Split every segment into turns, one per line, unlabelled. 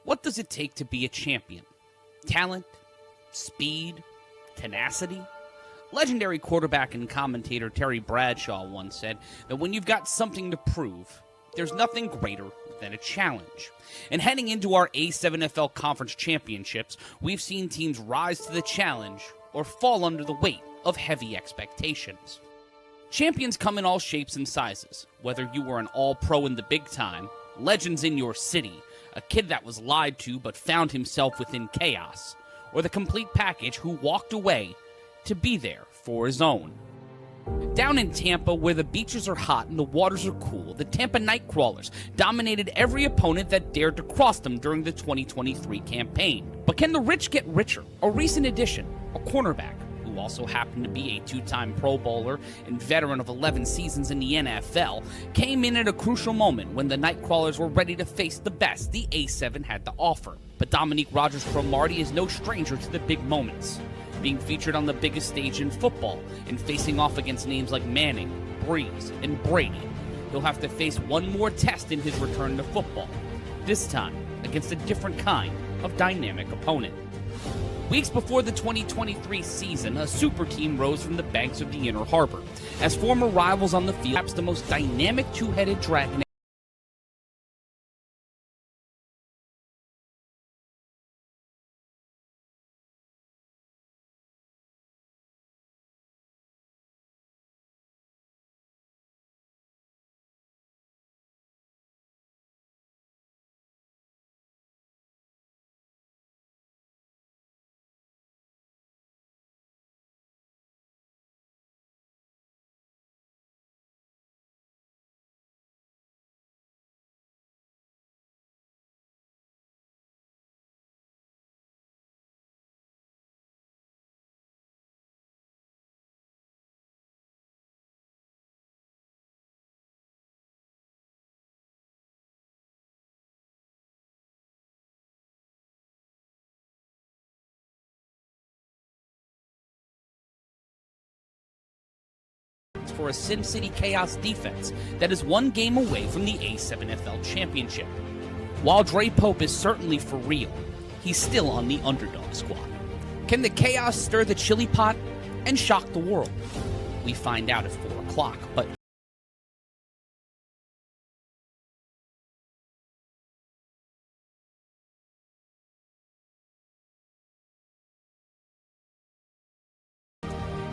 What does it take to be a champion? Talent? Speed? Tenacity? Legendary quarterback and commentator Terry Bradshaw once said that when you've got something to prove, there's nothing greater than a challenge. And heading into our A7FL Conference Championships, we've seen teams rise to the challenge or fall under the weight of heavy expectations. Champions come in all shapes and sizes, whether you were an all-pro in the big time, legends in your city, a kid that was lied to but found himself within chaos, or the complete package who walked away to be there for his own. Down in Tampa, where the beaches are hot and the waters are cool, the Tampa Nightcrawlers dominated every opponent that dared to cross them during the 2023 campaign. But can the rich get richer? A recent addition, a cornerback, who also happened to be a two-time Pro Bowler and veteran of 11 seasons in the NFL, came in at a crucial moment when the Nightcrawlers were ready to face the best the A7 had to offer. But Dominique Rodgers-Cromartie is no stranger to the big moments, being featured on the biggest stage in football and facing off against names like Manning, Breeze, and Brady. He'll have to face one more test in his return to football, this time against a different kind of dynamic opponent. Weeks before the 2023 season, a super team rose from the banks of the Inner Harbor. As former rivals on the field, perhaps the most dynamic two-headed dragon for a Sin City Chaos defense that is one game away from the A7FL Championship. While Dre Pope is certainly for real, he's still on the underdog squad. Can the Chaos stir the chili pot and shock the world? We find out at 4 o'clock, but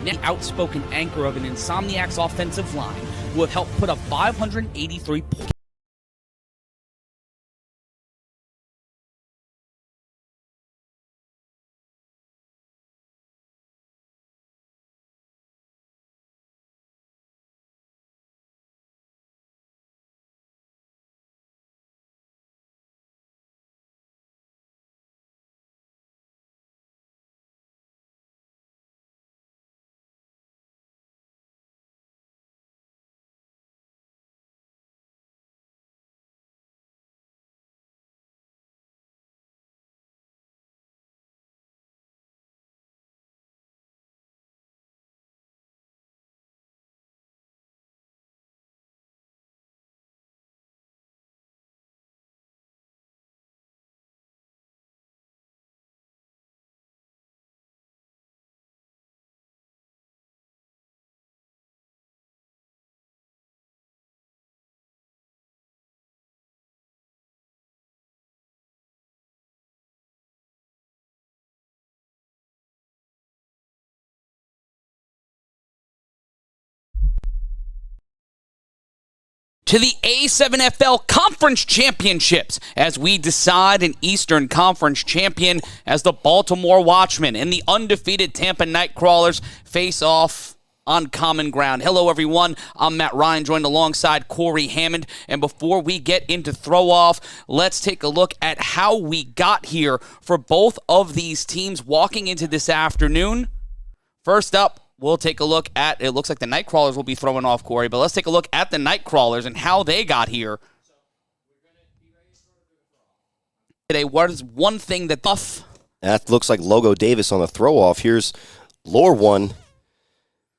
the outspoken anchor of an Insomniacs offensive line who have helped put up 583 points. To the A7FL Conference Championships as we decide an Eastern Conference champion as the Baltimore Watchmen and the undefeated Tampa Nightcrawlers face off on common ground. Hello, everyone. I'm Matt Ryan, joined alongside Corey Hammond. And before we get into throw-off, let's take a look at how we got here for both of these teams walking into this afternoon. First up, we'll take a look at, it looks like the Nightcrawlers will be throwing off, Corey, but let's take a look at the Nightcrawlers and how they got here. Today, what is one thing that buff?
That looks like Logo Davis on the throw-off. Here's lure one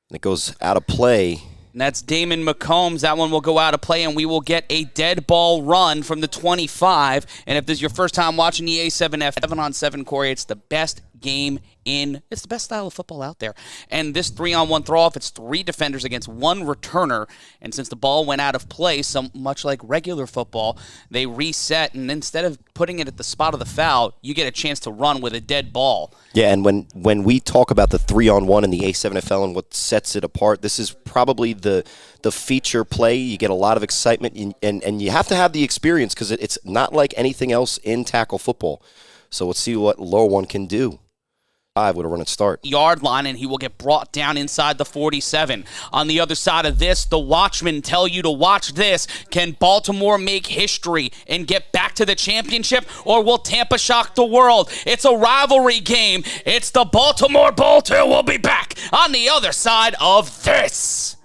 that goes out of play.
And that's Damon McCombs. That one will go out of play, and we will get a dead ball run from the 25. And if this is your first time watching the A7F 7-on-7, Corey, it's the best game it's the best style of football out there. And this 3-on-1 throw-off, it's 3 defenders against 1 returner. And since the ball went out of play, so much like regular football, they reset. And instead of putting it at the spot of the foul, you get a chance to run with a dead ball.
Yeah, and when we talk about the 3-on-1 in the A7FL and what sets it apart, this is probably the feature play. You get a lot of excitement, and you have to have the experience because it's not like anything else in tackle football. So let's see what lower one can do. 5 with a run and start.
Yard line, and he will get brought down inside the 47. On the other side of this, the Watchmen tell you to watch this. Can Baltimore make history and get back to the championship, or will Tampa shock the world? It's a rivalry game. It's the Baltimore Bowl 2. We'll be back on the other side of this.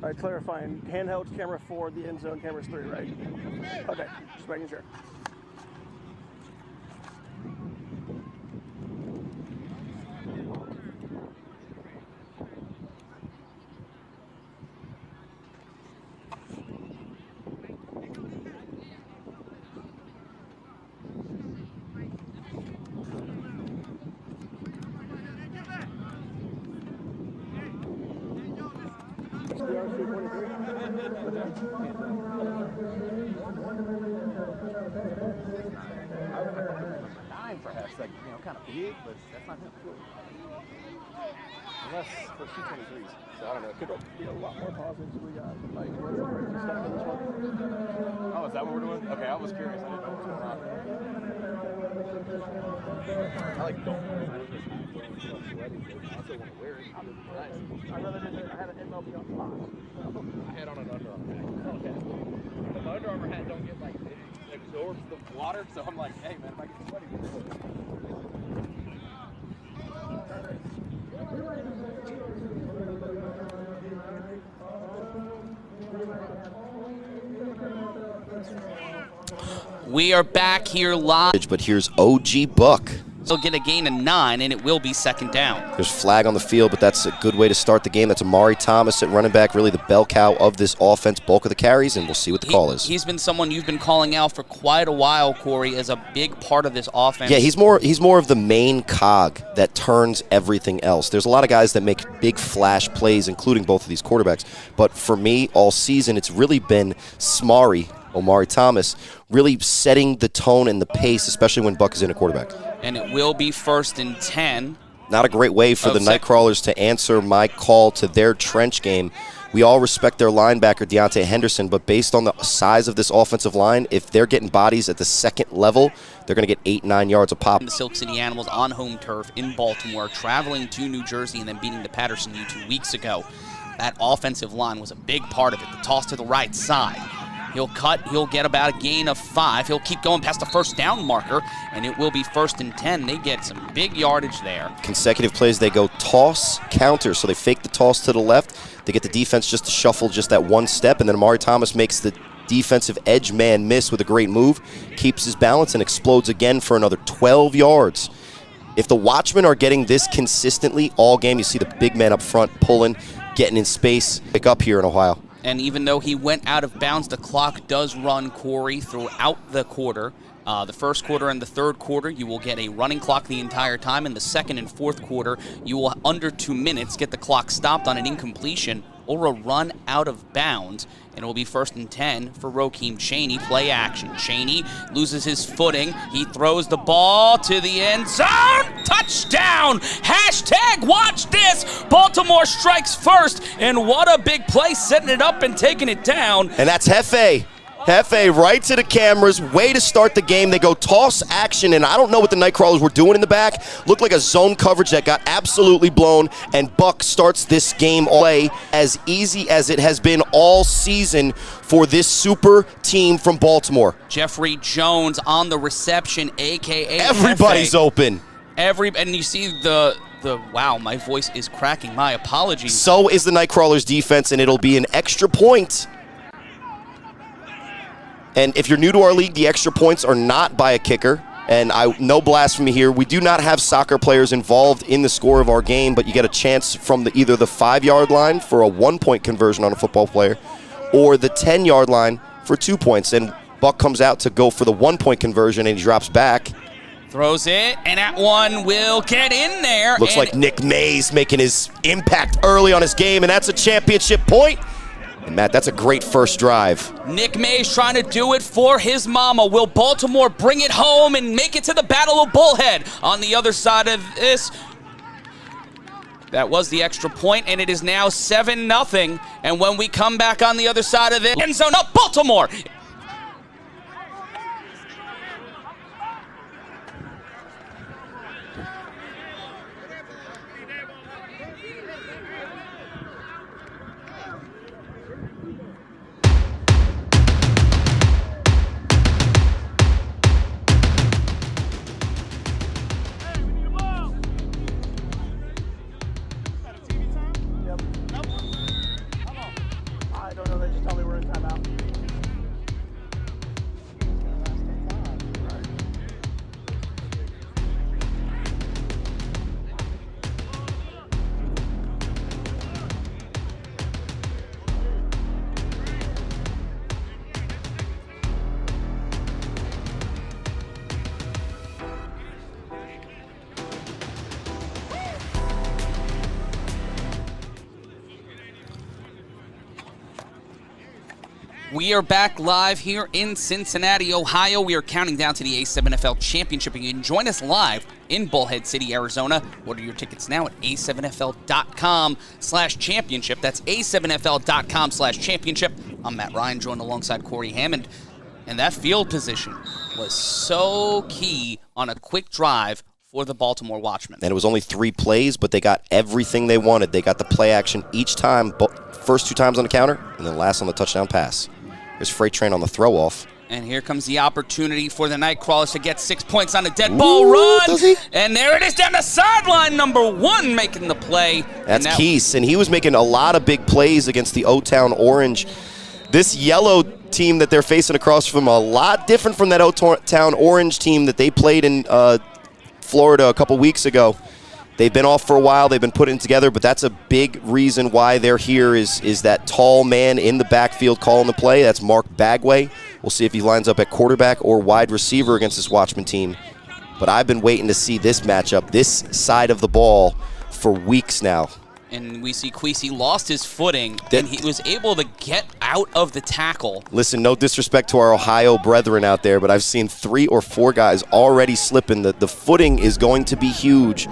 All right, clarifying. Handheld camera 4, the end zone camera's 3, right? Okay, just making sure.
Dime for half second, kind of big, but that's not him. Unless for C-23s. So I don't know. It could
be a lot more pauses. We got like stuff in this one.
Oh, is that what we're doing? Okay, I was curious. I didn't know what was going on. I like don't wear it. I still want to wear it. Nice.
I'd rather I had an MLB on top.
I had on an Under Armour hat. Okay. But the Under Armour hat don't get like it absorbs the water, so I'm like, hey man, if I get sweaty with it.
We are back here live.
But here's OG Buck.
He'll get a gain of 9, and it will be second down.
There's flag on the field, but that's a good way to start the game. That's Amari Thomas at running back, really the bell cow of this offense, bulk of the carries, and we'll see what the call is.
He's been someone you've been calling out for quite a while, Corey, as a big part of this offense.
Yeah, he's more of the main cog that turns everything else. There's a lot of guys that make big flash plays, including both of these quarterbacks. But for me, all season, it's really been Omari Thomas, really setting the tone and the pace, especially when Buck is in a quarterback.
And it will be 1st and 10.
Not a great way for the Nightcrawlers to answer my call to their trench game. We all respect their linebacker, Deontay Henderson, but based on the size of this offensive line, if they're getting bodies at the second level, they're going to get 8-9 yards a pop.
The Silk City Animals on home turf in Baltimore, traveling to New Jersey and then beating the Patterson U 2 weeks ago. That offensive line was a big part of it. The toss to the right side. He'll cut. He'll get about a gain of 5. He'll keep going past the first down marker, and it will be 1st and 10. They get some big yardage there.
Consecutive plays, they go toss, counter. So they fake the toss to the left. They get the defense just to shuffle just that one step, and then Amari Thomas makes the defensive edge man miss with a great move, keeps his balance, and explodes again for another 12 yards. If the Watchmen are getting this consistently all game, you see the big man up front pulling, getting in space, pick up here in Ohio.
And even though he went out of bounds, the clock does run, Corey, throughout the quarter. The first quarter and the third quarter, you will get a running clock the entire time. In the second and fourth quarter, you will, under 2 minutes, get the clock stopped on an incompletion or a run out of bounds. And it will be 1st and 10 for Roekim Chaney. Play action. Chaney loses his footing. He throws the ball to the end zone. Touchdown! Hashtag watch this. Baltimore strikes first. And what a big play, setting it up and taking it down.
And that's Hefe. Hefe right to the cameras, way to start the game. They go toss action, and I don't know what the Nightcrawlers were doing in the back. Looked like a zone coverage that got absolutely blown, and Buck starts this game away as easy as it has been all season for this super team from Baltimore.
Jeffrey Jones on the reception, a.k.a.
Everybody's
Hefe.
open.
And you see the wow, my voice is cracking. My apologies.
So is the Nightcrawlers defense, and it'll be an extra point. And if you're new to our league, the extra points are not by a kicker. And no blasphemy here. We do not have soccer players involved in the score of our game, but you get a chance from either the 5-yard line for a 1-point conversion on a football player or the 10-yard line for 2 points. And Buck comes out to go for the 1-point conversion, and he drops back.
Throws it, and that one will get in there.
Looks like Nick Mays making his impact early on his game, and that's a championship point. And Matt, that's a great first drive.
Nick Mays trying to do it for his mama. Will Baltimore bring it home and make it to the Battle of Bullhead? On the other side of this, that was the extra point, and it is now 7-0. And when we come back on the other side of this, end zone up, Baltimore.
I don't know. They just tell me we're in timeout.
We are back live here in Cincinnati, Ohio. We are counting down to the A7FL Championship, and you can join us live in Bullhead City, Arizona. Order your tickets now at a7fl.com/championship. That's a7fl.com/championship. I'm Matt Ryan, joined alongside Corey Hammond. And that field position was so key on a quick drive for the Baltimore Watchmen.
And it was only 3 plays, but they got everything they wanted. They got the play action each time, first 2 times on the counter, and then last on the touchdown pass. Here's Freight Train on the throw-off.
And here comes the opportunity for the Nightcrawlers to get 6 points on a dead ball run.
Does he?
And there it is down the sideline, number 1 making the play.
That's Keese, and he was making a lot of big plays against the O-Town Orange. This yellow team that they're facing across from, a lot different from that O-Town Orange team that they played in Florida a couple weeks ago. They've been off for a while. They've been putting it together, but that's a big reason why they're here is that tall man in the backfield calling the play. That's Mark Bagway. We'll see if he lines up at quarterback or wide receiver against this Watchman team. But I've been waiting to see this matchup, this side of the ball, for weeks now.
And we see Queasy lost his footing, and he was able to get out of the tackle.
Listen, no disrespect to our Ohio brethren out there, but I've seen 3 or 4 guys already slipping. The footing is going to be huge.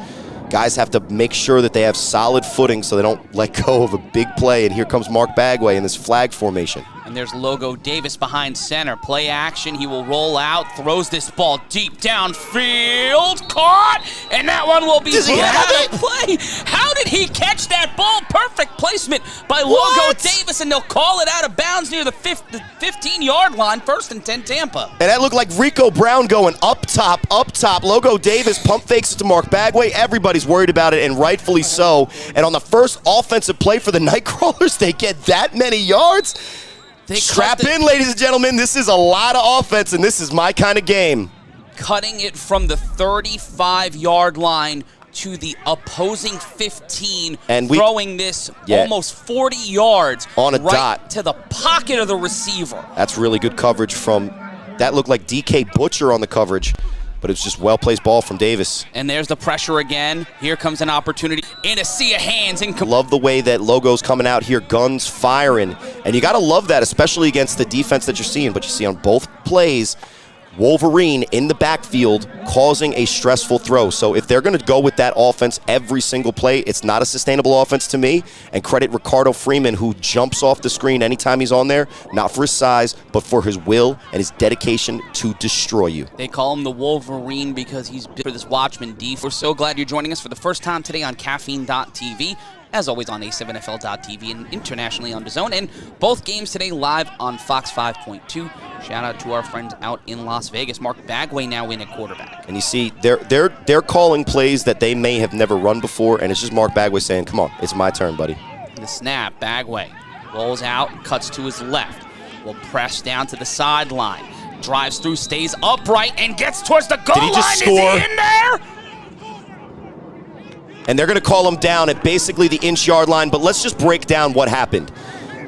Guys have to make sure that they have solid footing so they don't let go of a big play. And here comes Mark Bagway in this flag formation.
And there's Logo Davis behind center. Play action. He will roll out, throws this ball deep downfield. Caught! And that one will be play. How did he catch that ball? Perfect placement by Logo Davis, and they'll call it out of bounds near the 15-yard line. 1st and 10 Tampa.
And that looked like Rico Brown going up top, up top. Logo Davis pump fakes it to Mark Bagway. Everybody's worried about it, and rightfully so. And on the first offensive play for the Nightcrawlers, they get that many yards. Strap in, ladies and gentlemen. This is a lot of offense, and this is my kind of game.
Cutting it from the 35-yard line to the opposing 15, and throwing this almost 40 yards
on a
right
dot
to the pocket of the receiver.
That's really good coverage from, that looked like DK Butcher on the coverage, but it's just well-placed ball from Davis.
And there's the pressure again. Here comes an opportunity in a sea of hands.
Love the way that Logo's coming out here, guns firing. And you got to love that, especially against the defense that you're seeing. But you see on both plays, Wolverine in the backfield causing a stressful throw. So if they're going to go with that offense every single play, it's not a sustainable offense to me. And credit Ricardo Freeman, who jumps off the screen anytime he's on there, not for his size, but for his will and his dedication to destroy you.
They call him the Wolverine because he's big for this Watchman defense. We're so glad you're joining us for the first time today on Caffeine.tv. As always on A7FL.tv and internationally on DAZN. And both games today live on Fox 5.2. Shout out to our friends out in Las Vegas. Mark Bagway now in at quarterback.
And you see, they're calling plays that they may have never run before, and it's just Mark Bagway saying, come on, it's my turn, buddy.
The snap, Bagway rolls out, cuts to his left. Will press down to the sideline. Drives through, stays upright, and gets towards the goal line.
Did he just score?
Is he in there?
And they're going to call him down at basically the inch-yard line, but let's just break down what happened.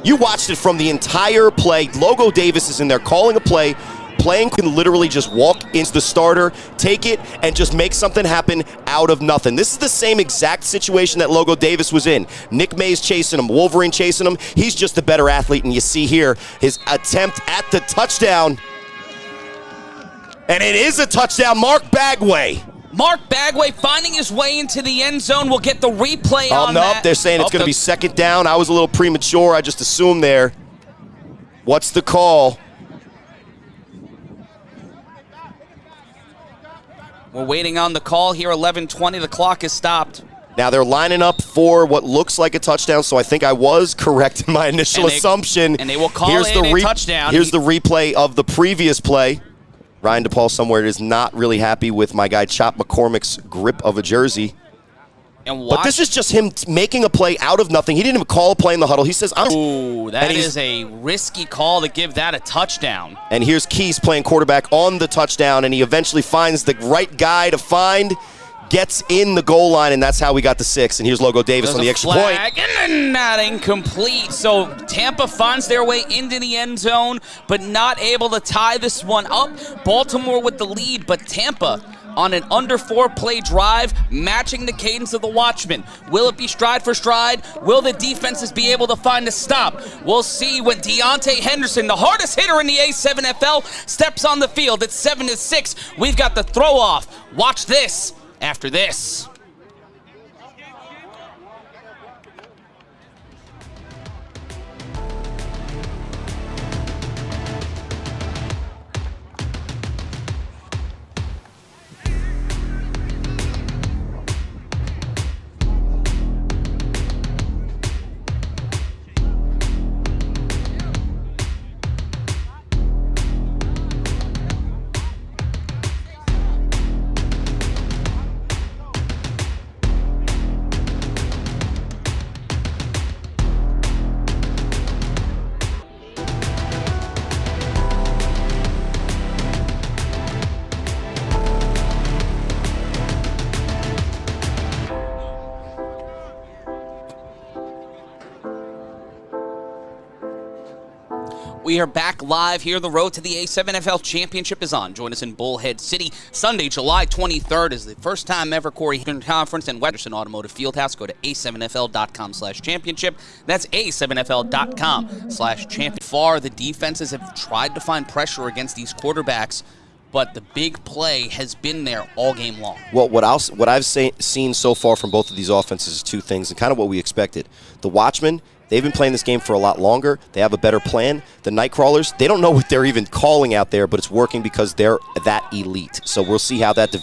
You watched it from the entire play. Logo Davis is in there calling a play. Playing can literally just walk into the starter, take it, and just make something happen out of nothing. This is the same exact situation that Logo Davis was in. Nick Mays chasing him, Wolverine chasing him. He's just the better athlete, and you see here his attempt at the touchdown. And it is a touchdown, Mark Bagway.
Mark Bagway finding his way into the end zone. We'll get the replay on that.
Nope, they're saying it's going to be second down. I was a little premature. I just assumed there. What's the call?
We're waiting on the call here. 11:20. The clock is stopped.
Now they're lining up for what looks like a touchdown, so I think I was correct in my initial assumption.
And they will call it a touchdown.
Here's the replay of the previous play. Ryan DePaul somewhere is not really happy with my guy Chop McCormick's grip of a jersey. But this is just him making a play out of nothing. He didn't even call a play in the huddle. He says,
ooh, that is a risky call to give that a touchdown.
And here's Keys playing quarterback on the touchdown, and he eventually finds the right guy to find, gets in the goal line, and that's how we got the 6. And here's Logo Davis on the extra point.
And then not incomplete. So Tampa finds their way into the end zone, but not able to tie this one up. Baltimore with the lead, but Tampa on an under 4-play drive, matching the cadence of the Watchmen. Will it be stride for stride? Will the defenses be able to find a stop? We'll see when Deontay Henderson, the hardest hitter in the A7FL, steps on the field. It's 7-6. We've got the throw-off. Watch this after this. We are back live here. The road to the A7FL Championship is on. Join us in Bullhead City. Sunday, July 23rd is the first time ever Corey Conference and Western Automotive Fieldhouse. Go to a7fl.com/championship. That's a7fl.com/champion. Far, the defenses have tried to find pressure against these quarterbacks, but the big play has been there all game long.
Well, what I've seen so far from both of these offenses is two things, and kind of what we expected. The Watchmen, they've been playing this game for a lot longer. They have a better plan. The Nightcrawlers, they don't know what they're even calling out there, but it's working because they're that elite. So we'll see how that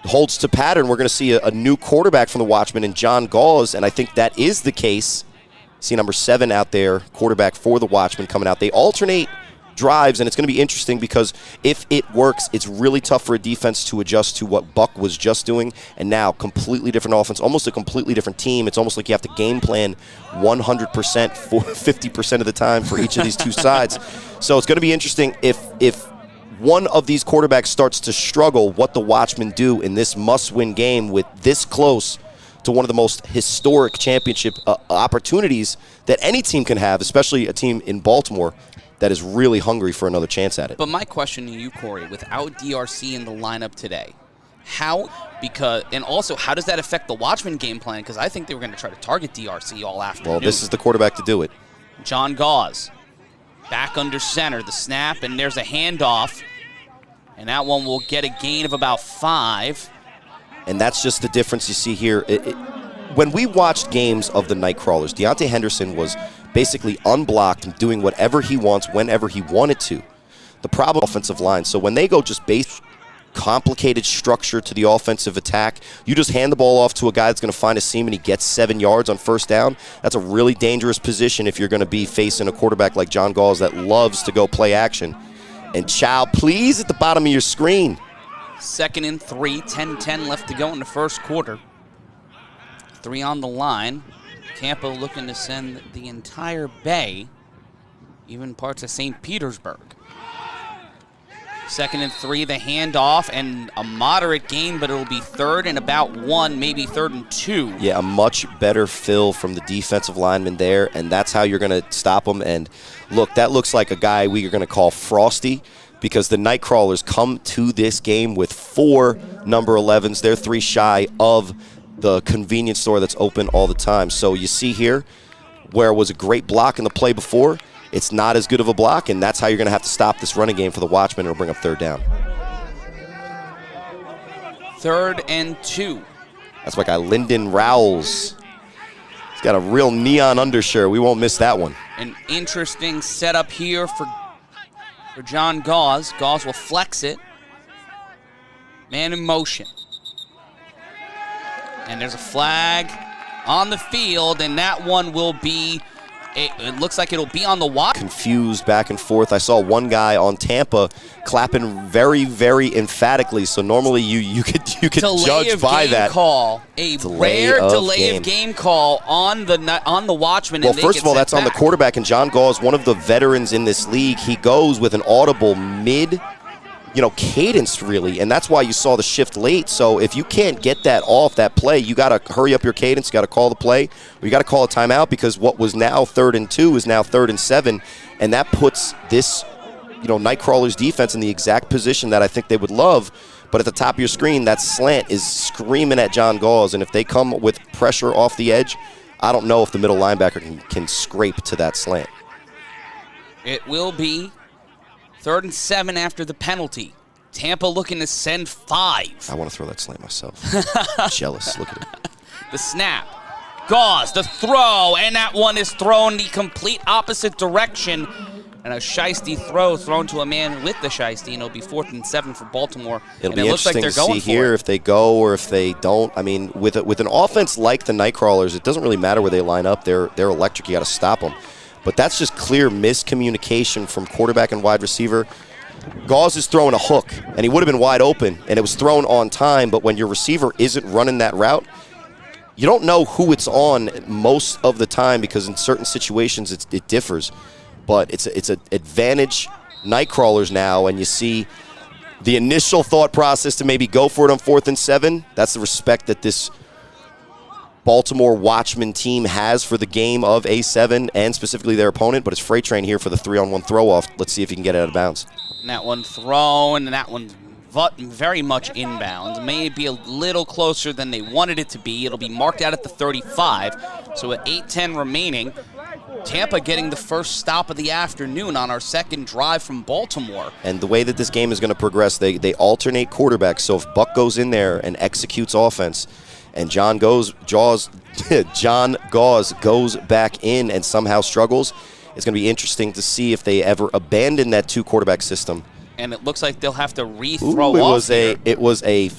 holds to pattern. We're going to see a new quarterback from the Watchmen in John Gauze, and I think that is the case. See number 7 out there, quarterback for the Watchmen coming out. They alternate drives, and it's going to be interesting because if it works, it's really tough for a defense to adjust to what Buck was just doing, and now completely different offense, almost a completely different team. It's almost like you have to game plan 100% for 50% of the time for each of these two sides. So it's going to be interesting if one of these quarterbacks starts to struggle, what the Watchmen do in this must-win game with this close to one of the most historic championship opportunities that any team can have, especially a team in Baltimore that is really hungry for another chance at it.
But my question to you, Corey, without DRC in the lineup today, and also how does that affect the Watchmen game plan? Because I think they were going to try to target DRC all afternoon.
Well, this is the quarterback to do it.
John Gauze back under center, the snap, and there's a handoff. And that one will get a gain of about 5.
And that's just the difference you see here. When we watched games of the Nightcrawlers, Deontay Henderson was basically unblocked and doing whatever he wants whenever he wanted to. The problem offensive line. So when they go just base complicated structure to the offensive attack, you just hand the ball off to a guy that's going to find a seam and he gets 7 yards on first down. That's a really dangerous position if you're going to be facing a quarterback like John Gauls that loves to go play action. And Chow, please, at the bottom of your screen.
2nd and 3, 10-10 left to go in the first quarter. 3 on the line. Tampa looking to send the entire Bay, even parts of St. Petersburg. 2nd and 3, the handoff, and a moderate gain, but it'll be 3rd and about 1, maybe 3rd and 2.
Yeah, a much better fill from the defensive lineman there, and that's how you're going to stop them. And look, that looks like a guy we are going to call Frosty, because the Nightcrawlers come to this game with 4 number 11s. They're 3 shy of the convenience store that's open all the time. So you see here where it was a great block in the play before, it's not as good of a block, and that's how you're going to have to stop this running game for the Watchmen. It'll bring up 3rd down.
3rd and 2.
That's my guy, Lyndon Rowles. He's got a real neon undershirt. We won't miss that one.
An interesting setup here for John Gauls. Gauls will flex it. Man in motion. And there's a flag on the field, and that one will be, it looks like it'll be on the watch.
Confused back and forth. I saw one guy on Tampa clapping very, very emphatically. So normally you could judge by that.
Call. A rare delay of game call on the Watchmen.
Well, first of all, that's on the quarterback, and John Gauls, one of the veterans in this league, he goes with an audible mid cadence, really, and that's why you saw the shift late. So if you can't get that off that play, you got to hurry up your cadence, you got to call the play, or you got to call a timeout, because what was now 3rd and 2 is now 3rd and 7, and that puts this Nightcrawlers defense in the exact position that I think they would love. But at the top of your screen, that slant is screaming at John Gauls, and if they come with pressure off the edge, I don't know if the middle linebacker can scrape to that slant.
It will be 3rd and 7 after the penalty. Tampa looking to send 5.
I want to throw that slant myself. Jealous. Look at it.
The snap. Gauls, the throw, and that one is thrown the complete opposite direction. And a shiesty throw thrown to a man with the shiesty, and it'll be 4th and 7 for Baltimore.
It'll be interesting to see here if they go or if they don't. I mean, with an offense like the Nightcrawlers, it doesn't really matter where they line up. They're electric. You got to stop them. But that's just clear miscommunication from quarterback and wide receiver. Gauls is throwing a hook, and he would have been wide open, and it was thrown on time. But when your receiver isn't running that route, you don't know who it's on most of the time, because in certain situations it differs. But it's an advantage Nightcrawlers now, and you see the initial thought process to maybe go for it on 4th and 7. That's the respect that this Baltimore Watchmen team has for the game of A7 and specifically their opponent, but it's Freight Train here for the 3-on-1 throw-off. Let's see if he can get it out of bounds.
And that one thrown, and that one very much inbounds. May be a little closer than they wanted it to be. It'll be marked out at the 35. So with 8:10 remaining, Tampa getting the first stop of the afternoon on our second drive from Baltimore.
And the way that this game is going to progress, they alternate quarterbacks. So if Buck goes in there and executes offense, and John Gauls goes back in and somehow struggles, it's going to be interesting to see if they ever abandon that 2-quarterback system.
And it looks like they'll have to re-throw off here.
It was a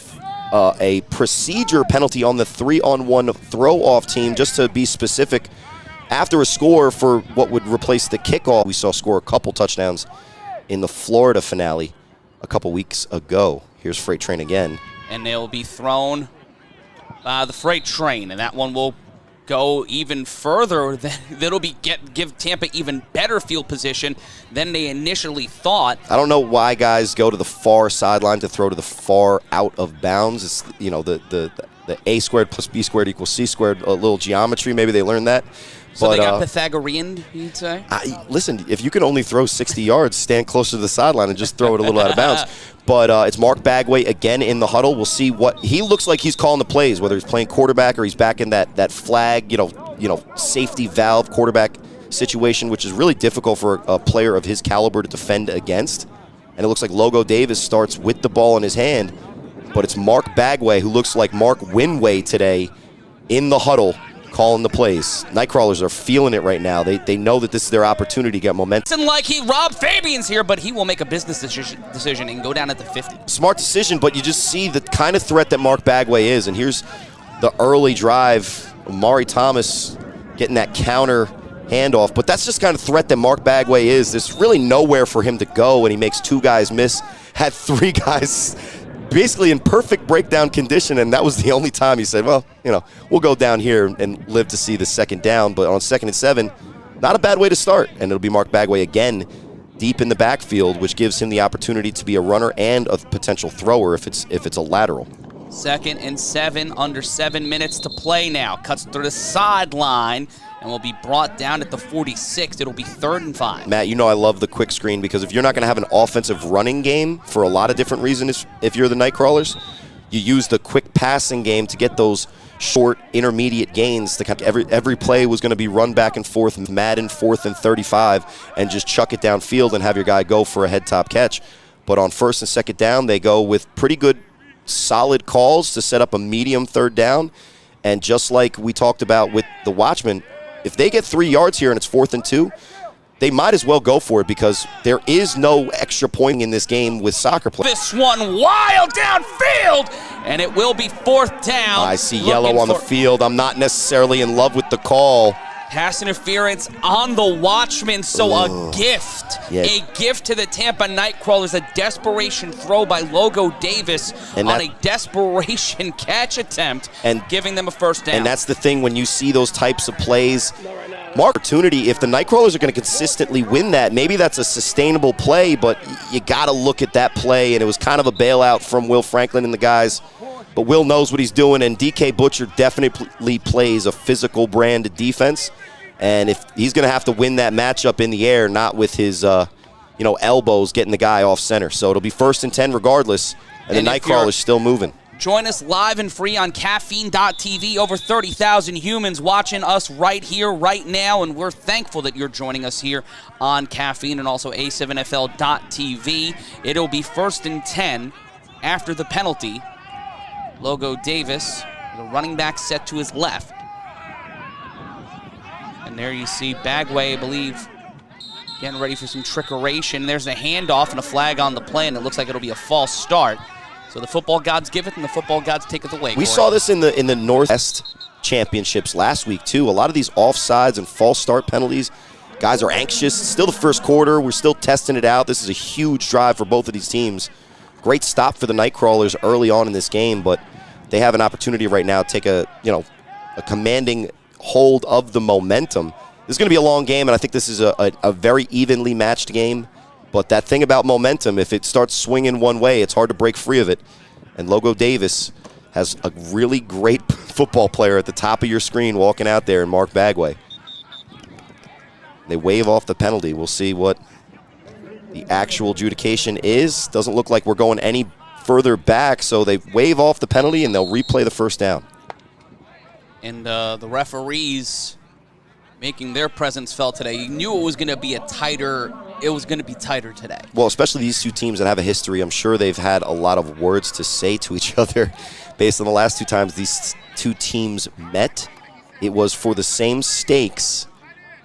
procedure penalty on the 3-on-1 throw-off team, just to be specific. After a score for what would replace the kickoff, we saw score a couple touchdowns in the Florida finale a couple weeks ago. Here's Freight Train again.
And they'll be thrown the Freight Train, and that one will go even further. That'll be give Tampa even better field position than they initially thought.
I don't know why guys go to the far sideline to throw to the far out of bounds. It's the A squared plus B squared equals C squared, a little geometry. Maybe they learned that.
So they got Pythagorean, you'd say?
Listen, if you can only throw 60 yards, stand closer to the sideline and just throw it a little out of bounds. But it's Mark Bagway again in the huddle. We'll see what he looks like. He's calling the plays, whether he's playing quarterback or he's back in that flag, safety valve quarterback situation, which is really difficult for a player of his caliber to defend against. and it looks like Logo Davis starts with the ball in his hand, but it's Mark Bagway, who looks like Mark Winway today, in the huddle, calling the plays. Nightcrawlers are feeling it right now. They know that this is their opportunity to get momentum.
It's like Rob Fabian's here, but he will make a business decision and go down at the 50.
Smart decision, but you just see the kind of threat that Mark Bagway is, and here's the early drive. Amari Thomas getting that counter handoff, but that's just kind of threat that Mark Bagway is. There's really nowhere for him to go, and he makes 2 guys miss, had 3 guys basically in perfect breakdown condition, and that was the only time he said, well, we'll go down here and live to see the second down. But on 2nd and 7, not a bad way to start, and it'll be Mark Bagway again deep in the backfield, which gives him the opportunity to be a runner and a potential thrower if it's a lateral.
2nd and 7, under 7 minutes to play now. Cuts through the sideline and will be brought down at the 46. It'll be 3rd and 5.
Matt, I love the quick screen, because if you're not going to have an offensive running game for a lot of different reasons, if you're the Nightcrawlers, you use the quick passing game to get those short, intermediate gains. Every play was going to be run back and forth, Madden 4th and 35, and just chuck it downfield and have your guy go for a head-top catch. But on 1st and 2nd down, they go with pretty good, solid calls to set up a medium 3rd down. And just like we talked about with the Watchmen, if they get 3 yards here and it's 4th and 2, they might as well go for it, because there is no extra point in this game with soccer play.
This one wild downfield, and it will be 4th down.
I see yellow on the field. I'm not necessarily in love with the call.
Pass interference on the Watchmen, so a gift.
Yeah.
A gift to the Tampa Nightcrawlers, a desperation throw by Logo Davis on a desperation catch attempt, and giving them a 1st down.
And that's the thing, when you see those types of plays, opportunity, if the Nightcrawlers are going to consistently win that, maybe that's a sustainable play, but you got to look at that play, and it was kind of a bailout from Will Franklin and the guys. But Will knows what he's doing, and DK Butcher definitely plays a physical brand of defense. And if he's going to have to win that matchup in the air, not with his elbows getting the guy off center. So it'll be 1st and 10 regardless, and the Nightcrawler's still moving.
Join us live and free on caffeine.tv. Over 30,000 humans watching us right here, right now, and we're thankful that you're joining us here on Caffeine, and also A7FL.tv. It'll be 1st and 10 after the penalty. Logo Davis, the running back set to his left. And there you see Bagway, I believe, getting ready for some trickeration. There's a handoff and a flag on the play, and it looks like it'll be a false start. So the football gods give it, and the football gods take it away.
We saw this in the Northwest Championships last week, too. A lot of these offsides and false start penalties, guys are anxious. It's still the 1st quarter. We're still testing it out. This is a huge drive for both of these teams. Great stop for the Nightcrawlers early on in this game, but they have an opportunity right now to take a commanding hold of the momentum. This is going to be a long game, and I think this is a very evenly matched game. But that thing about momentum, if it starts swinging one way, it's hard to break free of it. And Logo Davis has a really great football player at the top of your screen walking out there in Mark Bagway. They wave off the penalty. We'll see what the actual adjudication is. Doesn't look like we're going any further back, so they wave off the penalty and they'll replay the 1st down.
And the referees making their presence felt today. You knew it was going to be tighter today. Well,
especially these 2 teams that have a history. I'm sure they've had a lot of words to say to each other based on the last 2 times these 2 teams met. It was for the same stakes,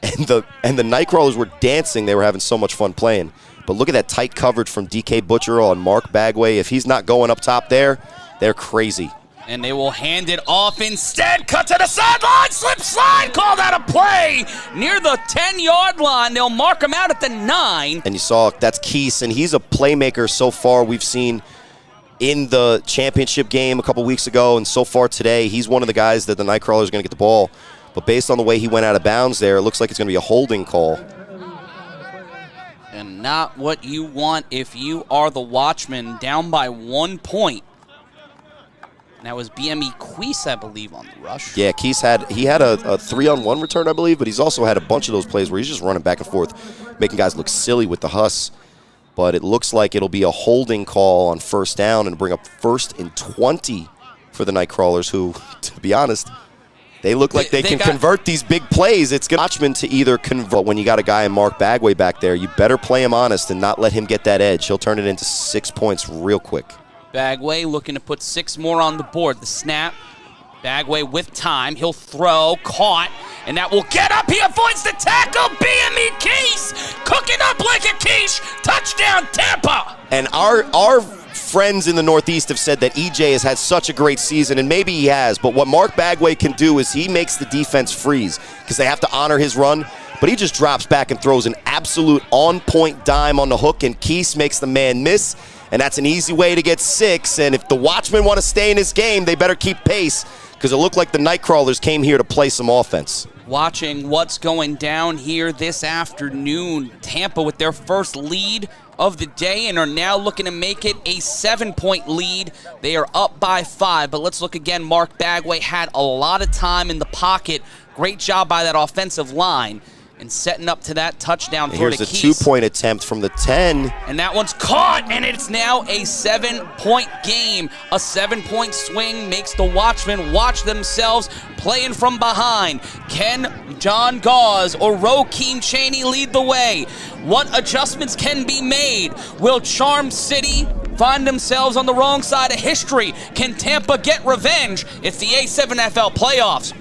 and the Nightcrawlers were dancing. They were having so much fun playing. But look at that tight coverage from DK Butcher on Mark Bagway. If he's not going up top there, they're crazy.
And they will hand it off instead. Cut to the sideline. Slip slide. Call that a play. Near the 10-yard line. They'll mark him out at the 9.
And you saw that's Keese, and he's a playmaker so far. We've seen in the championship game a couple weeks ago, and so far today, he's one of the guys that the Nightcrawlers are going to get the ball. But based on the way he went out of bounds there, it looks like it's going to be a holding call.
And not what you want if you are the Watchmen, down by 1 point. And that was BME Queese, I believe, on the rush.
Yeah, Keese had a 3-on-1 return, I believe, but he's also had a bunch of those plays where he's just running back and forth, making guys look silly with the Huss. But it looks like it'll be a holding call on 1st down and bring up 1st and 20 for the Nightcrawlers, who, to be honest, They look like they can convert these big plays. It's good Watchmen to either convert. When you got a guy in Mark Bagway back there, you better play him honest and not let him get that edge. He'll turn it into 6 points real quick.
Bagway looking to put 6 more on the board. The snap. Bagway with time. He'll throw. Caught. And that will get up. He avoids the tackle. BME Case cooking up like a quiche. Touchdown, Tampa.
And our friends in the Northeast have said that EJ has had such a great season, and maybe he has, but what Mark Bagway can do is he makes the defense freeze because they have to honor his run, but he just drops back and throws an absolute on-point dime on the hook, and Keese makes the man miss, and that's an easy way to get 6, and if the Watchmen want to stay in this game, they better keep pace because it looked like the Nightcrawlers came here to play some offense.
Watching what's going down here this afternoon. Tampa with their first lead of the day and are now looking to make it a 7-point lead. They are up by 5, but let's look again. Mark Bagway had a lot of time in the pocket. Great job by that offensive line and setting up to that touchdown throw to Keese.
Here's a 2-point attempt from the 10.
And that one's caught, and it's now a 7-point game. A 7-point swing makes the Watchmen watch themselves playing from behind. Can John Gauze or Roekim Chaney lead the way? What adjustments can be made? Will Charm City find themselves on the wrong side of history? Can Tampa get revenge? It's the A7FL playoffs.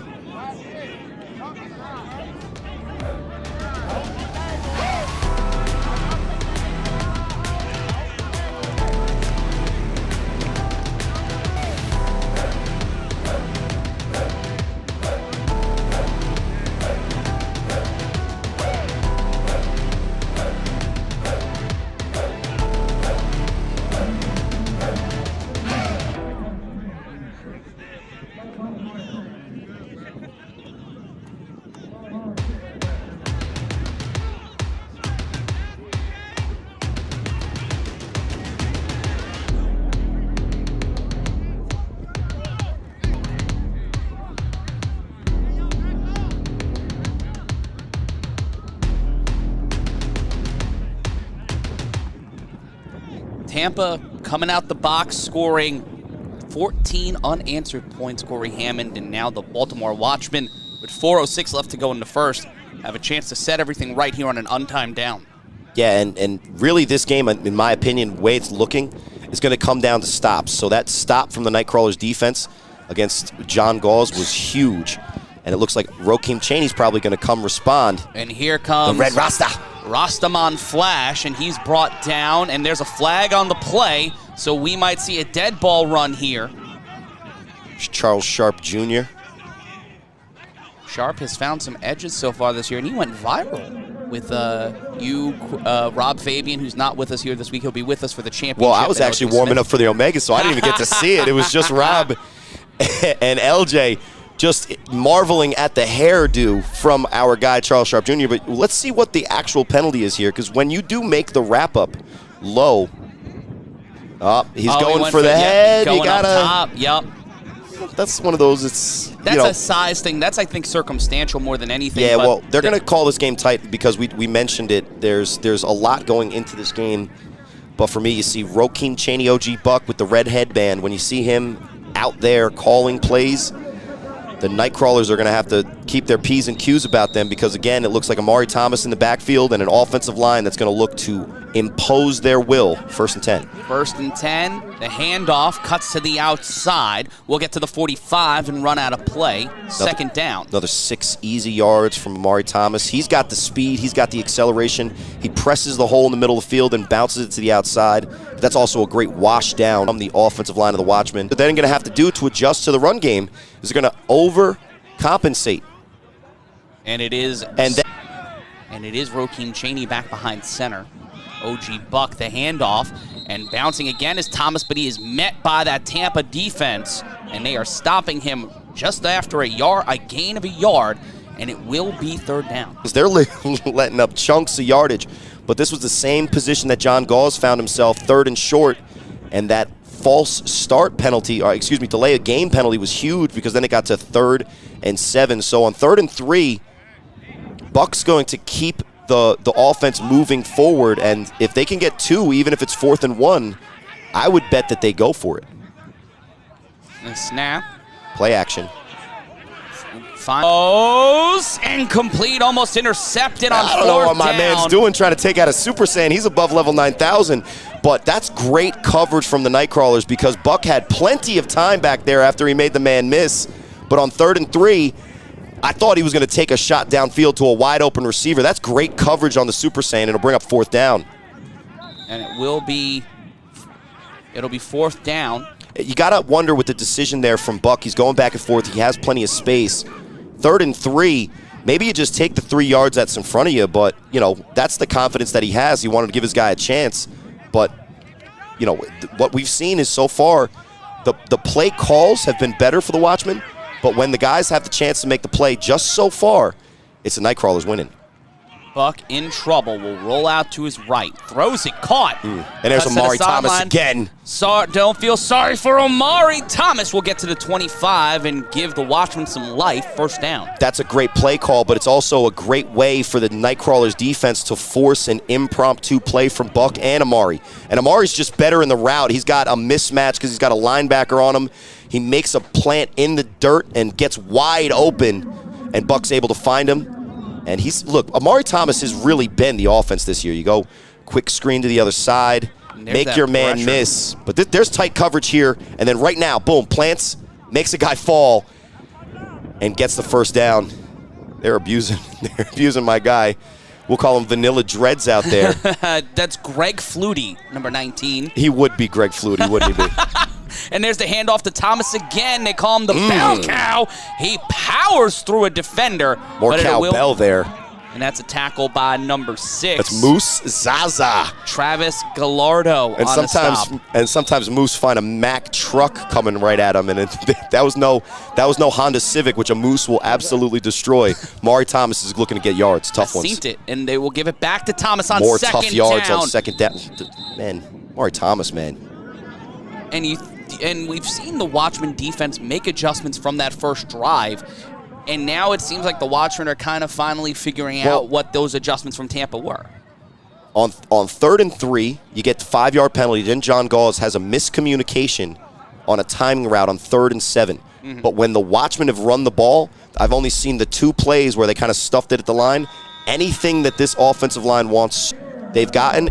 Tampa coming out the box, scoring 14 unanswered points, Corey Hammond, and now the Baltimore Watchmen, with 4:06 left to go in the first, have a chance to set everything right here on an untimed down.
Yeah, and really this game, in my opinion, the way it's looking, is going to come down to stops. So that stop from the Nightcrawlers defense against John Gauze was huge. And it looks like Roekim Chaney's probably going to come respond.
And here comes
the Red Rasta.
Rastaman Flash, and he's brought down, and there's a flag on the play, so we might see a dead ball run here.
Charles Sharp Jr.
Sharp has found some edges so far this year, and he went viral with Rob Fabian, who's not with us here this week. He'll be with us for the championship.
Well, I was actually warming up for the Omega, so I didn't even get to see it. It was just Rob and LJ just marveling at the hairdo from our guy, Charles Sharp Jr. But let's see what the actual penalty is here, because when you do make the wrap-up low, he's going for the head.
Going
you gotta,
up top, yep.
That's one of those,
that's a size thing. That's, I think, circumstantial more than anything.
Yeah, well, they're going to call this game tight because we mentioned it. There's a lot going into this game. But for me, you see Roekim Chaney, OG Buck with the red headband. When you see him out there calling plays, the Nightcrawlers are going to have to keep their P's and Q's about them because, again, it looks like Amari Thomas in the backfield and an offensive line that's going to look to impose their will. 1st and 10.
1st and 10. The handoff cuts to the outside. We'll get to the 45 and run out of play. 2nd down.
Another 6 easy yards from Amari Thomas. He's got the speed. He's got the acceleration. He presses the hole in the middle of the field and bounces it to the outside. But that's also a great wash down from the offensive line of the Watchmen. What they're going to have to do to adjust to the run game is they're going to overcompensate.
And it is Roekim Chaney back behind center. OG Buck, the handoff, and bouncing again is Thomas, but he is met by that Tampa defense, and they are stopping him just after a gain of a yard, and it will be 3rd down.
They're letting up chunks of yardage, but this was the same position that John Gauze found himself, 3rd and short, and that false start penalty, or excuse me, delay of game penalty was huge because then it got to 3rd and 7. So on 3rd and 3, Buck's going to keep the offense moving forward, and if they can get 2, even if it's 4th and 1, I would bet that they go for it.
The snap.
Play action.
finds incomplete, almost intercepted on 4th down.
I don't know what my man's doing trying to take out a Super Saiyan. He's above level 9,000. But that's great coverage from the Nightcrawlers because Buck had plenty of time back there after he made the man miss. But on 3rd and 3, I thought he was going to take a shot downfield to a wide open receiver. That's great coverage on the Super Saiyan. It'll bring up 4th down.
And it'll be 4th down.
You got to wonder with the decision there from Buck. He's going back and forth. He has plenty of space. 3rd and 3, maybe you just take the 3 yards that's in front of you, but, you know, that's the confidence that he has. He wanted to give his guy a chance. But, you know, what we've seen is so far the play calls have been better for the Watchmen, but when the guys have the chance to make the play just so far, it's the Nightcrawlers winning.
Buck in trouble, will roll out to his right, throws it, caught.
And there's Omari Thomas again.
Don't feel sorry for Omari. Thomas will get to the 25 and give the Watchmen some life. 1st down.
That's a great play call, but it's also a great way for the Nightcrawlers defense to force an impromptu play from Buck and Omari. And Amari's just better in the route. He's got a mismatch because he's got a linebacker on him. He makes a plant in the dirt and gets wide open, and Buck's able to find him. And look, Omari Thomas has really been the offense this year. You go quick screen to the other side, make your man miss. But there's tight coverage here. And then right now, boom, plants, makes a guy fall, and gets the 1st down. They're abusing my guy. We'll call him Vanilla Dreads out there.
That's Greg Flutie, number 19.
He would be Greg Flutie, wouldn't he be?
And there's the handoff to Thomas again. They call him the Bell Cow. He powers through a defender.
More cowbell there.
And that's a tackle by number 6.
That's Moose Zaza.
Travis Gallardo on the stop.
And sometimes Moose find a Mack truck coming right at him, and that was no Honda Civic, which a Moose will absolutely destroy. Maury Thomas is looking to get yards, tough ones.
Seen it, and they will give it back to Thomas on
More
2nd
tough yards
down.
on 2nd down. Man, Maury Thomas, man.
And we've seen the Watchmen defense make adjustments from that first drive, and now it seems like the Watchmen are kind of finally figuring out what those adjustments from Tampa were.
On 3rd and 3, you get the 5-yard penalty. Then John Gauze has a miscommunication on a timing route on 3rd and 7. But when the Watchmen have run the ball, I've only seen the 2 plays where they kind of stuffed it at the line. Anything that this offensive line wants, they've gotten.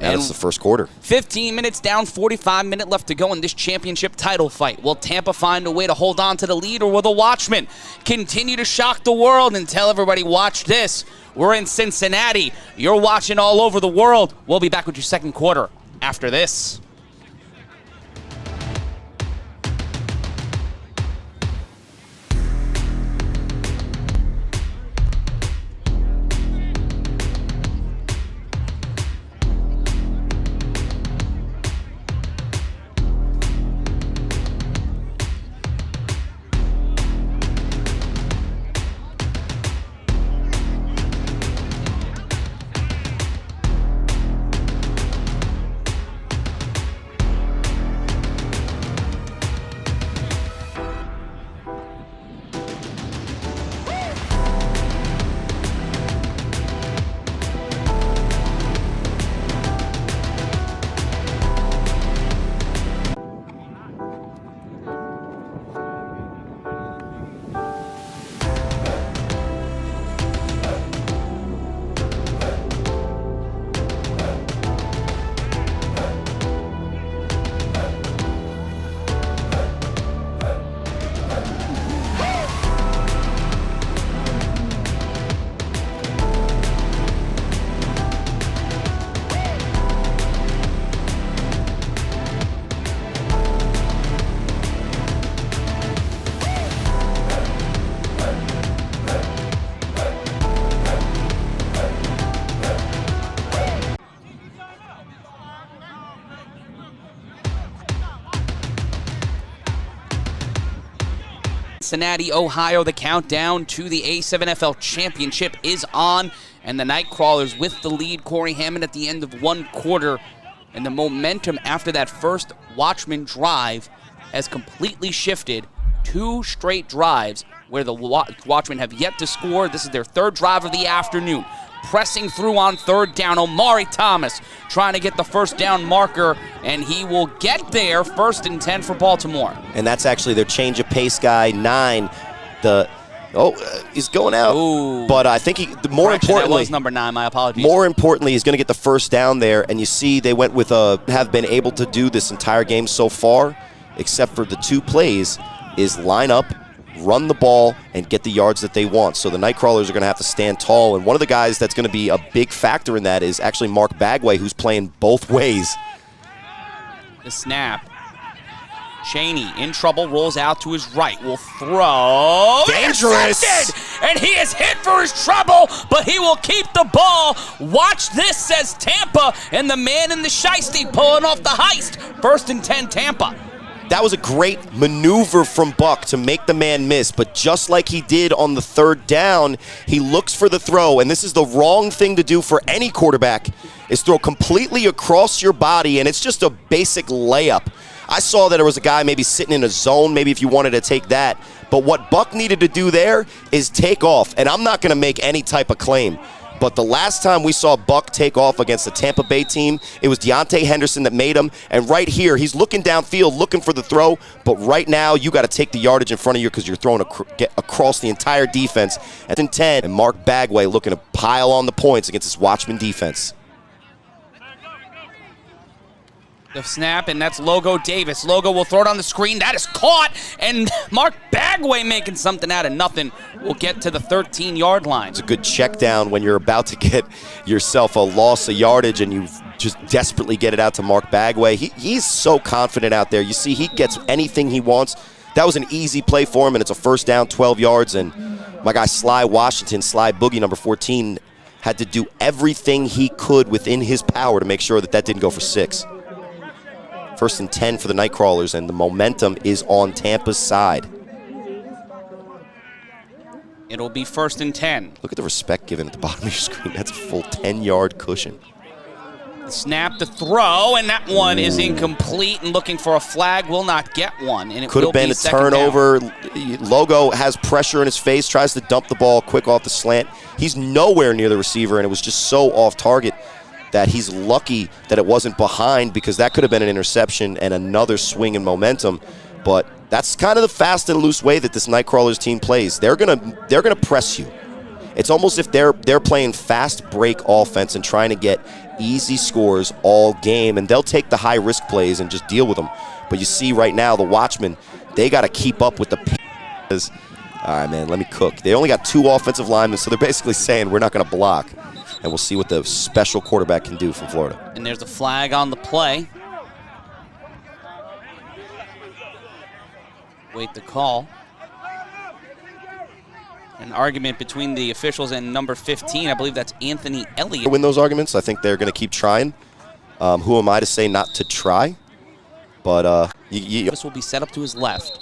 And it's the 1st quarter.
15 minutes down, 45 minutes left to go in this championship title fight. Will Tampa find a way to hold on to the lead, or will the Watchmen continue to shock the world and tell everybody, watch this? We're in Cincinnati. You're watching all over the world. We'll be back with your 2nd quarter after this. Cincinnati, Ohio. The countdown to the A7FL Championship is on, and the Nightcrawlers with the lead. Corey Hammond at the end of 1 quarter, and the momentum after that first Watchman drive has completely shifted. 2 straight drives where the Watchmen have yet to score. This is their 3rd drive of the afternoon. Pressing through on 3rd down, Omari Thomas trying to get the 1st down marker, and he will get there. 1st and 10 for Baltimore.
And that's actually their change of pace guy, 9. The Oh, he's going out.
Ooh.
But I think more importantly,
that was number 9. My apologies.
More importantly, he's going to get the first down there. And you see they went with have been able to do this entire game so far, except for the 2 plays, is line up, run the ball, and get the yards that they want. So the Nightcrawlers are going to have to stand tall. And one of the guys that's going to be a big factor in that is actually Mark Bagway, who's playing both ways.
The snap. Chaney in trouble, rolls out to his right, will throw.
Dangerous!
Intercepted! And he is hit for his trouble, but he will keep the ball. Watch this, says Tampa, and the man in the shiesty pulling off the heist. 1st and 10, Tampa.
That was a great maneuver from Buck to make the man miss, but just like he did on the 3rd down, he looks for the throw, and this is the wrong thing to do for any quarterback, is throw completely across your body, and it's just a basic layup. I saw that there was a guy maybe sitting in a zone, maybe if you wanted to take that. But what Buck needed to do there is take off. And I'm not going to make any type of claim. But the last time we saw Buck take off against the Tampa Bay team, it was Deontay Henderson that made him. And right here, he's looking downfield, looking for the throw. But right now, you got to take the yardage in front of you because you're throwing across the entire defense. At 10, and Mark Bagway looking to pile on the points against this Watchmen defense.
The snap, and that's Logo Davis. Logo will throw it on the screen. That is caught, and Mark Bagway making something out of nothing will get to the 13-yard line.
It's a good check down when you're about to get yourself a loss of yardage and you just desperately get it out to Mark Bagway. He's so confident out there. You see, he gets anything he wants. That was an easy play for him, and it's a 1st down, 12 yards. And my guy Sly Washington, Sly Boogie, number 14, had to do everything he could within his power to make sure that didn't go for 6. 1st and 10 for the Nightcrawlers, and the momentum is on Tampa's side.
It'll be 1st and 10.
Look at the respect given at the bottom of your screen. That's a full 10-yard cushion.
The snap, the throw, and that one is incomplete, and looking for a flag, will not get one. And it
could have been a turnover.
Down.
Logo has pressure in his face, tries to dump the ball quick off the slant. He's nowhere near the receiver, and it was just so off target that he's lucky that it wasn't behind, because that could have been an interception and another swing in momentum. But that's kind of the fast and loose way that this Nightcrawlers team plays. They're gonna press you. It's almost if they're playing fast break offense and trying to get easy scores all game, and they'll take the high risk plays and just deal with them. But you see right now the Watchmen, they got to keep up with the pace. All right, man, let me cook. They only got 2 offensive linemen, so they're basically saying we're not going to block. And we'll see what the special quarterback can do from Florida.
And there's a flag on the play. Wait the call. An argument between the officials and number 15. I believe that's Anthony Elliott.
Win those arguments. I think they're going to keep trying. Who am I to say not to try? But
this will be set up to his left.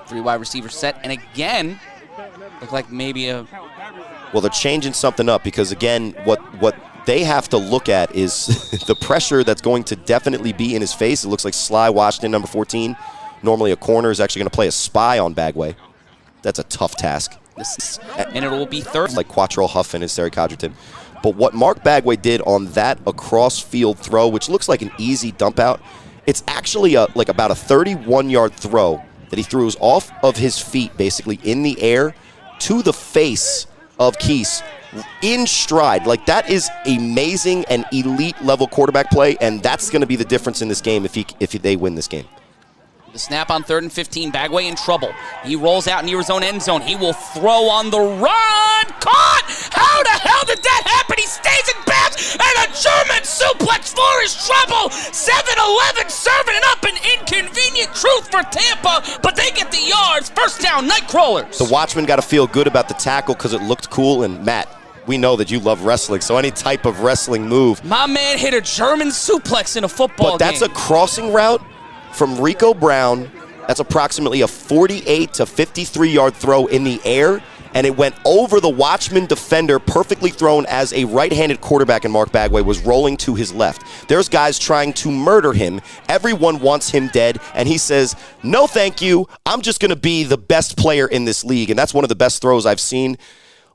3 wide receiver set, and again, look like maybe a.
Well, they're changing something up because, again, what they have to look at is the pressure that's going to definitely be in his face. It looks like Sly Washington, number 14. Normally a corner is actually going to play a spy on Bagway. That's a tough task.
And it will be 3rd.
Like Quattrell Huffin and Sari Codgerton. But what Mark Bagway did on that across-field throw, which looks like an easy dump out, it's actually like about a 31-yard throw that he throws off of his feet, basically in the air, to the face of Keese in stride. Like, that is amazing and elite level quarterback play, and that's going to be the difference in this game if they win this game.
The snap on 3rd and 15. Bagway in trouble. He rolls out near his own end zone. He will throw on the run. Caught! How the hell did that happen? He stays in bounds, and a German suplex for his trouble. 7-11 serving it up, an inconvenient truth for Tampa, but they get the yards. 1st down, Nightcrawlers.
The Watchmen got to feel good about the tackle because it looked cool, and Matt, we know that you love wrestling, so any type of wrestling move.
My man hit a German suplex in a football game.
But that's a crossing route from Rico Brown. That's approximately a 48 to 53-yard throw in the air, and it went over the Watchman defender, perfectly thrown as a right-handed quarterback, and Mark Bagway was rolling to his left. There's guys trying to murder him. Everyone wants him dead, and he says, no thank you, I'm just going to be the best player in this league, and that's one of the best throws I've seen.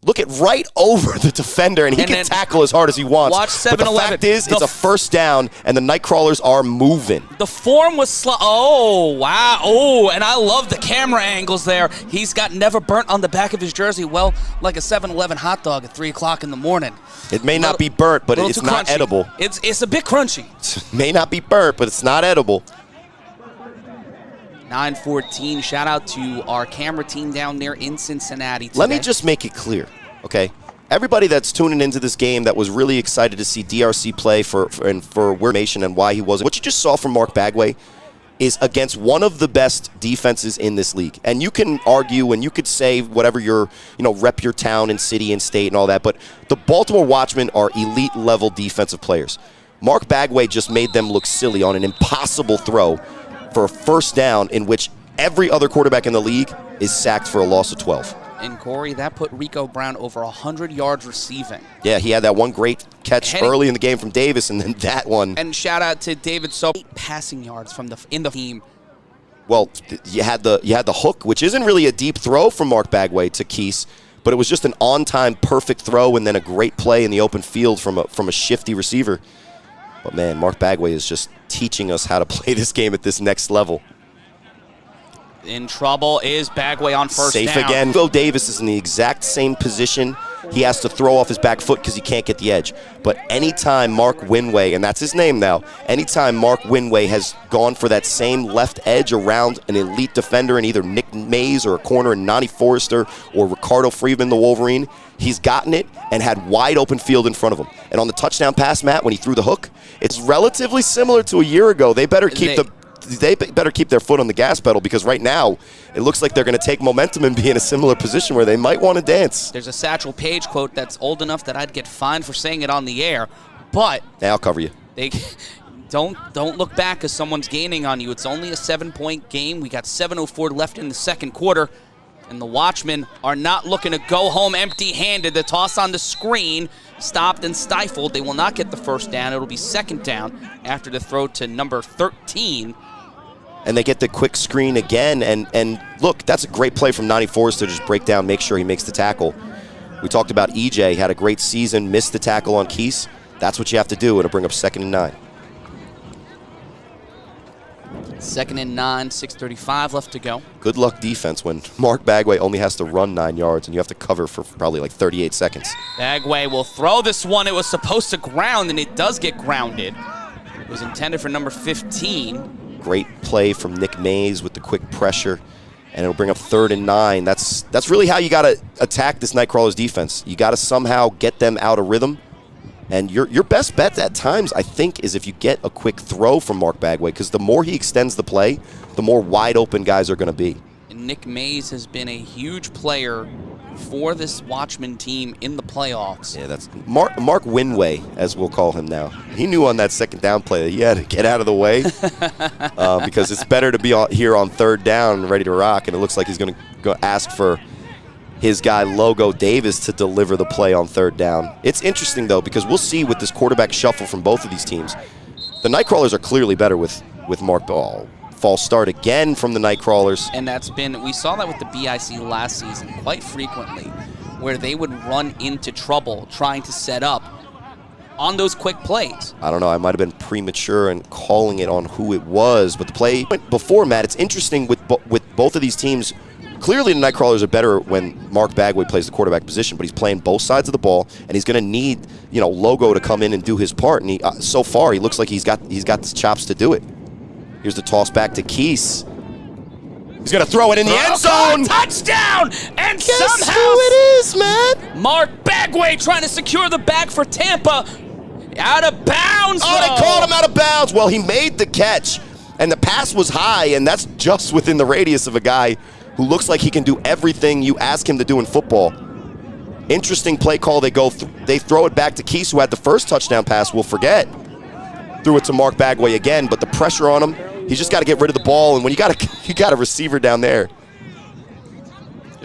look at right over the defender, and he can tackle as hard as he wants.
Watch 7-11.
But the fact is, it's a first down, and the Nightcrawlers are moving.
The form was slow. Oh, wow. Oh, and I love the camera angles there. He's got never burnt on the back of his jersey. Well, like a 7-Eleven hot dog at 3 o'clock in the morning.
It may not be burnt, but it's not edible.
It's a bit crunchy.
It may not be burnt, but it's not edible.
9-14. Shout out to our camera team down there in Cincinnati today.
Let me just make it clear, okay? Everybody that's tuning into this game that was really excited to see DRC play for information and why he wasn't. What you just saw from Mark Bagway is against one of the best defenses in this league. And you can argue and you could say whatever your, rep your town and city and state and all that, but the Baltimore Watchmen are elite level defensive players. Mark Bagway just made them look silly on an impossible throw for a first down in which every other quarterback in the league is sacked for a loss of 12.
And Corey, that put Rico Brown over 100 yards receiving.
Yeah, he had that one great catch early in the game from Davis, and then that one.
And shout out to David Soap, 8 passing yards from in the team.
Well, you had the hook, which isn't really a deep throw from Mark Bagway to Keese, but it was just an on-time perfect throw, and then a great play in the open field from a shifty receiver. But man, Mark Bagway is just teaching us how to play this game at this next level.
In trouble is Bagway on first
Safe
down.
again. Phil Davis is in the exact same position. He has to throw off his back foot because he can't get the edge. But anytime Mark Winway, and that's his name now, anytime Mark Winway has gone for that same left edge around an elite defender in either Nick Mays or a corner in Nani Forrester or Ricardo Freeman, the Wolverine, he's gotten it and had wide open field in front of him. And on the touchdown pass, Matt, when he threw the hook, it's relatively similar to a year ago. They better keep their foot on the gas pedal because right now it looks like they're going to take momentum and be in a similar position where they might want to dance.
There's a Satchel Paige quote that's old enough that I'd get fined for saying it on the air, but
hey, I'll cover you.
They don't look back because someone's gaining on you. It's only a 7-point game. We got 7:04 left in the second quarter, and the Watchmen are not looking to go home empty-handed. The toss on the screen stopped and stifled. They will not get the first down. It'll be second down after the throw to number 13.
And they get the quick screen again, and look, that's a great play from Nani Forrester to just break down, make sure he makes the tackle. We talked about EJ, had a great season, missed the tackle on Keese. That's what you have to do. It'll bring up 2nd and 9.
2nd and 9, 6:35 left to go.
Good luck defense when Mark Bagway only has to run 9 yards, and you have to cover for probably like 38 seconds.
Bagway will throw this one. It was supposed to ground, and it does get grounded. It was intended for number 15.
Great play from Nick Mays with the quick pressure, and it'll bring up 3rd and 9. That's really how you got to attack this Nightcrawlers defense. You got to somehow get them out of rhythm, and your best bet at times, I think, is if you get a quick throw from Mark Bagway, because the more he extends the play, the more wide open guys are going to be.
And Nick Mays has been a huge player for this Watchmen team in the playoffs.
Yeah, that's Mark Winway, as we'll call him now. He knew on that 2nd down play that he had to get out of the way because it's better to be here on 3rd down ready to rock, and it looks like he's going to go ask for his guy Logo Davis to deliver the play on 3rd down. It's interesting, though, because we'll see with this quarterback shuffle from both of these teams. The Nightcrawlers are clearly better with Mark Ball. False start again from the Nightcrawlers.
And we saw that with the BIC last season quite frequently, where they would run into trouble trying to set up on those quick plays.
I don't know, I might have been premature in calling it on who it was, but the play before, Matt, it's interesting with both of these teams. Clearly the Nightcrawlers are better when Mark Bagway plays the quarterback position, but he's playing both sides of the ball, and he's going to need, Logo to come in and do his part, and so far he looks like he's got the chops to do it. Here's the toss back to Keese. He's going to throw it in the end zone.
Touchdown! And
Guess
somehow
who it is, man?
Mark Bagway trying to secure the bag for Tampa. Out of bounds.
Oh, they called him out of bounds. Well, he made the catch, and the pass was high, and that's just within the radius of a guy who looks like he can do everything you ask him to do in football. Interesting play call. They throw it back to Keese, who had the first touchdown pass. We'll forget. Threw it to Mark Bagway again, but the pressure on him, he's just got to get rid of the ball, and when you got a receiver down there.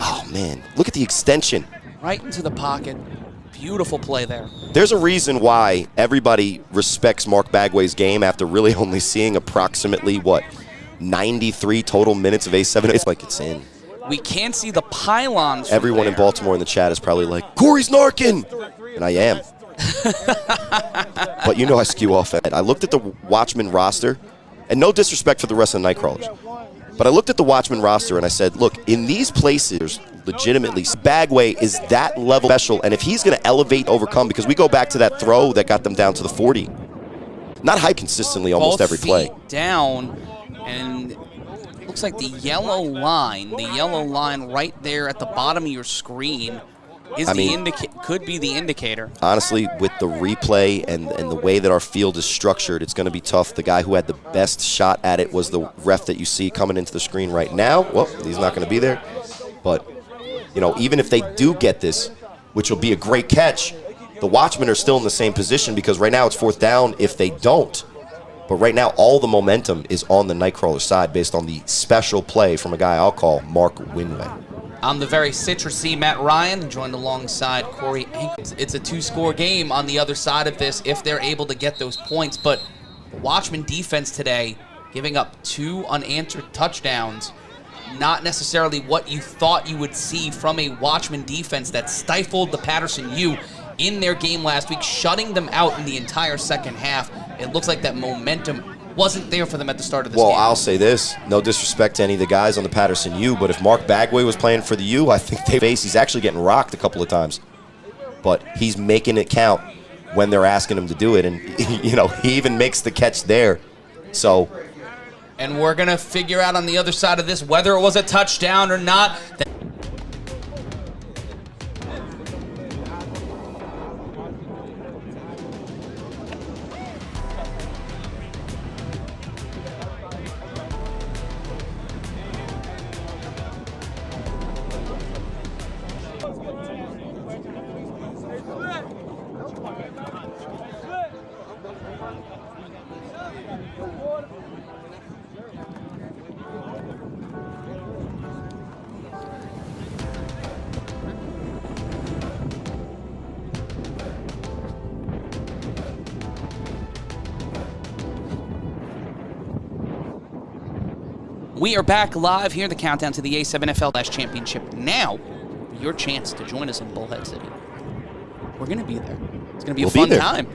Oh, man, look at the extension.
Right into the pocket. Beautiful play there.
There's a reason why everybody respects Mark Bagway's game after really only seeing approximately, 93 total minutes of A7. It's like it's in.
We can't see the pylons from
Everyone in
there.
Baltimore in the chat is probably like, Corey's narking! And I am. But you know I skew off at it. I looked at the Watchmen roster, and no disrespect for the rest of the Nightcrawlers, but I looked at the Watchmen roster and I said, look, in these places, legitimately, Bagway is that level special, and if he's going to elevate, overcome, because we go back to that throw that got them down to the 40. Not high consistently almost
Both
every play.
feet down, and it looks like the yellow line right there at the bottom of your screen is could be the indicator.
Honestly, with the replay and the way that our field is structured, it's going to be tough. The guy who had the best shot at it was the ref that you see coming into the screen right now. Well, he's not going to be there. But, you know, even if they do get this, which will be a great catch, the Watchmen are still in the same position because right now it's 4th down if they don't. But right now, all the momentum is on the Nightcrawler side based on the special play from a guy I'll call Mark Winway.
I'm the very citrusy Matt Ryan, joined alongside Corey Ankles. It's a 2-score game on the other side of this if they're able to get those points. But the Watchmen defense today, giving up 2 unanswered touchdowns, not necessarily what you thought you would see from a Watchmen defense that stifled the Patterson U in their game last week, shutting them out in the entire second half. It looks like that momentum wasn't there for them at the start of this game.
Well, I'll say this, no disrespect to any of the guys on the Patterson U, but if Mark Bagway was playing for the U, I think he's actually getting rocked a couple of times. But he's making it count when they're asking him to do it, and you know, he even makes the catch there. So,
and we're going to figure out on the other side of this whether it was a touchdown or not. We are back live here, the countdown to the A7FL Championship. Now, your chance to join us in Bullhead City. We're going to be there. It's going to be a fun time.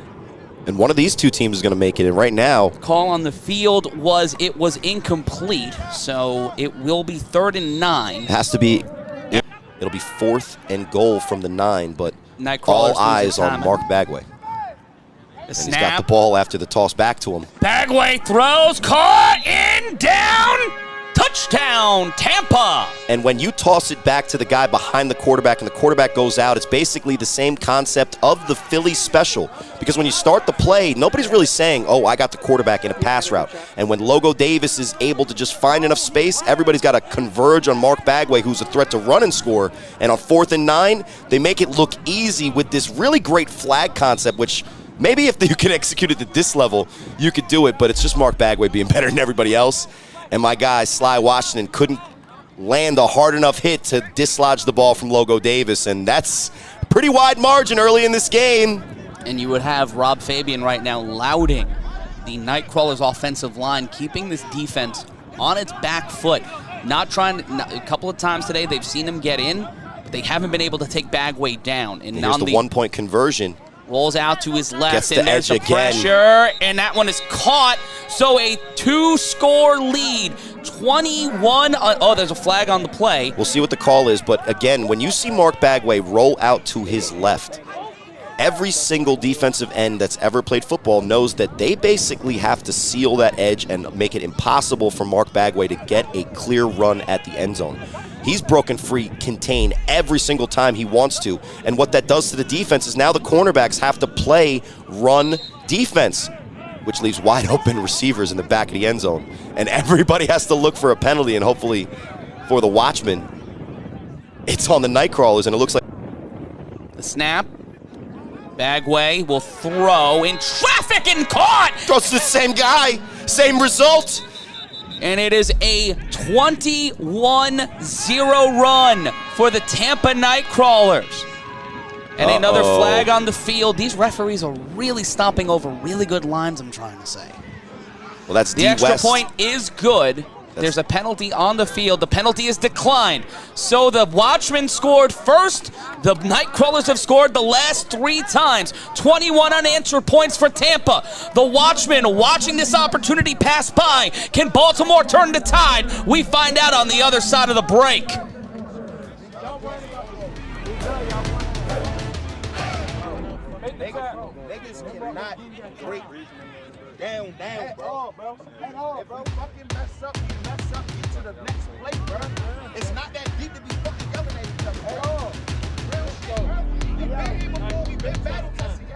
And one of these two teams is going to make it. And right now,
call on the field was incomplete, so it will be 3rd and 9.
It has to be. It'll be 4th and goal from the 9, but
Nightcrawlers
all eyes on Mark Bagway. And he's got the ball after the toss back to him.
Bagway throws, caught, in, down, touchdown, Tampa.
And when you toss it back to the guy behind the quarterback and the quarterback goes out, it's basically the same concept of the Philly special. Because when you start the play, nobody's really saying, oh, I got the quarterback in a pass route. And when Logo Davis is able to just find enough space, everybody's got to converge on Mark Bagway, who's a threat to run and score. And on 4th and 9, they make it look easy with this really great flag concept, which maybe if you can execute it at this level, you could do it, but it's just Mark Bagway being better than everybody else. And my guy, Sly Washington, couldn't land a hard enough hit to dislodge the ball from Logo Davis, and that's a pretty wide margin early in this game.
And you would have Rob Fabian right now lauding the Nightcrawlers offensive line, keeping this defense on its back foot. Not trying to, a couple of times today they've seen him get in, but they haven't been able to take Bagway down. And
here's the 1-point conversion.
Rolls out to his left,
Gets
and
the
there's
edge
the pressure, and that one is caught. So a 2-score lead, 21. Oh, there's a flag on the play.
We'll see what the call is, but again, when you see Mark Bagway roll out to his left, every single defensive end that's ever played football knows that they basically have to seal that edge and make it impossible for Mark Bagway to get a clear run at the end zone. He's broken free, contained every single time he wants to. And what that does to the defense is now the cornerbacks have to play run defense, which leaves wide open receivers in the back of the end zone. And everybody has to look for a penalty, and hopefully for the Watchmen, it's on the Nightcrawlers, and it looks like
the snap. Bagway will throw in traffic and caught.
Throws to the same guy, same result.
And it is a 21-0 run for the Tampa Nightcrawlers. And another flag on the field. These referees are really stomping over really good lines, I'm trying to say.
Well, that's
the extra point is good. There's a penalty on the field. The penalty is declined. So the Watchmen scored first. The Nightcrawlers have scored the last 3 times. 21 unanswered points for Tampa. The Watchmen watching this opportunity pass by. Can Baltimore turn the tide? We find out on the other side of the break.
Niggas cannot break down, bro. Hey, bro, fucking mess up, get to the next play, bro. It's not that deep to be fucking yelling at each other, bro. Real shit, bro. We've been here before, we've been battle testing, yo.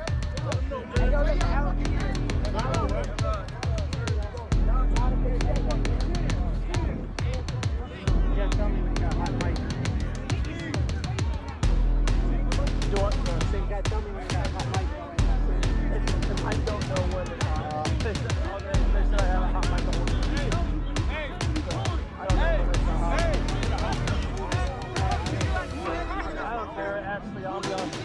I don't know when they said I have a hot mic on. I don't know when it's I don't care, actually, I'll be honest.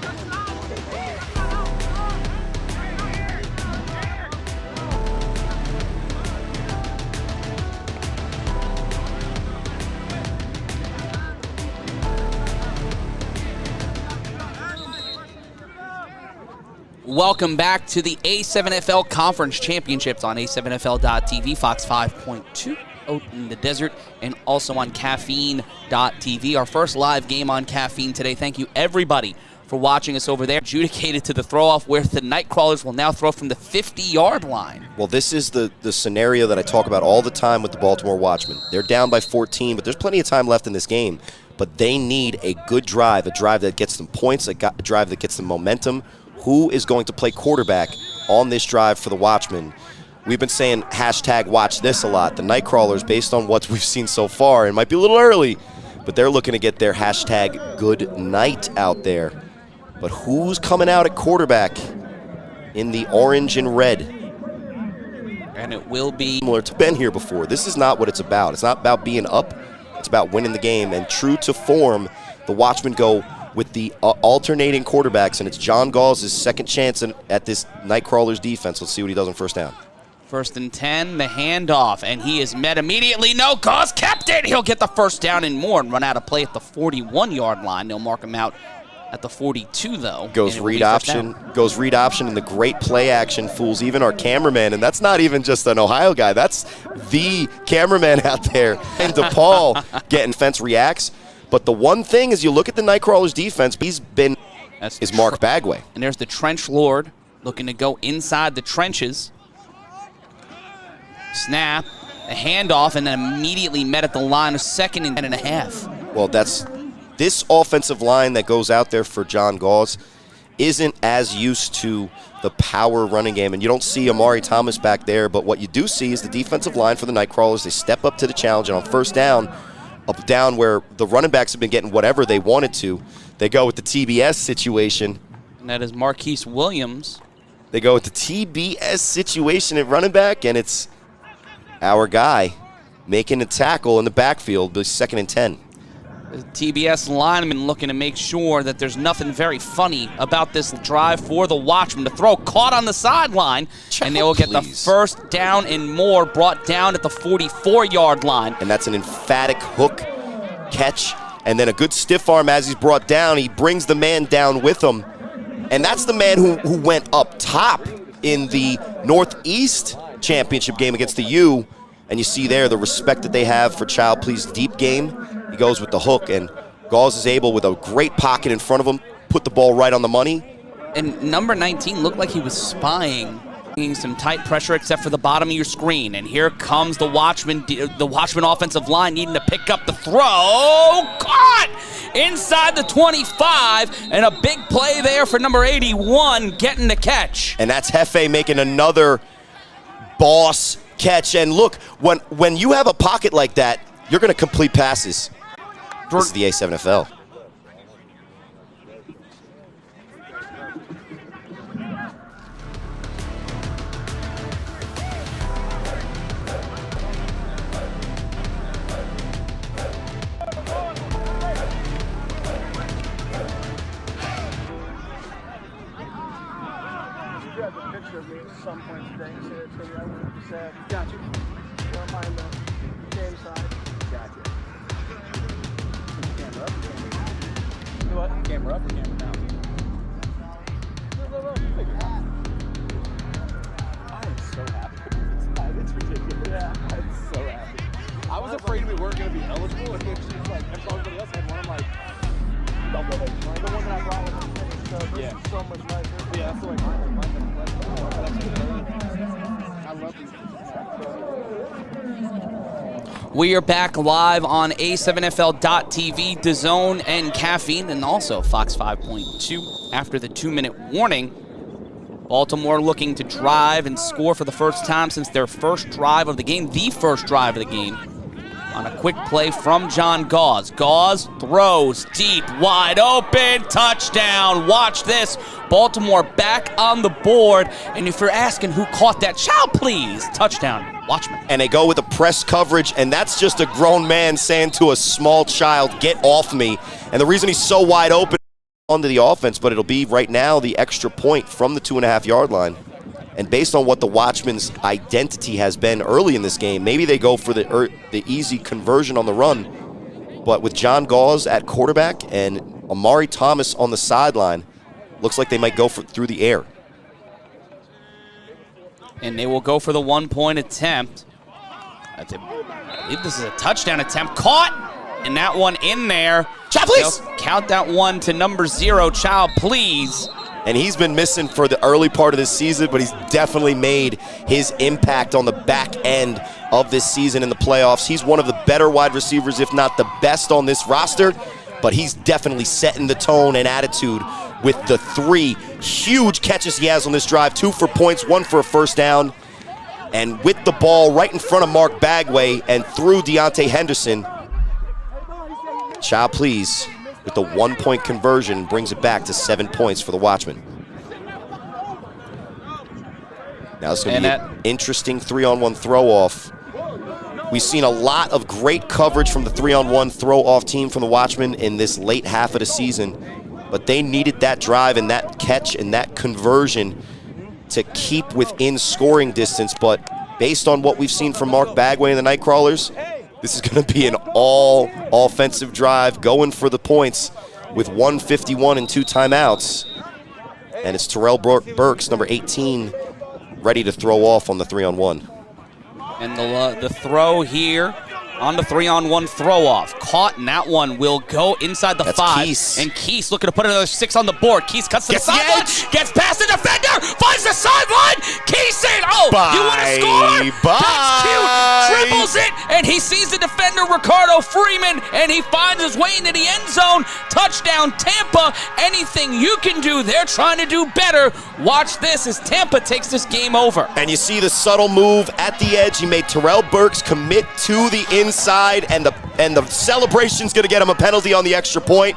Welcome back to the A7FL Conference Championships on A7FL.TV, Fox 5.2 out in the desert, and also on Caffeine.tv. Our first live game on Caffeine today. Thank you, everybody, for watching us over there. Adjudicated to the throw-off where the Nightcrawlers will now throw from the 50-yard line.
Well, this is the scenario that I talk about all the time with the Baltimore Watchmen. They're down by 14, but there's plenty of time left in this game. But they need a good drive, a drive that gets them points, a drive that gets them momentum. Who is going to play quarterback on this drive for the Watchmen? We've been saying hashtag watch this a lot. The Nightcrawlers, based on what we've seen so far, it might be a little early, but they're looking to get their hashtag good night out there. But who's coming out at quarterback in the orange and red?
And it will be
Similar to been here before. This is not what it's about. It's not about being up. It's about winning the game. And true to form, the Watchmen go with the alternating quarterbacks, and it's John Gauls' second chance at this Nightcrawlers defense. Let's see what he does on first down.
1st and 10, the handoff, and he is met immediately. No, Gauls kept it. He'll get the first down and more and run out of play at the 41-yard line. They'll mark him out at the 42, though.
Goes read option, and the great play action fools even our cameraman, and that's not even just an Ohio guy. That's the cameraman out there. And DePaul getting fence reacts. But the one thing is, you look at the Nightcrawlers defense, is Mark Bagway.
And there's the Trench Lord looking to go inside the trenches. Snap, a handoff, and then immediately met at the line of 2nd and 10.5.
Well, this offensive line that goes out there for John Gauls isn't as used to the power running game, and you don't see Amari Thomas back there, but what you do see is the defensive line for the Nightcrawlers. They step up to the challenge, and on first down, up down where the running backs have been getting whatever they wanted to, they go with the TBS situation.
And that is Marquise Williams.
They go with the TBS situation at running back, and it's our guy making a tackle in the backfield, but 2nd and 10.
The TBS lineman looking to make sure that there's nothing very funny about this drive for the Watchmen. To throw caught on the sideline, and they will get the first down and more, brought down at the 44-yard line.
And that's an emphatic hook catch, and then a good stiff arm as he's brought down. He brings the man down with him, and that's the man who went up top in the Northeast Championship game against the U. And you see there the respect that they have for Child Please Deep game. He goes with the hook, and Gauls is able, with a great pocket in front of him, put the ball right on the money.
And number 19 looked like he was spying, bringing some tight pressure except for the bottom of your screen. And here comes the Watchmen offensive line needing to pick up the throw. Caught inside the 25, and a big play there for number 81 getting the catch.
And that's Hefe making another boss catch. And look, when you have a pocket like that, you're going to complete passes. This is the A7FL.
Some point today, so I wouldn't be sad. Got you. Don't mind that. game side.
Gotcha. Camera up. You what? Camera up or camera down? I am so happy. It's ridiculous. Yeah, I'm so happy. I was afraid we weren't going to be eligible, and then she's like, everybody else had one. I'm like,
The one that I brought with me. So this
Yeah.
is so much nicer.
yeah, that's the way mine. I love these.
We are back live on A7FL.TV, DAZN, and Caffeine, and also Fox 5.2 after the 2-minute warning. Baltimore looking to drive and score for the first time since their first drive of the game, the first drive of the game, on a quick play from John Gauze. Gauze throws deep, wide open, touchdown. Watch this. Baltimore back on the board. And if you're asking who caught that, child, please, touchdown, Watchmen.
And they go with the press coverage, and that's just a grown man saying to a small child, get off me. And the reason he's so wide open onto the offense, but it'll be right now the extra point from the 2.5-yard line. And based on what the Watchmen's identity has been early in this game, maybe they go for the easy conversion on the run. But with John Gauze at quarterback and Amari Thomas on the sideline, looks like they might go through the air.
And they will go for the 1-point attempt. I believe this is a touchdown attempt. Caught! And that one in there.
Child, please!
They'll count that one to number 0. Child, please.
And he's been missing for the early part of this season, but he's definitely made his impact on the back end of this season in the playoffs. He's one of the better wide receivers, if not the best on this roster, but he's definitely setting the tone and attitude with the 3 huge catches he has on this drive, 2 for points, 1 for a first down. And with the ball right in front of Mark Bagway and through Deontay Henderson, Child, please, with the 1-point conversion, brings it back to 7 points for the Watchmen. Now it's going to be an interesting 3-on-1 throw-off. We've seen a lot of great coverage from the 3-on-1 throw-off team from the Watchmen in this late half of the season, but they needed that drive and that catch and that conversion to keep within scoring distance. But based on what we've seen from Mark Bagway and the Nightcrawlers, this is going to be an all-offensive drive going for the points with 1:51 and 2 timeouts. And it's Terrell Burks, number 18, ready to throw off on the 3-on-1.
And the throw here on the 3-on-1 throw-off. Caught, and that one will go inside the 5.
Keese.
And Keese looking to put another 6 on the board. Keese cuts to the
Gets the
sideline,
edge.
gets past the defender, finds the sideline. Keese in. Oh, you want to score? That's cute. Dribbles it, and he sees the defender, Ricardo Freeman, and he finds his way into the end zone. Touchdown, Tampa. Anything you can do, they're trying to do better. Watch this as Tampa takes this game over.
And you see the subtle move at the edge. He made Terrell Burks commit to the inside, and the celebration's going to get him a penalty on the extra point.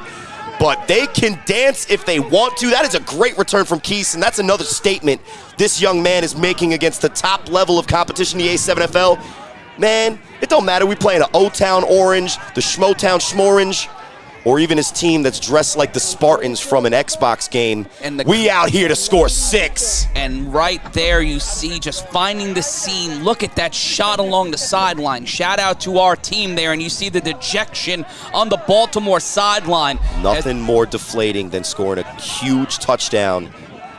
But they can dance if they want to. That is a great return from Keese, and that's another statement this young man is making against the top level of competition, the A7FL. Man, it don't matter. We play in an O-Town Orange, the Schmotown Schmorange, or even his team that's dressed like the Spartans from an Xbox game.
And
we out here to score 6.
And right there you see just finding the seam. Look at that shot along the sideline. Shout out to our team there, and you see the dejection on the Baltimore sideline.
Nothing more deflating than scoring a huge touchdown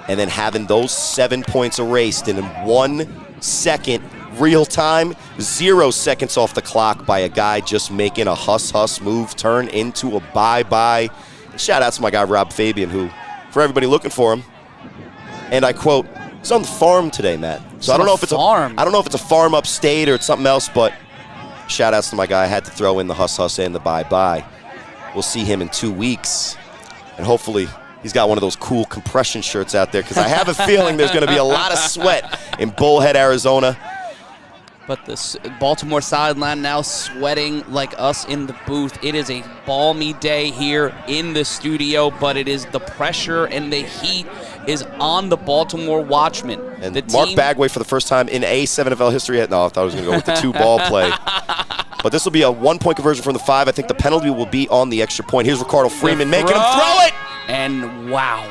and then having those 7 points erased in 1 second real time, 0 seconds off the clock by a guy just making a huss move turn into a bye-bye. Shout out to my guy Rob Fabian, who, for everybody looking for him, and I quote, he's on the farm today, Matt. So I don't know if it's a farm upstate or it's something else, but shout outs to my guy. I had to throw in the huss and the bye-bye. We'll see him in 2 weeks, and hopefully he's got one of those cool compression shirts out there, because I have a feeling there's going to be a lot of sweat in Bullhead, Arizona.
But the Baltimore sideline now sweating like us in the booth. It is a balmy day here in the studio, but it is the pressure and the heat is on the Baltimore Watchmen.
And Mark Bagway for the first time in A7FL history. No, I thought I was going to go with the 2-ball play. But this will be a 1-point conversion from the 5. I think the penalty will be on the extra point. Here's Ricardo Freeman making him throw it.
And wow.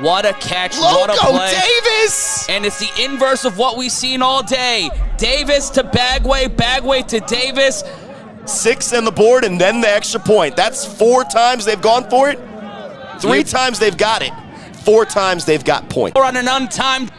What a catch, what a
Logo
play.
Davis!
And it's the inverse of what we've seen all day. Davis to Bagway, Bagway to Davis.
6 on the board and then the extra point. That's 4 times they've gone for it. 3 times they've got it. 4 times they've got point.
We're on an untimed.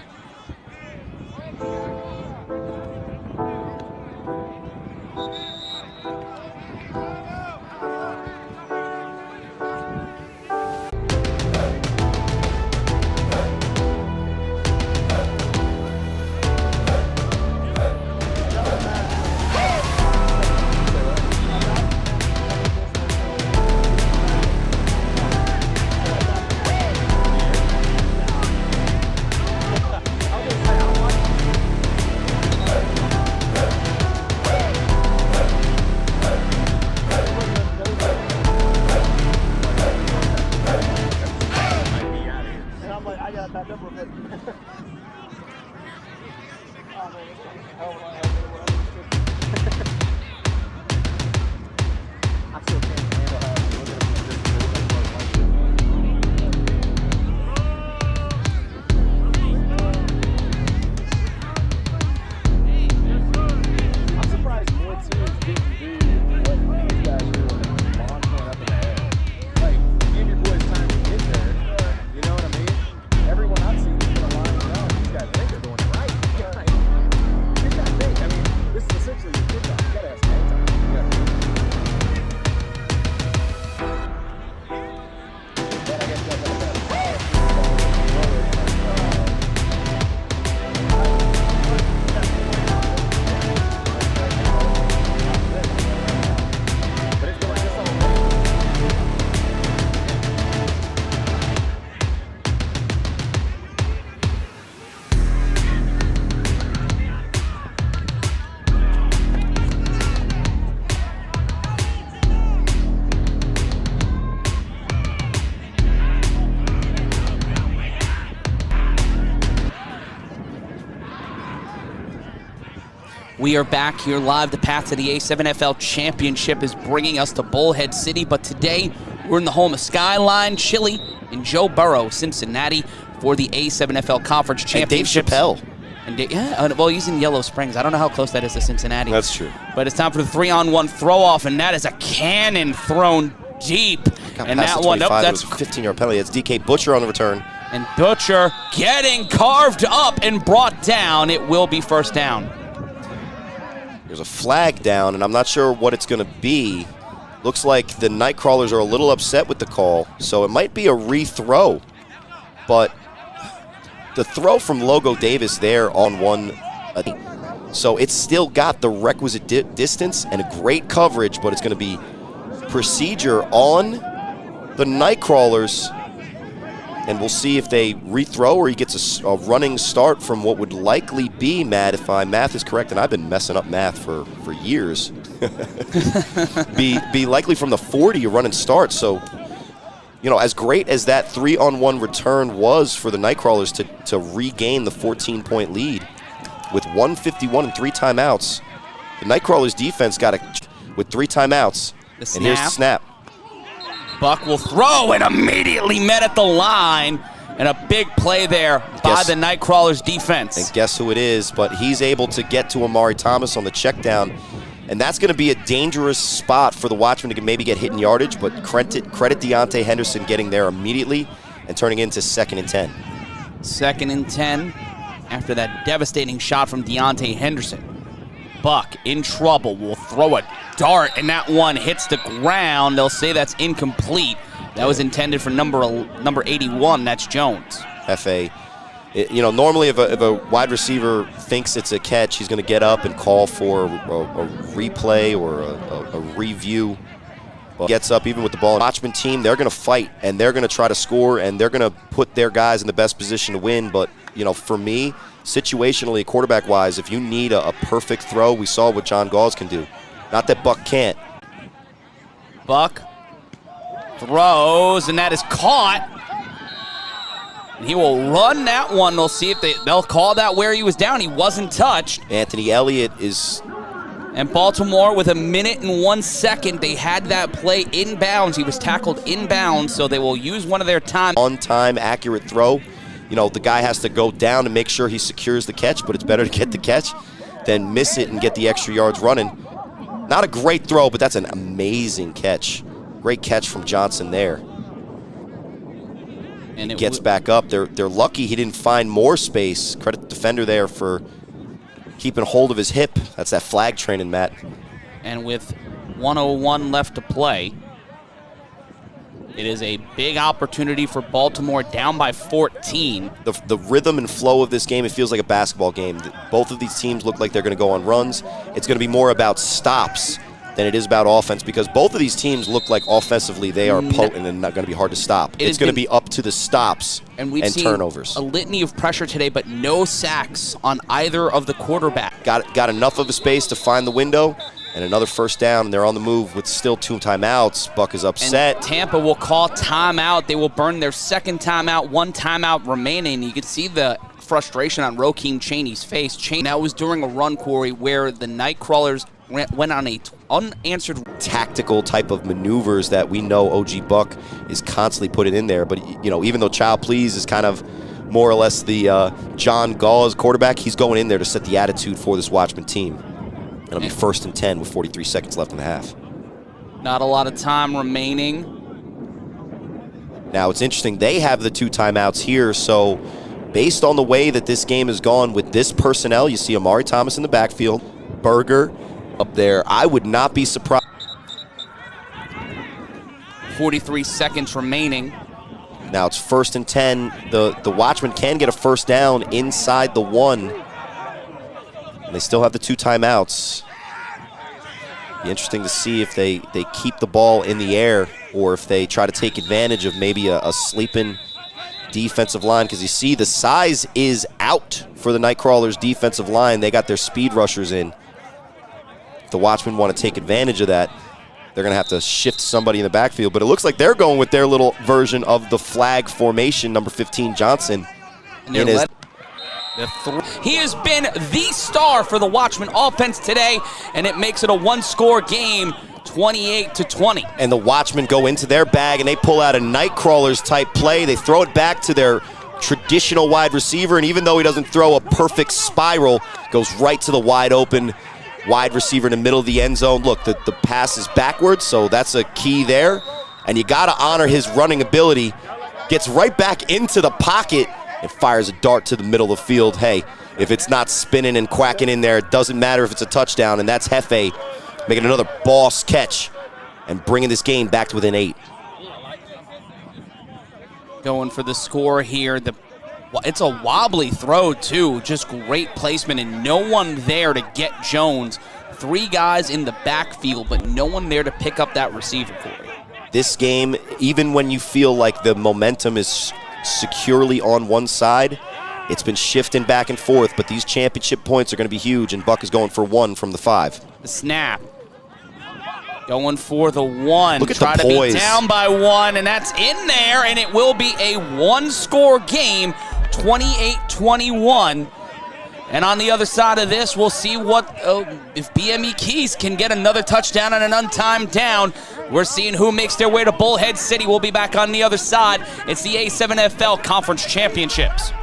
We are back here live. The path to the A7FL Championship is bringing us to Bullhead City, but today we're in the home of Skyline Chili in Joe Burrow, Cincinnati, for the A7FL Conference Championships.
And Dave Chappelle.
And well, he's in Yellow Springs. I don't know how close that is to Cincinnati.
That's true.
But it's time for the 3-on-1 throw-off, and that is a cannon thrown deep. And that one, nope, that's
a 15-yard penalty. It's DK Butcher on the return.
And Butcher getting carved up and brought down. It will be first down.
There's a flag down, and I'm not sure what it's going to be. Looks like the Nightcrawlers are a little upset with the call, so it might be a rethrow. But the throw from Logo Davis there on one, so it's still got the requisite distance and a great coverage, but it's going to be procedure on the Nightcrawlers. And we'll see if they rethrow or he gets a running start from what would likely be, Matt, if my math is correct, and I've been messing up math for years, be likely from the 40 a running start. So, you know, as great as that 3-on-1 return was for the Nightcrawlers to regain the 14-point lead with 1:51 and 3 timeouts, the Nightcrawlers defense got with 3 timeouts. And here's the snap.
Buck will throw and immediately met at the line. And a big play there by the Nightcrawlers defense.
And guess who it is? But he's able to get to Amari Thomas on the check down. And that's going to be a dangerous spot for the Watchmen to maybe get hit in yardage. But credit Deontay Henderson getting there immediately and turning it into 2nd and 10.
2nd and 10 after that devastating shot from Deontay Henderson. Buck in trouble, will throw a dart, and that one hits the ground. They'll say that's incomplete. That was intended for number 81. That's Jones.
You know, normally if a wide receiver thinks it's a catch, he's going to get up and call for a replay or a review. But gets up even with the ball. The Watchmen team, they're going to fight, and they're going to try to score, and they're going to put their guys in the best position to win. But, you know, for me, situationally, quarterback-wise, if you need a perfect throw, we saw what John Gauls can do. Not that Buck can't.
Buck throws, and that is caught. And he will run that one. They'll see if they'll call that where he was down. He wasn't touched.
Anthony Elliott is
And Baltimore, with 1 minute and 1 second, they had that play inbounds. He was tackled inbounds, so they will use one of their time.
On-time, accurate throw. You know, the guy has to go down to make sure he secures the catch, but it's better to get the catch than miss it and get the extra yards running. Not a great throw, but that's an amazing catch. Great catch from Johnson there. And it gets back up. They're lucky he didn't find more space. Credit the defender there for keeping hold of his hip. That's that flag training, Matt.
And with 1:01 left to play, it is a big opportunity for Baltimore, down by 14.
The rhythm and flow of this game, it feels like a basketball game. Both of these teams look like they're going to go on runs. It's going to be more about stops than it is about offense, because both of these teams look like offensively they are potent and not going to be hard to stop. It's going to be up to the stops and turnovers.
A litany of pressure today, but no sacks on either of the quarterback.
Got enough of a space to find the window, and another first down, and they're on the move with still 2 timeouts. Buck is upset.
And Tampa will call timeout. They will burn their second timeout, 1 timeout remaining. You can see the frustration on Roekim Chaney's face. That was during a run, Corey, where the Nightcrawlers went on a unanswered
tactical type of maneuvers that we know OG Buck is constantly putting in there. But, you know, even though Child Please is kind of more or less the John Gauze quarterback, he's going in there to set the attitude for this Watchman team. It'll be 1st and 10 with 43 seconds left in the half.
Not a lot of time remaining.
Now, it's interesting. They have the 2 timeouts here, so based on the way that this game has gone with this personnel, you see Amari Thomas in the backfield, Berger up there. I would not be surprised.
43 seconds remaining.
Now it's 1st and 10. The Watchmen can get a first down inside the 1. And they still have the 2 timeouts. Be interesting to see if they keep the ball in the air or if they try to take advantage of maybe a sleeping defensive line, because you see the size is out for the Nightcrawlers defensive line. They got their speed rushers in. If the Watchmen want to take advantage of that, they're going to have to shift somebody in the backfield. But it looks like they're going with their little version of the flag formation, number 15, Johnson.
He has been the star for the Watchmen offense today, and it makes it a 1-score game, 28-20.
And the Watchmen go into their bag, and they pull out a Nightcrawlers-type play. They throw it back to their traditional wide receiver, and even though he doesn't throw a perfect spiral, goes right to the wide-open wide receiver in the middle of the end zone. Look, the pass is backwards, so that's a key there. And you got to honor his running ability. Gets right back into the pocket and fires a dart to the middle of the field. Hey, if it's not spinning and quacking in there, it doesn't matter if it's a touchdown, and that's Hefe making another boss catch and bringing this game back to within 8.
Going for the score here. It's a wobbly throw, too. Just great placement and no one there to get Jones. 3 guys in the backfield, but no one there to pick up that receiver, Corey.
This game, even when you feel like the momentum is securely on one side, it's been shifting back and forth, but these championship points are going to be huge, and Buck is going for 1 from the 5.
The snap. Going for the 1.
Look at
Try
the poise.
To be down by 1, and that's in there, and it will be a 1-score game, 28-21. And on the other side of this, we'll see what if BME Keys can get another touchdown on an untimed down. We're seeing who makes their way to Bullhead City. We'll be back on the other side. It's the A7FL Conference Championships.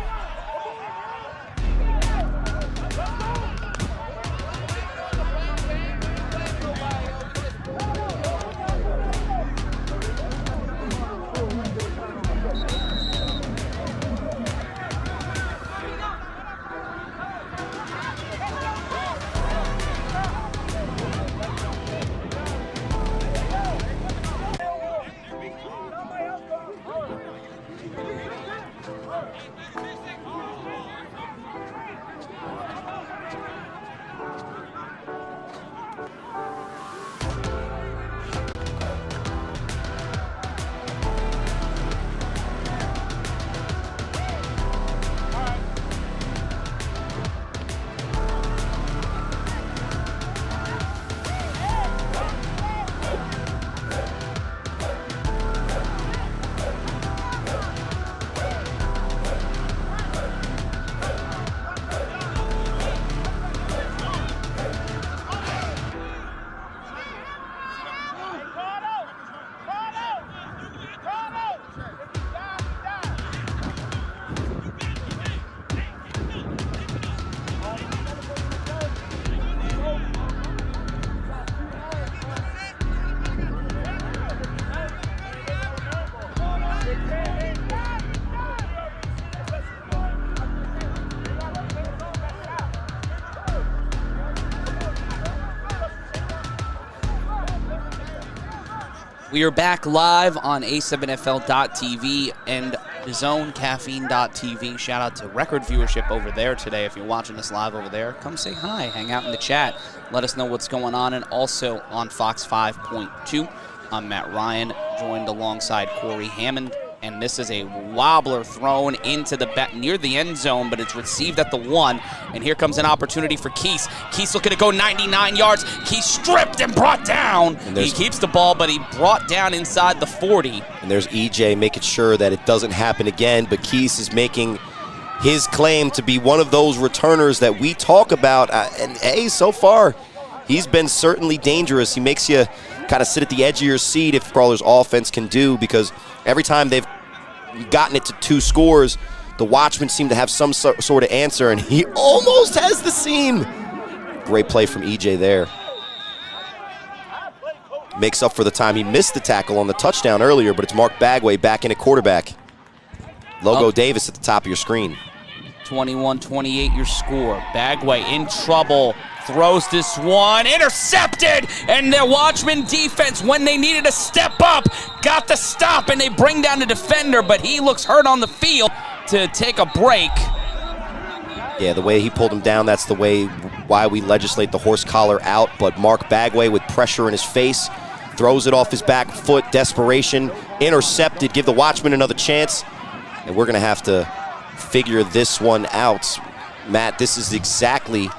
We are back live on A7FL.TV and DAZNCaffeine.tv. Shout out to record viewership over there today. If you're watching us live over there, come say hi, hang out in the chat. Let us know what's going on. And also on Fox 5.2, I'm Matt Ryan, joined alongside Corey Hammond. And this is a wobbler thrown into the near the end zone, but it's received at the 1. And here comes an opportunity for Keese. Keese looking to go 99 yards. Keese stripped and brought down. And he keeps the ball, but he brought down inside the 40.
And there's EJ making sure that it doesn't happen again, but Keese is making his claim to be one of those returners that we talk about. And hey, so far, he's been certainly dangerous. He makes you kind of sit at the edge of your seat if Crawlers offense can do, because every time they've gotten it to 2 scores, the Watchmen seem to have some sort of answer, and he almost has the seam. Great play from EJ there. Makes up for the time he missed the tackle on the touchdown earlier, but it's Mark Bagway back in at quarterback. Logo Davis at the top of your screen.
21-28 your score. Bagway in trouble. Throws this one, intercepted, and the Watchmen defense, when they needed to step up, got the stop, and they bring down the defender, but he looks hurt on the field to take a break.
Yeah, the way he pulled him down, that's the way why we legislate the horse collar out, but Mark Bagway with pressure in his face, throws it off his back foot, desperation, intercepted, give the Watchmen another chance, and we're going to have to figure this one out. Matt, this is exactly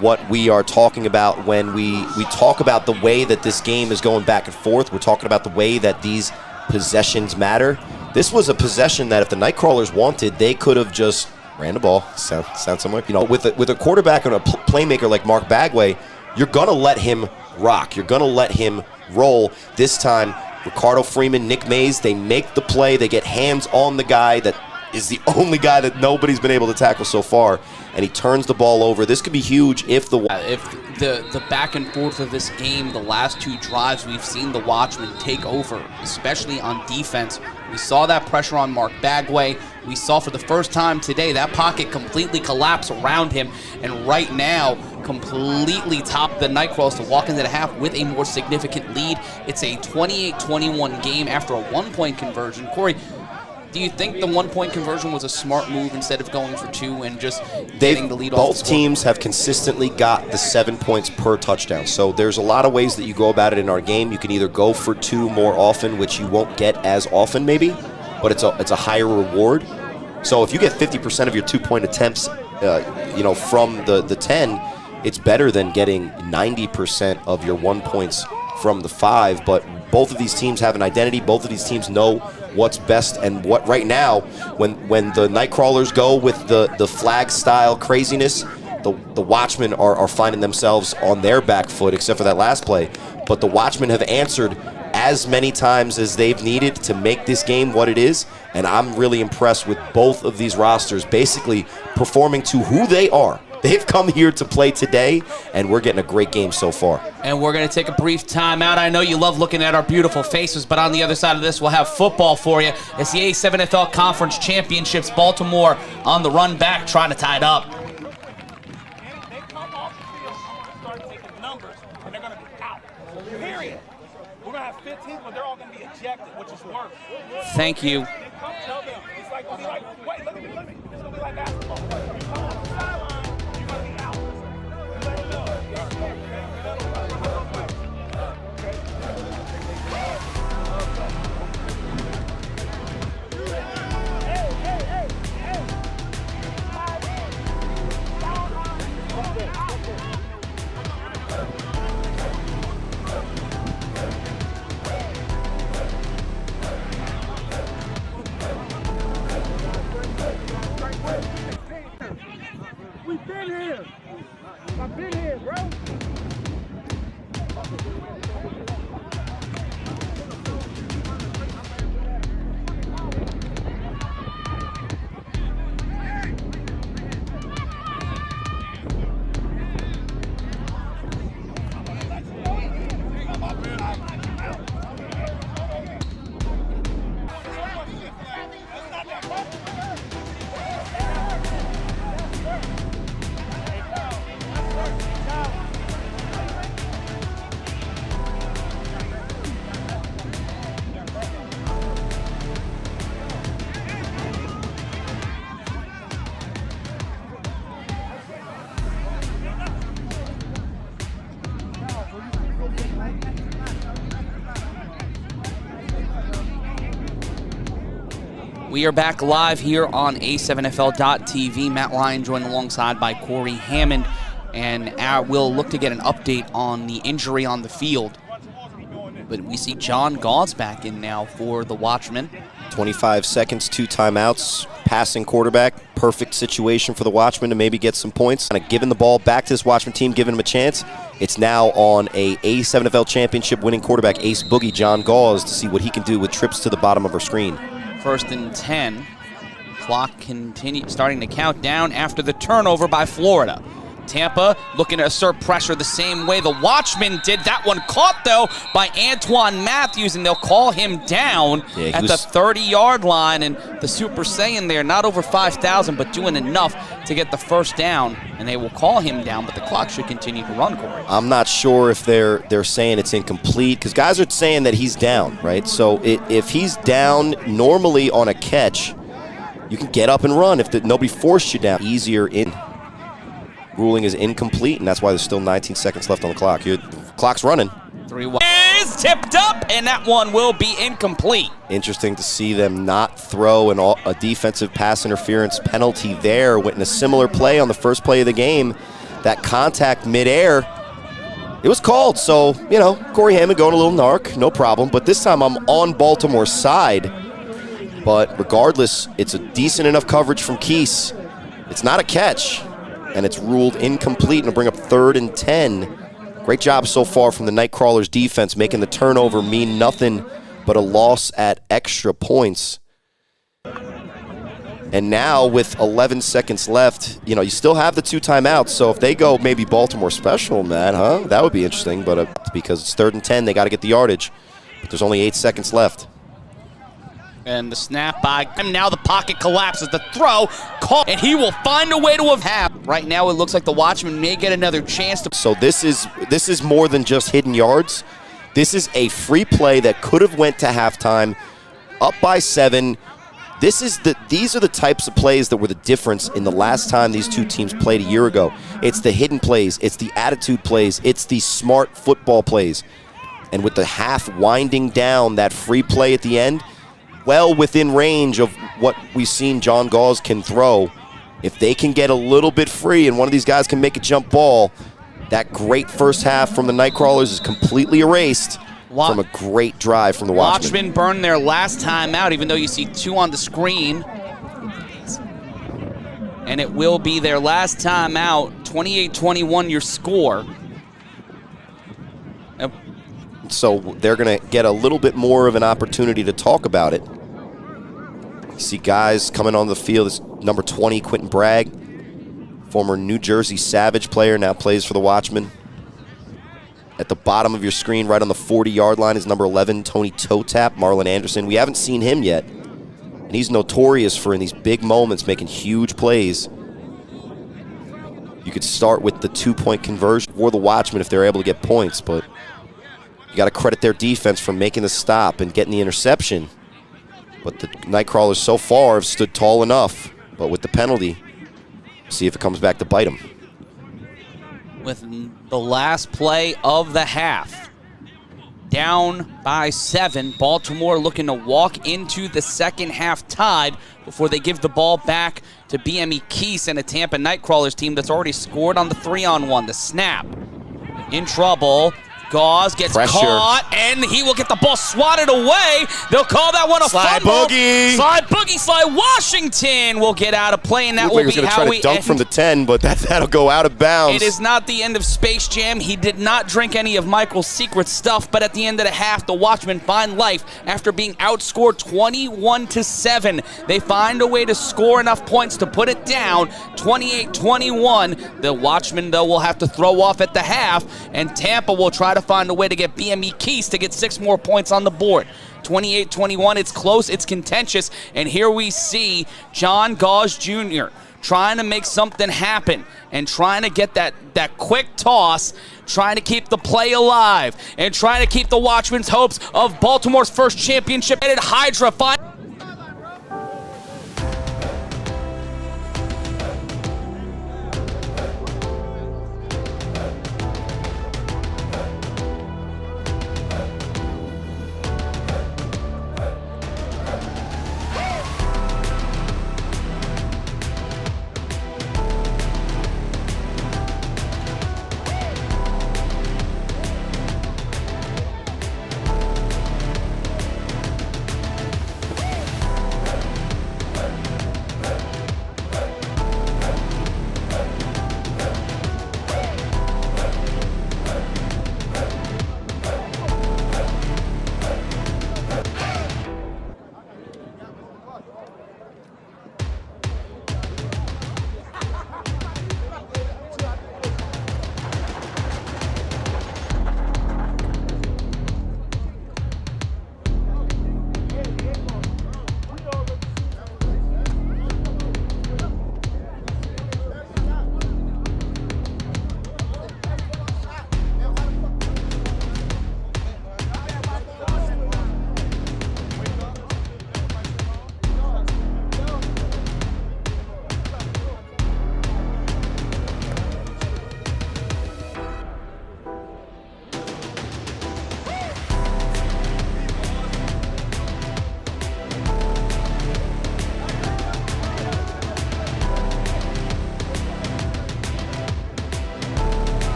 what we are talking about when we talk about the way that this game is going back and forth. We're talking about the way that these possessions matter. This was a possession that if the Nightcrawlers wanted, they could have just ran the ball. Sound somewhere? You know, with a quarterback and a playmaker like Mark Bagway, you're gonna let him rock. You're gonna let him roll. This time, Ricardo Freeman, Nick Mays, they make the play. They get hands on the guy that is the only guy that nobody's been able to tackle so far, and he turns the ball over. This could be huge if the
back and forth of this game, the last 2 drives, we've seen the Watchmen take over, especially on defense. We saw that pressure on Mark Bagway. We saw for the first time today that pocket completely collapse around him, and right now completely top the Nightcrawlers to walk into the half with a more significant lead. It's a 28-21 game after a 1-point conversion. Corey, do you think the 1-point conversion was a smart move instead of going for 2 and just getting the lead off the
both teams have consistently got the 7 points per touchdown. So there's a lot of ways that you go about it in our game. You can either go for 2 more often, which you won't get as often maybe, but it's a higher reward. So if you get 50% of your 2-point attempts, from the 10, it's better than getting 90% of your 1 points from the 5. But both of these teams have an identity. Both of these teams know what's best and what right now, when the Nightcrawlers go with the flag style craziness, the Watchmen are finding themselves on their back foot, except for that last play. But the Watchmen have answered as many times as they've needed to make this game what it is, and I'm really impressed with both of these rosters basically performing to who they are. They've come here to play today, and we're getting a great game so far.
And we're going to take a brief timeout. I know you love looking at our beautiful faces, but on the other side of this, we'll have football for you. It's the A7FL Conference Championships. Baltimore on the run back, trying to tie it up.
They come off the field, start taking numbers, and they're going to be out. Period. We're going to have 15, but they're all going to be ejected, which is worse.
Thank you.
Tell them. It's like, wait, look at me. It's going to be like basketball. Come on the sideline. You're going to be out. Let them know.
We've been here. I've been here, bro.
We are back live here on A7FL.TV. Matt Ryan joined alongside by Corey Hammond, and we'll look to get an update on the injury on the field. But we see John Gauze back in now for the Watchmen.
25 seconds, 2 timeouts, passing quarterback, perfect situation for the Watchmen to maybe get some points. Kind of giving the ball back to this Watchmen team, giving them a chance. It's now on a A7FL championship winning quarterback, Ace Boogie John Gauze, to see what he can do with trips to the bottom of our screen.
1st and 10. Clock starting to count down after the turnover by Florida. Tampa looking to assert pressure the same way the Watchmen did. That one caught, though, by Antoine Matthews, and they'll call him down at the 30-yard line. And the Super Saiyan there, not over 5,000, but doing enough to get the first down. And they will call him down, but the clock should continue to run, Corey.
I'm not sure if they're saying it's incomplete, because guys are saying that he's down, right? So if he's down normally on a catch, you can get up and run if nobody forced you down. Easier in. Ruling is incomplete, and that's why there's still 19 seconds left on the clock. The clock's running.
3-1 is tipped up, and that one will be incomplete.
Interesting to see them not throw a defensive pass interference penalty there. In a similar play on the first play of the game, that contact midair, it was called. So, you know, Corey Hammond going a little narc, no problem. But this time I'm on Baltimore's side. But regardless, it's a decent enough coverage from Keese. It's not a catch. And it's ruled incomplete, and it'll bring up 3rd and 10. Great job so far from the Nightcrawlers defense, making the turnover mean nothing but a loss at extra points. And now with 11 seconds left, you know, you still have the 2 timeouts, so if they go maybe Baltimore Special, man, that would be interesting, but because it's 3rd and 10, they got to get the yardage. But there's only 8 seconds left.
And the snap by him. Now the pocket collapses. The throw caught, and he will find a way to have. Right now, it looks like the Watchmen may get another chance to.
So this is more than just hidden yards. This is a free play that could have went to halftime, up by 7. These are the types of plays that were the difference in the last time these two teams played a year ago. It's the hidden plays. It's the attitude plays. It's the smart football plays. And with the half winding down, that free play at the end, well within range of what we've seen John Gauze can throw. If they can get a little bit free and one of these guys can make a jump ball, that great first half from the Nightcrawlers is completely erased from a great drive from the Watchmen.
Watchmen burned their last time out, even though you see 2 on the screen. And it will be their last time out. 28-21 your score.
So they're going to get a little bit more of an opportunity to talk about it. You see guys coming on the field. It's number 20, Quentin Bragg, former New Jersey Savage player, now plays for the Watchmen. At the bottom of your screen, right on the 40-yard line, is number 11, Tony Toe Tap, Marlon Anderson. We haven't seen him yet, and he's notorious for, in these big moments, making huge plays. You could start with the 2-point conversion for the Watchmen if they're able to get points, but you got to credit their defense for making the stop and getting the interception. But the Nightcrawlers so far have stood tall enough. But with the penalty, see if it comes back to bite them.
With the last play of the half, down by 7, Baltimore looking to walk into the second half tied before they give the ball back to BME Keese and a Tampa Nightcrawlers team that's already scored on the 3-on-1. The snap. In trouble. Gauze gets caught, and he will get the ball swatted away. They'll call that one a
slide
fumble.
Boogie.
Slide Boogie. Slide Washington will get out of play, and that will be how we
dunk from the 10, but that'll go out of bounds.
It is not the end of Space Jam. He did not drink any of Michael's secret stuff, but at the end of the half, the Watchmen find life after being outscored 21-7. They find a way to score enough points to put it down 28-21. The Watchmen, though, will have to throw off at the half, and Tampa will try to find a way to get BME Keese to get 6 more points on the board. 28-21, it's close, it's contentious, and here we see John Gauze Jr. trying to make something happen and trying to get that quick toss, trying to keep the play alive, and trying to keep the Watchmen's hopes of Baltimore's first championship headed Hydra.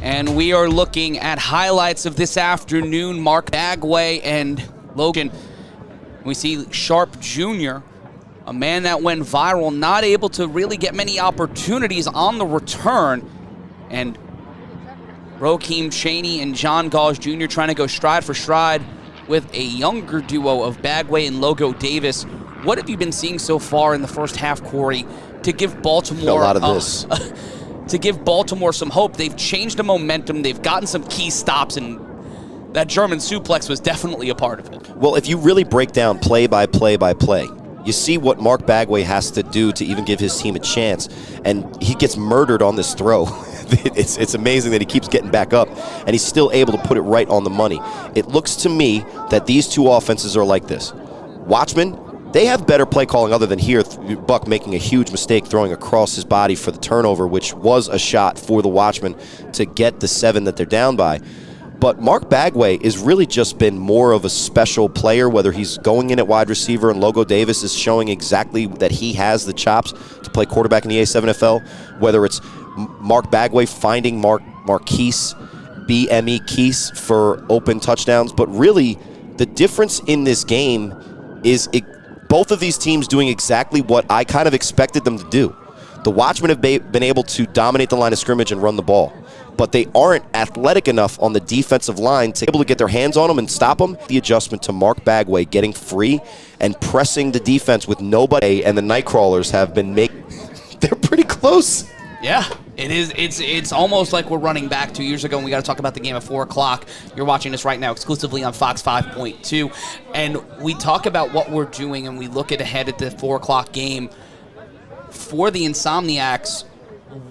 And we are looking at highlights of this afternoon. Mark Bagway and Logan. We see Sharp Jr., a man that went viral, not able to really get many opportunities on the return. And Roekim Chaney and John Gauge Jr. trying to go stride for stride with a younger duo of Bagway and Logo Davis. What have you been seeing so far in the first half, Corey, to give Baltimore
a lot of this?
To give Baltimore some hope? They've changed the momentum. They've gotten some key stops, and that German suplex was definitely a part of it.
Well, if you really break down play by play by play, you see what Mark Bagway has to do to even give his team a chance, and he gets murdered on this throw. It's amazing that he keeps getting back up, and he's still able to put it right on the money. It looks to me that these two offenses are like this. Watchmen, they have better play calling other than here, Buck making a huge mistake throwing across his body for the turnover, which was a shot for the Watchmen to get the 7 that they're down by. But Mark Bagway has really just been more of a special player, whether he's going in at wide receiver and Logo Davis is showing exactly that he has the chops to play quarterback in the A7FL, whether it's Mark Bagway finding Marquise, BME Keese for open touchdowns. But really, the difference in this game is both of these teams doing exactly what I kind of expected them to do. The Watchmen have been able to dominate the line of scrimmage and run the ball, but they aren't athletic enough on the defensive line to be able to get their hands on them and stop them. The adjustment to Mark Bagway getting free and pressing the defense with nobody, and the Nightcrawlers have been they're pretty close.
Yeah, it is. It's almost like we're running back 2 years ago, and we got to talk about the game at 4 o'clock. You're watching this right now exclusively on Fox 5.2, and we talk about what we're doing, and we look ahead at the 4 o'clock game. For the Insomniacs,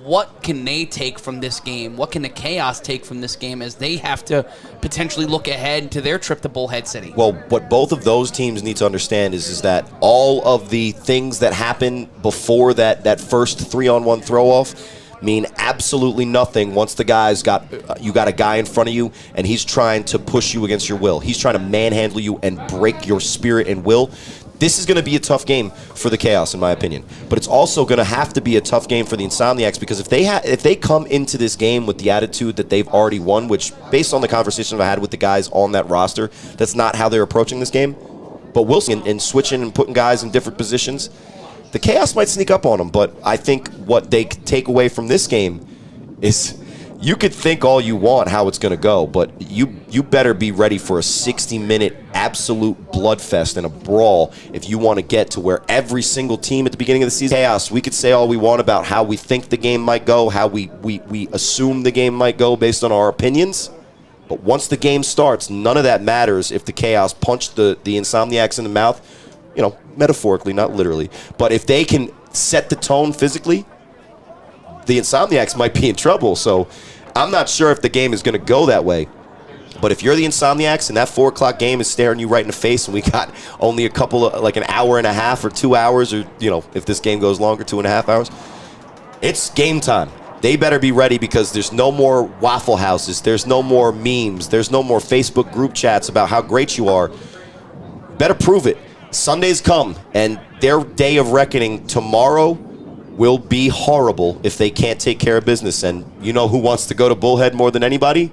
what can they take from this game? What can the Chaos take from this game as they have to potentially look ahead to their trip to Bullhead City?
Well, what both of those teams need to understand is that all of the things that happen before that first 3-on-1 throw-off mean absolutely nothing once you got a guy in front of you and he's trying to push you against your will. He's trying to manhandle you and break your spirit and will. This is going to be a tough game for the Chaos, in my opinion. But it's also going to have to be a tough game for the Insomniacs, because if they come into this game with the attitude that they've already won, which, based on the conversation I had with the guys on that roster, that's not how they're approaching this game. But we'll see, and switching and putting guys in different positions, the Chaos might sneak up on them. But I think what they take away from this game is, you could think all you want how it's going to go, but you better be ready for a 60-minute absolute bloodfest and a brawl if you want to get to where every single team at the beginning of the season. Chaos, we could say all we want about how we think the game might go, how we assume the game might go based on our opinions, but once the game starts, none of that matters if the Chaos punch the Insomniacs in the mouth, metaphorically, not literally, but if they can set the tone physically, the Insomniacs might be in trouble. So I'm not sure if the game is going to go that way. But if you're the Insomniacs and that 4 o'clock game is staring you right in the face, and we got only an hour and a half or 2 hours, or, if this game goes longer, 2.5 hours, it's game time. They better be ready, because there's no more Waffle Houses. There's no more memes. There's no more Facebook group chats about how great you are. Better prove it. Sunday's come, and their day of reckoning tomorrow will be horrible if they can't take care of business. And you know who wants to go to Bullhead more than anybody?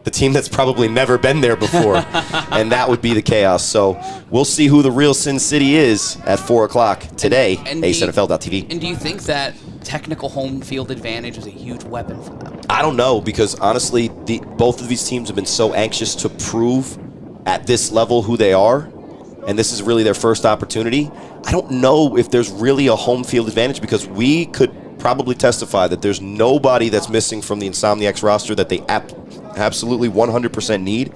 The team that's probably never been there before, and that would be the Chaos. So we'll see who the real Sin City is at 4 o'clock today, A7FL.TV.
And do you think that technical home field advantage is a huge weapon for them?
I don't know, because honestly, both of these teams have been so anxious to prove at this level who they are, and this is really their first opportunity. I don't know if there's really a home field advantage, because we could probably testify that there's nobody that's missing from the Insomniacs roster that they absolutely 100% need,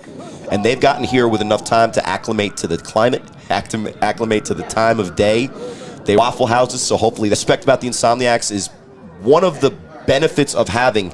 and they've gotten here with enough time to acclimate to the climate, acclimate to the time of day. They Waffle Houses, so hopefully the respect about the Insomniacs is one of the benefits of having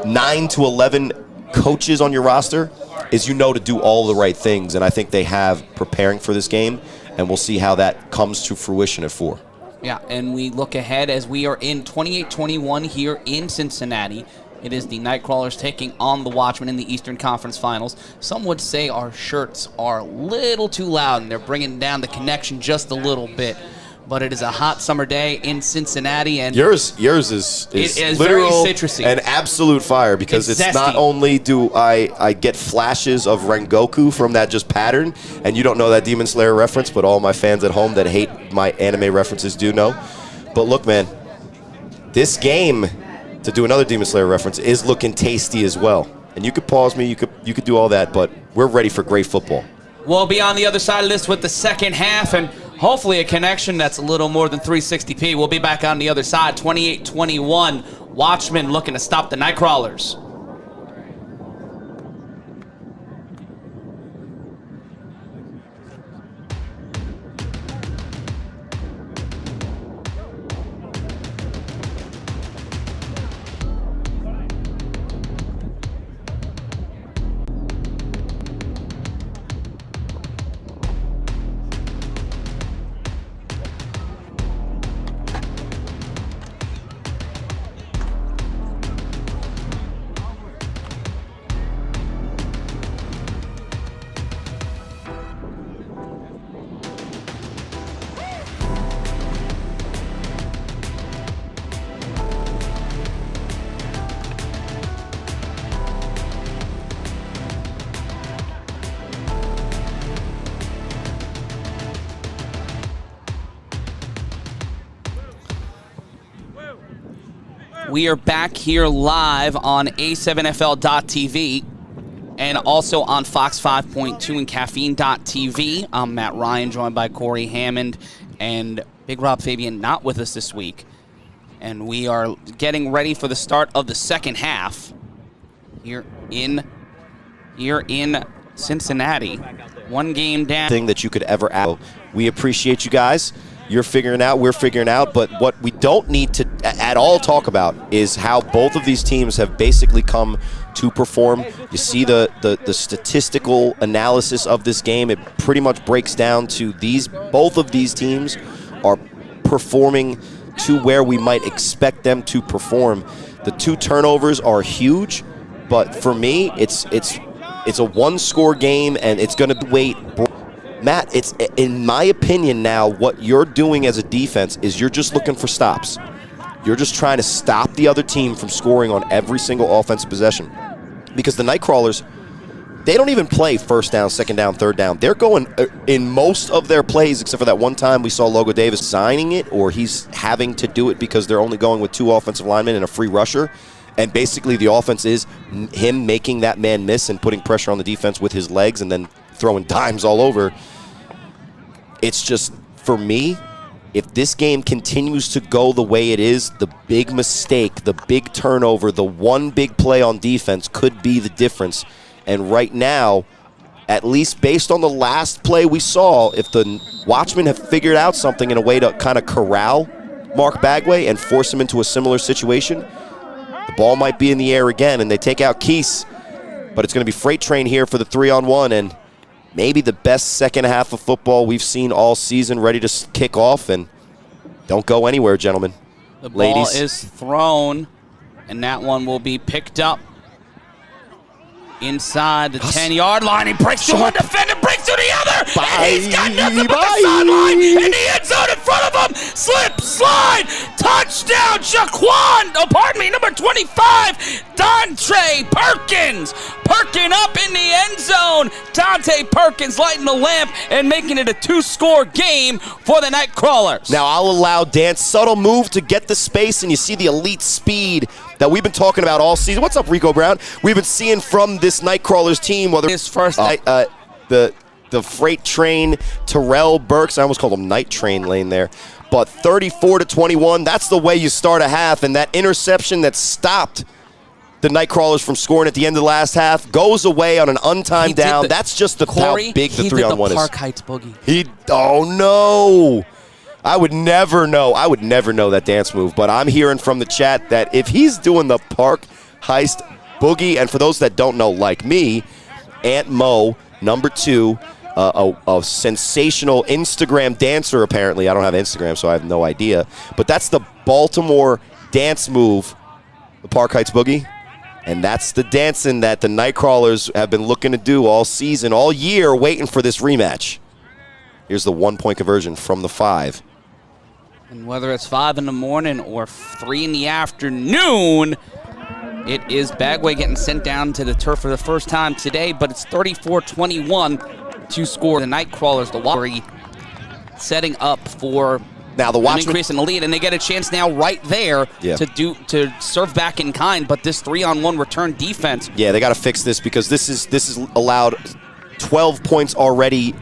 9 to 11 coaches on your roster is to do all the right things, and I think they have preparing for this game, and we'll see how that comes to fruition at 4.
Yeah, and we look ahead as we are in 28-21 here in Cincinnati. It is the Nightcrawlers taking on the Watchmen in the Eastern Conference Finals. Some would say our shirts are a little too loud, and they're bringing down the connection just a little bit. but it is a hot summer day in Cincinnati, and
yours is
it is
literal
very citrusy
and absolute fire, because it's not
zesty.
only do I get flashes of Rengoku from that just pattern, and you don't know that Demon Slayer reference, but all my fans at home that hate my anime references do know. But look, man, this game, to do another Demon Slayer reference, is looking tasty as well. And you could pause me, you could do all that, but we're ready for great football.
We'll be on the other side of this with the second half, and hopefully a connection that's a little more than 360p. We'll be back on the other side. 28-21. Watchmen looking to stop the Nightcrawlers. We are back here live on A7FL.TV and also on Fox 5.2 and Caffeine.tv. I'm Matt Ryan, joined by Corey Hammond and Big Rob Fabian, not with us this week. And we are getting ready for the start of the second half here in Cincinnati. One game down.
Thing that you could ever add. We appreciate you guys. You're figuring out, we're figuring out, but what we don't need to at all talk about is how both of these teams have basically come to perform. You see the statistical analysis of this game. It pretty much breaks down to both of these teams are performing to where we might expect them to perform. The 2 turnovers are huge, but for me, it's a one-score game, and it's going to wait. Matt, it's in my opinion now, what you're doing as a defense is you're just looking for stops. You're just trying to stop the other team from scoring on every single offensive possession. Because the Nightcrawlers, they don't even play first down, second down, third down. They're going in most of their plays, except for that one time we saw Logo Davis signing it, or he's having to do it because they're only going with 2 offensive linemen and a free rusher. And basically the offense is him making that man miss and putting pressure on the defense with his legs and then throwing dimes all over. It's just, for me, if this game continues to go the way it is, the big mistake, the big turnover, the one big play on defense could be the difference. And right now, at least based on the last play we saw, if the Watchmen have figured out something in a way to kind of corral Mark Bagway and force him into a similar situation, the ball might be in the air again, and they take out Keese. But it's going to be Freight Train here for the 3-on-1, and maybe the best second half of football we've seen all season, ready to kick off, and don't go anywhere, gentlemen.
The ball
ladies.
is thrown, and that one will be picked up inside the 10-yard line. He breaks through one defender, breaks through the other, and he's got nothing but the sideline in the end zone in front of him. Slip, slide, touchdown, number 25, Dante Perkins. Perkin up in the end zone. Dante Perkins lighting the lamp and making it a 2-score game for the Nightcrawlers.
Now I'll allow Dan's subtle move to get the space, and you see the elite speed that we've been talking about all season. What's up, Rico Brown? We've been seeing from this Nightcrawlers team, whether
his first
the Freight Train, Terrell Burks, I almost called him Night Train Lane there, but 34-21, that's the way you start a half, and that interception that stopped the Nightcrawlers from scoring at the end of the last half goes away on an untimed down. That's just how big the 3-on-1 is.
Park Heights boogie.
Oh no! I would never know. I would never know that dance move, but I'm hearing from the chat that if he's doing the Park Heist boogie, and for those that don't know, like me, Aunt Mo, number 2, a sensational Instagram dancer apparently. I don't have Instagram, so I have no idea. But that's the Baltimore dance move, the Park Heights boogie. And that's the dancing that the Nightcrawlers have been looking to do all season, all year, waiting for this rematch. Here's the 1-point conversion from the 5.
And whether it's 5 in the morning or 3 in the afternoon, it is Bagway getting sent down to the turf for the first time today, but it's 34-21 to score the Nightcrawlers. The rivalry setting up for
now the Watchmen
increase in the lead, and they get a chance now right there to serve back in kind. But this 3-on-1 return defense,
they got to fix this, because this is allowed 12 points already.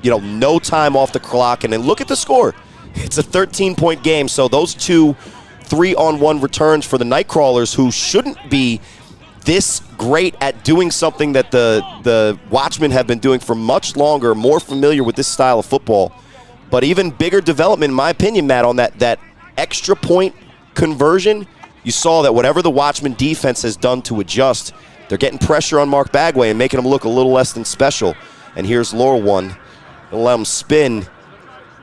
No time off the clock, and then look at the score. It's a 13-point game. So those 2 3-on-1 returns for the Nightcrawlers, who shouldn't be this great at doing something that the Watchmen have been doing for much longer, more familiar with this style of football. But even bigger development, in my opinion, Matt, on that extra point conversion, you saw that whatever the Watchmen defense has done to adjust, they're getting pressure on Mark Bagway and making him look a little less than special. And here's Laurel one. They'll let him spin.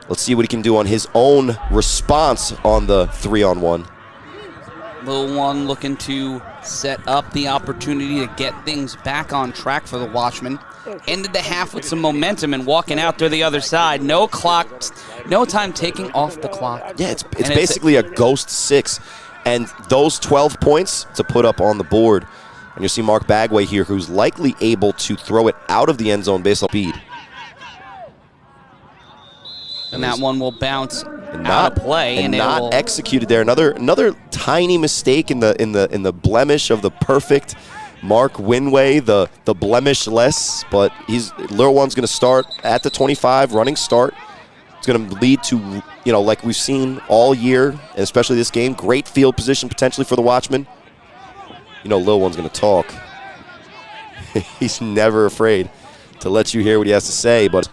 Let's see what he can do on his own response on the 3-on-1.
Lil One looking to set up the opportunity to get things back on track for the Watchmen. Ended the half with some momentum and walking out to the other side. No clock, no time taking off the clock.
Yeah, it's basically a ghost 6. And those 12 points to put up on the board. And you'll see Mark Bagway here, who's likely able to throw it out of the end zone based on speed.
And that one will bounce out of play,
and
it
not
will
executed there. Another tiny mistake in the blemish of the perfect Mark Winway, the blemishless. But Lil One's going to start at the 25, running start. It's going to lead to, like we've seen all year, and especially this game, great field position potentially for the Watchmen. Lil One's going to talk. He's never afraid to let you hear what he has to say, but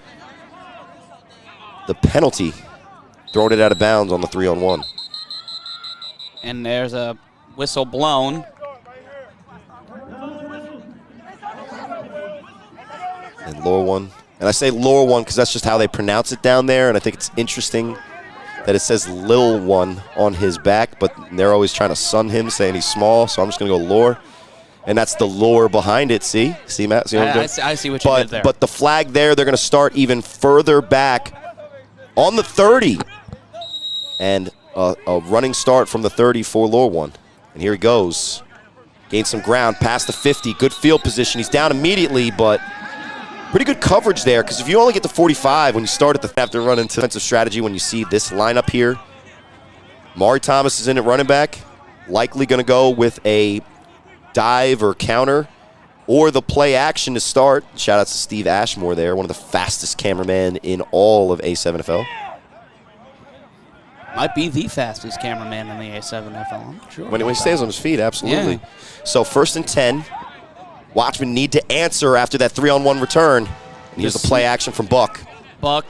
the penalty, throwing it out of bounds on the 3-on-1.
And there's a whistle blown.
And Lil One. And I say Lil One because that's just how they pronounce it down there, and I think it's interesting that it says Lil One on his back, but they're always trying to sun him, saying he's small, so I'm just going to go Lore. And that's the lore behind it, see? See, Matt? See what I'm doing?
I see what you did there.
But the flag there, they're going to start even further back on the 30. And a running start from the 30 for Lil One. And here he goes. Gains some ground past the 50. Good field position. He's down immediately, but pretty good coverage there, because if you only get to 45 when you start at the have to run into defensive strategy when you see this lineup here. Maury Thomas is in at running back. Likely going to go with a dive or counter or the play action to start. Shout out to Steve Ashmore there, one of the fastest cameramen in all of A7FL.
Might be the fastest cameraman in the A7FL. I'm not sure.
When he stays on his feet, absolutely.
Yeah.
So 1st and 10. Watchmen need to answer after that 3-on-1 return. And here's the play action from Buck.
Buck,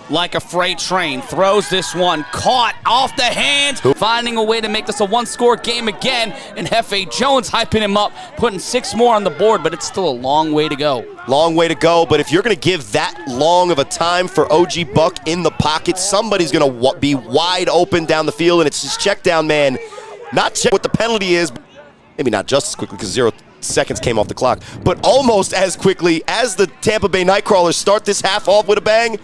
like a freight train, throws this one, caught off the hands, finding a way to make this a one-score game again, and Hefe Jones hyping him up, putting 6 more on the board, but it's still a long way to go.
Long way to go, but if you're going to give that long of a time for OG Buck in the pocket, somebody's going to be wide open down the field, and it's his check down man. Not check what the penalty is, maybe not just as quickly because 0 seconds came off the clock, but almost as quickly as the Tampa Bay Nightcrawlers start this half off with a bang.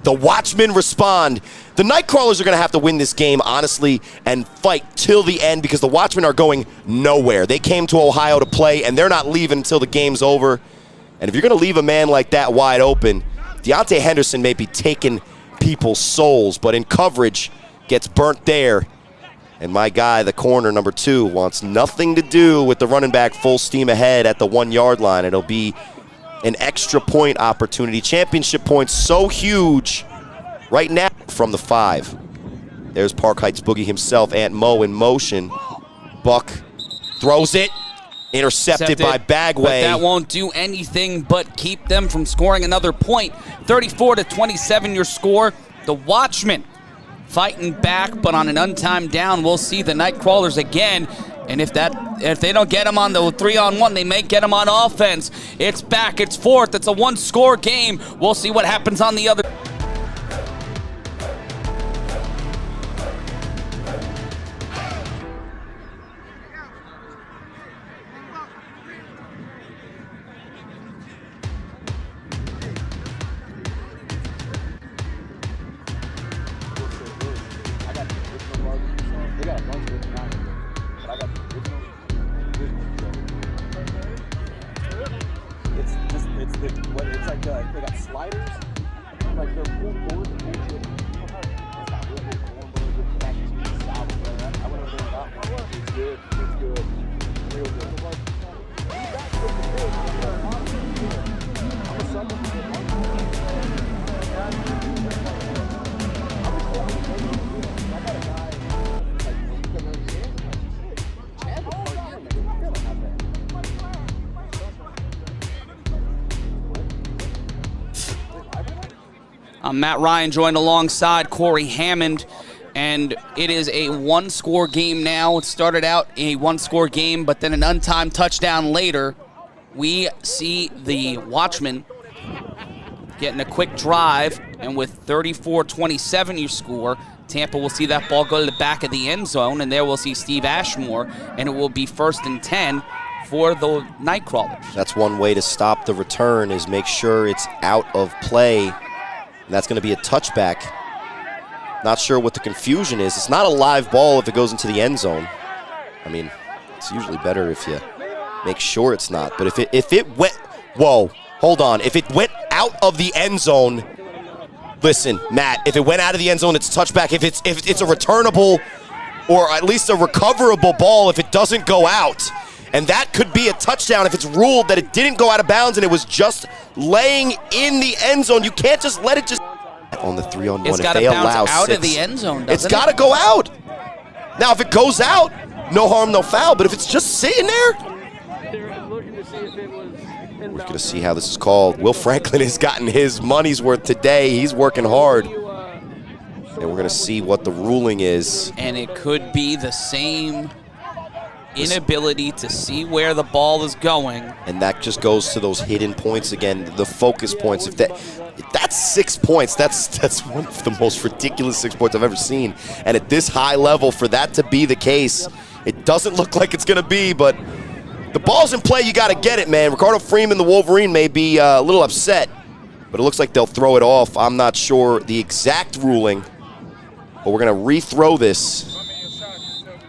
The Watchmen respond. The Nightcrawlers are going to have to win this game, honestly, and fight till the end because the Watchmen are going nowhere. They came to Ohio to play, and they're not leaving until the game's over. And if you're going to leave a man like that wide open, Deontay Henderson may be taking people's souls, but in coverage, gets burnt there. And my guy, the corner, number 2, wants nothing to do with the running back full steam ahead at the 1-yard line. It'll be an extra point opportunity. Championship points so huge right now from the 5. There's Park Heights Boogie himself, Aunt Mo in motion. Buck throws it. Intercepted by Bagway.
But that won't do anything but keep them from scoring another point. 34-27 your score. The Watchmen fighting back, but on an untimed down, we'll see the Nightcrawlers again. And if they don't get them on the 3-on-1, they may get them on offense. It's back, it's 4th, it's a 1-score game. We'll see what happens on the other. I'm Matt Ryan, joined alongside Corey Hammond, and it is a one-score game now. It started out a one-score game, but then an untimed touchdown later. We see the Watchmen getting a quick drive, and with 34-27 you score, Tampa will see that ball go to the back of the end zone, and there we'll see Steve Ashmore, and it will be 1st and 10 for the Nightcrawlers.
That's one way to stop the return, is make sure it's out of play. And that's going to be a touchback. Not sure what the confusion is. It's not a live ball if it goes into the end zone. I mean, it's usually better if you make sure it's not. But if it went, whoa, hold on. If it went out of the end zone, listen, Matt, if it went out of the end zone, it's a touchback. If it's a returnable or at least a recoverable ball, if it doesn't go out. And that could be a touchdown if it's ruled that it didn't go out of bounds and it was just laying in the end zone. You can't just let it just on the 3-on-1.
It's got to bounce out of the end zone, doesn't it?
It's got to go out. Now, if it goes out, no harm, no foul. But if it's just sitting there, we're going to see how this is called. Will Franklin has gotten his money's worth today. He's working hard. And we're going to see what the ruling is.
And it could be the same inability to see where the ball is going.
And that just goes to those hidden points again, the focus points. If that's 6 points, that's one of the most ridiculous 6 points I've ever seen. And at this high level, for that to be the case, it doesn't look like it's going to be, but the ball's in play, you got to get it, man. Ricardo Freeman, the Wolverine, may be a little upset, but it looks like they'll throw it off. I'm not sure the exact ruling, but we're going to rethrow this.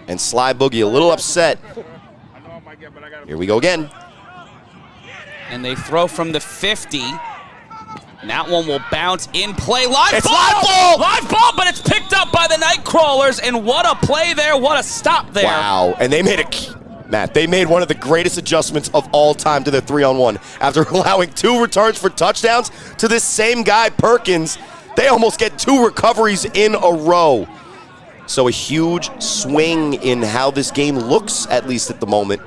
And Sly Boogie a little upset. Here we go again.
And they throw from the 50. And that one will bounce in play. Live ball!
Live ball!
Live ball, but it's picked up by the Nightcrawlers. And what a play there. What a stop there.
Wow. And they made Matt, they made one of the greatest adjustments of all time to their 3-on-1. After allowing 2 returns for touchdowns to this same guy, Perkins, they almost get 2 recoveries in a row. So a huge swing in how this game looks, at least at the moment.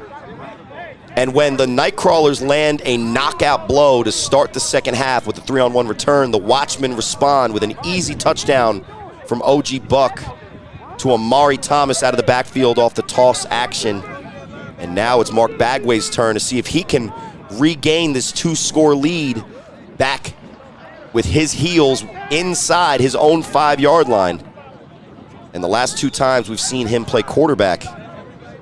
And when the Nightcrawlers land a knockout blow to start the second half with a 3-on-1 return, the Watchmen respond with an easy touchdown from OG Buck to Amari Thomas out of the backfield off the toss action. And now it's Mark Bagway's turn to see if he can regain this 2-score lead back with his heels inside his own 5-yard line. And the last 2 times we've seen him play quarterback,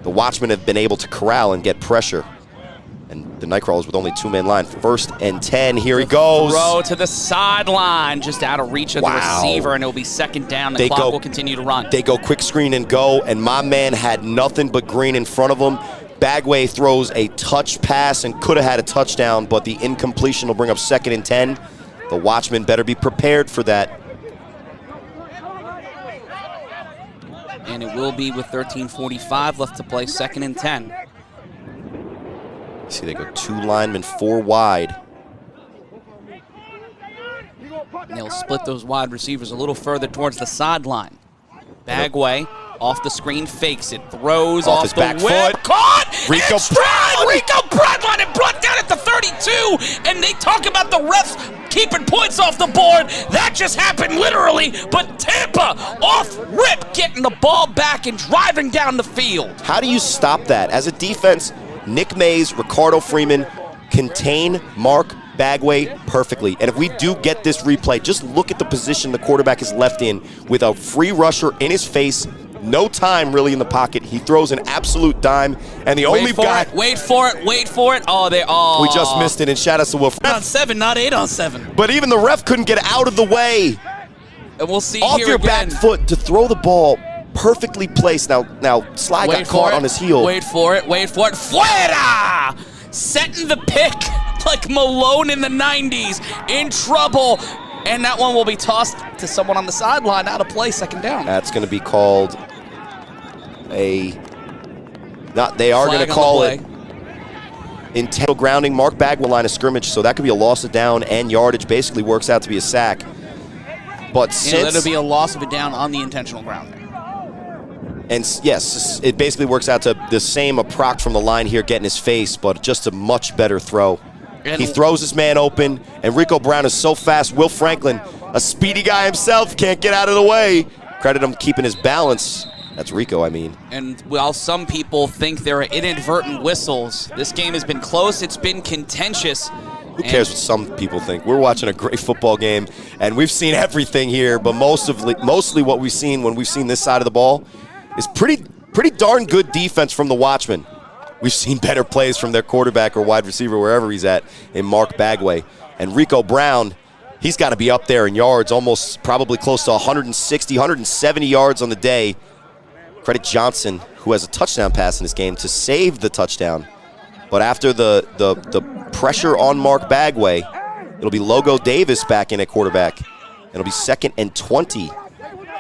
the Watchmen have been able to corral and get pressure. And the Nightcrawlers with only 2-man line. 1st and 10, here he goes.
Throw to the sideline, just out of reach of the receiver, and it'll be 2nd down. The clock will continue to run.
They go quick screen and go, and my man had nothing but green in front of him. Bagway throws a touch pass and could have had a touchdown, but the incompletion will bring up 2nd and 10. The Watchmen better be prepared for that.
And it will be with 13:45 left to play, 2nd and 10.
See, they go 2 linemen, 4 wide.
And they'll split those wide receivers a little further towards the sideline. Bagway off the screen, fakes it, throws off
his
the
back
whip,
foot.
caught,
Rico
Bradline, and brought down at the 32, and they talk about the refs keeping points off the board. That just happened literally, but Tampa off rip, getting the ball back and driving down the field.
How do you stop that? As a defense, Nick Mays, Ricardo Freeman contain Mark Bagway perfectly. And if we do get this replay, just look at the position the quarterback is left in with a free rusher in his face. No time really in the pocket. He throws an absolute dime, and the only guy.
Wait for it. Oh,
we just missed it, and shout out to Will.
8 on 7, not 8 on 7.
But even the ref couldn't get out of the way.
And we'll see
off
here
your
again.
back foot to throw the ball perfectly placed. Now Sly got caught on his heel.
Wait for it. Fuera! Setting the pick like Malone in the 90s. In trouble. And that one will be tossed to someone on the sideline, out of play, 2nd down.
That's going to be called they are going to call it intentional grounding. Mark Bagwell line of scrimmage, so that could be a loss of down and yardage. Basically works out to be a sack. But since
that'll be a loss of a down on the intentional grounding.
And yes, it basically works out to the same approx from the line here, getting his face, but just a much better throw.
And
he throws his man open, and Rico Brown is so fast. Will Franklin A speedy guy himself, can't get out of the way. Credit him keeping his balance. That's Rico, I mean.
And while some people think there are inadvertent whistles, this game has been close, it's been contentious.
Who cares what some people think? We're watching a great football game, and we've seen everything here, but mostly what we've seen when we've seen this side of the ball is pretty darn good defense from the Watchmen. We've seen better plays from their quarterback or wide receiver, wherever he's at, in Mark Bagway. And Rico Brown, he's got to be up there in yards, almost probably close to 160, 170 yards on the day. Credit Johnson, who has a touchdown pass in this game, to save the touchdown. But after the pressure on Mark Bagway, it'll be Logo Davis back in at quarterback. It'll be 2nd and 20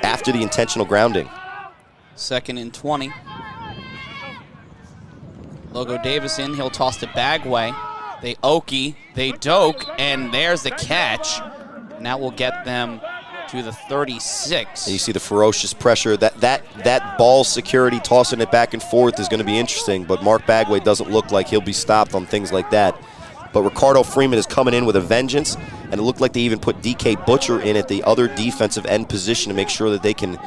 after the intentional grounding.
2nd and 20. Logo Davis in, he'll toss to Bagway. They Okie, they Doke, and there's the catch. And that will get them to the 36.
And you see the ferocious pressure. That ball security, tossing it back and forth, is going to be interesting, but Mark Bagway doesn't look like he'll be stopped on things like that. But Ricardo Freeman is coming in with a vengeance, and it looked like they even put DK Butcher in at the other defensive end position to make sure that they can,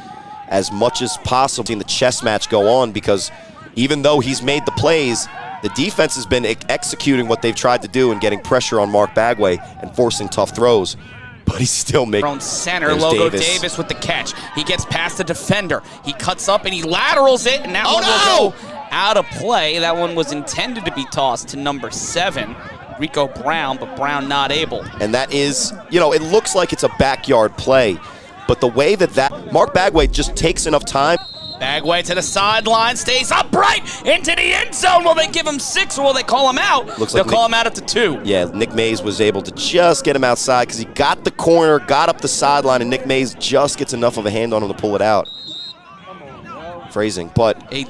as much as possible, see the chess match go on, because even though he's made the plays, the defense has been executing what they've tried to do and getting pressure on Mark Bagway and forcing tough throws. But he's still making.
From center, Logo Davis with the catch. He gets past the defender. He cuts up and he laterals it, and that one will go out of play. That one was intended to be tossed to number 7, Rico Brown, but Brown not able.
And that is, it looks like it's a backyard play, but the way that Mark Bagway just takes enough time.
Bagway to the sideline, stays upright into the end zone. Will they give him 6 or will they call him out? They'll call him out at the 2.
Yeah, Nick Mays was able to just get him outside because he got the corner, got up the sideline, and Nick Mays just gets enough of a hand on him to pull it out. Phrasing, but
a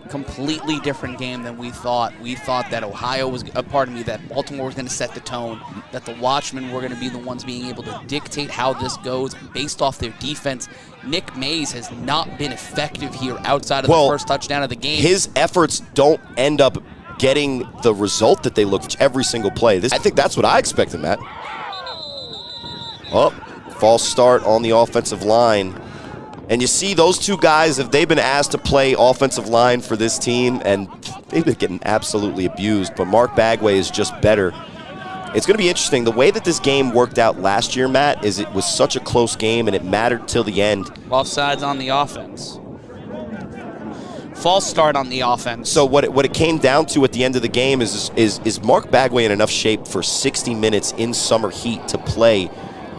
completely different game than we thought. We thought that that Baltimore was going to set the tone, that the Watchmen were going to be the ones being able to dictate how this goes based off their defense. Nick Mays has not been effective here outside of the first touchdown of the game.
His efforts don't end up getting the result that they look for every single play. I think that's what I expected, Matt. Oh, false start on the offensive line. And you see those two guys, if they've been asked to play offensive line for this team, and they've been getting absolutely abused, but Mark Bagway is just better. It's going to be interesting. The way that this game worked out last year, Matt, is it was such a close game, and it mattered till the end.
Both sides on the offense. False start on the offense.
So what it came down to at the end of the game is Mark Bagway in enough shape for 60 minutes in summer heat to play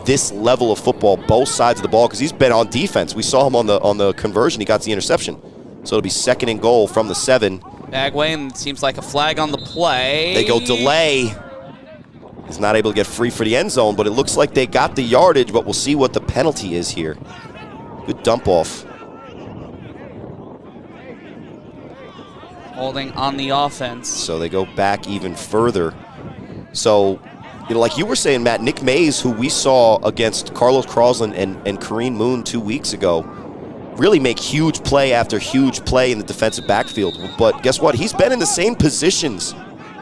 this level of football, both sides of the ball, because he's been on defense. We saw him on the conversion. He got the interception. So it'll be 2nd and goal from the 7.
Bagway, and it seems like a flag on the play.
They go delay. He's not able to get free for the end zone, but it looks like they got the yardage, but we'll see what the penalty is here. Good dump off.
Holding on the offense.
So they go back even further. So, like you were saying, Matt, Nick Mays, who we saw against Carlos Crosland and Kareem Moon 2 weeks ago, really make huge play after huge play in the defensive backfield. But guess what? He's been in the same positions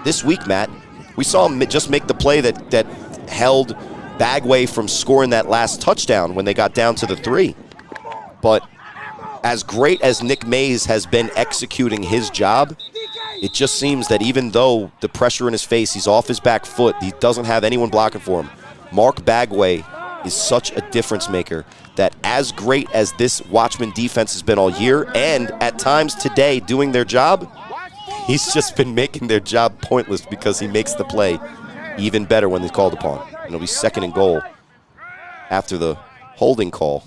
this week, Matt. We saw him just make the play that held Bagway from scoring that last touchdown when they got down to the 3. But as great as Nick Mays has been executing his job, it just seems that even though the pressure in his face, he's off his back foot, he doesn't have anyone blocking for him. Mark Bagway is such a difference maker that as great as this Watchman defense has been all year, and at times today doing their job, he's just been making their job pointless because he makes the play even better when he's called upon. And it'll be 2nd and goal after the holding call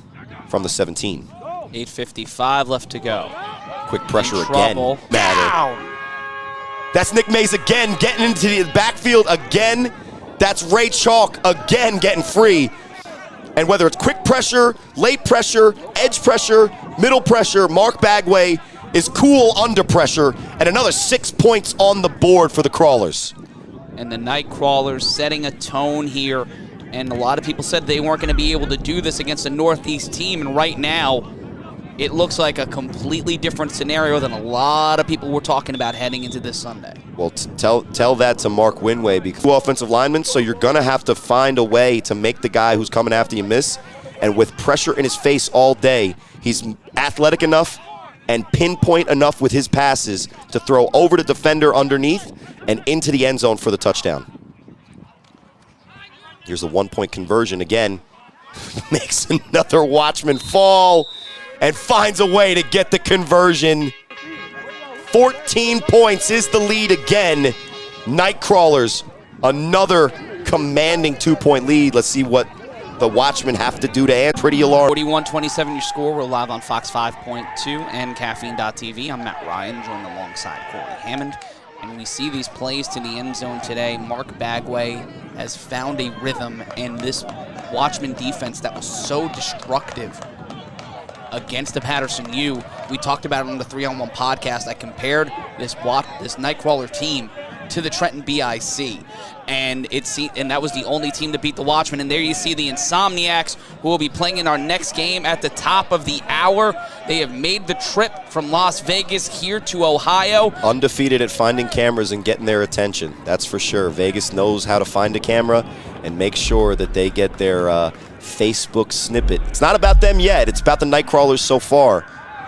from the 17.
8:55 left to go.
Quick pressure again. Matter. That's Nick Mays again getting into the backfield again. That's Ray Chalk again getting free. And whether it's quick pressure, late pressure, edge pressure, middle pressure, Mark Bagway is cool under pressure, and another 6 points on the board for the Crawlers.
And the Nightcrawlers setting a tone here, and a lot of people said they weren't going to be able to do this against a Northeast team, and right now, it looks like a completely different scenario than a lot of people were talking about heading into this Sunday.
Well, tell that to Mark Winway, because 2 offensive linemen, so you're going to have to find a way to make the guy who's coming after you miss. And with pressure in his face all day, he's athletic enough and pinpoint enough with his passes to throw over the defender underneath and into the end zone for the touchdown. Here's the 1-point conversion again. Makes another Watchman fall and finds a way to get the conversion. 14 points is the lead again. Nightcrawlers, another commanding 2-point lead. Let's see what the Watchmen have to do to add. Pretty alarming.
41-27 your score. We're live on Fox 5.2 and Caffeine.tv. I'm Matt Ryan, joined alongside Corey Hammond. And we see these plays to the end zone today. Mark Bagway has found a rhythm in this Watchman defense that was so destructive against the Patterson U. We talked about it on the 3-on-1 podcast. I compared this Nightcrawler team to the Trenton BIC, and that was the only team to beat the Watchmen. And there you see the Insomniacs, who will be playing in our next game at the top of the hour. They have made the trip from Las Vegas here to Ohio.
Undefeated at finding cameras and getting their attention, that's for sure. Vegas knows how to find a camera and make sure that they get their Facebook snippet. It's not about them yet, it's about the Nightcrawlers so far.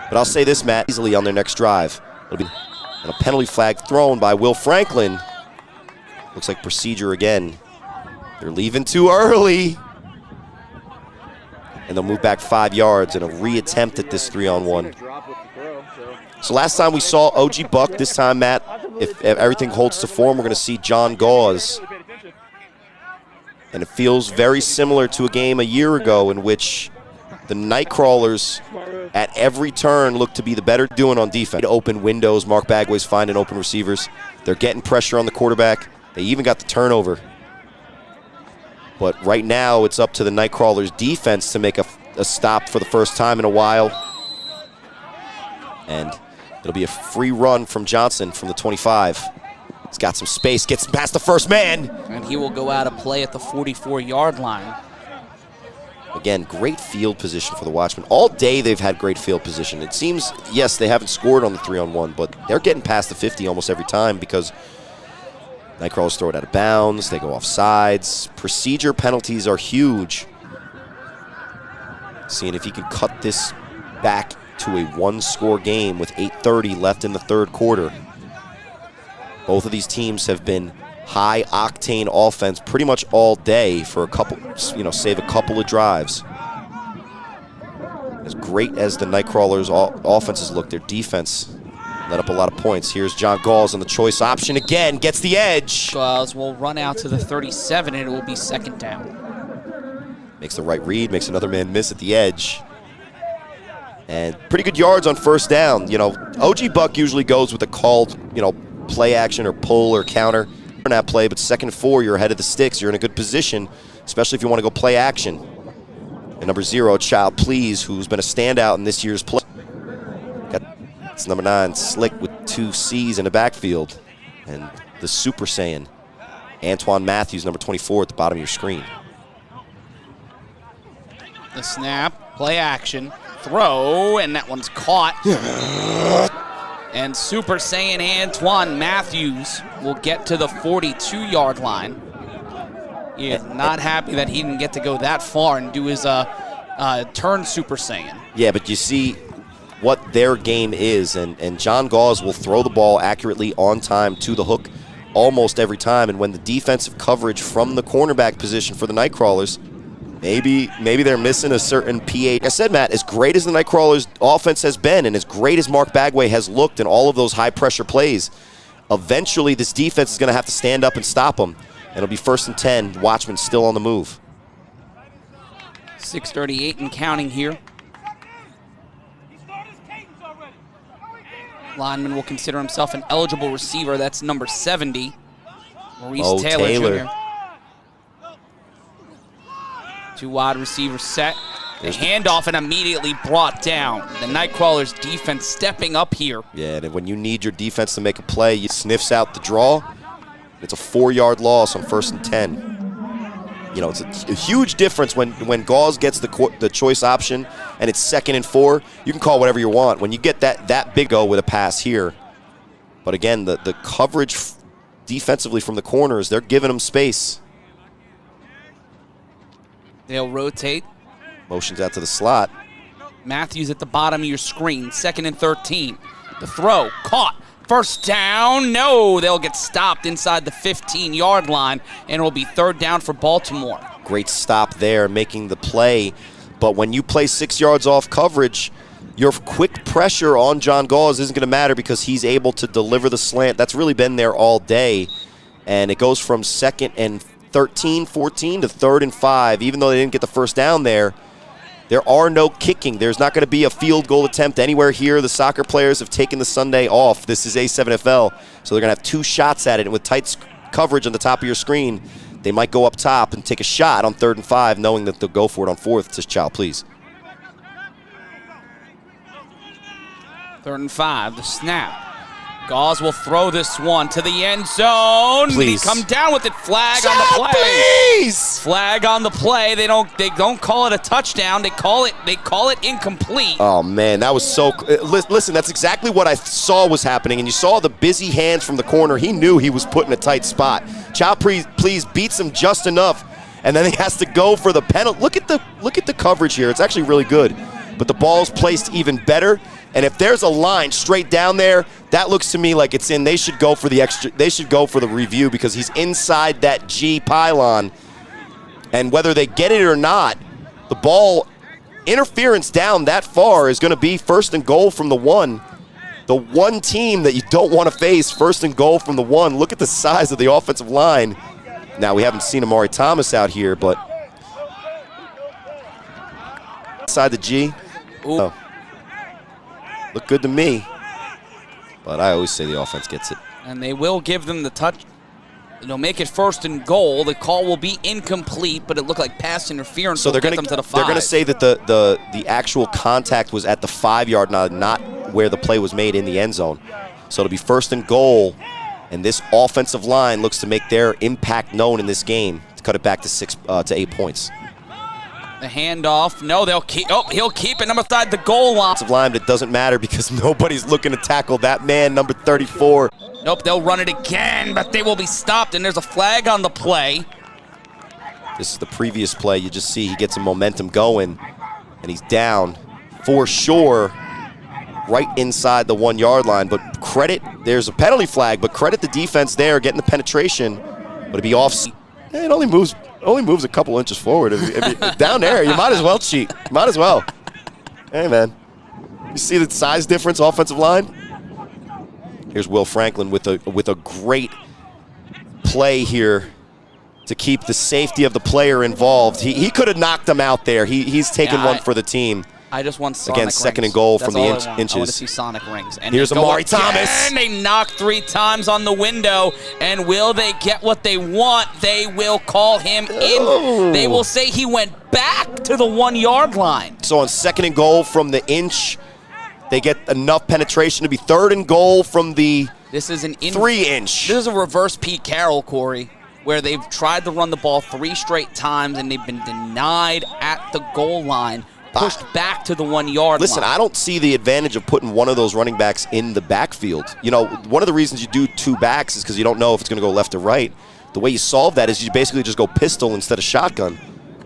But I'll say this, Matt, easily on their next drive. It'll be a penalty flag thrown by Will Franklin. Looks like procedure again. They're leaving too early. And they'll move back 5 yards and a reattempt at this 3-on-1. So last time we saw OG Buck, this time, Matt, if everything holds to form, we're going to see John Gauze. And it feels very similar to a game a year ago in which the Nightcrawlers at every turn look to be the better doing on defense. Open windows, Mark Bagway's finding open receivers. They're getting pressure on the quarterback. They even got the turnover. But right now, it's up to the Nightcrawlers defense to make a stop for the first time in a while. And it'll be a free run from Johnson from the 25. He's got some space, gets past the first man.
And he will go out of play at the 44-yard line.
Again, great field position for the Watchmen. All day they've had great field position. It seems, yes, they haven't scored on the 3-on-1, but they're getting past the 50 almost every time because Nightcrawlers throw it out of bounds, they go off sides. Procedure penalties are huge. Seeing if he can cut this back to a 1-score game with 8:30 left in the third quarter. Both of these teams have been high-octane offense pretty much all day for a couple, save a couple of drives. As great as the Nightcrawlers' offenses look, their defense let up a lot of points. Here's John Gauze on the choice option again, gets the edge.
Gauze will run out to the 37, and it will be 2nd down.
Makes the right read, makes another man miss at the edge. And pretty good yards on 1st down. OG Buck usually goes with a called, play action or pull or counter. That play, but 2nd and 4, you're ahead of the sticks. You're in a good position, especially if you want to go play action. And number 0, Child Please, who's been a standout in this year's play. It's number 9, Slick, with 2 C's in the backfield. And the Super Saiyan, Antoine Matthews, number 24, at the bottom of your screen.
The snap, play action, throw, and that one's caught. And Super Saiyan Antoine Matthews will get to the 42-yard line. He is not happy that he didn't get to go that far and do his turn Super Saiyan. Yeah,
but you see what their game is, and John Gauze will throw the ball accurately on time to the hook almost every time. And when the defensive coverage from the cornerback position for the Nightcrawlers, maybe they're missing a certain PA. Like I said, Matt, as great as the Nightcrawlers' offense has been and as great as Mark Bagway has looked in all of those high-pressure plays, eventually this defense is going to have to stand up and stop them. And it'll be 1st and 10, Watchmen still on the move.
6:38 and counting here. Lineman will consider himself an eligible receiver. That's number 70, Maurice Taylor Jr. 2 wide receivers set. The handoff and immediately brought down. The Nightcrawlers defense stepping up here.
Yeah, and when you need your defense to make a play, you sniffs out the draw. It's a 4-yard loss on 1st and 10. You know, it's a huge difference when Gauze gets the choice option and it's 2nd and 4. You can call whatever you want. When you get that big go with a pass here. But again, the coverage defensively from the corners, they're giving them space.
They'll rotate.
Motions out to the slot.
Matthews at the bottom of your screen, 2nd and 13. The throw, caught. First down, no, they'll get stopped inside the 15-yard line, and it'll be 3rd down for Baltimore.
Great stop there, making the play. But when you play 6 yards off coverage, your quick pressure on John Gauze isn't going to matter because he's able to deliver the slant. That's really been there all day. And it goes from 2nd and 13, 14 to 3rd and 5. Even though they didn't get the first down there are no kicking. There's not going to be a field goal attempt anywhere here. The soccer players have taken the Sunday off. This is A7FL, so they're going to have 2 shots at it. And with tight coverage on the top of your screen, they might go up top and take a shot on 3rd and 5, knowing that they'll go for it on 4th. It says, child, please.
3rd and 5, the snap. Gauze will throw this one to the end zone.
Please.
He come down with it. Flag on the play.
Please.
Flag on the play. They don't call it a touchdown. They call it incomplete.
Oh man, that was so. Listen, that's exactly what I saw was happening, and you saw the busy hands from the corner. He knew he was put in a tight spot. Child, please beats him just enough, and then he has to go for the penalty. Look at the coverage here. It's actually really good, but the ball's placed even better. And if there's a line straight down there, that looks to me like it's in. They should go for the extra. They should go for the review because he's inside that G pylon. And whether they get it or not, the ball interference down that far is going to be 1st and goal from the 1. The one team that you don't want to face, 1st and goal from the 1. Look at the size of the offensive line. Now, we haven't seen Amari Thomas out here, but inside the G. Oh. Look good to me, but I always say the offense gets it.
And they will give them the touch. They'll make it 1st and goal. The call will be incomplete, but it looked like pass interference.
So they're going
them to the 5.
They're going to say that the actual contact was at the 5-yard line, not where the play was made in the end zone. So it'll be 1st and goal, and this offensive line looks to make their impact known in this game to cut it back to 8 points.
The handoff. No, they'll keep. Oh, he'll keep it. Number 5, the goal line.
Line, but it doesn't matter because nobody's looking to tackle that man, number 34.
Nope, they'll run it again, but they will be stopped, and there's a flag on the play.
This is the previous play. You just see he gets some momentum going, and he's down for sure right inside the 1-yard line. But credit, there's a penalty flag, but credit the defense there getting the penetration, but it'd be off. It only moves a couple inches forward. If down there, you might as well cheat. Might as well. Hey, man. You see the size difference, offensive line? Here's Will Franklin with a great play here to keep the safety of the player involved. He could have knocked him out there. He's taken one for the team.
I just want Sonic
Again, 2nd
rings.
and goal
That's
from the
all I
inches.
I want to see Sonic rings. And
here's Amari Thomas.
And they knock 3 times on the window. And will they get what they want? They will call him in. They will say he went back to the 1-yard line.
So on 2nd and goal from the inch, they get enough penetration to be 3rd and goal from the
This is an
3-inch.
This is a reverse Pete Carroll, Corey, where they've tried to run the ball 3 straight times and they've been denied at the goal line. Pushed back to the 1-yard line.
Listen, I don't see the advantage of putting one of those running backs in the backfield. You know, one of the reasons you do 2 backs is because you don't know if it's going to go left or right. The way you solve that is you basically just go pistol instead of shotgun.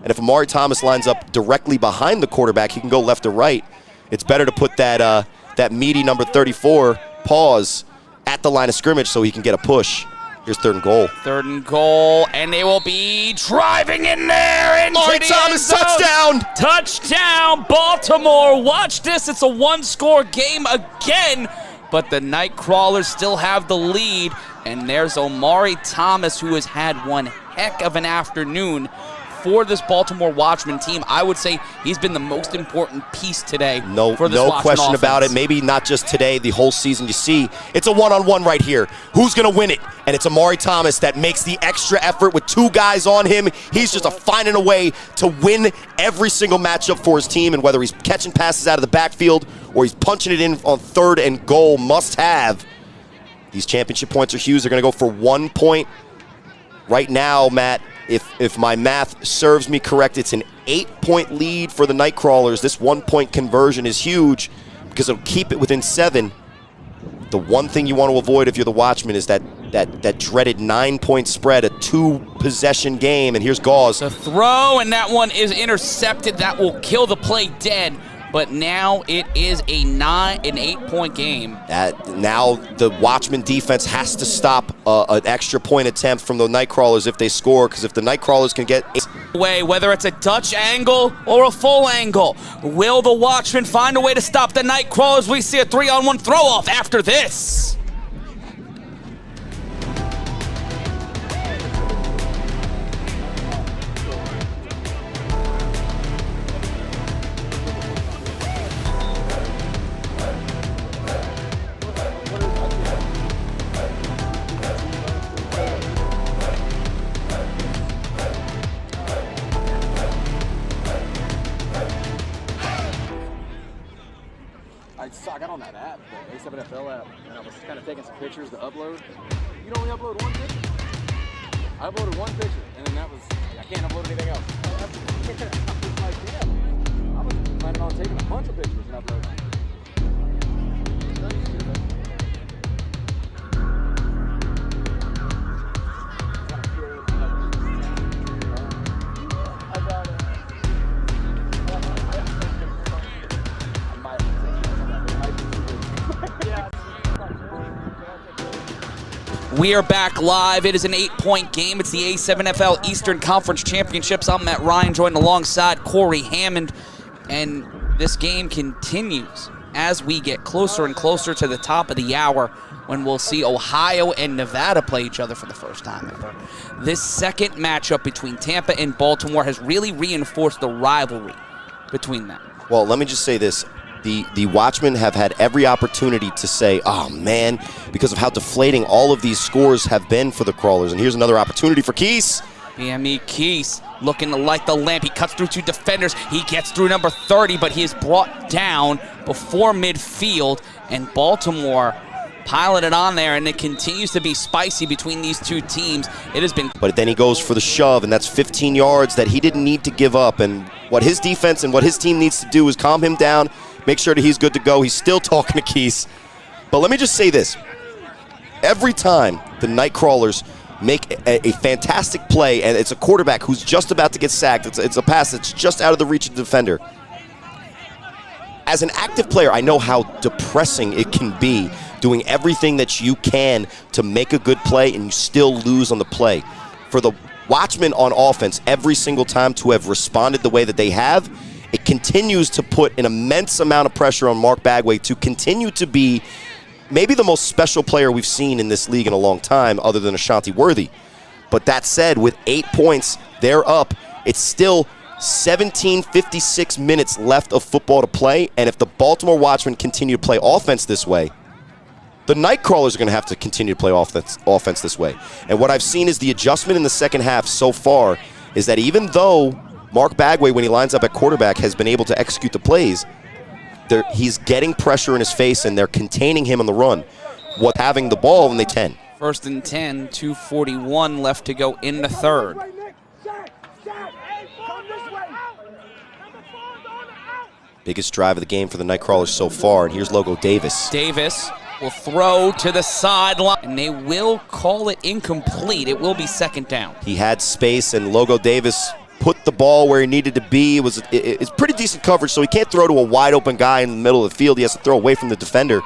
And if Amari Thomas lines up directly behind the quarterback, he can go left or right. It's better to put that meaty number 34 pause at the line of scrimmage so he can get a push. Here's 3rd and goal.
3rd and goal, and they will be driving in there.
Amari Thomas, touchdown!
Touchdown, Baltimore. Watch this. It's a 1-score game again, but the Nightcrawlers still have the lead, and there's Amari Thomas, who has had one heck of an afternoon for this Baltimore Watchmen team. I would say he's been the most important piece today for this Watchmen
question
offense.
about it. Maybe not just today, the whole season. You see, it's a one-on-one right here. Who's going to win it? And it's Amari Thomas that makes the extra effort with 2 guys on him. He's just finding a way to win every single matchup for his team, and whether he's catching passes out of the backfield or he's punching it in on 3rd and goal, must have. These championship points are huge. They're going to go for 1 point. Right now, Matt, if my math serves me correct, it's an 8-point lead for the Nightcrawlers. This 1-point conversion is huge because it'll keep it within 7. The one thing you want to avoid if you're the Watchmen is that dreaded 9-point spread, a 2-possession game. And here's Gauze.
The throw, and that one is intercepted. That will kill the play dead. But now it is an 8-point game.
Now the Watchmen defense has to stop an extra point attempt from the Nightcrawlers if they score, because if the Nightcrawlers can get
way, whether it's a Dutch angle or a full angle, will the Watchmen find a way to stop the Nightcrawlers? We see a 3-on-1 throw-off after this.
I got on that app, the A7FL app, and I was kind of taking some pictures to upload. You can only upload 1 picture. I uploaded 1 picture, and then that was, I can't upload anything else. I was like, damn. I was planning on taking a bunch of pictures and uploading.
We are back live. It is an 8-point game. It's the A7FL Eastern Conference Championships. I'm Matt Ryan, joined alongside Corey Hammond. And this game continues as we get closer and closer to the top of the hour, when we'll see Ohio and Nevada play each other for the first time ever. This second matchup between Tampa and Baltimore has really reinforced the rivalry between them.
Well, let me just say this. The Watchmen have had every opportunity to say, oh, man, because of how deflating all of these scores have been for the Crawlers. And here's another opportunity for Keese.
BME Keese looking to light the lamp. He cuts through 2 defenders. He gets through number 30, but he is brought down before midfield. And Baltimore piling it on there, and it continues to be spicy between these two teams. It has been.
But then he goes for the shove, and that's 15 yards that he didn't need to give up. And what his defense and what his team needs to do is calm him down, make sure that he's good to go. He's still talking to Keese. But let me just say this. Every time the Nightcrawlers make a fantastic play, and it's a quarterback who's just about to get sacked, it's a pass that's just out of the reach of the defender. As an active player, I know how depressing it can be doing everything that you can to make a good play and you still lose on the play. For the Watchmen on offense, every single time to have responded the way that they have, it continues to put an immense amount of pressure on Mark Bagway to continue to be maybe the most special player we've seen in this league in a long time, other than Ashanti Worthy. But that said, with 8 points, they're up. It's still 17:56 minutes left of football to play, and if the Baltimore Watchmen continue to play offense this way, the Nightcrawlers are going to have to continue to play offense this way. And what I've seen is the adjustment in the second half so far is that even though Mark Bagway, when he lines up at quarterback, has been able to execute the plays, he's getting pressure in his face, and they're containing him on the run. What having the ball when they 10.
1st and 10, 2:41 left to go in the third.
Biggest drive of the game for the Nightcrawlers so far, and here's Logo Davis.
Davis will throw to the sideline, and they will call it incomplete. It will be 2nd down.
He had space, and Logo Davis put the ball where he needed to be. It's pretty decent coverage, so he can't throw to a wide open guy in the middle of the field. He has to throw away from the defender.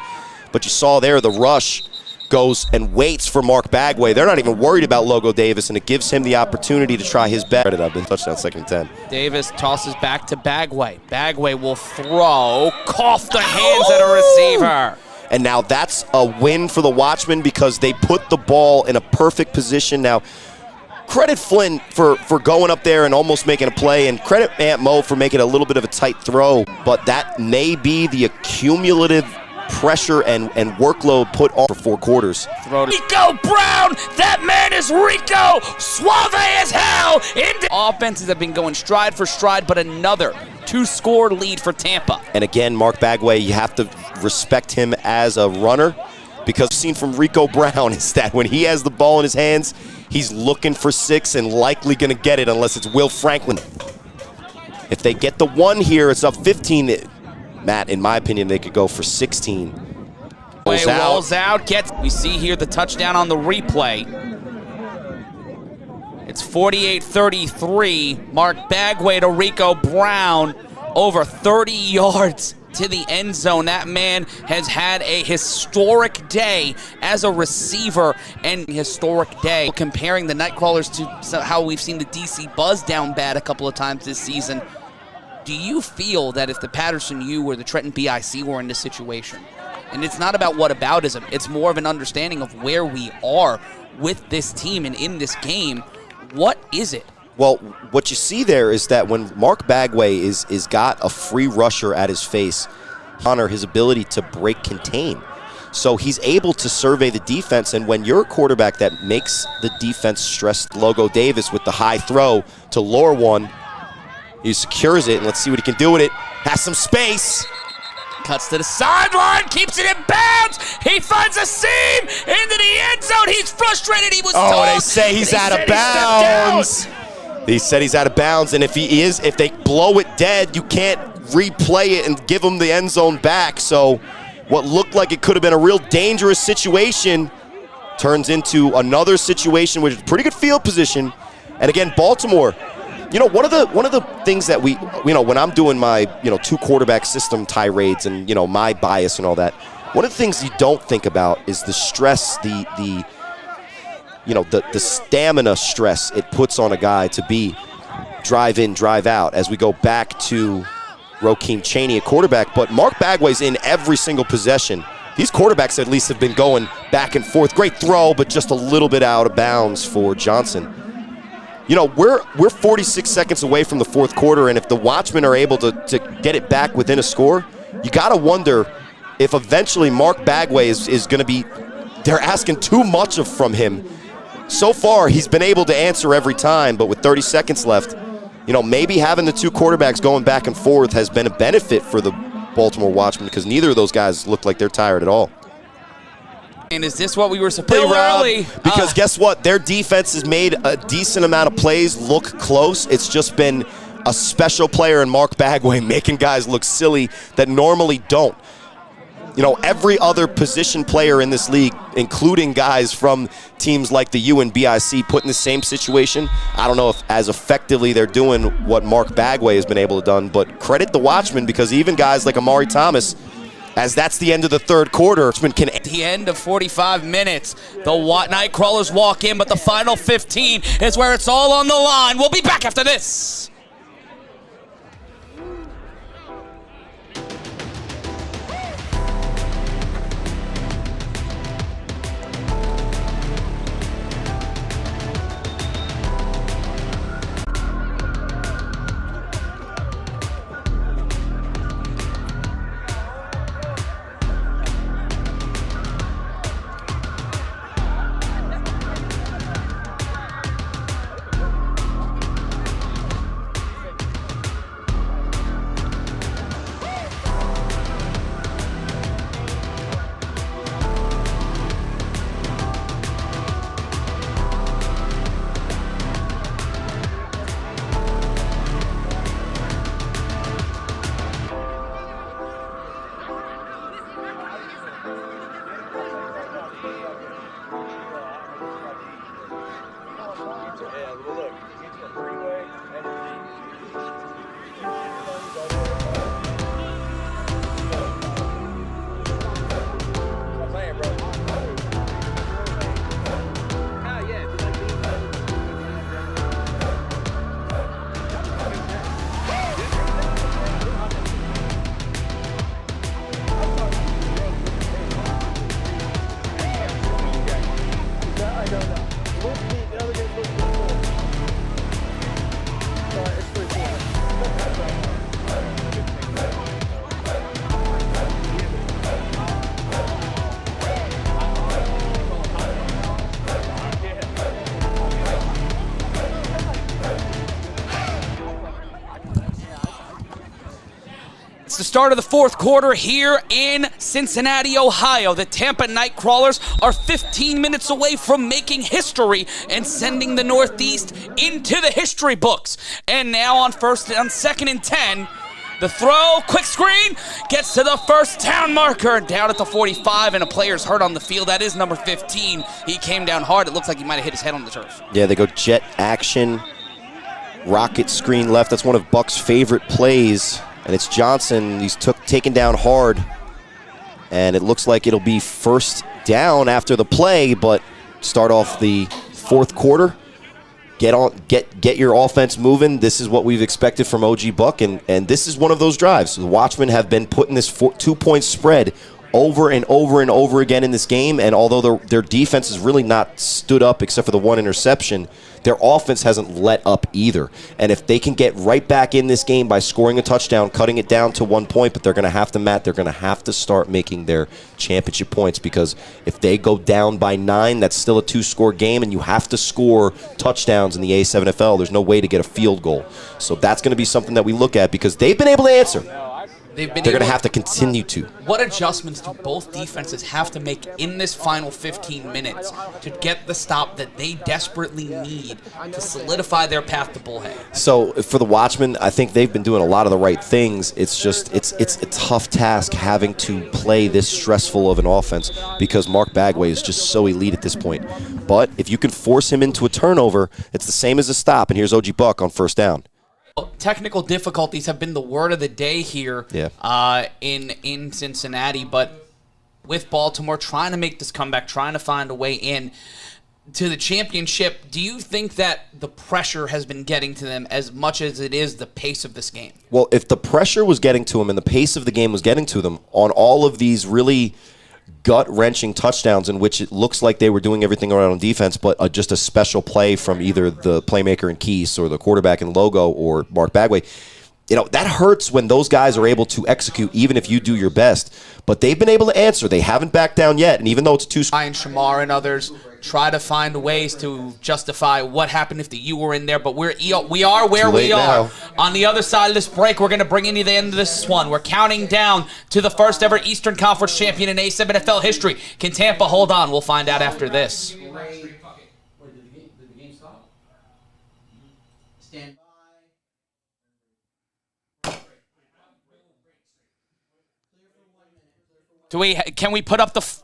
But you saw there the rush goes and waits for Mark Bagway. They're not even worried about Logo Davis, and it gives him the opportunity to try his best. Touchdown, 2nd and 10.
Davis tosses back to Bagway. Bagway will throw, off the hands at a receiver.
And now that's a win for the Watchmen because they put the ball in a perfect position. Now, credit Flynn for going up there and almost making a play, and credit Aunt Mo for making a little bit of a tight throw, but that may be the accumulative pressure and workload put on for 4 quarters.
Rico Brown! That man is Rico! Suave as hell! Offenses have been going stride for stride, but another 2-score lead for Tampa.
And again, Mark Bagway, you have to respect him as a runner, because seen from Rico Brown is that when he has the ball in his hands, He's looking for 6 and likely going to get it unless it's Will Franklin. If they get the 1 here, it's up 15. Matt, in my opinion, they could go for 16.
Rolls out. We see here the touchdown on the replay. It's 48-33. Mark Bagway to Rico Brown. Over 30 yards to the end zone. That man has had a historic day as a receiver and historic day. Comparing the Nightcrawlers to how we've seen the DC Buzz down bad a couple of times this season, do you feel that if the Patterson U or the Trenton BIC were in this situation, and it's not about whataboutism, it's more of an understanding of where we are with this team and in this game, what is it?
Well, what you see there is that when Mark Bagway is got a free rusher at his face, honor his ability to break contain. So he's able to survey the defense, and when you're a quarterback that makes the defense stress, Logo Davis with the high throw to lower one, he secures it, and let's see what he can do with it. Has some space.
Cuts to the sideline, keeps it in bounds. He finds a seam into the end zone. He's frustrated. He was told.
They say he's out of bounds. He said he's out of bounds, and if they blow it dead, you can't replay it and give him the end zone back. So what looked like it could have been a real dangerous situation turns into another situation which is pretty good field position. And again, Baltimore, you know, one of the things that we, you know, when I'm doing my, you know, 2 quarterback system tirades and, you know, my bias and all that, one of the things you don't think about is the stress, the stamina stress it puts on a guy to be drive in, drive out, as we go back to Roekim Chaney at quarterback. But Mark Bagway's in every single possession. These quarterbacks at least have been going back and forth. Great throw, but just a little bit out of bounds for Johnson. You know, we're 46 seconds away from the 4th quarter, and if the Watchmen are able to get it back within a score, you got to wonder if eventually Mark Bagway is going to be, they're asking too much from him. So far, he's been able to answer every time, but with 30 seconds left, you know, maybe having the 2 quarterbacks going back and forth has been a benefit for the Baltimore Watchmen, because neither of those guys look like they're tired at all.
And is this what we were supposed to early?
Because guess what? Their defense has made a decent amount of plays look close. It's just been a special player in Mark Bagway making guys look silly that normally don't. You know, every other position player in this league, including guys from teams like the U and BIC, put in the same situation. I don't know if as effectively they're doing what Mark Bagway has been able to do, but credit the Watchmen, because even guys like Amari Thomas, as that's the end of the 3rd quarter, can
at the end of 45 minutes, the Nightcrawlers walk in, but the final 15 is where it's all on the line. We'll be back after this. It's the start of the fourth quarter here in Cincinnati, Ohio. The Tampa Nightcrawlers are 15 minutes away from making history and sending the Northeast into the history books. And now on second and 10, the throw, quick screen, gets to the first down marker, down at the 45, and a player's hurt on the field. That is number 15. He came down hard. It looks like he might have hit his head on the turf.
Yeah, they go jet action, rocket screen left. That's one of Buck's favorite plays, and it's Johnson. He's taken down hard, and it looks like it'll be first down after the play, but start off the fourth quarter. Get your offense moving. This is what we've expected from OG Buck, and this is one of those drives. The Watchmen have been putting this 2-point spread over and over and over again in this game, and although their defense has really not stood up except for the one interception, their offense hasn't let up either. And if they can get right back in this game by scoring a touchdown, cutting it down to 1 point, but they're going to have to, Matt, they're going to have to start making their championship points, because if they go down by 9, that's still a 2-score game, and you have to score touchdowns in the A7FL. There's no way to get a field goal. So that's going to be something that we look at, because they've been able to answer. They're going to have to continue to.
What adjustments do both defenses have to make in this final 15 minutes to get the stop that they desperately need to solidify their path to Bullhead?
So for the Watchmen, I think they've been doing a lot of the right things. It's just it's a tough task having to play this stressful of an offense, because Mark Bagway is just so elite at this point. But if you can force him into a turnover, it's the same as a stop. And here's OG Buck on first down.
Technical difficulties have been the word of the day here in Cincinnati, but with Baltimore trying to make this comeback, trying to find a way in to the championship, do you think that the pressure has been getting to them as much as it is the pace of this game?
Well, if the pressure was getting to them and the pace of the game was getting to them on all of these really gut-wrenching touchdowns in which it looks like they were doing everything around on defense, but just a special play from either the playmaker in Keese or the quarterback in Logo or Mark Bagway, that hurts when those guys are able to execute, even if you do your best. But they've been able to answer. They haven't backed down yet, and even though it's
Ryan Shamar and others try to find ways to justify what happened if the U were in there, but we are where we are.
Now.
On the other side of this break, we're going to bring in to the end of this one. We're counting down to the first ever Eastern Conference champion in A7FL history. Can Tampa hold on? We'll find out after this.
Did the game stop? Stand by.
Can we put up the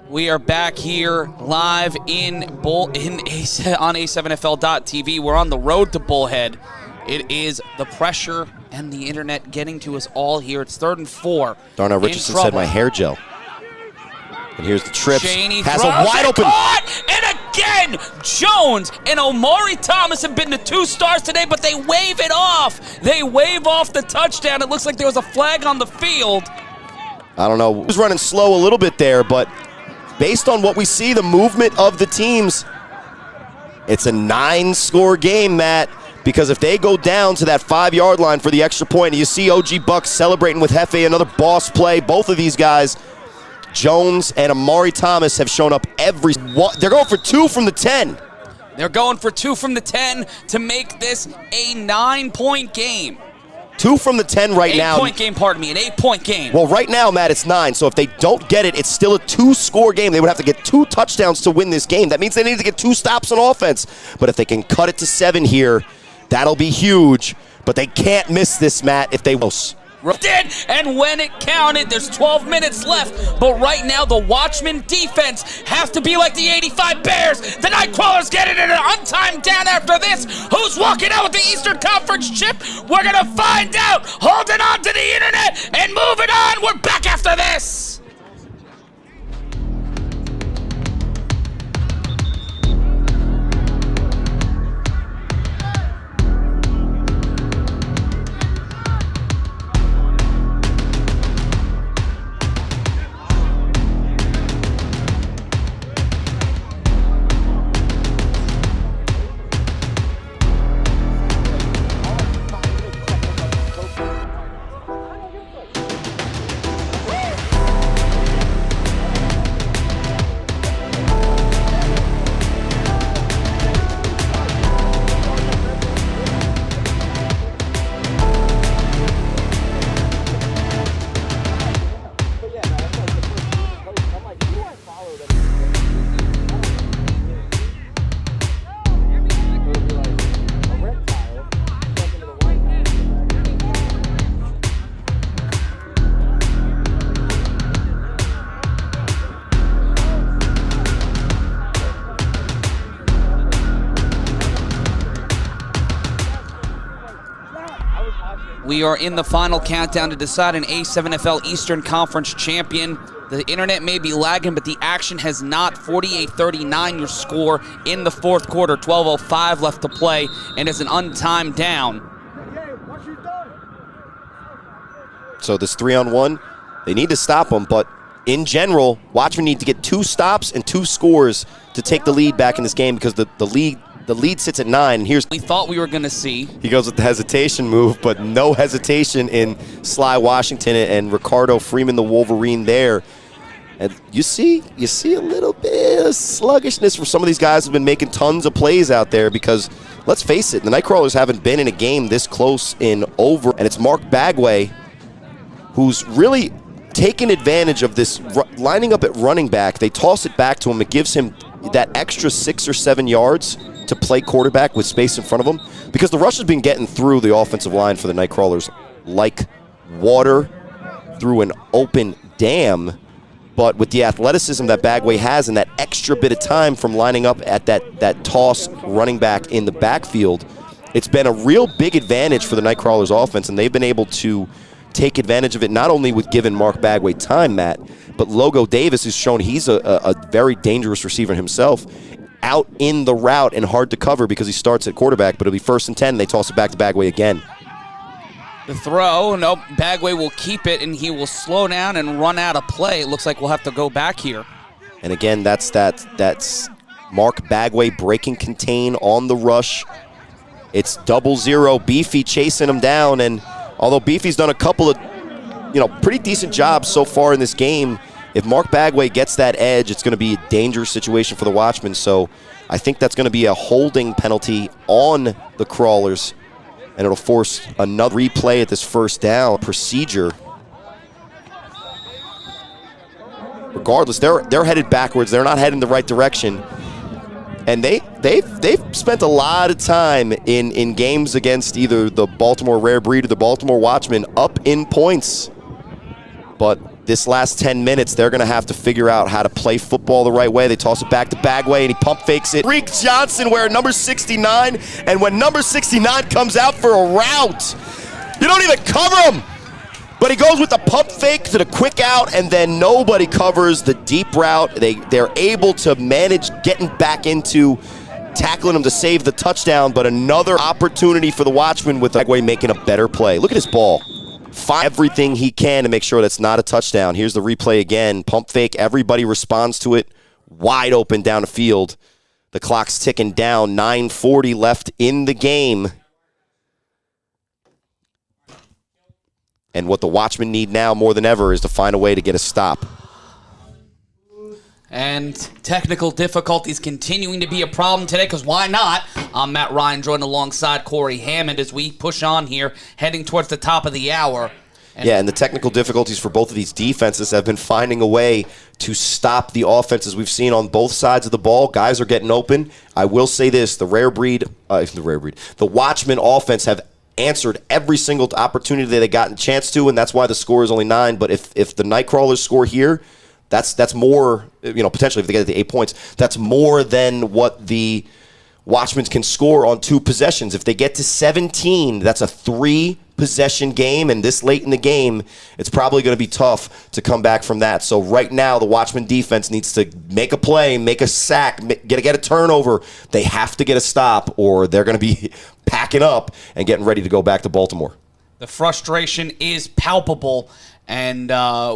We are back here live on A7FL.TV. We're on the road to Bullhead. It is the pressure and the internet getting to us all here. It's 3rd and 4.
Darnell Richardson said my hair gel. And here's the trips.
Chaney
has a wide open.
And again, Jones and Omari Thomas have been the 2 stars today, but they wave it off. They wave off the touchdown. It looks like there was a flag on the field.
I don't know. He was running slow a little bit there, but based on what we see, the movement of the teams, it's a 9-score game, Matt, because if they go down to that 5-yard line for the extra point, and you see OG Buck celebrating with Hefe, another boss play. Both of these guys, Jones and Amari Thomas, have shown up they're going for 2 from the 10.
They're going for 2 from the 10 to make this a 9-point game.
2 from the 10 right now.
8-point game, pardon me, an 8-point game.
Well, right now, Matt, it's 9. So if they don't get it, it's still a 2-score game. They would have to get 2 touchdowns to win this game. That means they need to get 2 stops on offense. But if they can cut it to 7 here, that'll be huge. But they can't miss this, Matt, if they will.
Did, and when it counted, there's 12 minutes left. But right now, the Watchmen defense has to be like the 85 Bears. The Nightcrawlers get it in an untimed down after this. Who's walking out with the Eastern Conference chip? We're going to find out. Holding on to the internet and moving on. We're back after this. We are in the final countdown to decide an A7FL Eastern Conference champion. The internet may be lagging, but the action has not. 48-39 your score in the fourth quarter. 12:05 left to play, and it's an untimed down.
So this 3-on-1, they need to stop them, but in general, Watchmen need to get 2 stops and 2 scores to take the lead back in this game because the lead sits at 9, and here's...
We thought we were going to see.
He goes with the hesitation move, but no hesitation in Sly Washington and Ricardo Freeman, the Wolverine there. And you see a little bit of sluggishness for some of these guys who've been making tons of plays out there because, let's face it, the Nightcrawlers haven't been in a game this close in over, and it's Mark Bagway who's really taken advantage of this, lining up at running back. They toss it back to him. It gives him that extra 6 or 7 yards to play quarterback with space in front of him because the rush has been getting through the offensive line for the Nightcrawlers like water through an open dam. But with the athleticism that Bagway has and that extra bit of time from lining up at that toss running back in the backfield, it's been a real big advantage for the Nightcrawlers offense, and they've been able to take advantage of it, not only with giving Mark Bagway time, Matt, but Logo Davis has shown he's a very dangerous receiver himself, out in the route and hard to cover because he starts at quarterback, but it'll be 1st and 10. They toss it back to Bagway again.
The throw, nope, Bagway will keep it, and he will slow down and run out of play. It looks like we'll have to go back here.
And again, that's Mark Bagway breaking contain on the rush. It's 0-0, Beefy chasing him down, and although Beefy's done a couple of, pretty decent jobs so far in this game, if Mark Bagway gets that edge, it's going to be a dangerous situation for the Watchmen. So I think that's going to be a holding penalty on the Crawlers, and it'll force another replay at this first down procedure. Regardless, they're headed backwards. They're not heading the right direction. And they've spent a lot of time in games against either the Baltimore Rare Breed or the Baltimore Watchmen up in points. But this last 10 minutes, they're going to have to figure out how to play football the right way. They toss it back to Bagway, and he pump fakes it. Reek Johnson wearing number 69, and when number 69 comes out for a route, you don't even cover him. But he goes with the pump fake to the quick out, and then nobody covers the deep route. They're able to manage getting back into tackling him to save the touchdown, but another opportunity for the Watchmen with Bagway making a better play. Look at his ball. Find everything he can to make sure that's not a touchdown. Here's the replay again. Pump fake. Everybody responds to it. Wide open down the field. The clock's ticking down. 9:40 left in the game. And what the Watchmen need now more than ever is to find a way to get a stop.
And technical difficulties continuing to be a problem today, because why not? I'm Matt Ryan, joined alongside Corey Hammond as we push on here, heading towards the top of the hour. And the technical difficulties for both of these defenses have been finding a way to stop the offenses we've seen on both sides of the ball. Guys are getting open. I will say this, the Watchmen offense have
answered every single opportunity that they got a chance to, and that's why the score is only 9. But if the Nightcrawlers score here, that's more, potentially if they get to 8 points, that's more than what the Watchmen can score on 2 possessions. If they get to 17, that's a 3-possession game, and this late in the game, it's probably going to be tough to come back from that. So right now, the Watchmen defense needs to make a play, make a sack, get a turnover. They have to get a stop, or they're going to be packing up and getting ready to go back to Baltimore.
The frustration is palpable, and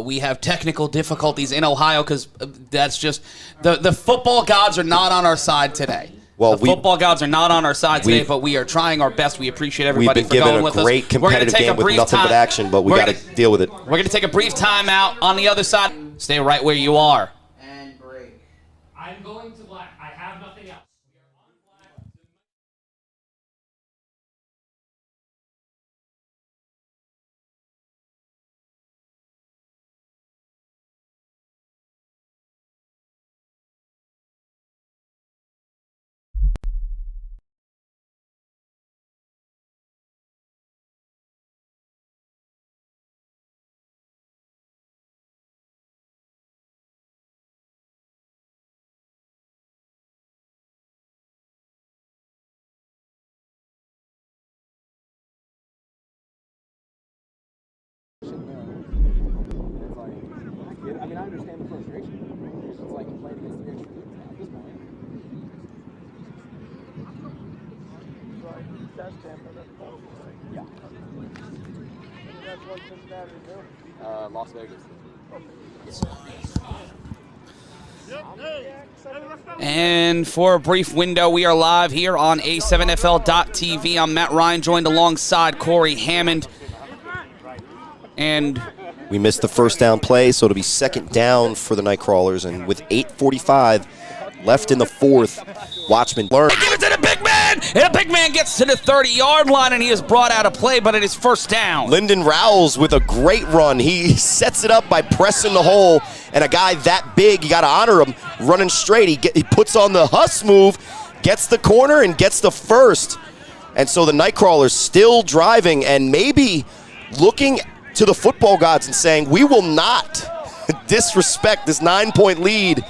we have technical difficulties in Ohio because that's just the football gods are not on our side today.
Well,
the football gods are not on our side today, but we are trying our best. We appreciate everybody for going with us.
We've been given a great competitive game with nothing but action, but we got to deal with it.
We're going to take a brief timeout. On the other side, stay right where you are.
And break. I'm going to black. I have nothing else. We are on black.
I mean, I understand the frustration. It's just like playing against the extra teams at this point.
Right. That's Tampa. That's Baltimore, right?
Yeah.
And that's one Cincinnati too.
Las Vegas.
And for a brief window, we are live here on A7FL.TV. I'm Matt Ryan, joined alongside Corey Hammond. And
we missed the first down play, so it'll be second down for the Nightcrawlers. And with 8:45 left in the fourth, Watchmen learn.
They give it to the big man, and the big man gets to the 30-yard line, and he has brought out a play, but it is first down.
Lyndon Rowles with a great run. He sets it up by pressing the hole, and a guy that big, you got to honor him, running straight. He puts on the Huss move, gets the corner, and gets the first. And so the Nightcrawlers still driving and maybe looking to the football gods and saying, we will not disrespect this 9-point lead.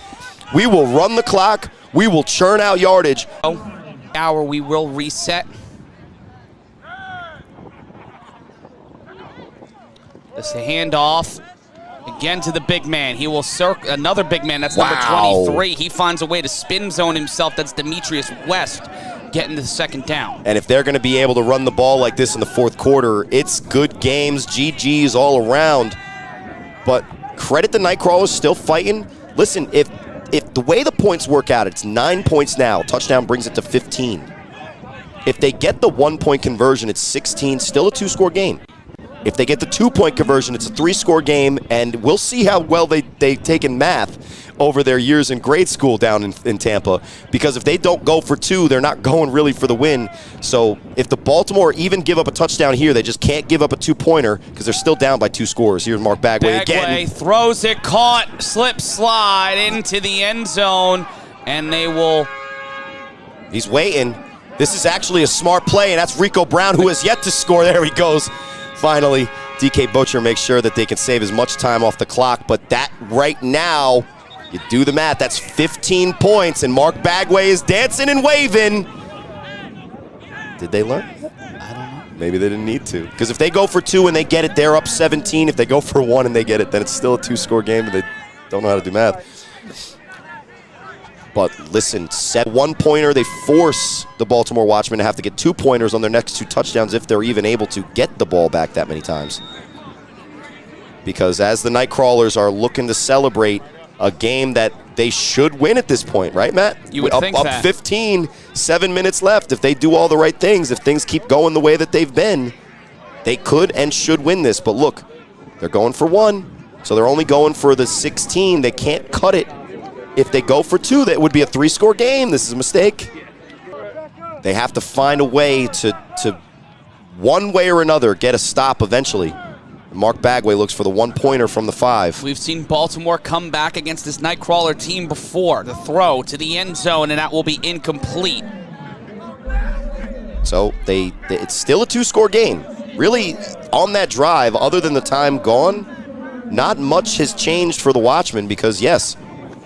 We will run the clock. We will churn out yardage.
Hour, we will reset. This handoff again to the big man. He will circle another big man. That's number 23. He finds a way to spin zone himself. That's Demetrius West getting the second down.
And if they're going to be able to run the ball like this in the fourth quarter, it's good games, GGs all around. But credit the Nightcrawlers still fighting. Listen, if the way the points work out, it's 9 points now. Touchdown brings it to 15. If they get the 1-point conversion, it's 16, still a 2-score game. If they get the 2-point conversion, it's a 3-score game, and we'll see how well they've taken math over their years in grade school down in Tampa, because if they don't go for 2, they're not going really for the win. So if the Baltimore even give up a touchdown here, they just can't give up a 2-pointer because they're still down by 2 scores. Here's Mark Bagway again.
Throws it, caught, slip, slide into the end zone, and they will...
He's waiting. This is actually a smart play, and that's Rico Brown, who has yet to score. There he goes. Finally, DK Butcher makes sure that they can save as much time off the clock, but that right now, you do the math, that's 15 points, and Mark Bagway is dancing and waving. Did they learn?
I don't know.
Maybe they didn't need to. Because if they go for 2 and they get it, they're up 17. If they go for 1 and they get it, then it's still a 2-score game, and they don't know how to do math. But listen, set 1-pointer, they force the Baltimore Watchmen to have to get 2-pointers on their next 2 touchdowns if they're even able to get the ball back that many times. Because as the Nightcrawlers are looking to celebrate a game that they should win at this point, right, Matt?
You would think
up
that.
15, 7 minutes left. If they do all the right things, if things keep going the way that they've been, they could and should win this. But look, they're going for 1, so they're only going for the 16. They can't cut it. If they go for 2, that would be a 3-score game. This is a mistake. They have to find a way to one way or another, get a stop eventually. Mark Bagway looks for the 1-pointer from the 5.
We've seen Baltimore come back against this Nightcrawler team before. The throw to the end zone, and that will be incomplete.
So it's still a two-score game. Really, on that drive, other than the time gone, not much has changed for the Watchmen because, yes,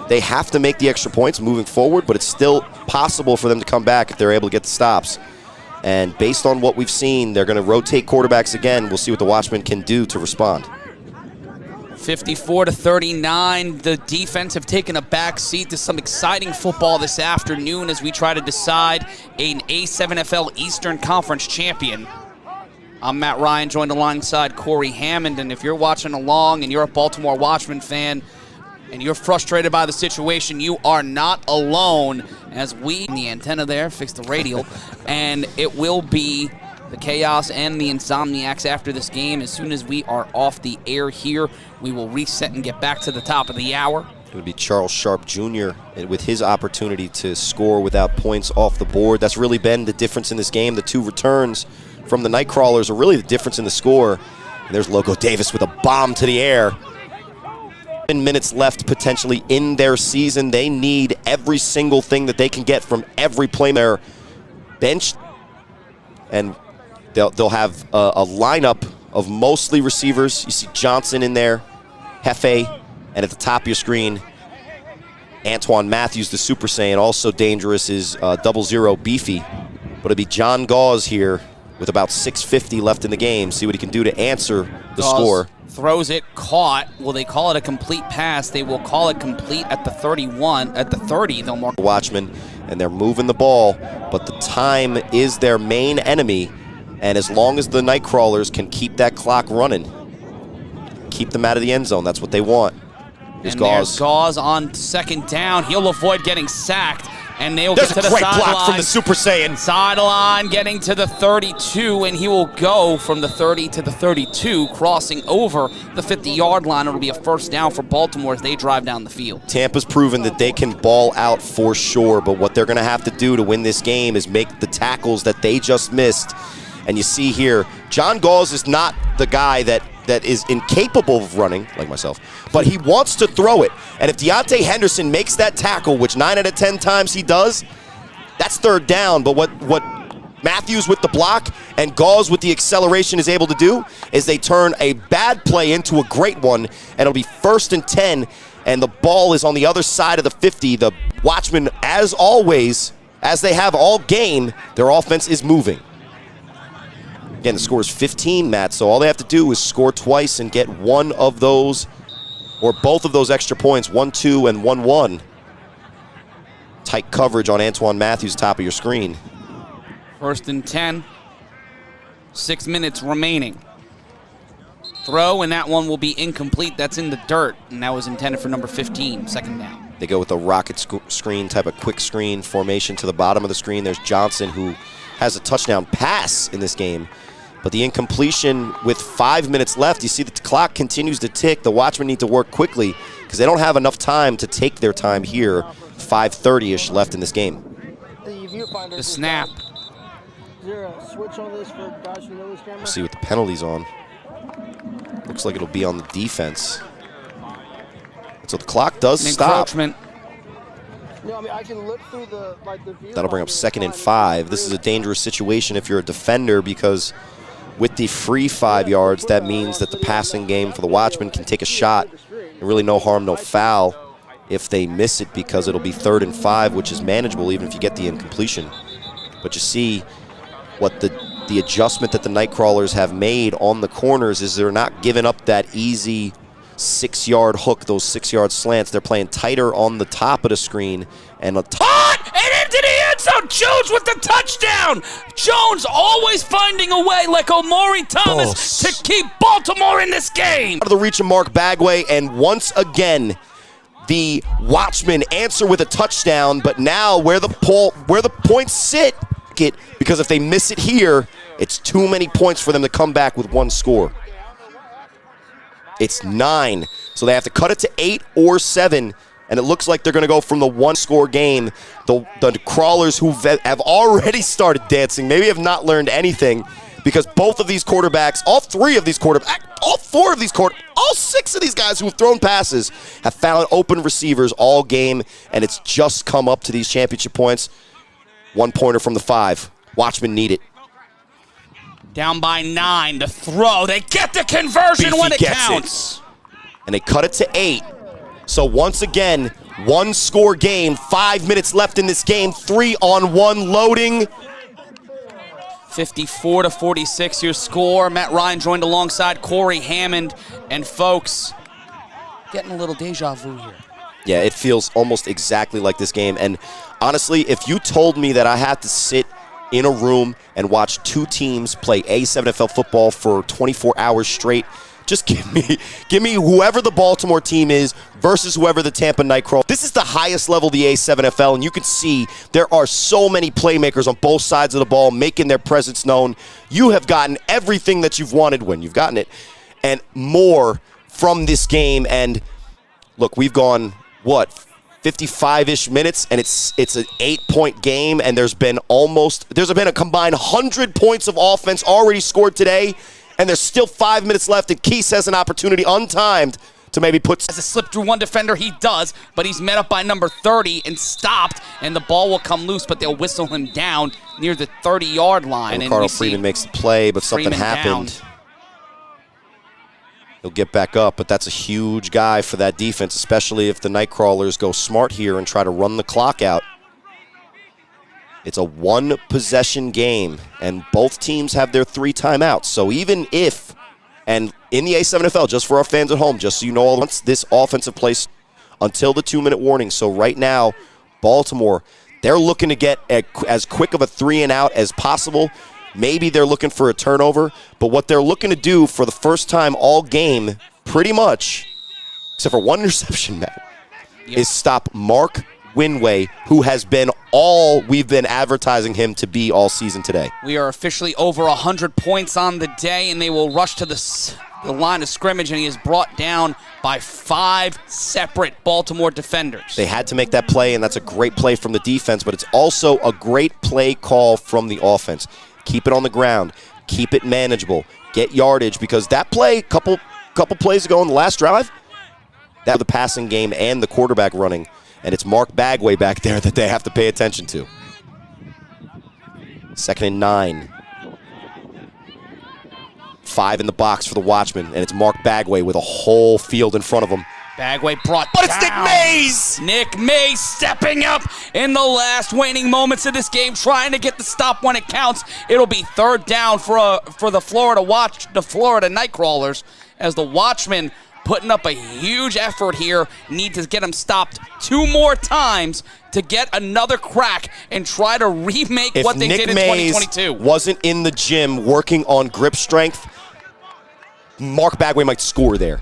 they have to make the extra points moving forward, but it's still possible for them to come back if they're able to get the stops. And based on what we've seen, they're going to rotate quarterbacks again. We'll see what the Watchmen can do to respond.
54-39. The defense have taken a back seat to some exciting football this afternoon as we try to decide an A7FL Eastern Conference champion. I'm Matt Ryan, joined alongside Corey Hammond, and if you're watching along and you're a Baltimore Watchmen fan and you're frustrated by the situation, you are not alone, as we, the antenna there, fix the radial, and it will be the Chaos and the Insomniacs after this game. As soon as we are off the air here, we will reset and get back to the top of the hour.
It would be Charles Sharp Jr. with his opportunity to score without points off the board. That's really been the difference in this game. The two returns from the Nightcrawlers are really the difference in the score. And there's Logo Davis with a bomb to the air. 10 minutes left potentially in their season. They need every single thing that they can get from every play on their bench. And they'll have a lineup of mostly receivers. You see Johnson in there, Hefe, and at the top of your screen, Antoine Matthews, the Super Saiyan. Also dangerous is 00 Beefy. But it'll be John Gauze here with about 6:50 left in the game. See what he can do to answer the score.
Throws it, caught. Will they call it a complete pass? They will call it complete at the 31. At the 30, they'll mark.
Watchmen, and they're moving the ball, but the time is their main enemy. And as long as the Nightcrawlers can keep that clock running, keep them out of the end zone, that's what they want.
Here's Gauze. Gauze on second down. He'll avoid getting sacked, and they'll get to the sideline.
There's a great block from the Super Saiyan.
Sideline getting to the 32, and he will go from the 30 to the 32, crossing over the 50-yard line. It'll be a first down for Baltimore as they drive down the field.
Tampa's proven that they can ball out for sure, but what they're going to have to do to win this game is make the tackles that they just missed. And you see here, John Gauze is not the guy that is incapable of running, like myself, but he wants to throw it. And if Deontay Henderson makes that tackle, which 9 out of 10 times he does, that's third down. But what Matthews with the block and Gauze with the acceleration is able to do is they turn a bad play into a great one, and it'll be 1st and 10, and the ball is on the other side of the 50. The Watchmen, as always, as they have all game, their offense is moving. Again, the score is 15, Matt, so all they have to do is score twice and get one of those, or both of those extra points, 1-2 and 1-1. Tight coverage on Antoine Matthews, top of your screen.
1st and 10, 6 minutes remaining. Throw, and that one will be incomplete. That's in the dirt, and that was intended for number 15, second down.
They go with a rocket screen type of quick screen formation to the bottom of the screen. There's Johnson, who has a touchdown pass in this game. But the incompletion with 5 minutes left, you see the clock continues to tick. The Watchmen need to work quickly because they don't have enough time to take their time here. 5:30-ish left in this game.
The snap.
Is there a switch on this for guys who know this camera?
We'll see what the penalty's on. Looks like it'll be on the defense. So the clock does stop.
No, I mean, I can look through the view.
That'll bring up 2nd and 5. This is a dangerous situation if you're a defender because with the free 5 yards, that means that the passing game for the Watchmen can take a shot. And really no harm, no foul if they miss it because it'll be 3rd and 5, which is manageable even if you get the incompletion. But you see what the adjustment that the Nightcrawlers have made on the corners is they're not giving up that easy 6-yard hook, those 6-yard slants. They're playing tighter on the top of the screen. And and
into the end zone. Jones with the touchdown. Jones always finding a way, like Omari Thomas, to keep Baltimore in this game.
Out of the reach of Mark Bagway, and once again, the Watchmen answer with a touchdown. But now where the points sit, because if they miss it here, it's too many points for them to come back with one score. It's 9, so they have to cut it to 8 or 7, and it looks like they're going to go from the one-score game. The Crawlers, who have already started dancing, maybe have not learned anything, because both of these quarterbacks, all 4 of these all 6 of these guys who have thrown passes have found open receivers all game, and it's just come up to these championship points. 1-pointer from the 5. Watchmen need it.
Down by 9, the throw. They get the conversion
Beefy
when it
gets
counts.
And they cut it to 8. So once again, one-score game, 5 minutes left in this game, 3-on-1 loading.
54-46 your score. Matt Ryan joined alongside Corey Hammond. And folks, getting a little deja vu here.
Yeah, it feels almost exactly like this game. And honestly, if you told me that I had to sit in a room and watch two teams play A7FL football for 24 hours straight, just give me whoever the Baltimore team is versus whoever the Tampa Nightcrawlers. This is the highest level of the A7FL, and you can see there are so many playmakers on both sides of the ball making their presence known. You have gotten everything that you've wanted when you've gotten it, and more from this game. And look, we've gone, what, 55-ish minutes, and it's an 8-point game, and there's been a combined 100 points of offense already scored today, and there's still 5 minutes left, and Keese has an opportunity untimed to maybe put...
As a slip through one defender, he does, but he's met up by number 30 and stopped, and the ball will come loose, but they'll whistle him down near the 30-yard line.
And Carl Freeman makes the play, but something happened. He'll get back up, but that's a huge guy for that defense, especially if the Nightcrawlers go smart here and try to run the clock out. It's a one-possession game, and both teams have their 3 timeouts. So even if, and in the A7FL, just for our fans at home, just so you know all this offensive play until the 2-minute warning. So right now, Baltimore, they're looking to get as quick of a 3-and-out as possible. Maybe they're looking for a turnover, but what they're looking to do for the first time all game, pretty much, except for one interception, Matt, is stop Mark Winway, who has been all we've been advertising him to be all season today.
We are officially over 100 points on the day, and they will rush to the line of scrimmage, and he is brought down by 5 separate Baltimore defenders.
They had to make that play, and that's a great play from the defense, but it's also a great play call from the offense. Keep it on the ground. Keep it manageable. Get yardage, because that play, couple plays ago in the last drive, that was the passing game and the quarterback running, and it's Mark Bagway back there that they have to pay attention to. 2nd and 9. 5 in the box for the Watchmen, and it's Mark Bagway with a whole field in front of him.
Bagway brought
But it's
down.
Nick Mays!
Nick Mays stepping up in the last waning moments of this game, trying to get the stop when it counts. It'll be 3rd down for the Florida Nightcrawlers, as the Watchmen, putting up a huge effort here, need to get them stopped 2 more times to get another crack and try to remake what they did in 2022.
If Nick Mays wasn't in the gym working on grip strength, Mark Bagway might score there.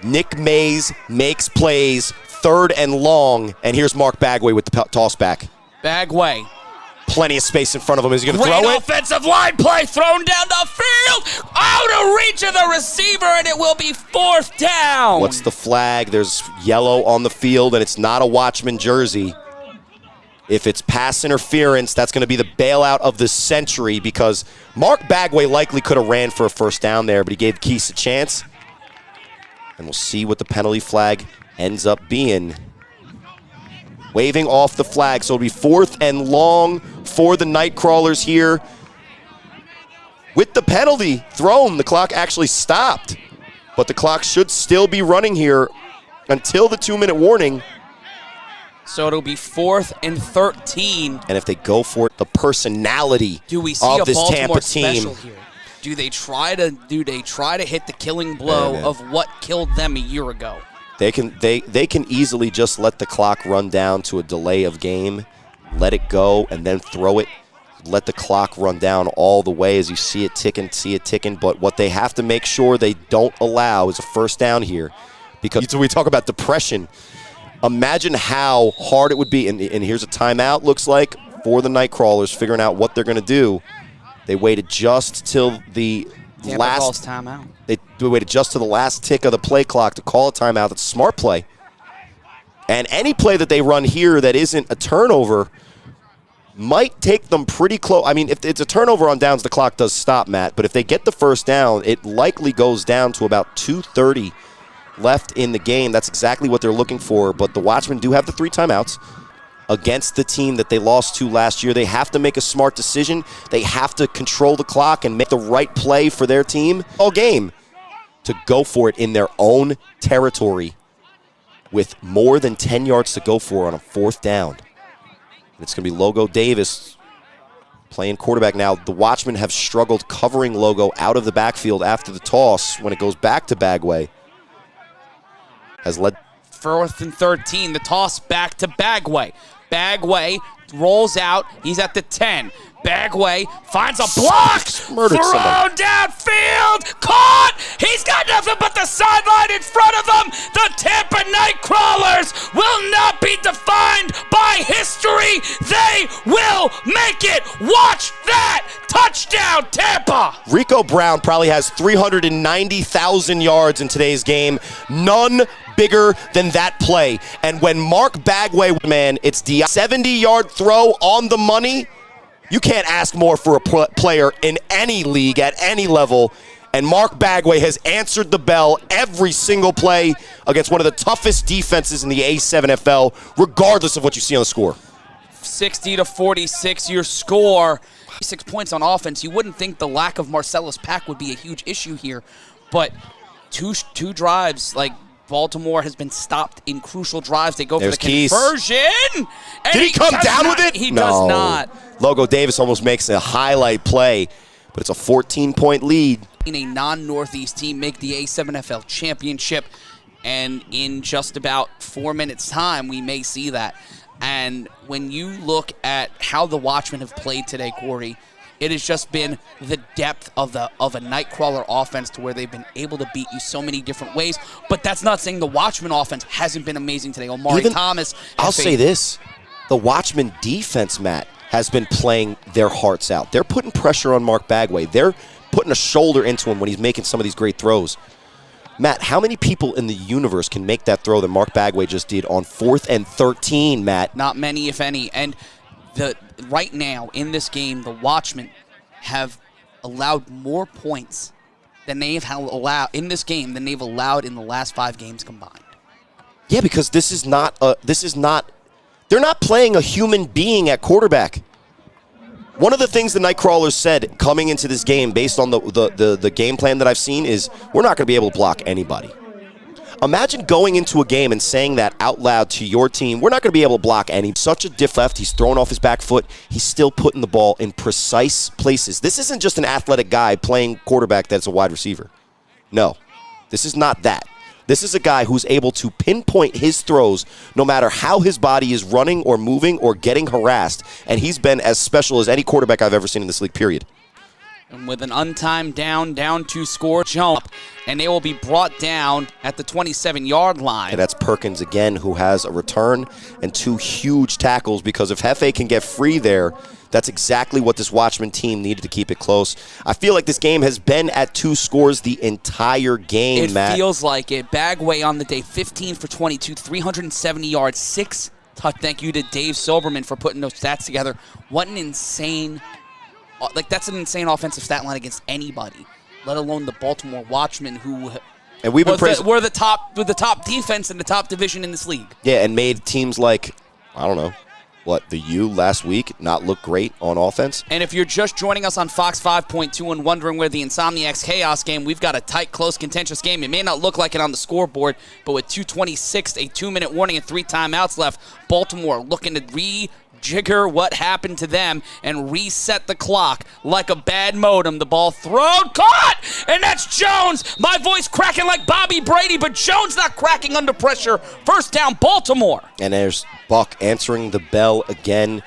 Nick Mays makes plays, 3rd and long, and here's Mark Bagway with the toss back.
Bagway.
Plenty of space in front of him. Is he going to throw it?
Great offensive line play, thrown down the field, out of reach of the receiver, and it will be 4th down.
What's the flag? There's yellow on the field, and it's not a Watchman jersey. If it's pass interference, that's going to be the bailout of the century, because Mark Bagway likely could have ran for a 1st down there, but he gave Keese a chance. And we'll see what the penalty flag ends up being. Waving off the flag, so it'll be 4th and long for the Nightcrawlers here. With the penalty thrown, the clock actually stopped. But the clock should still be running here until the 2-minute warning.
So it'll be 4th and 13.
And if they go for it, the personality
Do we see
of
a
this
Baltimore
Tampa team.
Special here? Do they try to hit the killing blow of what killed them a year ago?
They can easily just let the clock run down to a delay of game, let it go, and then throw it. Let the clock run down all the way as you see it ticking. But what they have to make sure they don't allow is a 1st down here, because we talk about depression. Imagine how hard it would be, and here's a timeout, looks like, for the Nightcrawlers, figuring out what they're going to do. They waited just till the last
timeout.
They waited just to the last tick of the play clock to call a timeout. That's a smart play. And any play that they run here that isn't a turnover might take them pretty close. I mean, if it's a turnover on downs, the clock does stop, Matt. But if they get the 1st down, it likely goes down to about 2:30 left in the game. That's exactly what they're looking for. But the Watchmen do have the 3 timeouts. against the team that they lost to last year. They have to make a smart decision. They have to control the clock and make the right play for their team all game to go for it in their own territory with more than 10 yards to go for on a 4th down. And it's going to be Logo Davis playing quarterback now. The Watchmen have struggled covering Logo out of the backfield after the toss when it goes back to Bagway. Has led
4th and 13. The toss back to Bagway. Bagway rolls out. He's at the 10. Bagway finds a block.
Murdered
thrown
somebody.
downfield. Caught. He's got nothing but the sideline in front of him. The Tampa Nightcrawlers will not be defined by history. They will make it. Watch that. Touchdown, Tampa.
Rico Brown probably has 390,000 yards in today's game. None bigger than that play. And when Mark Bagway, man, it's the 70-yard throw on the money. You can't ask more for a player in any league at any level. And Mark Bagway has answered the bell every single play against one of the toughest defenses in the A7FL, regardless of what you see on the score.
60-46, your score. 6 points on offense. You wouldn't think the lack of Marcellus Pack would be a huge issue here, but two drives, like Baltimore has been stopped in crucial drives. They go
There's
for the
Keys.
conversion. And
Did he come down with it?
He
No.
does not.
Logo Davis almost makes a highlight play, but it's a 14-point lead.
In a non-Northeast team make the A7FL Championship, and in just about 4 minutes' time, we may see that. And when you look at how the Watchmen have played today, Corey, it has just been the depth of a Nightcrawler offense to where they've been able to beat you so many different ways. But that's not saying the Watchmen offense hasn't been amazing today. Omari Thomas.
I'll say this. The Watchmen defense, Matt, has been playing their hearts out. They're putting pressure on Mark Bagway. They're putting a shoulder into him when he's making some of these great throws. Matt, how many people in the universe can make that throw that Mark Bagway just did on 4th and 13, Matt?
Not many, if any. And right now in this game, the Watchmen have allowed more points than they've allowed in this game than they've allowed in the last 5 games combined.
Yeah, because they're not playing a human being at quarterback. One of the things the Nightcrawlers said coming into this game, based on the game plan that I've seen, is we're not going to be able to block anybody. Imagine going into a game and saying that out loud to your team. We're not going to be able to block any. Such a diff left. He's throwing off his back foot. He's still putting the ball in precise places. This isn't just an athletic guy playing quarterback that's a wide receiver. No, this is not that. This is a guy who's able to pinpoint his throws no matter how his body is running or moving or getting harassed. And he's been as special as any quarterback I've ever seen in this league, period.
And with an untimed down to score jump, and they will be brought down at the 27-yard line.
And that's Perkins again, who has a return and 2 huge tackles, because if Hefe can get free there, that's exactly what this Watchman team needed to keep it close. I feel like this game has been at 2 scores the entire game, Matt.
It feels like it. Bagway on the day, 15 for 22, 370 yards, 6 touch. Thank you to Dave Silberman for putting those stats together. What an insane, that's an insane offensive stat line against anybody, let alone the Baltimore Watchmen, who
and we've been
we're the top defense in the top division in this league.
Yeah, and made teams like, I don't know, the U last week not look great on offense.
And if you're just joining us on Fox 5.2 and wondering where the Insomniacs Chaos game, we've got a tight, close, contentious game. It may not look like it on the scoreboard, but with 2:26, a 2-minute warning and 3 timeouts left, Baltimore looking to rejigger what happened to them and reset the clock like a bad modem. The ball thrown, caught, and that's Jones. My voice cracking like Bobby Brady, but Jones not cracking under pressure. First down, Baltimore.
And there's Buck answering the bell again.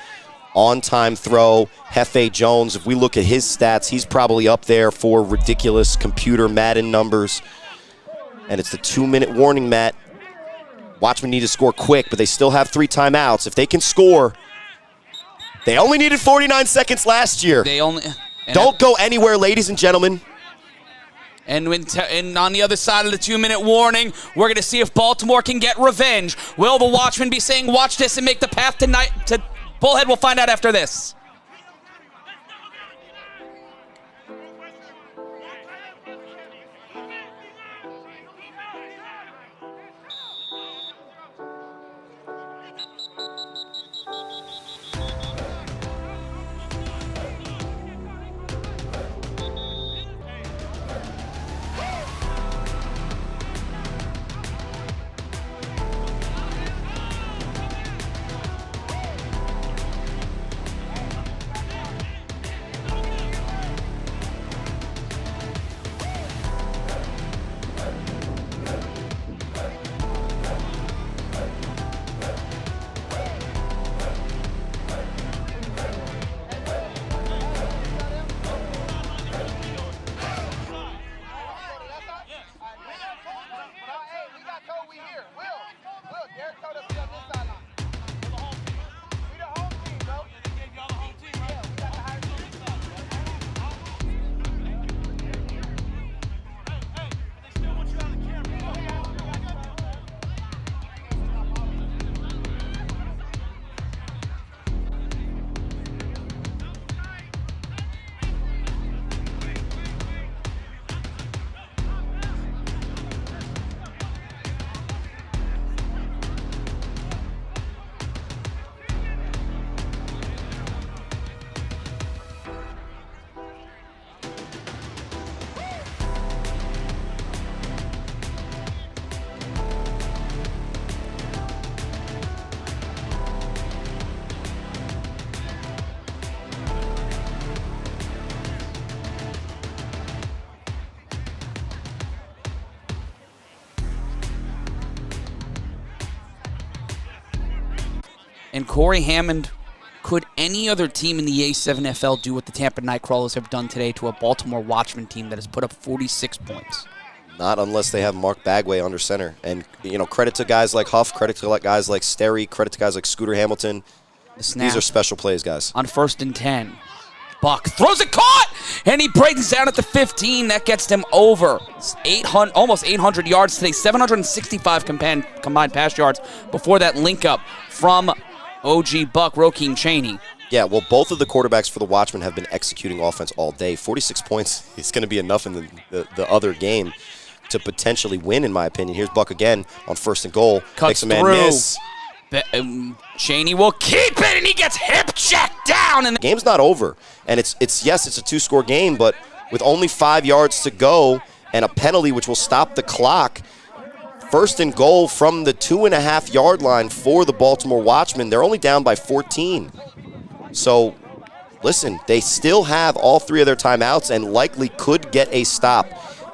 On-time throw. Hefe Jones, if we look at his stats, he's probably up there for ridiculous computer Madden numbers. And it's the 2-minute warning, Matt. Watchmen need to score quick, but they still have 3 timeouts. If they can score, they only needed 49 seconds last year. Don't go anywhere, ladies and gentlemen.
And on the other side of the 2-minute warning, we're going to see if Baltimore can get revenge. Will the Watchmen be saying, watch this and make the path to Bullhead? We'll find out after this. And Corey Hammond, could any other team in the A7FL do what the Tampa Nightcrawlers have done today to a Baltimore Watchmen team that has put up 46 points?
Not unless they have Mark Bagway under center. And, credit to guys like Huff, credit to guys like Sterry, credit to guys like Scooter Hamilton. These are special plays, guys.
On 1st and 10. Buck throws it, caught, and he breaks down at the 15. That gets them over 800, almost 800 yards today, 765 combined pass yards before that link up from OG Buck, Roekim Chaney.
Yeah, well, both of the quarterbacks for the Watchmen have been executing offense all day. 46 points is going to be enough in the other game to potentially win, in my opinion. Here's Buck again on 1st and goal.
Cuts
makes a man
through.
miss.
Chaney will keep it, and he gets hip checked down. And
the game's not over. And it's a 2-score game, but with only 5 yards to go and a penalty which will stop the clock, 1st and goal from the 2.5-yard line for the Baltimore Watchmen. They're only down by 14. So, listen, they still have all 3 of their timeouts and likely could get a stop.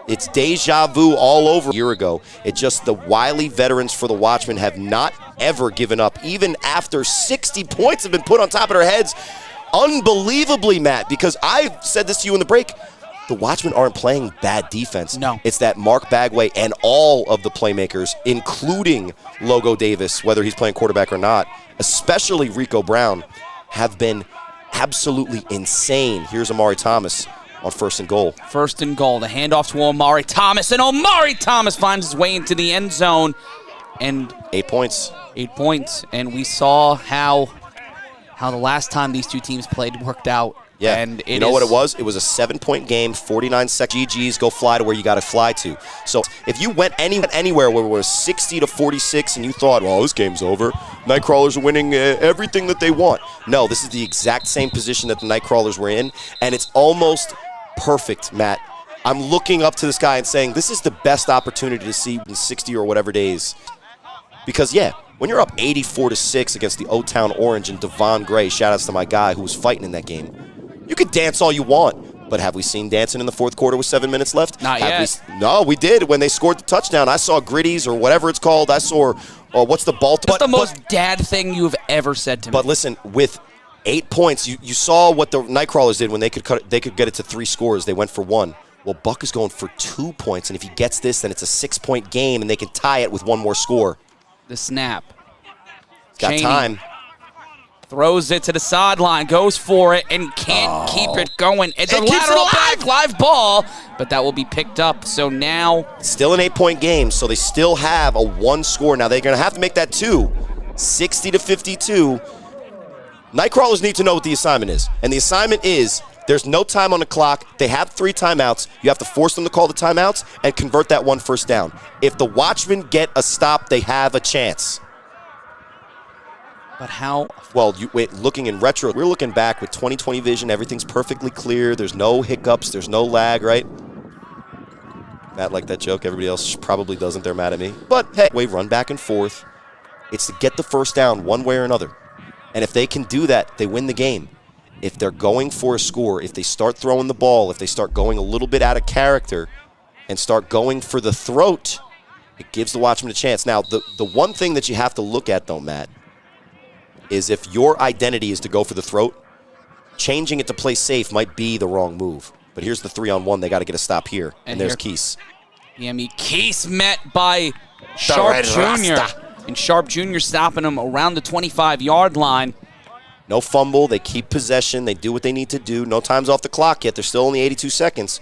It's deja vu all over. A year ago, it's just the wily veterans for the Watchmen have not ever given up, even after 60 points have been put on top of their heads. Unbelievably, Matt, because I said this to you in the break, the Watchmen aren't playing bad defense.
No.
It's that Mark Bagway and all of the playmakers, including Logo Davis, whether he's playing quarterback or not, especially Rico Brown, have been absolutely insane. Here's Amari Thomas on 1st and goal.
1st and goal. The handoff to Omari Thomas, and Omari Thomas finds his way into the end zone. And
8 points.
8 points. And we saw how the last time these two teams played worked out.
Yeah,
and
you know what it was? It was a 7-point game, 49 seconds. GGs, go fly to where you got to fly to. So if you went anywhere where it was 60-46 and you thought, well, this game's over, Nightcrawlers are winning everything that they want. No, this is the exact same position that the Nightcrawlers were in, and it's almost perfect, Matt. I'm looking up to this guy and saying, this is the best opportunity to see in 60 or whatever days. Because, yeah, when you're up 84-6 against the O-Town Orange and Devon Gray, shout-outs to my guy who was fighting in that game, you could dance all you want, but have we seen dancing in the 4th quarter with 7 minutes left?
Not yet.
No, we did. When they scored the touchdown, I saw Gritties or whatever it's called. I saw, what's the Baltimore?
That's the most dad thing you've ever said to me.
But listen, with 8 points, you saw what the Nightcrawlers did when they could get it to 3 scores. They went for 1. Well, Buck is going for 2 points, and if he gets this, then it's a 6-point game, and they can tie it with 1 more score.
The snap.
Got
Chaney
time.
Throws it to the sideline, goes for it, and can't keep it going. It's a lateral back live ball, but that will be picked up. So now,
still an 8-point game, so they still have a 1 score. Now they're going to have to make that 2. 60-52. Nightcrawlers need to know what the assignment is. And the assignment is there's no time on the clock. They have 3 timeouts. You have to force them to call the timeouts and convert that 1 first down. If the Watchmen get a stop, they have a chance.
but how?
Well, looking in retro, we're looking back with 20/20 vision. Everything's perfectly clear. There's no hiccups. There's no lag, right? Matt liked that joke. Everybody else probably doesn't. They're mad at me. But, hey, we run back and forth. It's to get the first down one way or another. And if they can do that, they win the game. If they're going for a score, if they start throwing the ball, if they start going a little bit out of character and start going for the throat, it gives the Watchmen a chance. Now, the one thing that you have to look at, though, Matt, is if your identity is to go for the throat, changing it to play safe might be the wrong move. But here's the 3-on-1. They got to get a stop here. And there's Keese.
Keese met by Sharp Jr. And Sharp Jr. stopping him around the 25-yard line.
No fumble. They keep possession. They do what they need to do. No time's off the clock yet. There's still only 82 seconds.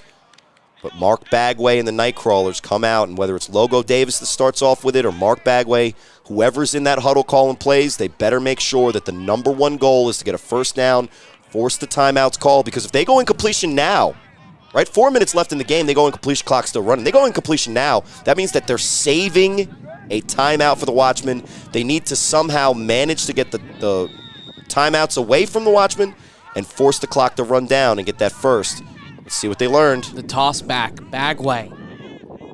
But Mark Bagway and the Nightcrawlers come out, and whether it's Logo Davis that starts off with it or Mark Bagway, whoever's in that huddle calling plays, they better make sure that the #1 goal is to get a first down, force the timeouts call, because if they go in completion now, right, 4 minutes left in the game, they go in completion, clock still running. They go in completion now, that means that they're saving a timeout for the Watchmen. They need to somehow manage to get the timeouts away from the Watchmen and force the clock to run down and get that first. Let's see what they learned.
The toss back. Bagway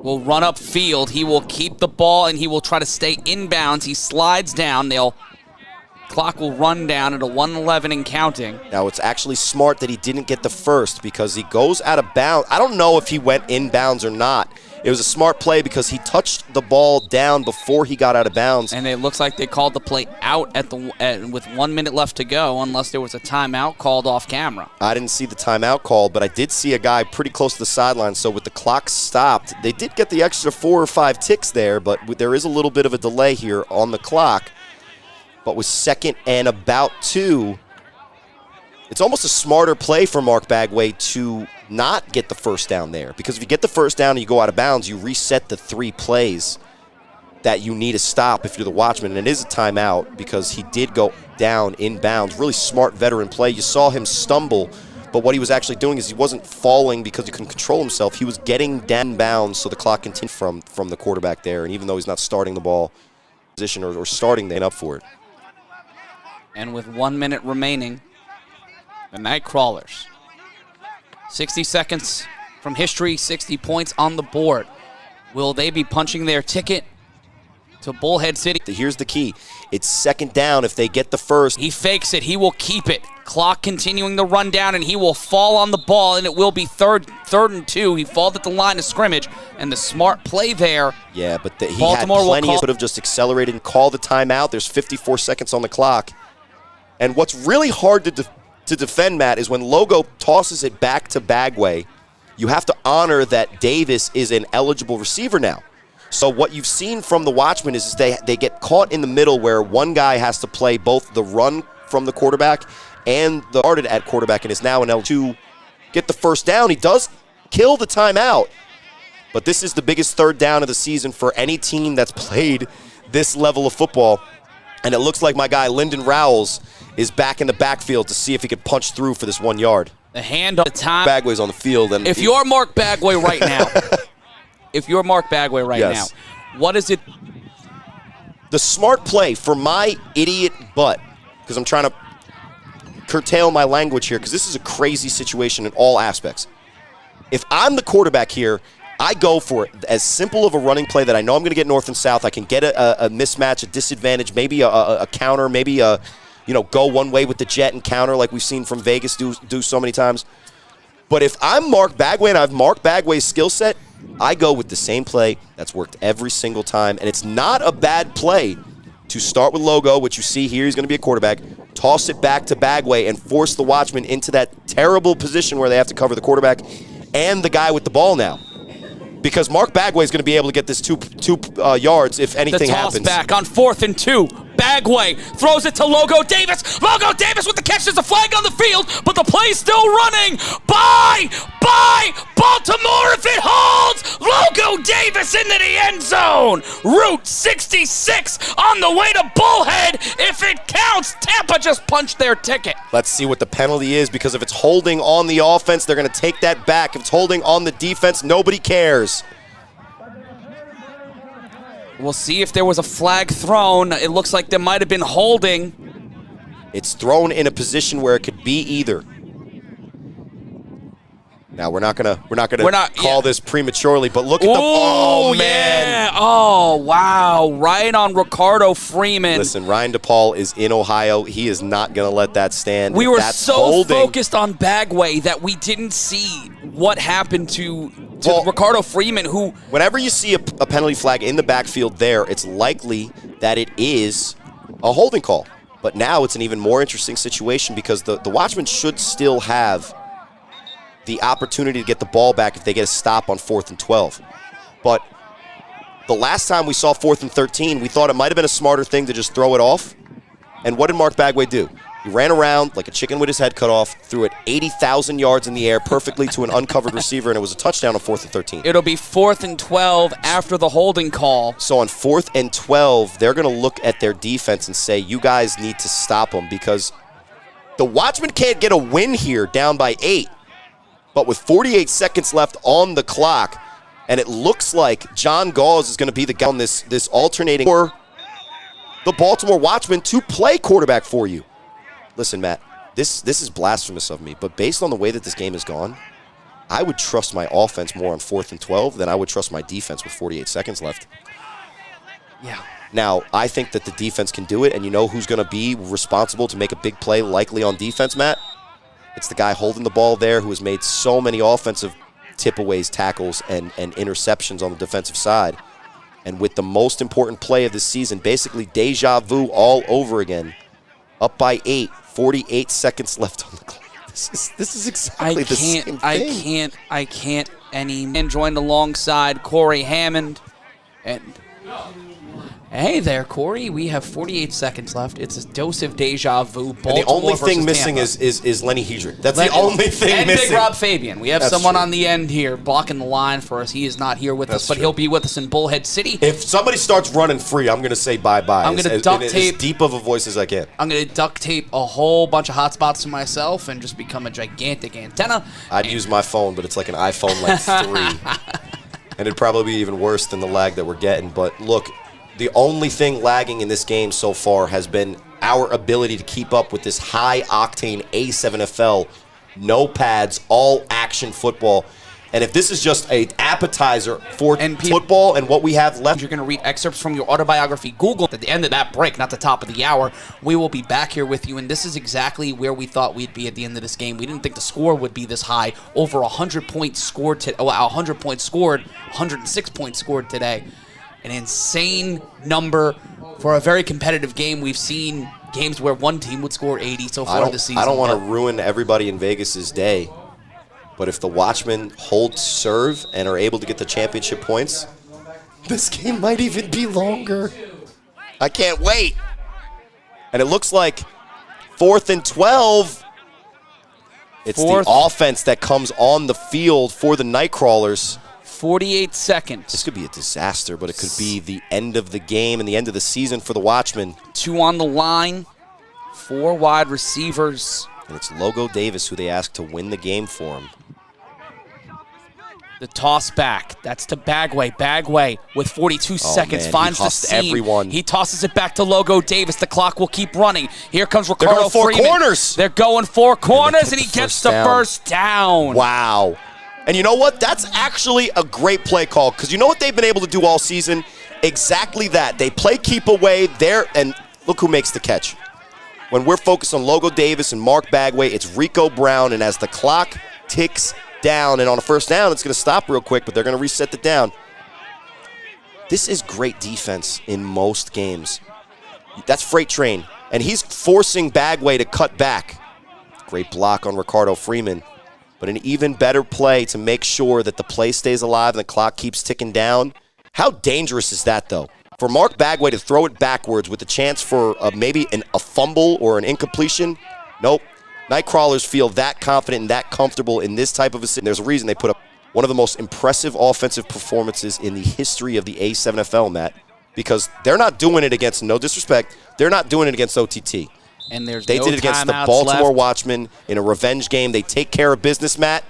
will run up field. He will keep the ball, and he will try to stay inbounds. He slides down. Clock will run down at a 1:11 and counting.
Now, it's actually smart that he didn't get the first because he goes out of bounds. I don't know if he went inbounds or not. It was a smart play because he touched the ball down before he got out of bounds.
And it looks like they called the play out with 1 minute left to go, unless there was a timeout called off camera.
I didn't see the timeout called, but I did see a guy pretty close to the sideline. So with the clock stopped, they did get the extra 4 or 5 ticks there, but there is a little bit of a delay here on the clock. But with 2nd and about 2, it's almost a smarter play for Mark Bagway to not get the first down there. Because if you get the first down and you go out of bounds, you reset the 3 plays that you need to stop if you're the Watchman. And it is a timeout because he did go down in bounds. Really smart veteran play. You saw him stumble, but what he was actually doing is he wasn't falling because he couldn't control himself. He was getting down bounds, so the clock continued from the quarterback there. And even though he's not starting the ball position or starting, they end up for it.
And with 1 minute remaining, the Nightcrawlers, 60 seconds from history, 60 points on the board. Will they be punching their ticket to Bullhead City?
Here's the key. It's 2nd down if they get the first.
He fakes it. He will keep it. Clock continuing the run down, and he will fall on the ball, and it will be third and 2. He falls at the line of scrimmage, and the smart play there.
Yeah, but he
Baltimore
had plenty.
will
Could have just accelerated and called the timeout. There's 54 seconds on the clock. And what's really hard to defend, Matt, is when Logo tosses it back to Bagway, you have to honor that Davis is an eligible receiver now. So what you've seen from the Watchmen is they get caught in the middle where one guy has to play both the run from the quarterback and the started at quarterback, and is now an L2. Get the first down. He does kill the timeout, but this is the biggest 3rd down of the season for any team that's played this level of football. And it looks like my guy Lyndon Rowells is back in the backfield to see if he could punch through for this 1 yard.
The hand on the time.
Bagway's on the field. And
if you're Mark Bagway right now,
Yes.
now, what is it?
The smart play for my idiot butt, because I'm trying to curtail my language here, because this is a crazy situation in all aspects. If I'm the quarterback here, I go for it. As simple of a running play that I know I'm going to get north and south. I can get a mismatch, a disadvantage, maybe a counter, maybe go one way with the jet and counter like we've seen from Vegas do so many times. But if I'm Mark Bagway and I have Mark Bagway's skill set, I go with the same play that's worked every single time. And it's not a bad play to start with Logo, which you see here, he's going to be a quarterback, toss it back to Bagway and force the Watchmen into that terrible position where they have to cover the quarterback and the guy with the ball now. Because Mark Bagway is going to be able to get this two yards if anything happens.
The toss back on 4th and 2. Bagway throws it to Logo Davis. Logo Davis with the catch. There's a flag on the field, but the play's still running. Bye, Baltimore if it holds. Logo Davis into the end zone. Route 66 on the way to Bullhead. If it counts, Tampa just punched their ticket.
Let's see what the penalty is, because if it's holding on the offense, they're going to take that back. If it's holding on the defense, nobody cares.
We'll see if there was a flag thrown. It looks like there might have been holding.
It's thrown in a position where it could be either. Now we're not gonna call this prematurely, but look at the
oh man! Yeah. Oh wow! Right on Ricardo Freeman.
Listen, Ryan DePaul is in Ohio. He is not gonna let that stand.
We were so focused on Bagway that we didn't see what happened to Ricardo Freeman, who...
Whenever you see a penalty flag in the backfield there, it's likely that it is a holding call. But now it's an even more interesting situation because the Watchmen should still have the opportunity to get the ball back if they get a stop on 4th and 12. But the last time we saw 4th and 13, we thought it might have been a smarter thing to just throw it off. And what did Mark Bagway do? He ran around like a chicken with his head cut off, threw it 80,000 yards in the air perfectly to an uncovered receiver, and it was a touchdown on 4th and 13.
It'll be 4th and 12 after the holding call.
So on 4th and 12, they're going to look at their defense and say, you guys need to stop them, because the Watchmen can't get a win here down by 8. But with 48 seconds left on the clock, and it looks like John Gauze is going to be the guy on this alternating for the Baltimore Watchmen to play quarterback for you. Listen, Matt, this is blasphemous of me, but based on the way that this game has gone, I would trust my offense more on 4th and 12 than I would trust my defense with 48 seconds left.
Yeah.
Now, I think that the defense can do it, and you know who's going to be responsible to make a big play likely on defense, Matt? It's the guy holding the ball there who has made so many offensive tip-aways, tackles, and interceptions on the defensive side. And with the most important play of the season, basically deja vu all over again. Up by 8, 48 seconds left on the clock. This is exactly the same thing.
I can't and joined alongside Corey Hammond. And hey there, Corey. We have 48 seconds left. It's a dose of deja vu. Baltimore
and the only thing
versus
missing
Tampa.
is Lenny Hedrick. That's the only thing
and
missing.
Big Rob Fabian. We have
That's
someone
true.
on the end here blocking the line for us. He is not here with
That's
us, but
true.
he'll be with us in Bullhead City.
If somebody starts running free, I'm going to say bye-bye.
I'm going to duct tape
as deep of a voice as I can.
I'm going to duct tape a whole bunch of hotspots to myself and just become a gigantic antenna.
I'd use my phone, but it's like an iPhone like 3. And it'd probably be even worse than the lag that we're getting. But look, the only thing lagging in this game so far has been our ability to keep up with this high-octane A7FL, no pads, all-action football. And if this is just an appetizer for football and what we have left.
You're going to read excerpts from your autobiography, Google. At the end of that break, not the top of the hour, we will be back here with you. And this is exactly where we thought we'd be at the end of this game. We didn't think the score would be this high. Over 100 points scored. 100 points scored. 106 points scored today. An insane number for a very competitive game. We've seen games where one team would score 80 so far this season.
I don't want to ruin everybody in Vegas's day. But if the Watchmen hold serve and are able to get the championship points, this game might even be longer. I can't wait. And it looks like 4th and 12. It's the offense that comes on the field for the Nightcrawlers.
48 seconds.
This could be a disaster, but it could be the end of the game and the end of the season for the Watchmen.
2 on the line, 4 wide receivers.
And it's Logo Davis who they asked to win the game for him.
The toss back. That's to Bagway. Bagway with 42 seconds finds the seam.
Everyone.
He tosses it back to Logo Davis. The clock will keep running. Here comes Ricardo
They're going 4
Freeman.
corners.
They're going 4 corners, and he gets the first down.
Wow. And you know what? That's actually a great play call because you know what they've been able to do all season? Exactly that. They play keep away there, and look who makes the catch. When we're focused on Logo Davis and Mark Bagway, it's Rico Brown, and as the clock ticks down, and on a first down, it's going to stop real quick, but they're going to reset it down. This is great defense in most games. That's Freight Train, and he's forcing Bagway to cut back. Great block on Ricardo Freeman, but an even better play to make sure that the play stays alive and the clock keeps ticking down. How dangerous is that, though? For Mark Bagway to throw it backwards with a chance for maybe a fumble or an incompletion? Nope. Nightcrawlers feel that confident and that comfortable in this type of a situation. There's a reason they put up one of the most impressive offensive performances in the history of the A7FL, Matt, because they're not doing it against, no disrespect, they're not doing it against OTT.
And they
did it against the Baltimore Watchmen in a revenge game. They take care of business, Matt.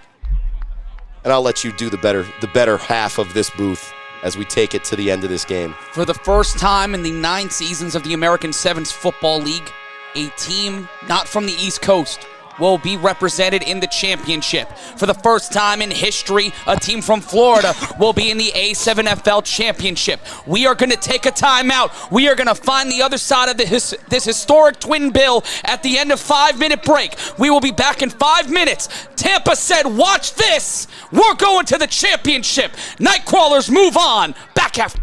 And I'll let you do the better half of this booth as we take it to the end of this game.
For the first time in the 9 seasons of the American Sevens Football League, a team not from the East Coast will be represented in the championship. For the first time in history, a team from Florida will be in the A7FL Championship. We are going to take a timeout. We are going to find the other side of this historic twin bill at the end of 5-minute break. We will be back in 5 minutes. Tampa said, watch this. We're going to the championship. Nightcrawlers move on. Back after.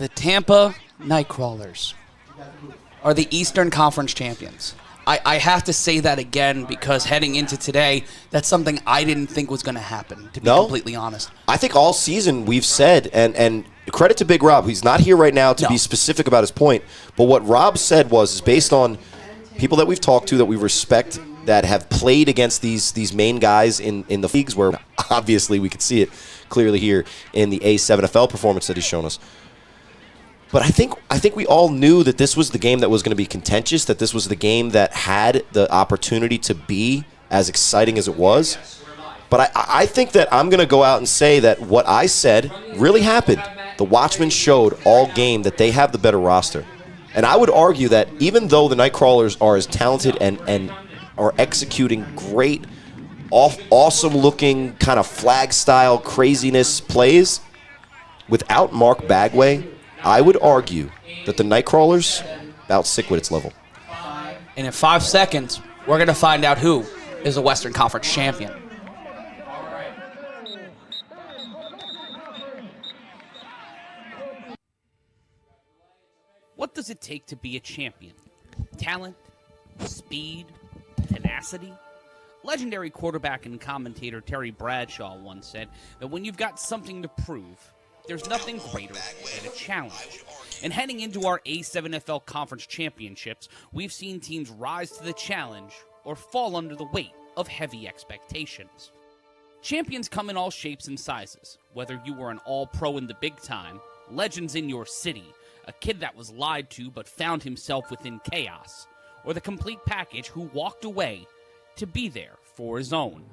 The Tampa Nightcrawlers are the Eastern Conference champions. I have to say that again because heading into today, that's something I didn't think was going to happen, to be completely honest.
I think all season we've said, and credit to Big Rob, he's not here right now to be specific about his point, but what Rob said is based on people that we've talked to that we respect that have played against these main guys in the leagues where obviously we could see it clearly here in the A7FL performance that he's shown us. But I think we all knew that this was the game that was going to be contentious, that this was the game that had the opportunity to be as exciting as it was. But I think that I'm going to go out and say that what I said really happened. The Watchmen showed all game that they have the better roster. And I would argue that even though the Nightcrawlers are as talented and are executing great, awesome-looking kind of flag-style craziness plays, without Mark Bagway, I would argue that the Nightcrawlers about Sickwit's level.
And in 5 seconds, we're going to find out who is the Western Conference champion.
What does it take to be a champion? Talent? Speed? Tenacity? Legendary quarterback and commentator Terry Bradshaw once said that when you've got something to prove, there's nothing greater than a challenge. And heading into our A7FL Conference Championships, we've seen teams rise to the challenge or fall under the weight of heavy expectations. Champions come in all shapes and sizes, whether you were an all-pro in the big time, legends in your city, a kid that was lied to but found himself within chaos, or the complete package who walked away to be there for his own.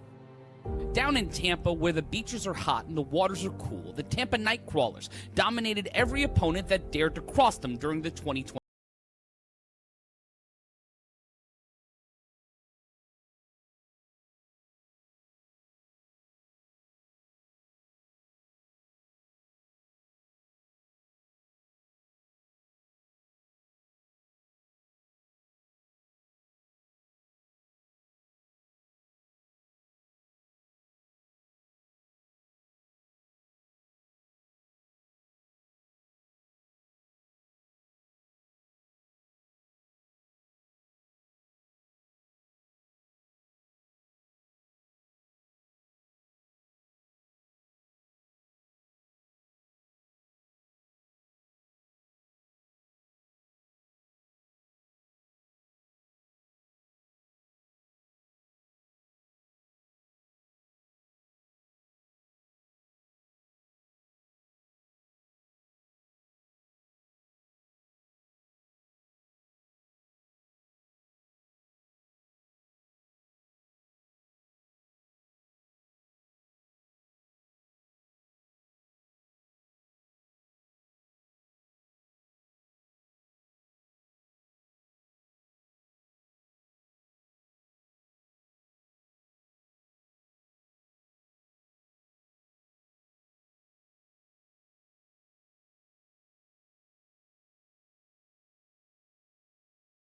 Down in Tampa, where the beaches are hot and the waters are cool, the Tampa Nightcrawlers dominated every opponent that dared to cross them during the 2020.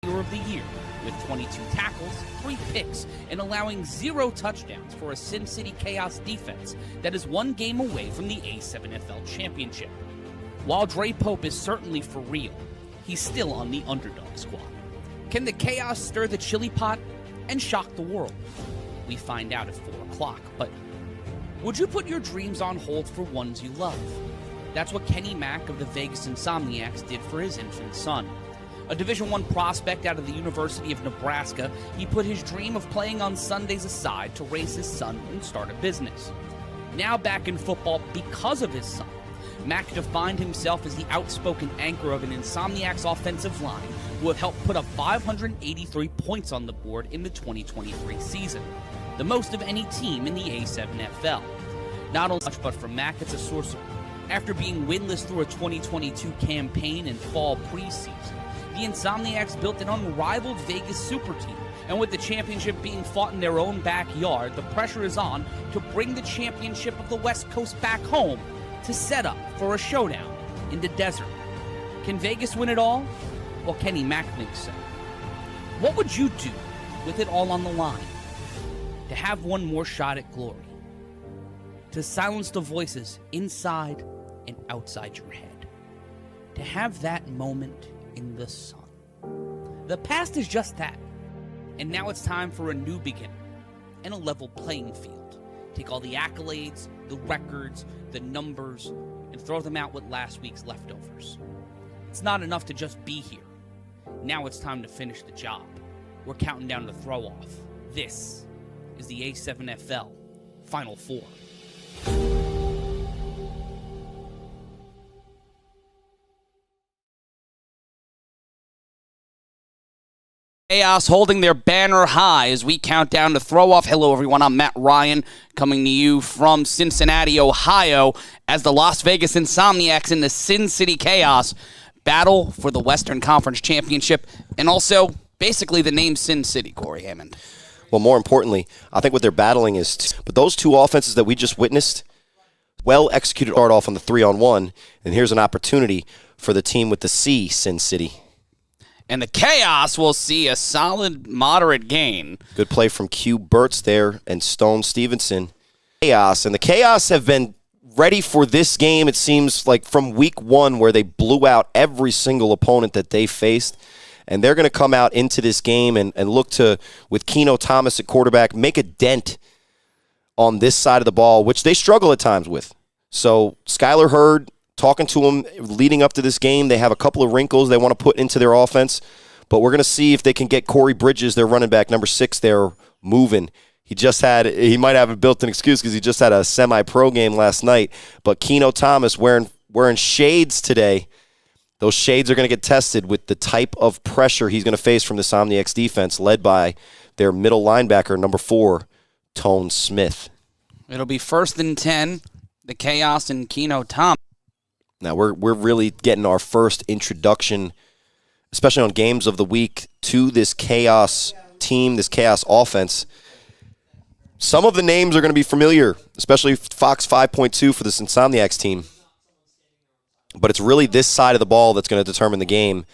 Of the year, with 22 tackles, 3 picks, and allowing 0 touchdowns for a Sin City Chaos defense that is 1 game away from the A7FL Championship. While Dre Pope is certainly for real, he's still on the underdog squad. Can the Chaos stir the chili pot and shock the world? We find out at 4 o'clock, but would you put your dreams on hold for ones you love? That's what Kenny Mack of the Vegas Insomniacs did for his infant son. A Division I prospect out of the University of Nebraska, he put his dream of playing on Sundays aside to raise his son and start a business. Now back in football because of his son, Mack defined himself as the outspoken anchor of an Insomniacs offensive line who have helped put up 583 points on the board in the 2023 season, the most of any team in the A7FL. Not only much, but for Mack, it's a source of after being winless through a 2022 campaign and fall preseason. The Insomniacs built an unrivaled Vegas super team, and with the championship being fought in their own backyard, the pressure is on to bring the championship of the West Coast back home to set up for a showdown in the desert. Can Vegas win it all? Well, Kenny Mack thinks so. What would you do with it all on the line? To have one more shot at glory. To silence the voices inside and outside your head. To to have that moment in the sun. The past is just that, and now it's time for a new beginning and a level playing field. Take all the accolades, the records, the numbers, and throw them out with last week's leftovers. It's not enough to just be here. Now it's time to finish the job. We're counting down the throw-off. This is the A7FL Final Four. Chaos holding their banner high as we count down to throw off. Hello, everyone. I'm Matt Ryan, coming to you from Cincinnati, Ohio, as the Las Vegas Insomniacs and the Sin City Chaos battle for the Western Conference Championship, and also basically the name Sin City, Corey Hammond.
Well, more importantly, I think what they're battling is, but those two offenses that we just witnessed, well executed start off on the 3-on-1, and here's an opportunity for the team with the C, Sin City.
And the Chaos will see a solid, moderate gain.
Good play from Q Burtz there and Stone Stevenson. Chaos, and the Chaos have been ready for this game, it seems like, from week one, where they blew out every single opponent that they faced. And they're going to come out into this game and look to, with Keno Thomas at quarterback, make a dent on this side of the ball, which they struggle at times with. So Skylar Hurd, talking to him leading up to this game, they have a couple of wrinkles they want to put into their offense, but we're going to see if they can get Corey Bridges, their running back, number 6 there, moving. He might have a built-in excuse because he just had a semi-pro game last night, but Keno Thomas wearing shades today. Those shades are going to get tested with the type of pressure he's going to face from the Insomniacs defense, led by their middle linebacker, number 4, Tone Smith.
It'll be 1st and 10, the Chaos and Keno Thomas.
Now, we're really getting our first introduction, especially on Games of the Week, to this Chaos team, this Chaos offense. Some of the names are going to be familiar, especially Fox 5.2 for this Insomniacs team. But it's really this side of the ball that's going to determine the game,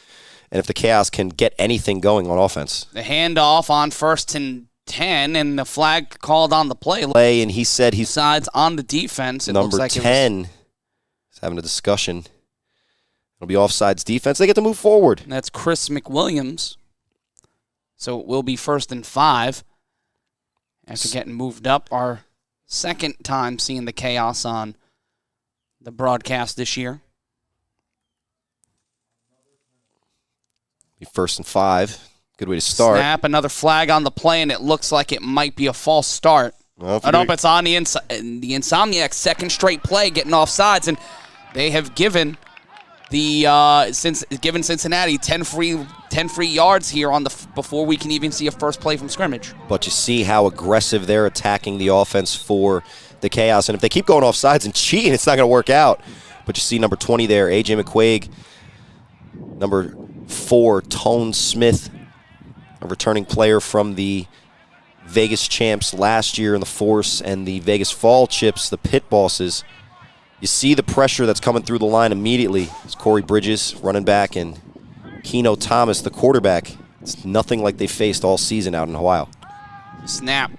and if the Chaos can get anything going on offense.
The handoff on 1st and 10, and the flag called on the play.
And he said he's
sides on the defense. It
number
looks like
10. Having a discussion. It'll be offsides defense. They get to move forward.
That's Chris McWilliams. So it will be 1st and 5. After getting moved up, our second time seeing the Chaos on the broadcast this year.
Be 1st and 5. Good way to start.
Snap, another flag on the play, and it looks like it might be a false start.
Well,
It's on the Insomniacs' second straight play, getting offsides, and they have given Cincinnati 10 free yards here on before we can even see a first play from scrimmage.
But you see how aggressive they're attacking the offense for the Chaos, and if they keep going offsides and cheating, it's not going to work out. But you see number 20 there, A.J. McQuaig, number 4, Tone Smith, a returning player from the Vegas champs last year in the Force and the Vegas Fall Chips, the Pit Bosses. You see the pressure that's coming through the line immediately. It's Corey Bridges, running back, and Keno Thomas, the quarterback. It's nothing like they faced all season out in Ohio.
Snap.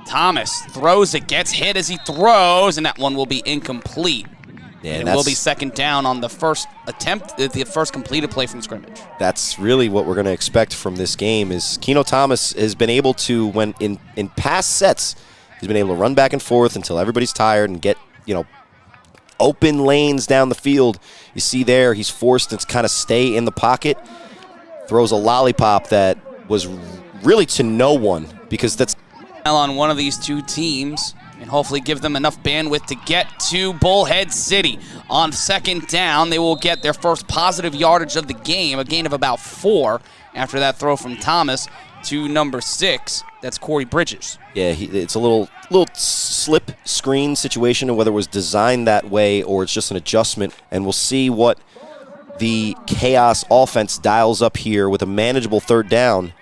Thomas throws it, gets hit as he throws, and that one will be incomplete.
Yeah,
and it will be 2nd down on the first attempt, the first completed play from scrimmage.
That's really what we're going to expect from this game. Is Keno Thomas has been able to, when in past sets, he's been able to run back and forth until everybody's tired and get, open lanes down the field. You see there, he's forced to kind of stay in the pocket, throws a lollipop that was really to no one, because that's
on one of these two teams, and hopefully give them enough bandwidth to get to Bullhead City. On 2nd down, they will get their first positive yardage of the game, a gain of about 4 after that throw from Thomas to number 6. That's Corey Bridges.
Yeah, it's a little slip screen situation, and whether it was designed that way or it's just an adjustment. And we'll see what the Chaos offense dials up here with a manageable 3rd down,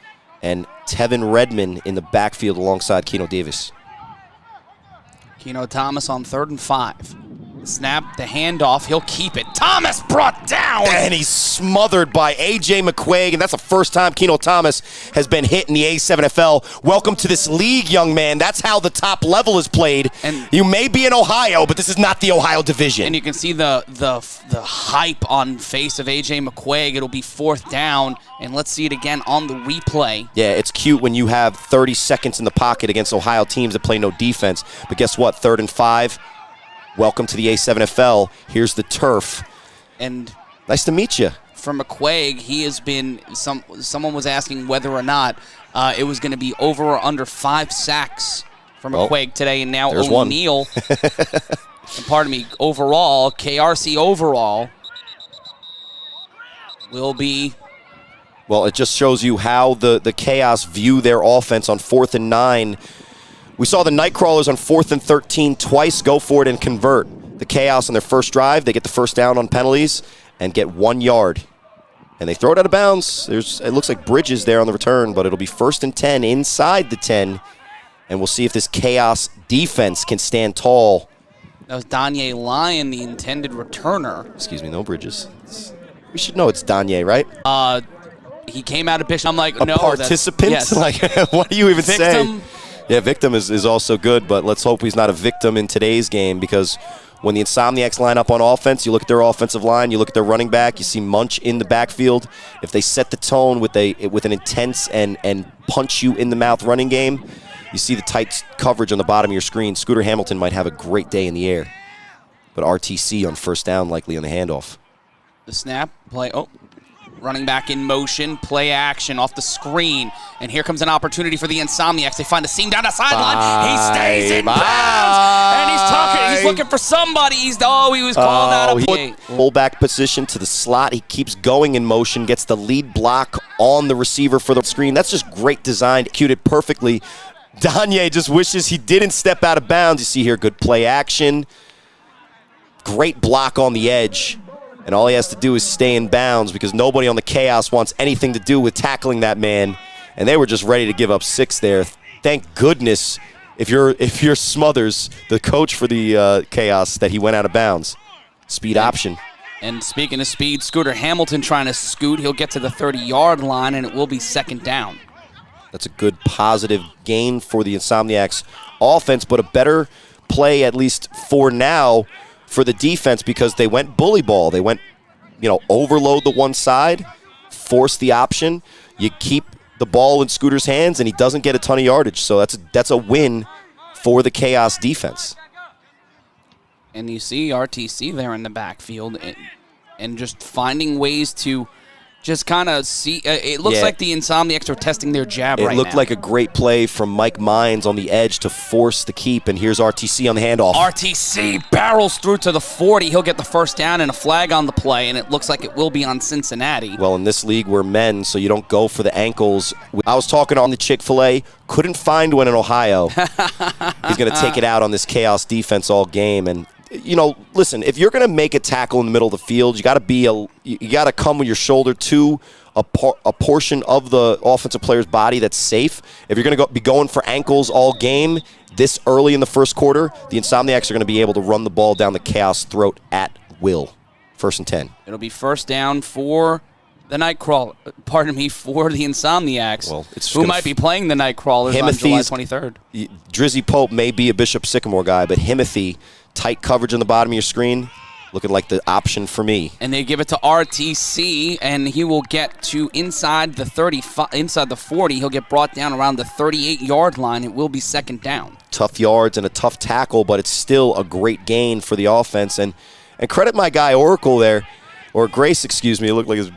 and Tevin Redmond in the backfield alongside Keno Davis.
Keno Thomas on 3rd and 5.
Snap, the handoff. He'll keep it. Thomas brought down.
And he's smothered by A.J. McQuaig, and that's the first time Keno Thomas has been hit in the A7FL. Welcome to this league, young man. That's how the top level is played. And you may be in Ohio, but this is not the Ohio division.
And you can see the hype on face of A.J. McQuaig. It'll be 4th down, and let's see it again on the replay.
Yeah, it's cute when you have 30 seconds in the pocket against Ohio teams that play no defense. But guess what? 3rd and 5. Welcome to the A7FL. Here's the turf.
And
nice to meet you.
For McQuaig, he has been, someone was asking whether or not it was going to be over or under 5 sacks for McQuaig today, and now O'Neal, pardon me, overall, KRC overall will be.
Well, it just shows you how the Chaos view their offense on 4th and 9. We saw the Nightcrawlers on 4th and 13 twice go for it and convert. The Chaos on their first drive, they get the first down on penalties and get 1 yard. And they throw it out of bounds. It looks like Bridges there on the return, but it'll be 1st and 10 inside the 10. And we'll see if this Chaos defense can stand tall.
That was Danye Lyon, the intended returner.
Excuse me, no Bridges. We should know it's Danye, right?
He came out of Bishop. I'm like,
a
no.
Participant?
Yes.
Like, what do you even
Victim.
say? Yeah, victim is also good, but let's hope he's not a victim in today's game, because when the Insomniacs line up on offense, you look at their offensive line, you look at their running back, you see Munch in the backfield. If they set the tone with an intense and punch you in the mouth running game, you see the tight coverage on the bottom of your screen. Scooter Hamilton might have a great day in the air, but RTC on 1st down likely on the handoff.
The snap, play, running back in motion, play action off the screen. And here comes an opportunity for the Insomniacs. They find a seam down the sideline. He stays in bounds. And he's talking. He's looking for somebody. He was called out of play.
Fullback position to the slot. He keeps going in motion, gets the lead block on the receiver for the screen. That's just great design. Executed perfectly. Danye just wishes he didn't step out of bounds. You see here, good play action. Great block on the edge. And all he has to do is stay in bounds, because nobody on the Chaos wants anything to do with tackling that man. And they were just ready to give up 6 there. Thank goodness, if you're Smothers, the coach for the Chaos, that he went out of bounds. Speed option.
And speaking of speed, Scooter Hamilton trying to scoot. He'll get to the 30-yard line, and it will be 2nd down.
That's a good positive gain for the Insomniacs offense, but a better play, at least for now, for the defense, because they went bully ball. They went, overload the one side, force the option. You keep the ball in Scooter's hands, and he doesn't get a ton of yardage. So that's a win for the Chaos defense.
And you see RTC there in the backfield and just finding ways to just kind of see. It looks like the Insomniacs are testing their jab right now.
It looked like a great play from Mike Mines on the edge to force the keep, and here's RTC on the handoff.
RTC barrels through to the 40. He'll get the 1st down and a flag on the play, and it looks like it will be on Cincinnati.
Well, in this league, we're men, so you don't go for the ankles. I was talking on the Chick-fil-A, couldn't find one in Ohio. He's going to take it out on this Chaos defense all game, and listen, if you're going to make a tackle in the middle of the field, you got to come with your shoulder to a portion of the offensive player's body that's safe. If you're going to be going for ankles all game this early in the first quarter, the Insomniacs are going to be able to run the ball down the Chaos throat at will. 1st and 10.
It'll be 1st down for the Nightcrawler. Pardon me, for the Insomniacs, who might be playing the Nightcrawlers on July 23rd.
Drizzy Pope may be a Bishop Sycamore guy, but Himothy, tight coverage on the bottom of your screen, looking like the option for me.
And they give it to RTC, and he will get to inside the 40. He'll get brought down around the 38-yard line. It will be 2nd down.
Tough yards and a tough tackle, but it's still a great gain for the offense. And credit my guy Oracle there, or Grace, excuse me. It looked like his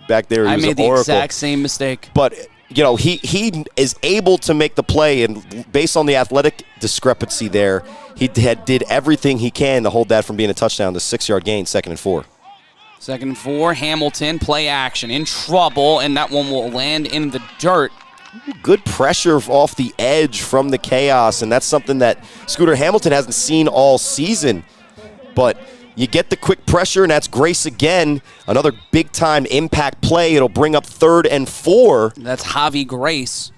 back there.
I made the exact same mistake.
But he is able to make the play, and based on the athletic discrepancy there, he did everything he can to hold that from being a touchdown. The 6-yard gain, 2nd and 4.
2nd and 4, Hamilton, play action, in trouble, and that one will land in the dirt.
Good pressure off the edge from the Chaos, and that's something that Scooter Hamilton hasn't seen all season. But you get the quick pressure, and that's Grace again. Another big-time impact play. It'll bring up 3rd and 4.
That's Javi Grace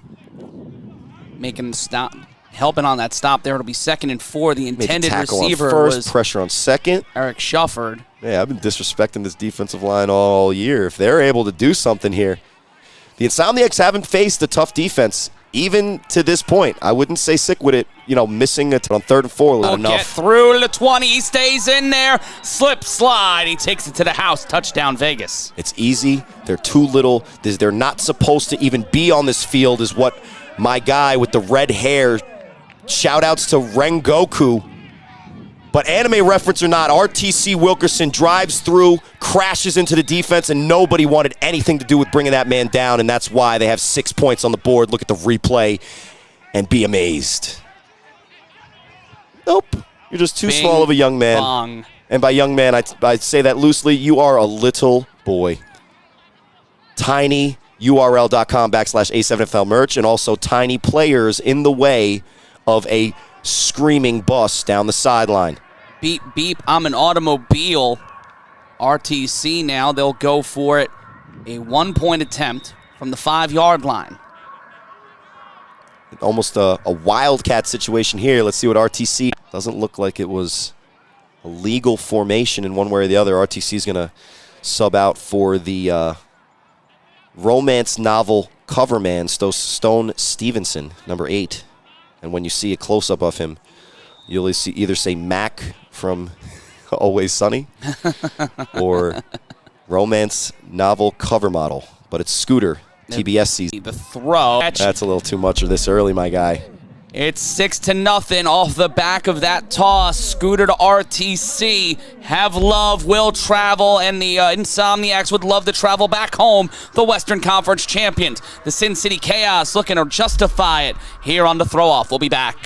making the stop. helping on that stop there. It'll be 2nd and 4. The intended receiver
on first,
was
pressure on second.
Eric Shufford.
Yeah, I've been disrespecting this defensive line all year. If they're able to do something here. The Insomniacs haven't faced a tough defense even to this point. I wouldn't say sick with it, missing it on 3rd and 4. Not enough.
Get through the 20. He stays in there. Slip, slide. He takes it to the house. Touchdown, Vegas.
It's easy. They're too little. They're not supposed to even be on this field is what my guy with the red hair, shout-outs to Rengoku. But anime reference or not, RTC Wilkerson drives through, crashes into the defense, and nobody wanted anything to do with bringing that man down, and that's why they have 6 points on the board. Look at the replay and be amazed. Nope. You're just too small of a young man.
Bong.
And by young man, I say that loosely. You are a little boy. tinyurl.com/A7FL merch, and also tiny players in the way of a screaming bus down the sideline.
Beep, beep, I'm an automobile. RTC now, they'll go for it. A 1-point attempt from the 5-yard line.
Almost a wildcat situation here. Let's see what RTC. Doesn't look like it was a legal formation in one way or the other. RTC is going to sub out for the romance novel cover man, Stone Stevenson, number 8. And when you see a close-up of him, you'll either say Mac from Always Sunny or romance novel cover model. But it's Scooter, TBS season.
The throw.
That's a little too much of this early, my guy.
It's 6-0 off the back of that toss. Scooter to RTC. Have love, will travel, and the Insomniacs would love to travel back home. The Western Conference champions. The Sin City Chaos looking to justify it here on the throw-off. We'll be back.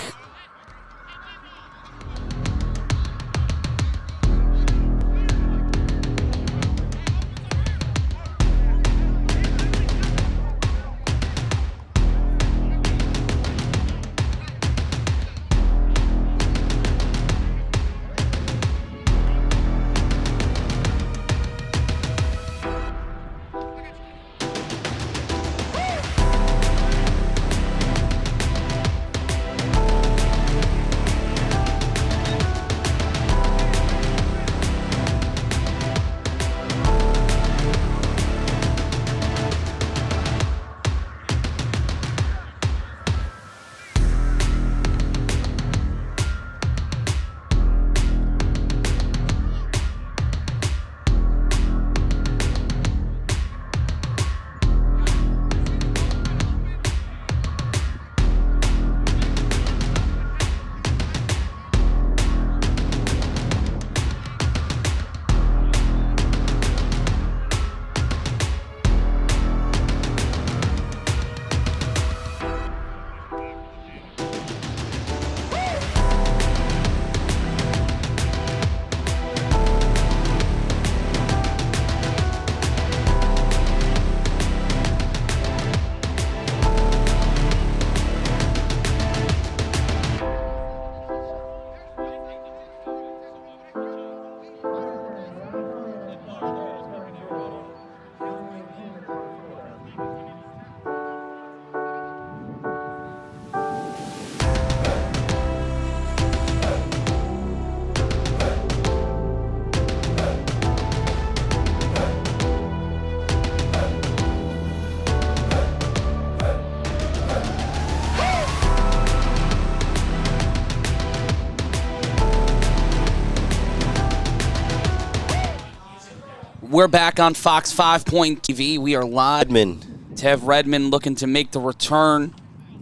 We're back on Fox 5 TV. We are live. Tev Redmond looking to make the return.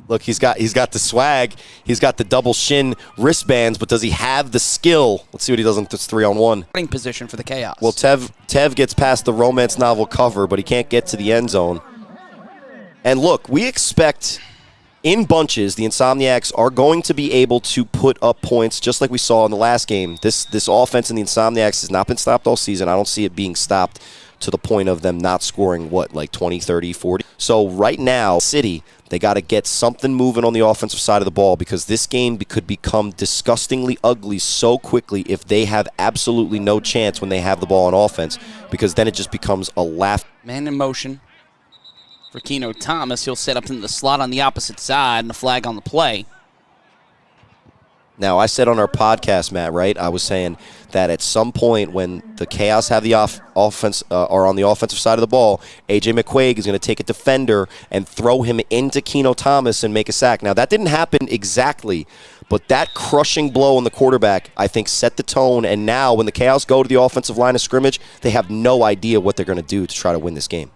Look, he's got the swag. He's got the double shin wristbands, but does he have the skill? Let's see what he does in this 3-on-1.
Position for the Chaos.
Well, Tev gets past the romance novel cover, but he can't get to the end zone. And look, we expect in bunches the Insomniacs are going to be able to put up points just like we saw in the last game. This offense in the Insomniacs has not been stopped all season. I don't see it being stopped to the point of them not scoring, like 20, 30, 40. So right now, City, they got to get something moving on the offensive side of the ball because this game could become disgustingly ugly so quickly if they have absolutely no chance when they have the ball on offense, because then it just becomes a laugh.
Man in motion for Keno Thomas. He'll set up in the slot on the opposite side and a flag on the play.
Now, I said on our podcast, Matt, right, I was saying that at some point when the Chaos have the offense are on the offensive side of the ball, A.J. McQuaig is going to take a defender and throw him into Keno Thomas and make a sack. Now, that didn't happen exactly, but that crushing blow on the quarterback, I think, set the tone. And now when the Chaos go to the offensive line of scrimmage, they have no idea what they're going to do to try to win this game.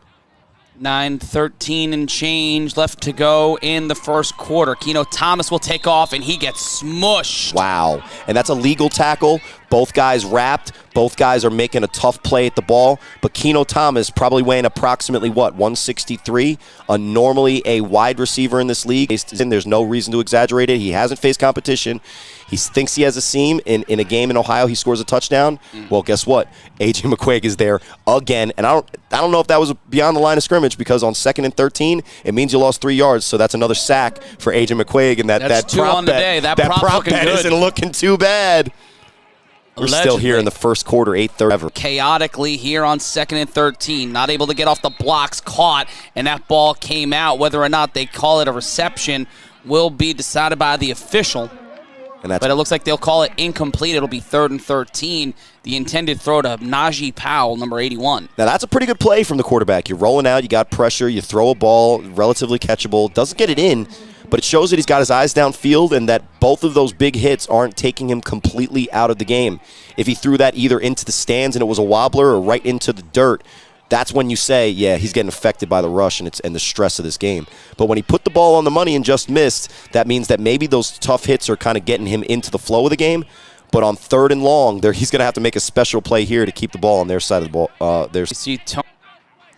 9:13 and change left to go in the first quarter. Keno Thomas will take off, and he gets smushed.
Wow. And that's a legal tackle. Both guys wrapped. Both guys are making a tough play at the ball. But Keno Thomas, probably weighing approximately, 163? Normally a wide receiver in this league. There's no reason to exaggerate it. He hasn't faced competition. He thinks he has a seam. In a game in Ohio, he scores a touchdown. Well, guess what? A.J. McQuaig is there again. And I don't know if that was beyond the line of scrimmage, because on 2nd and 13, it means you lost 3 yards. So that's another sack for A.J. McQuaig. And
that's two on the day. That
prop bet
good.
isn't looking too bad. We're still here in the first quarter, 8:30.
Chaotically here on 2nd and 13. Not able to get off the blocks, caught, and that ball came out. Whether or not they call it a reception will be decided by the official. But it looks like they'll call it incomplete. It'll be 3rd and 13. The intended throw to Najee Powell, number 81.
Now, that's a pretty good play from the quarterback. You're rolling out, you got pressure, you throw a ball, relatively catchable. Doesn't get it in, but it shows that he's got his eyes downfield and that both of those big hits aren't taking him completely out of the game. If he threw that either into the stands and it was a wobbler or right into the dirt, that's when you say, yeah, he's getting affected by the rush and the stress of this game. But when he put the ball on the money and just missed, that means that maybe those tough hits are kind of getting him into the flow of the game. But on 3rd and long, he's going to have to make a special play here to keep the ball on their side of the ball.
You see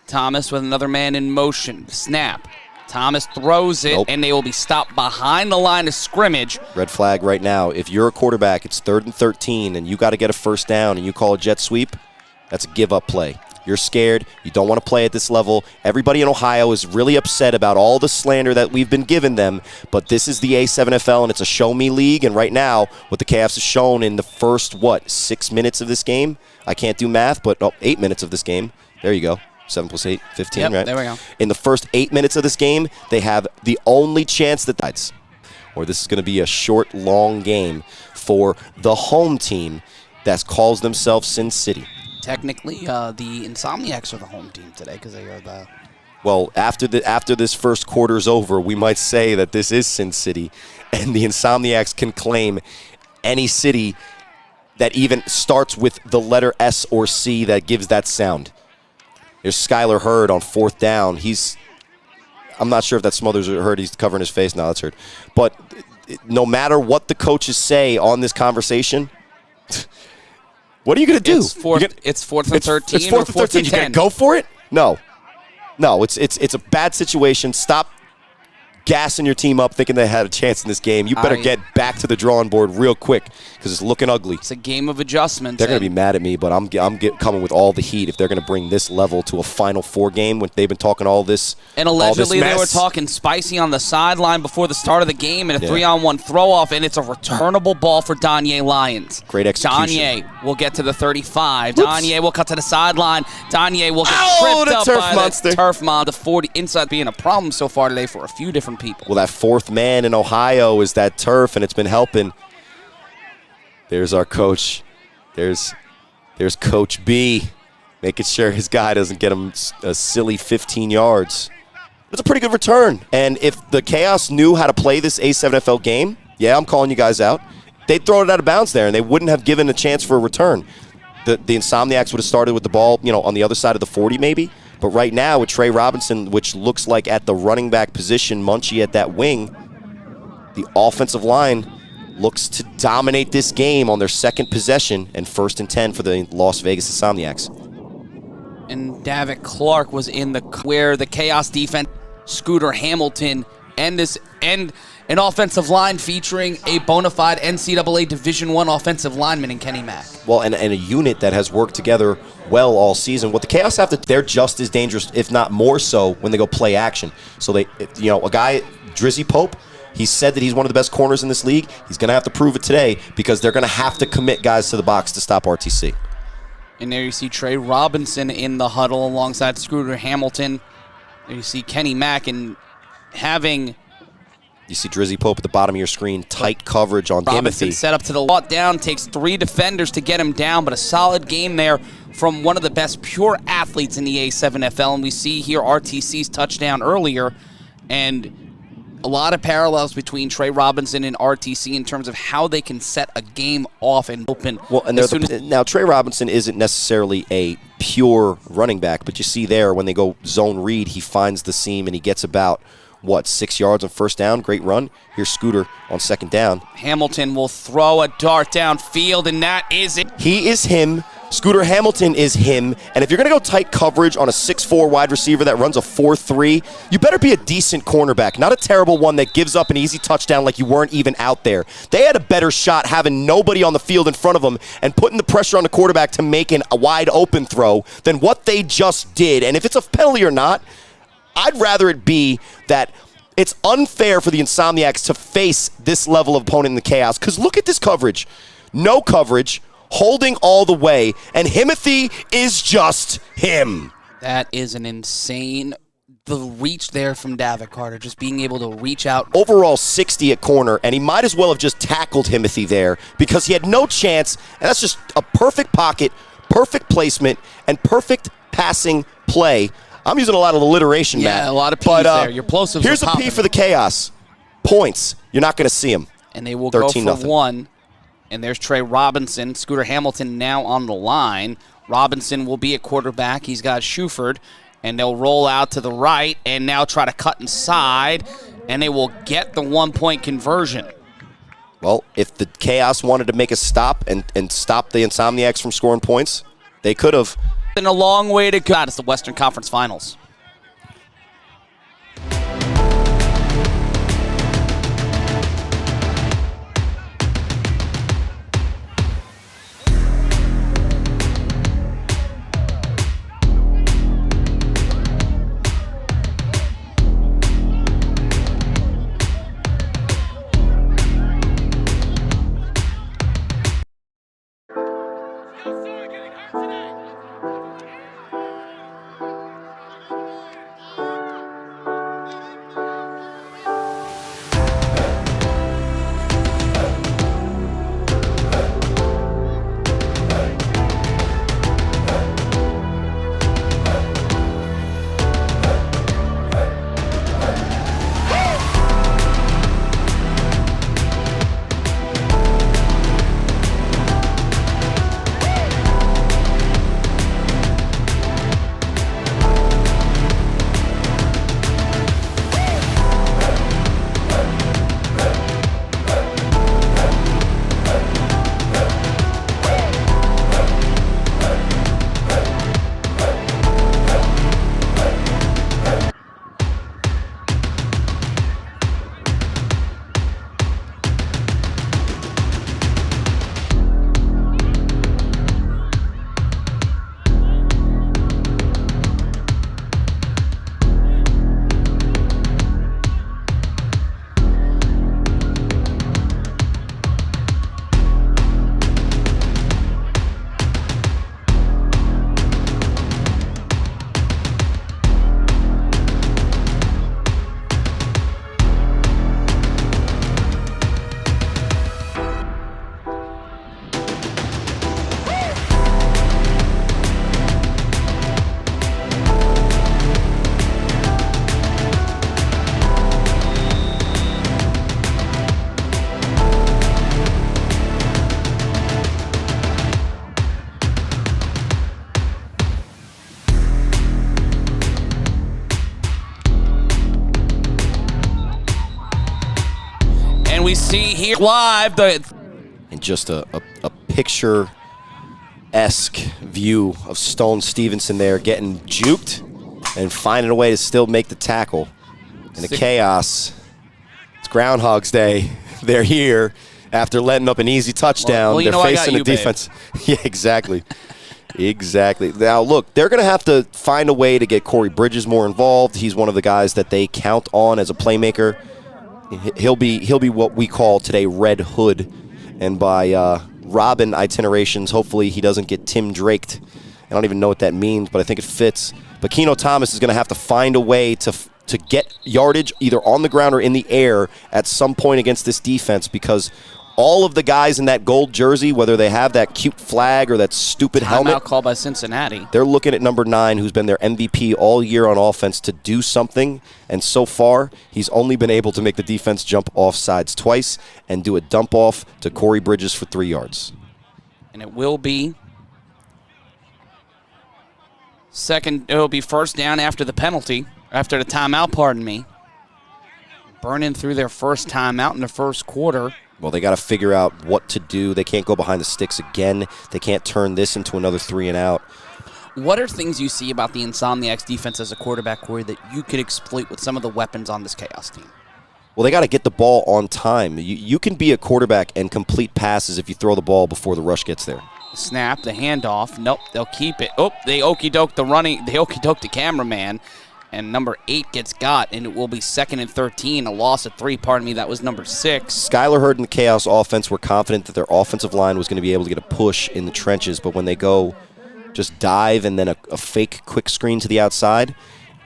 Thomas with another man in motion. Snap. Thomas throws it, and they will be stopped behind the line of scrimmage.
Red flag right now. If you're a quarterback, it's 3rd and 13, and you got to get a first down, and you call a jet sweep, that's a give-up play. You're scared. You don't want to play at this level. Everybody in Ohio is really upset about all the slander that we've been giving them, but this is the A7FL, and it's a show-me league, and right now, what the Cavs have shown in the first, 6 minutes of this game? I can't do math, but 8 minutes of this game. There you go. 7 plus 8, 15,
yep,
right?
There we go.
In the first 8 minutes of this game, they have the only chance that this is going to be a short, long game for the home team that calls themselves Sin City.
Technically, the Insomniacs are the home team today because they are the...
Well, after this first quarter's over, we might say that this is Sin City, and the Insomniacs can claim any city that even starts with the letter S or C that gives that sound. There's Skylar Hurd on 4th down. I'm not sure if that's Smothers or Hurd. He's covering his face. No, that's Hurd. But no matter what the coaches say on this conversation, what are you going to do?
It's 4th and 13
it's 4th and 13. You going to go for it? No, it's a bad situation. Stop gassing your team up thinking they had a chance in this game. You better get back to the drawing board real quick because it's looking ugly.
It's a game of adjustments.
They're going to be mad at me, but I'm coming with all the heat if they're going to bring this level to a Final Four game when they've been talking all this.
And allegedly they were talking spicy on the sideline before the start of the game and a 3-on-1 throw-off, and it's a returnable ball for Donye Lions.
Great execution.
Donye will get to the 35. Whoops. Donye will cut to the sideline. Donye will get tripped up by the turf monster. The 40 inside being a problem so far today for a few different people.
Well, that 4th man in Ohio is that turf, and it's been helping. There's our coach. There's Coach B, making sure his guy doesn't get him a silly 15 yards. It's a pretty good return. And if the Chaos knew how to play this A7FL game, yeah, I'm calling you guys out, they'd throw it out of bounds there, and they wouldn't have given a chance for a return. The Insomniacs would have started with the ball, on the other side of the 40 maybe. But right now with Trey Robinson, which looks like at the running back position, Munchie at that wing, the offensive line looks to dominate this game on their second possession and 1st and 10 for the Las Vegas Insomniacs.
And Davitt Clark was in where the Chaos defense, Scooter Hamilton, and an offensive line featuring a bona fide NCAA Division I offensive lineman in Kenny Mack.
Well, and a unit that has worked together well all season. What the Chaos have to, they're just as dangerous, if not more so, when they go play action. So a guy, Drizzy Pope, he said that he's one of the best corners in this league. He's going to have to prove it today because they're going to have to commit guys to the box to stop RTC.
And there you see Trey Robinson in the huddle alongside Scooter Hamilton. There you see Kenny Mack, and having
You see Drizzy Pope at the bottom of your screen. Tight coverage on
Robinson
Timothy.
set up to the lot down, takes 3 defenders to get him down, but a solid game there from one of the best pure athletes in the A7FL. And we see here RTC's touchdown earlier, and a lot of parallels between Trey Robinson and RTC in terms of how they can set a game off and open.
Well, and now Trey Robinson isn't necessarily a pure running back, but you see there when they go zone read, he finds the seam and he gets about, 6 yards on first down. Great run. Here's Scooter on second down.
Hamilton will throw a dart downfield, and that is it.
He is him. Scooter Hamilton is him. And if you're going to go tight coverage on a 6'4 wide receiver that runs a 4'3, you better be a decent cornerback, not a terrible one that gives up an easy touchdown like you weren't even out there. They had a better shot having nobody on the field in front of them and putting the pressure on the quarterback to make a wide open throw than what they just did. And if it's a penalty or not, I'd rather it be that it's unfair for the Insomniacs to face this level of opponent in the chaos. Because look at this coverage. No coverage, holding all the way, and Himothy is just him.
That is an insane, the reach there from Davitt Carter, just being able to reach out.
Overall 60 at corner, and he might as well have just tackled Himothy there because he had no chance, and that's just a perfect pocket, perfect placement, and perfect passing play. I'm using a lot of alliteration, Matt.
Yeah, a lot of P's there. Your plosives
here's
are
a P for the chaos. Points. You're not going to see them.
And they will go for
13-0.
1. And there's Trey Robinson. Scooter Hamilton now on the line. Robinson will be at quarterback. He's got Shuford. And they'll roll out to the right and now try to cut inside. And they will get the 1-point conversion.
Well, if the chaos wanted to make a stop and stop the Insomniacs from scoring points, they could have.
And a long way to go. It's the Western Conference Finals. We see here live
and just a picture-esque view of Stone Stevenson there getting juked and finding a way to still make the tackle. In the chaos, it's Groundhog's Day. They're here after letting up an easy touchdown.
Well,
they're facing the defense. Yeah, exactly. Exactly. Now, look, they're going to have to find a way to get Corey Bridges more involved. He's one of the guys that they count on as a playmaker. He'll be what we call today Red Hood, and by Robin itinerations, hopefully he doesn't get Tim Draked. I don't even know what that means, but I think it fits. But Keno Thomas is going to have to find a way to to get yardage either on the ground or in the air at some point against this defense, because all of the guys in that gold jersey, whether they have that cute flag or that stupid helmet.
Timeout called by Cincinnati.
They're looking at number 9, who's been their MVP all year on offense, to do something. And so far, he's only been able to make the defense jump off sides twice and do a dump off to Corey Bridges for 3 yards.
And it will be first down after the penalty, after the timeout, pardon me. Burning through their first timeout in the first quarter.
Well, they got to figure out what to do. They can't go behind the sticks again. They can't turn this into another 3 and out.
What are things you see about the Insomniacs defense as a quarterback, Corey, that you could exploit with some of the weapons on this Chaos team?
Well, they got to get the ball on time. You can be a quarterback and complete passes if you throw the ball before the rush gets there.
Snap, the handoff. Nope, they'll keep it. Oh, they okey-doke the running. They okey-doke the cameraman. And number 8 gets got, and it will be 2nd and 13. A loss of 3, pardon me. That was number 6.
Skylar Hurd and the Chaos offense were confident that their offensive line was going to be able to get a push in the trenches, but when they go just dive and then a fake quick screen to the outside,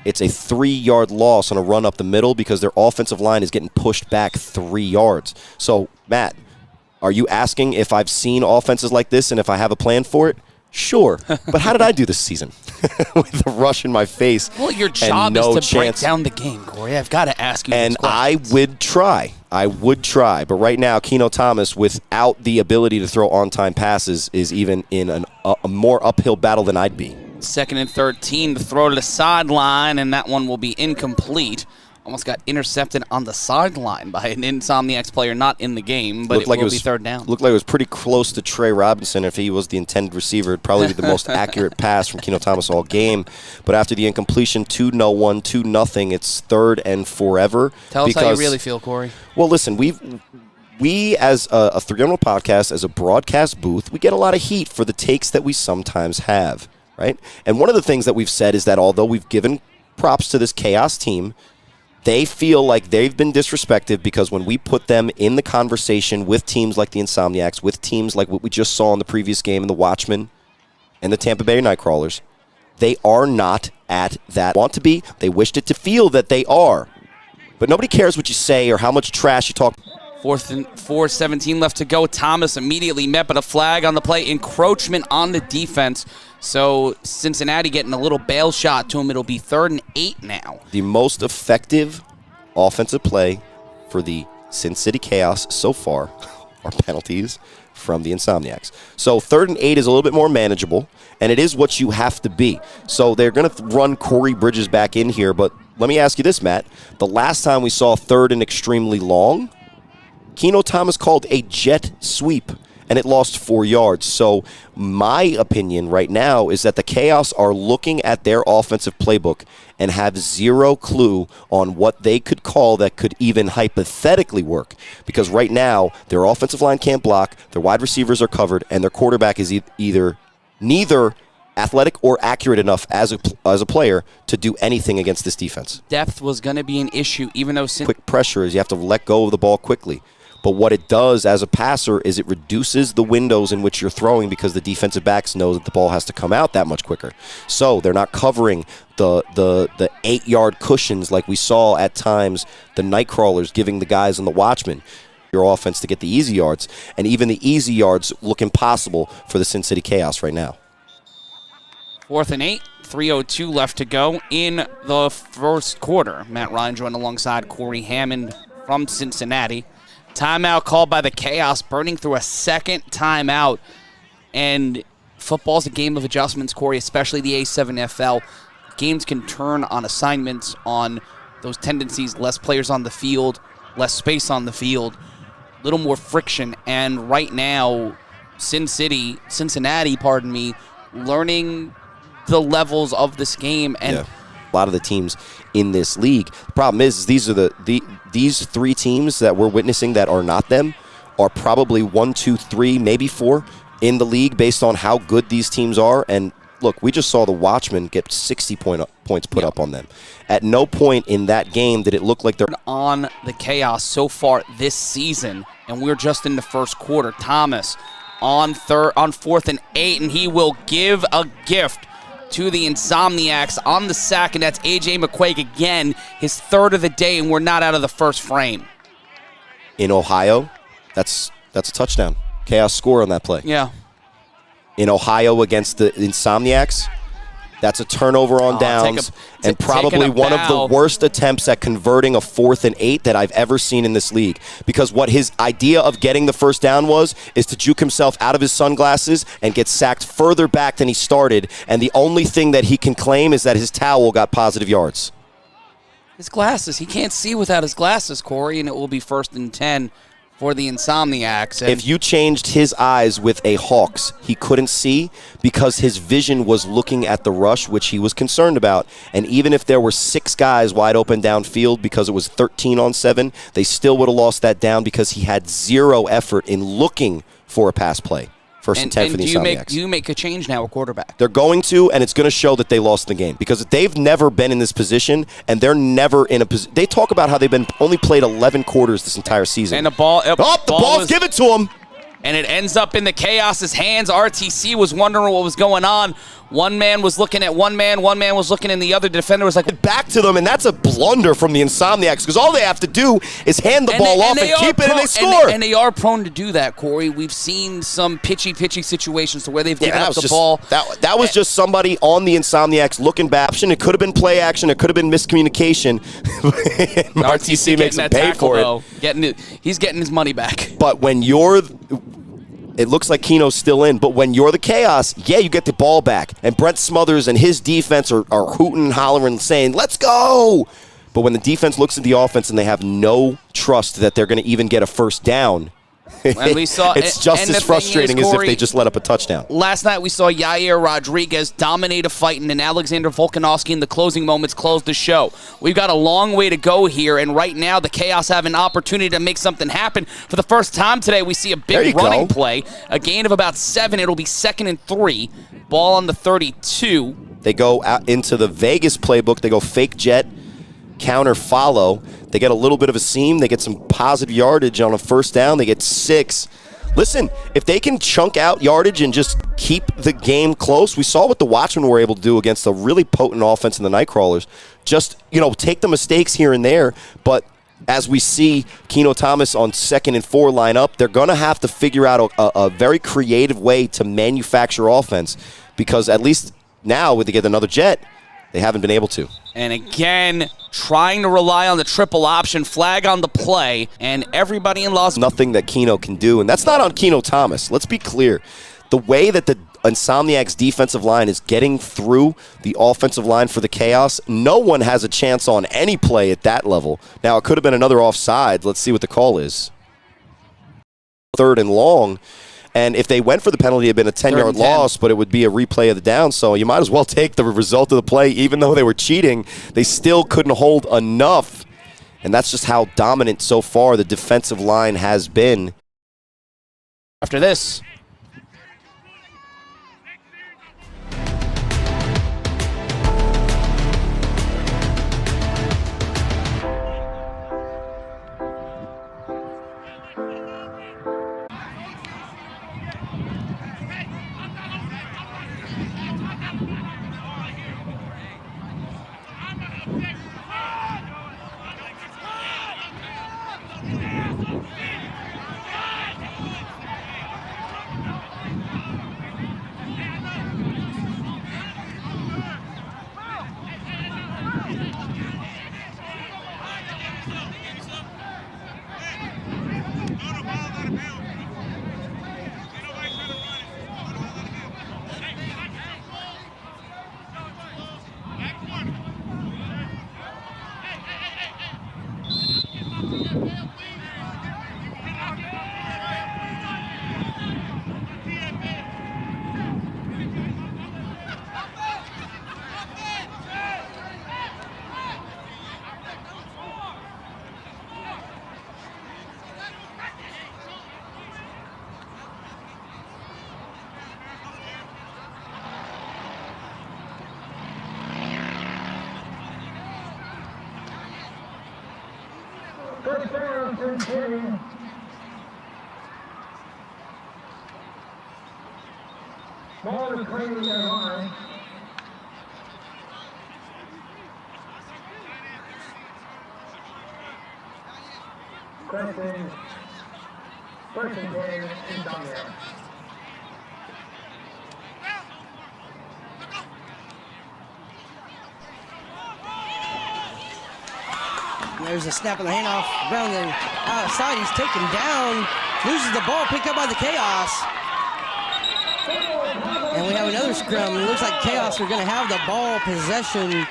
it's a 3-yard loss on a run up the middle because their offensive line is getting pushed back 3 yards. So, Matt, are you asking if I've seen offenses like this and if I have a plan for it? Sure, but how did I do this season? With a rush in my face.
Well, your job is to break down the game, Corey. I've got to ask you
and
these questions.
I would try. But right now, Keno Thomas, without the ability to throw on-time passes, is even in a more uphill battle than I'd be.
2nd and 13 to throw to the sideline, and that one will be incomplete. Almost got intercepted on the sideline by an Insomniacs player not in the game, but it will be 3rd down.
Looked like it was pretty close to Trey Robinson. If he was the intended receiver, it'd probably be the most accurate pass from Keno Thomas all game. But after the incompletion, 2-1, 2-0, it's 3rd and forever.
Tell us how you really feel, Corey.
Well, listen, we as a 3-0 podcast, as a broadcast booth, we get a lot of heat for the takes that we sometimes have, right? And one of the things that we've said is that although we've given props to this Chaos team, they feel like they've been disrespected because when we put them in the conversation with teams like the Insomniacs, with teams like what we just saw in the previous game in the Watchmen and the Tampa Bay Nightcrawlers, they are not at that want to be. They wished it to feel that they are. But nobody cares what you say or how much trash you talk.
4:17 left to go. Thomas immediately met by a flag on the play. Encroachment on the defense. So Cincinnati getting a little bail shot to him. It'll be 3rd and 8 now.
The most effective offensive play for the Sin City Chaos so far are penalties from the Insomniacs. So 3rd and 8 is a little bit more manageable, and it is what you have to be. So they're going to run Corey Bridges back in here, but let me ask you this, Matt. The last time we saw 3rd and extremely long, Keno Thomas called a jet sweep, and it lost 4 yards. So my opinion right now is that the Chaos are looking at their offensive playbook and have zero clue on what they could call that could even hypothetically work. Because right now, their offensive line can't block, their wide receivers are covered, and their quarterback is either neither athletic or accurate enough as a player to do anything against this defense.
Depth was going to be an issue, even though
quick pressure is you have to let go of the ball quickly. But what it does as a passer is it reduces the windows in which you're throwing because the defensive backs know that the ball has to come out that much quicker. So they're not covering the 8-yard cushions like we saw at times the Nightcrawlers giving the guys on the Watchmen your offense to get the easy yards. And even the easy yards look impossible for the Sin City Chaos right now.
4th and 8. 3:02 left to go in the first quarter. Matt Ryan joined alongside Corey Hammond from Cincinnati. Timeout called by the Chaos, burning through a second timeout. And football's a game of adjustments, Corey, especially the A7FL. Games can turn on assignments, on those tendencies, less players on the field, less space on the field, a little more friction. And right now, Cincinnati, learning the levels of this game. And
a lot of the teams in this league. The problem is these are these 3 teams that we're witnessing that are not them are probably 1, 2, 3, maybe 4 in the league based on how good these teams are. And look, we just saw the Watchmen get 60 points put up on them. At no point in that game did it look like they're
on the Chaos so far this season, and we're just in the first quarter. Thomas on 4th and 8, and he will give a gift
to the Insomniacs on the sack, and that's A.J. McQuaig again, his third of the day, and we're not out of the first frame.
In Ohio, that's a touchdown. Chaos score on that play.
Yeah.
In Ohio against the Insomniacs, that's a turnover on downs and probably one of the worst attempts at converting a 4th and 8 that I've ever seen in this league. Because what his idea of getting the first down is to juke himself out of his sunglasses and get sacked further back than he started. And the only thing that he can claim is that his towel got positive yards.
His glasses. He can't see without his glasses, Corey, and it will be 1st and 10 for the Insomniacs.
If you changed his eyes with a Hawks, he couldn't see because his vision was looking at the rush, which he was concerned about. And even if there were 6 guys wide open downfield because it was 13 on 7, they still would have lost that down because he had 0 effort in looking for a pass play. 1st and 10 for the Insomniacs.
Do you make a change now, a quarterback?
They're going to, and it's going to show that they lost the game because they've never been in this position, and they're never in a position. They talk about how they've been only played 11 quarters this entire season.
And the ball's
given to them.
And it ends up in the Chaos's hands. RTC was wondering what was going on. One man was looking at one man was looking in the other. Defender was like,
back to them, and that's a blunder from the Insomniacs because all they have to do is hand the ball off and keep it, and they score.
And they are prone to do that, Corey. We've seen some pitchy situations to where they've given up the ball.
That was just somebody on the Insomniacs looking back. It could have been play action. It could have been miscommunication. RTC makes him pay for it.
He's getting his money back.
But when you're... It looks like Keno's still in, but when you're the Chaos, yeah, you get the ball back. And Brent Smothers and his defense are hooting and hollering, saying, let's go! But when the defense looks at the offense and they have no trust that they're going to even get a first down, it's just as frustrating as if they just let up a touchdown.
Last night we saw Yair Rodriguez dominate a fight, and then Alexander Volkanovski in the closing moments closed the show. We've got a long way to go here, and right now the Chaos have an opportunity to make something happen. For the first time today, we see a big running play, a gain of about 7. It'll be 2nd and 3. Ball on the 32.
They go out into the Vegas playbook. They go fake jet, counter follow. They get a little bit of a seam. They get some positive yardage on a first down. They get 6. Listen, if they can chunk out yardage and just keep the game close, we saw what the Watchmen were able to do against a really potent offense in the Nightcrawlers. Just, take the mistakes here and there, but as we see Keno Thomas on 2nd and 4 line up, they're going to have to figure out a very creative way to manufacture offense because at least now, when they get another jet, they haven't been able to.
And again, trying to rely on the triple option, flag on the play, and everybody in Las Vegas.
Nothing that Keno can do, and that's not on Keno Thomas. Let's be clear. The way that the Insomniacs defensive line is getting through the offensive line for the Chaos, no one has a chance on any play at that level. Now, it could have been another offside. Let's see what the call is. 3rd and long. And if they went for the penalty, it would have been a 10-yard loss, but it would be a replay of the down. So you might as well take the result of the play. Even though they were cheating, they still couldn't hold enough. And that's just how dominant so far the defensive line has been.
After this.
Ball is clearly their line. First and 10, Insomniacs.
There's a snap of the handoff around the outside. He's taken down, loses the ball, picked up by the Chaos. And we have another scrum. It looks like Chaos are going to have the ball possession.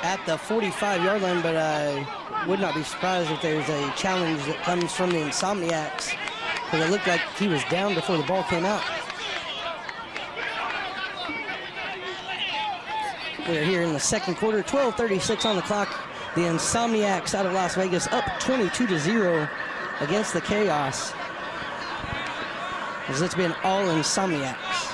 At the 45-yard line, but I would not be surprised if there's a challenge that comes from the Insomniacs, because it looked like he was down before the ball came out. We're here in the second quarter, 12:36 on the clock. The Insomniacs out of Las Vegas up 22-0 against the Chaos, as it's been all Insomniacs.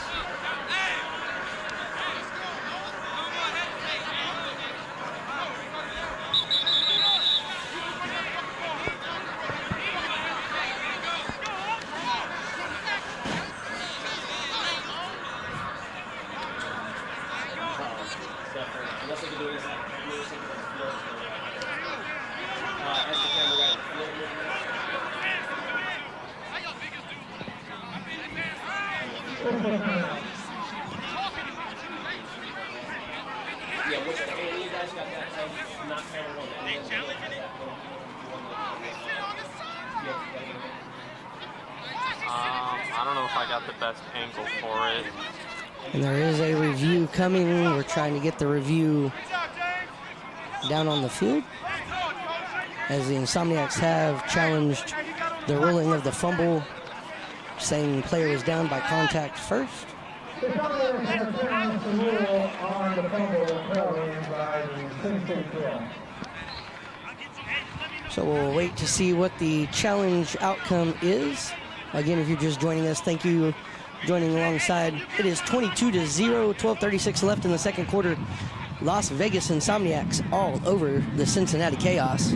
I don't know if I got the best angle for it.
And there is a review coming. We're trying to get the review down on the field, as the Insomniacs have challenged the ruling of the fumble, saying the player was down by contact first.
The Insomniacs have challenged the rule on the fumble thrown by the Queen City of.
So we'll wait to see what the challenge outcome is. Again, if you're just joining us, thank you for joining alongside. It is 22-0, 12:36 left in the second quarter. Las Vegas Insomniacs all over the Cincinnati Chaos.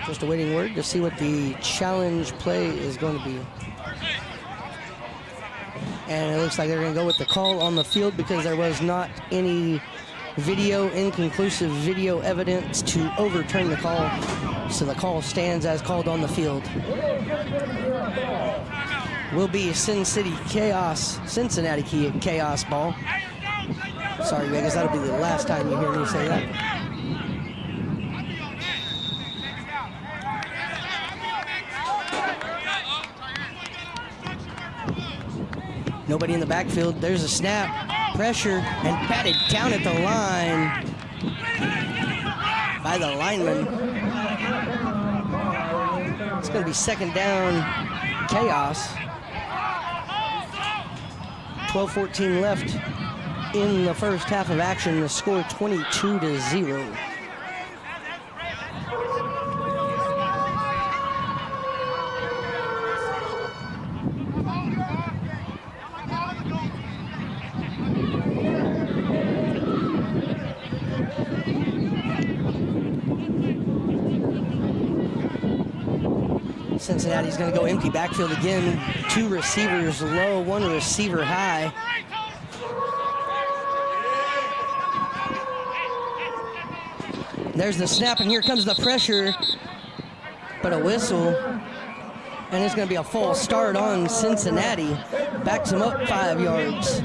Just awaiting word to see what the challenge play is going to be. And it looks like they're going to go with the call on the field, because there was not any inconclusive video evidence to overturn the call. So the call stands as called on the field. Will be Cincinnati Chaos ball. Sorry, Vegas, that'll be the last time you hear me say that. Nobody in the backfield. There's a snap, pressure, and batted down at the line by the lineman. It's going to be second down, Chaos. 12:14 left in the first half of action. The score 22-0. Cincinnati's going to go empty backfield again. Two receivers low, one receiver high. There's the snap, and here comes the pressure. But a whistle. And it's going to be a false start on Cincinnati. Backs them up 5 yards.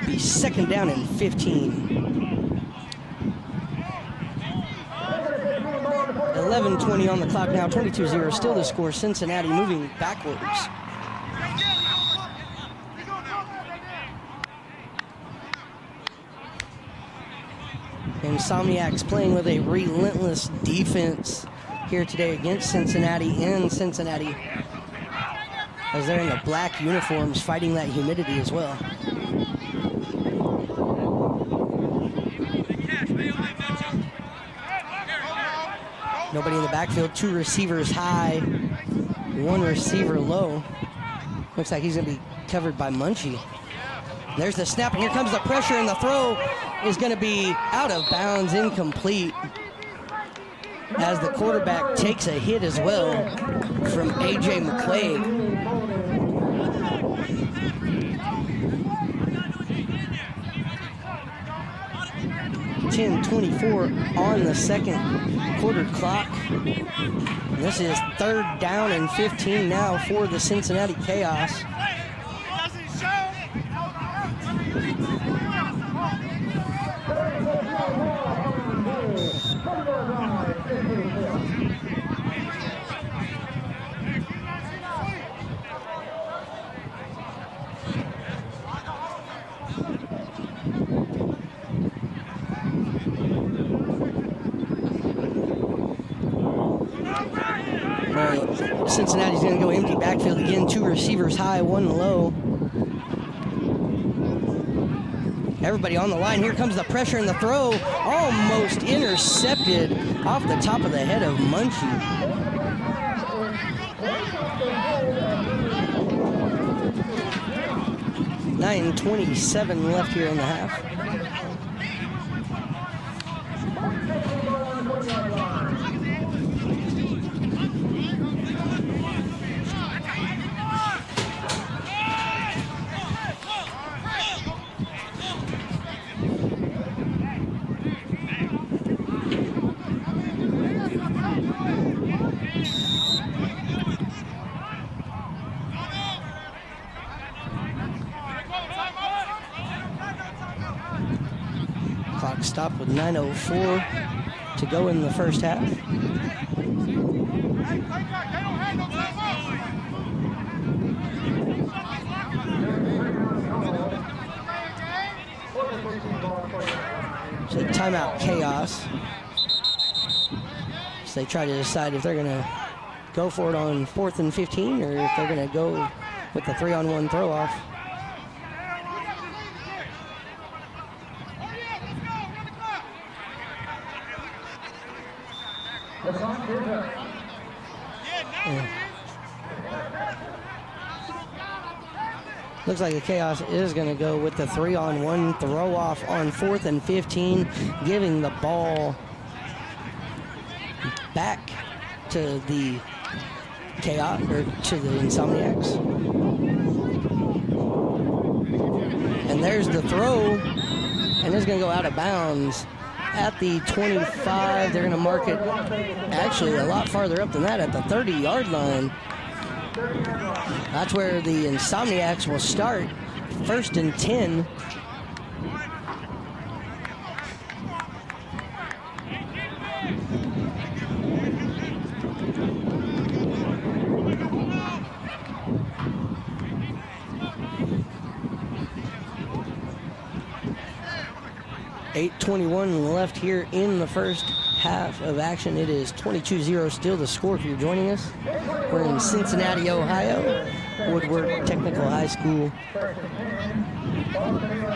Be second down and 15. 11:20 on the clock now, 22-0, still the score. Cincinnati moving backwards. Insomniacs playing with a relentless defense here today against Cincinnati in Cincinnati, as they're in the black uniforms fighting that humidity as well. Nobody in the backfield. 2 receivers high, 1 receiver low. Looks like he's going to be covered by Munchie. There's the snap, and here comes the pressure, and the throw is going to be out of bounds, incomplete, as the quarterback takes a hit as well from A.J. McQuaid. 10:24 on the second quarter clock. This is 3rd down and 15 now for the Cincinnati Chaos. Cincinnati's going to go empty backfield again. 2 receivers high, 1 low. Everybody on the line. Here comes the pressure, and the throw almost intercepted off the top of the head of Munchie. $9:27 left here in the half. Clock stopped with 9:04 to go in the first half. So timeout Chaos. So they try to decide if they're going to go for it on 4th and 15 or if they're going to go with the 3-on-1 throw off. Looks like the Chaos is going to go with the 3-on-1 throw off on 4th and 15, giving the ball back to the Chaos, or to the Insomniacs. And there's the throw, and it's going to go out of bounds at the 25. They're going to mark it actually a lot farther up than that at the 30-yard line. That's where the Insomniacs will start. 1st and 10. .8:21 left here in the first half of action. It is 22-0 still the score if you're joining us. We're in Cincinnati, Ohio, Woodward Technical High School,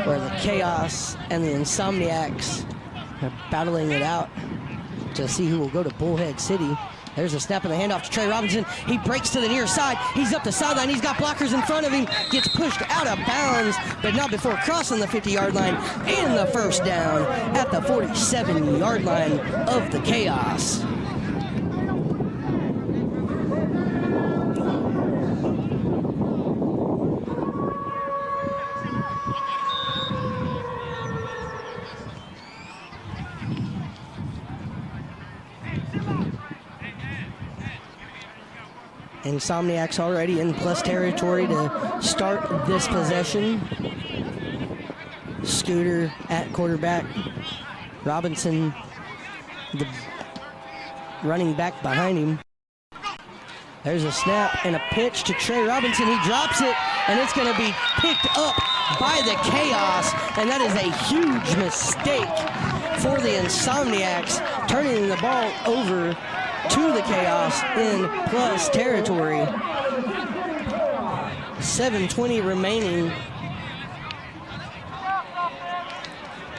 where the Chaos and the Insomniacs are battling it out to see who will go to Bullhead City. There's a snap and the handoff to Trey Robinson. He breaks to the near side. He's up the sideline. He's got blockers in front of him. Gets pushed out of bounds, but not before crossing the 50-yard line. And the first down at the 47-yard line of the Chaos. Insomniacs already in plus territory to start this possession. Scooter at quarterback. Robinson, the running back behind him. There's a snap and a pitch to Trey Robinson. He drops it, and it's going to be picked up by the Chaos, and that is a huge mistake for the Insomniacs, turning the ball over to the Chaos in plus territory. 7:20 remaining.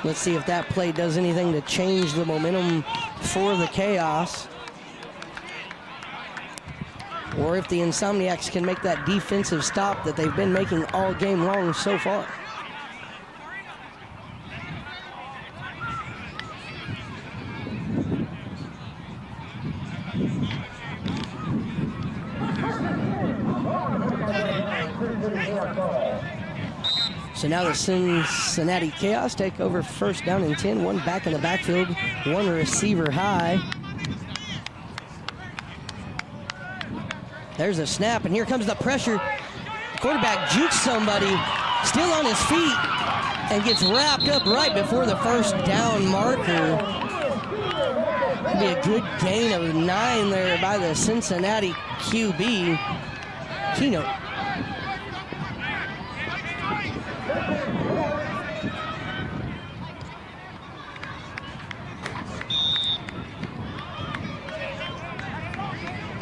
Let's see if that play does anything to change the momentum for the Chaos. or if the Insomniacs can make that defensive stop that they've been making all game long so far. So now the Cincinnati Chaos take over first down and 10. One back in the backfield, one receiver high. There's a snap, and here comes the pressure. The quarterback jukes somebody, still on his feet, and gets wrapped up right before the first down marker. That'd be a good gain of 9 there by the Cincinnati QB, Keynote.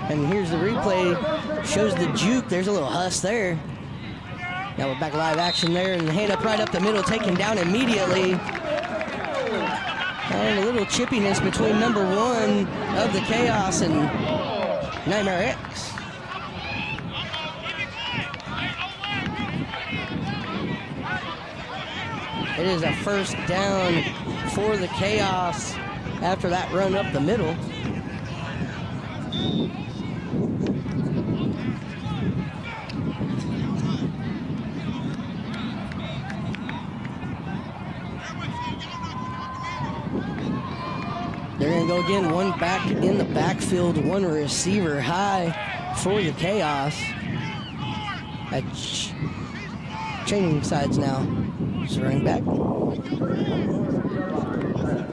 And here's the replay, shows the juke. There's a little huss there. Now we're back live action there, and hand up right up the middle, taken down immediately. And a little chippiness between number 1 of the Chaos and Nightmare X. It is a first down for the Chaos after that run up the middle. They're going to go again, one back in the backfield, one receiver high for the Chaos. Changing sides now. It's running back.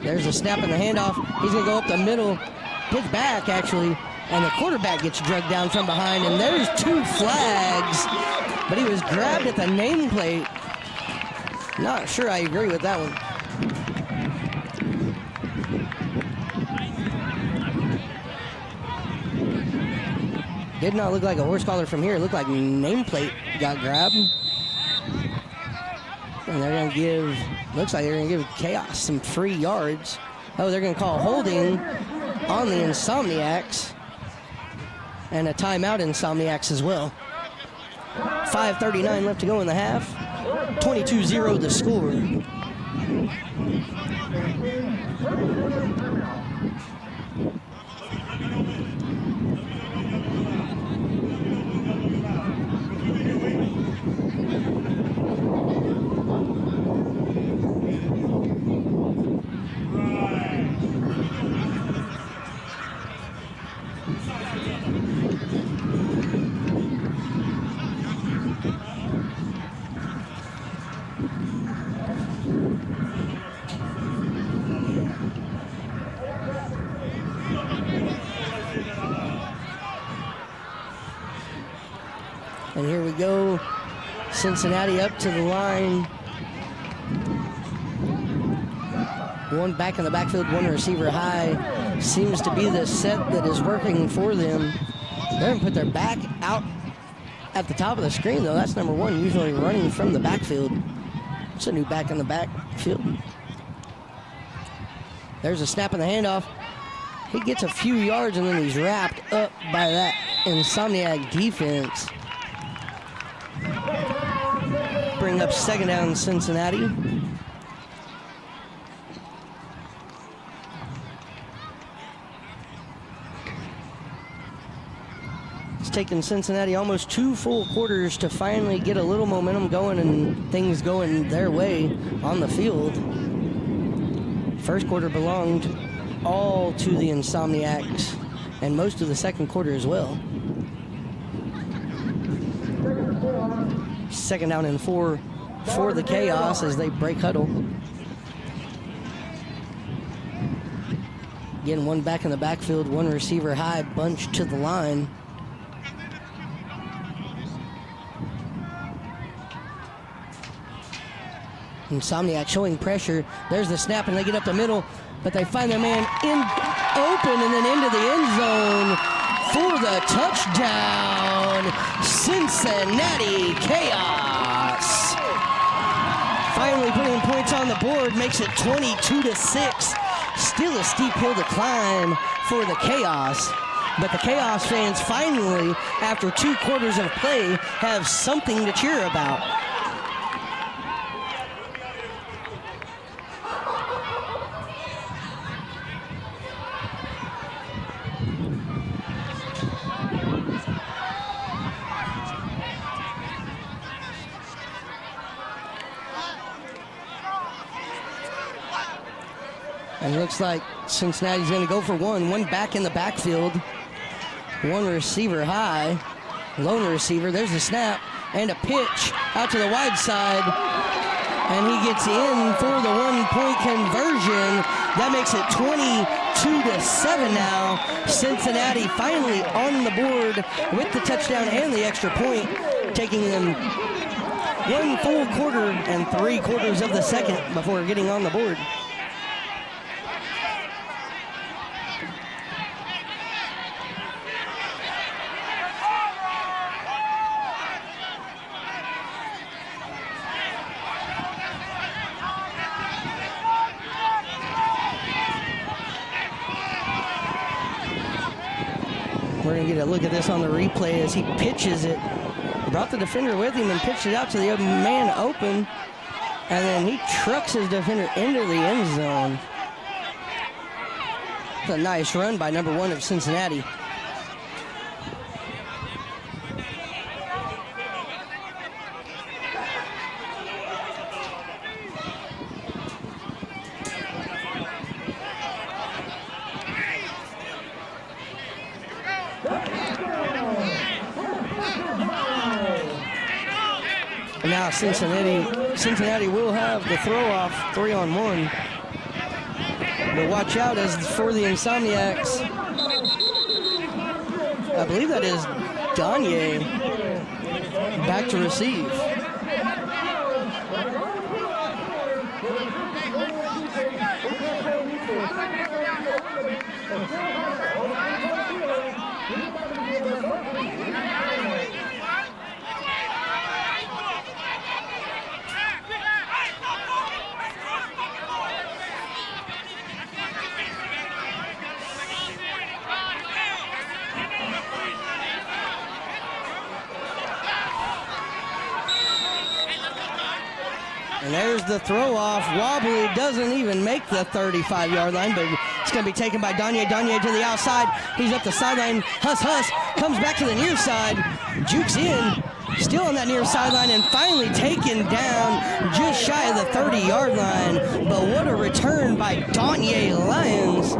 There's a snap in the handoff. He's going to go up the middle, pitch back actually, and the quarterback gets drugged down from behind, and there's 2 flags, but he was grabbed at the nameplate. Not sure I agree with that one. Did not look like a horse collar from here. It looked like nameplate got grabbed. And they're going to give, looks like they're going to give Chaos some free yards. Oh, they're going to call holding on the Insomniacs. And a timeout Insomniacs as well. 5:39 left to go in the half. 22-0 the score. And here we go, Cincinnati up to the line. One back in the backfield, one receiver high. Seems to be the set that is working for them. They're going to put their back out at the top of the screen, though. That's number 1, usually running from the backfield. It's a new back in the backfield. There's a snap in the handoff. He gets a few yards, and then he's wrapped up by that Insomniac defense. Bring up second down Cincinnati. It's taken Cincinnati almost 2 full quarters to finally get a little momentum going and things going their way on the field. First quarter belonged all to the Insomniacs and most of the second quarter as well. Second down and 4 for the Chaos as they break huddle. Again, one back in the backfield, one receiver high, bunch to the line. Insomniac showing pressure. There's the snap, and they get up the middle, but they find their man open and then into the end zone for the touchdown, Cincinnati Chaos. Finally putting points on the board, makes it 22-6. Still a steep hill to climb for the Chaos. But the Chaos fans finally, after 2 quarters of play, have something to cheer about. And it looks like Cincinnati's going to go for one back in the backfield. 1 receiver high, lone receiver. There's the snap and a pitch out to the wide side. And he gets in for the 1-point conversion. That makes it 22-7 now. Cincinnati finally on the board with the touchdown and the extra point, taking them 1 full quarter and 3/4 of the second before getting on the board. We're going to get a look at this on the replay as he pitches it. Brought the defender with him and pitched it out to the man open. And then he trucks his defender into the end zone. It's a nice run by number 1 of Cincinnati. Now Cincinnati will have the throw-off 3-on-1. But watch out as for the Insomniacs. I believe that is Gagne back to receive. And there's the throw-off. Wobbly, doesn't even make the 35-yard line, but it's going to be taken by Gagne. Gagne to the outside. He's up the sideline. Huss comes back to the near side. Jukes in. Still on that near sideline and finally taken down just shy of the 30-yard line. But what a return by Gagne Lions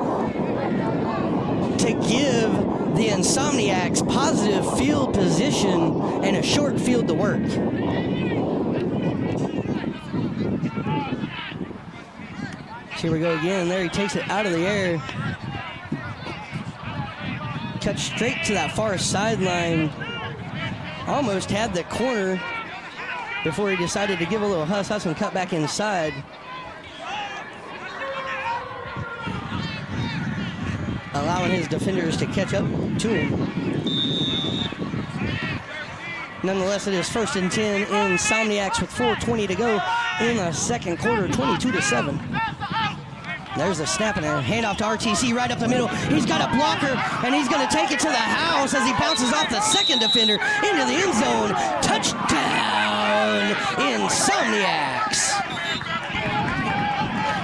to give the Insomniacs positive field position and a short field to work. Here we go again. There he takes it out of the air. Cut straight to that far sideline. Almost had the corner before he decided to give a little huss and cut back inside. Allowing his defenders to catch up to him. Nonetheless, it is 1st and 10 Insomniacs with 4:20 to go in the second quarter, 22-7. There's the snap and a handoff to RTC right up the middle. He's got a blocker, and he's going to take it to the house as he bounces off the second defender into the end zone. Touchdown, Insomniacs.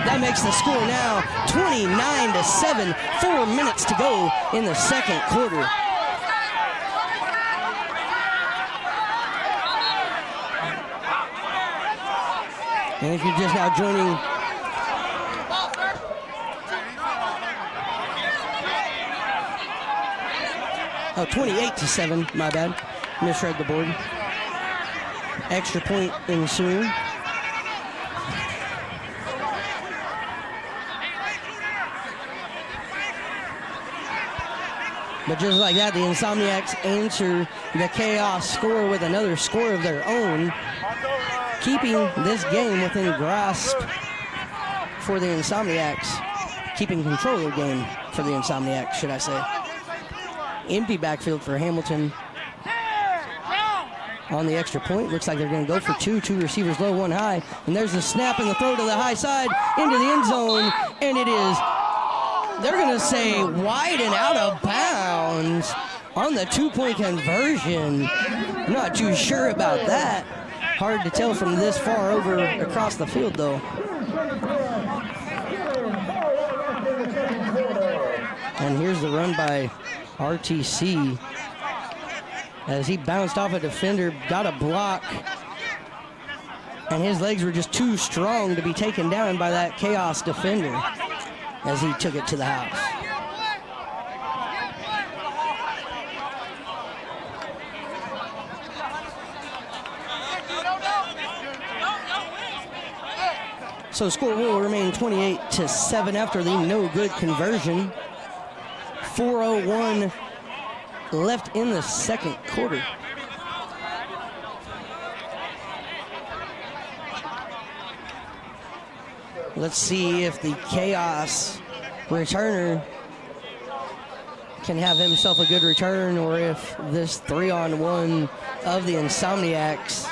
That makes the score now 29-7, 4 minutes to go in the second quarter. And if you're just now joining, 28-7, my bad. Misread the board. Extra point ensuing. But just like that, the Insomniacs answer the chaos score with another score of their own, keeping this game within grasp for the Insomniacs, keeping control of the game for the Insomniacs, should I say. Empty backfield for Hamilton on the extra point. Looks like they're going to go for two receivers low, 1 high. And there's the snap and the throw to the high side into the end zone. And it is, they're going to say wide and out of bounds. bounds on the two-point conversion. I'm not too sure about that. Hard to tell from this far over across the field, though. And here's the run by RTC as he bounced off a defender, got a block, and his legs were just too strong to be taken down by that Chaos defender as he took it to the house. So score will remain 28-7 after the no good conversion. 4:01 left in the second quarter. Let's see if the Chaos returner can have himself a good return, or if this 3-on-1 of the Insomniacs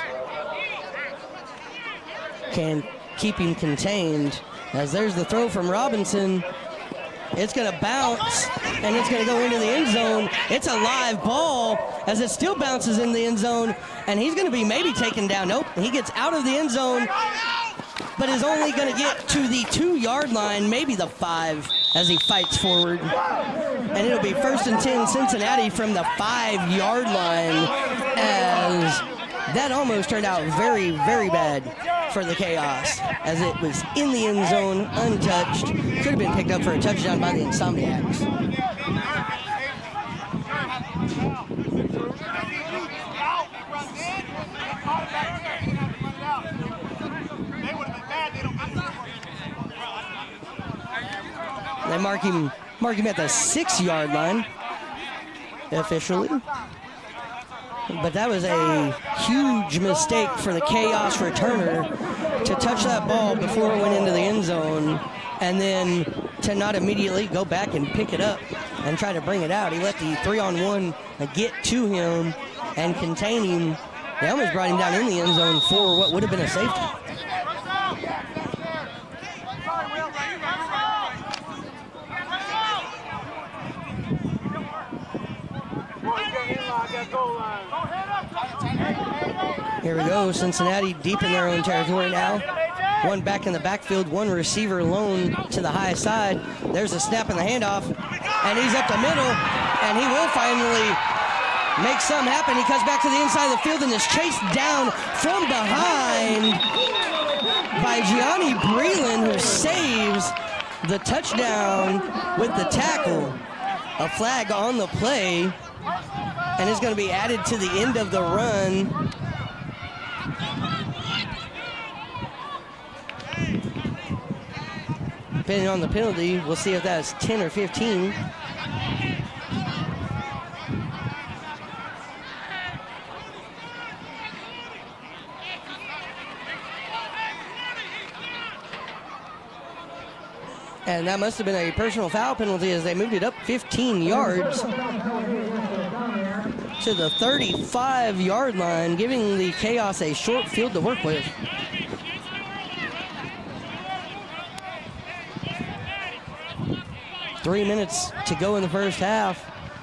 can keep him contained. As there's the throw from Robinson. It's going to bounce, and it's going to go into the end zone. It's a live ball as it still bounces in the end zone, and he's going to be maybe taken down. Nope, he gets out of the end zone, but is only going to get to the 2-yard line, maybe the 5, as he fights forward. And it'll be 1st and 10 Cincinnati from the 5-yard line, as that almost turned out very, very bad for the Chaos, as it was in the end zone, untouched. Could have been picked up for a touchdown by the Insomniacs. They mark him at the 6-yard line officially. But that was a huge mistake for the Chaos returner to touch that ball before it went into the end zone, and then to not immediately go back and pick it up and try to bring it out. He let the 3-on-1 get to him and contain him. They almost brought him down in the end zone for what would have been a safety. Here we go, Cincinnati deep in their own territory now. One back in the backfield, one receiver alone to the high side. There's a snap in the handoff, and he's up the middle, and he will finally make something happen. He comes back to the inside of the field and is chased down from behind by Gianni Breland, who saves the touchdown with the tackle. A flag on the play, and it's going to be added to the end of the run. Depending on the penalty, we'll see if that's 10 or 15. And that must have been a personal foul penalty, as they moved it up 15 yards to the 35-yard line, giving the Chaos a short field to work with. Three minutes to go in the first half.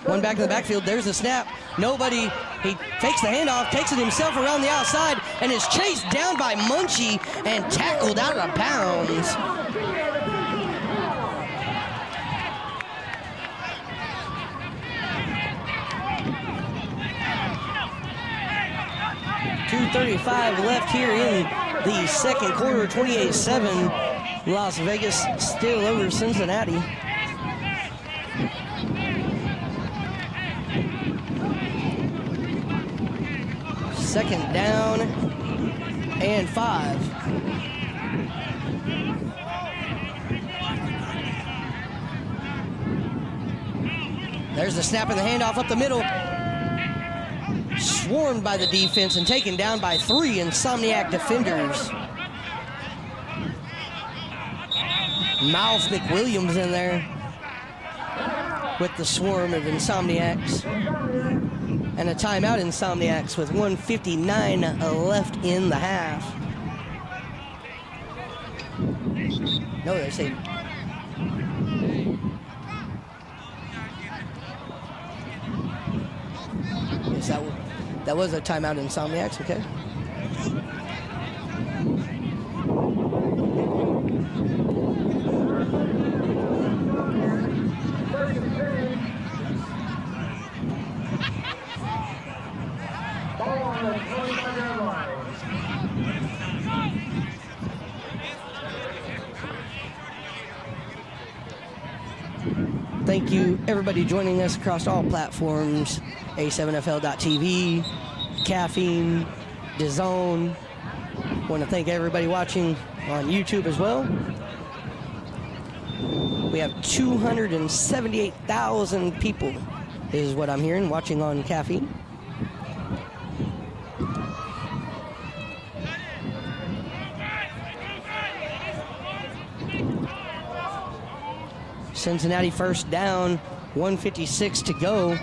One back in the backfield. There's the snap. Nobody. He fakes the handoff, takes it himself around the outside, and is chased down by Munchie and tackled out of bounds. .235 left here in the second quarter. 28-7. Las Vegas still over Cincinnati. Second down and 5. There's the snap and the handoff up the middle. Swarmed by the defense and taken down by 3 Insomniac defenders. Mouth McWilliams in there with the swarm of Insomniacs. And a timeout, Insomniacs, with 1:59 left in the half. No, they say. That was a timeout in Insomniacs, okay. Thank you, everybody joining us across all platforms, A7FL.TV, Caffeine, DAZN. Want to thank everybody watching on YouTube as well. We have 278,000 people, is what I'm hearing, watching on Caffeine. Cincinnati first down, 1:56 to go.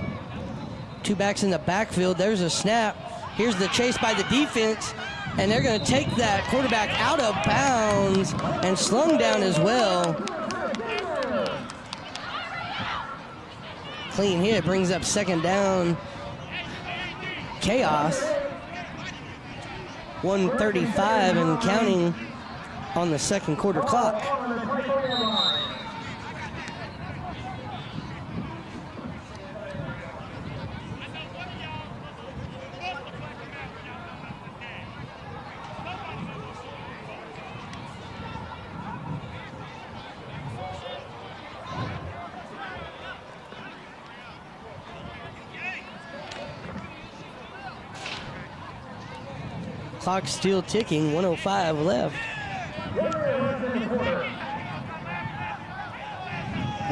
Two backs in the backfield. There's a snap. Here's the chase by the defense, and they're going to take that quarterback out of bounds and slung down as well. Clean hit, brings up second down. Chaos. 1:35 and counting on the second quarter clock. Clock still ticking, 1:05 left.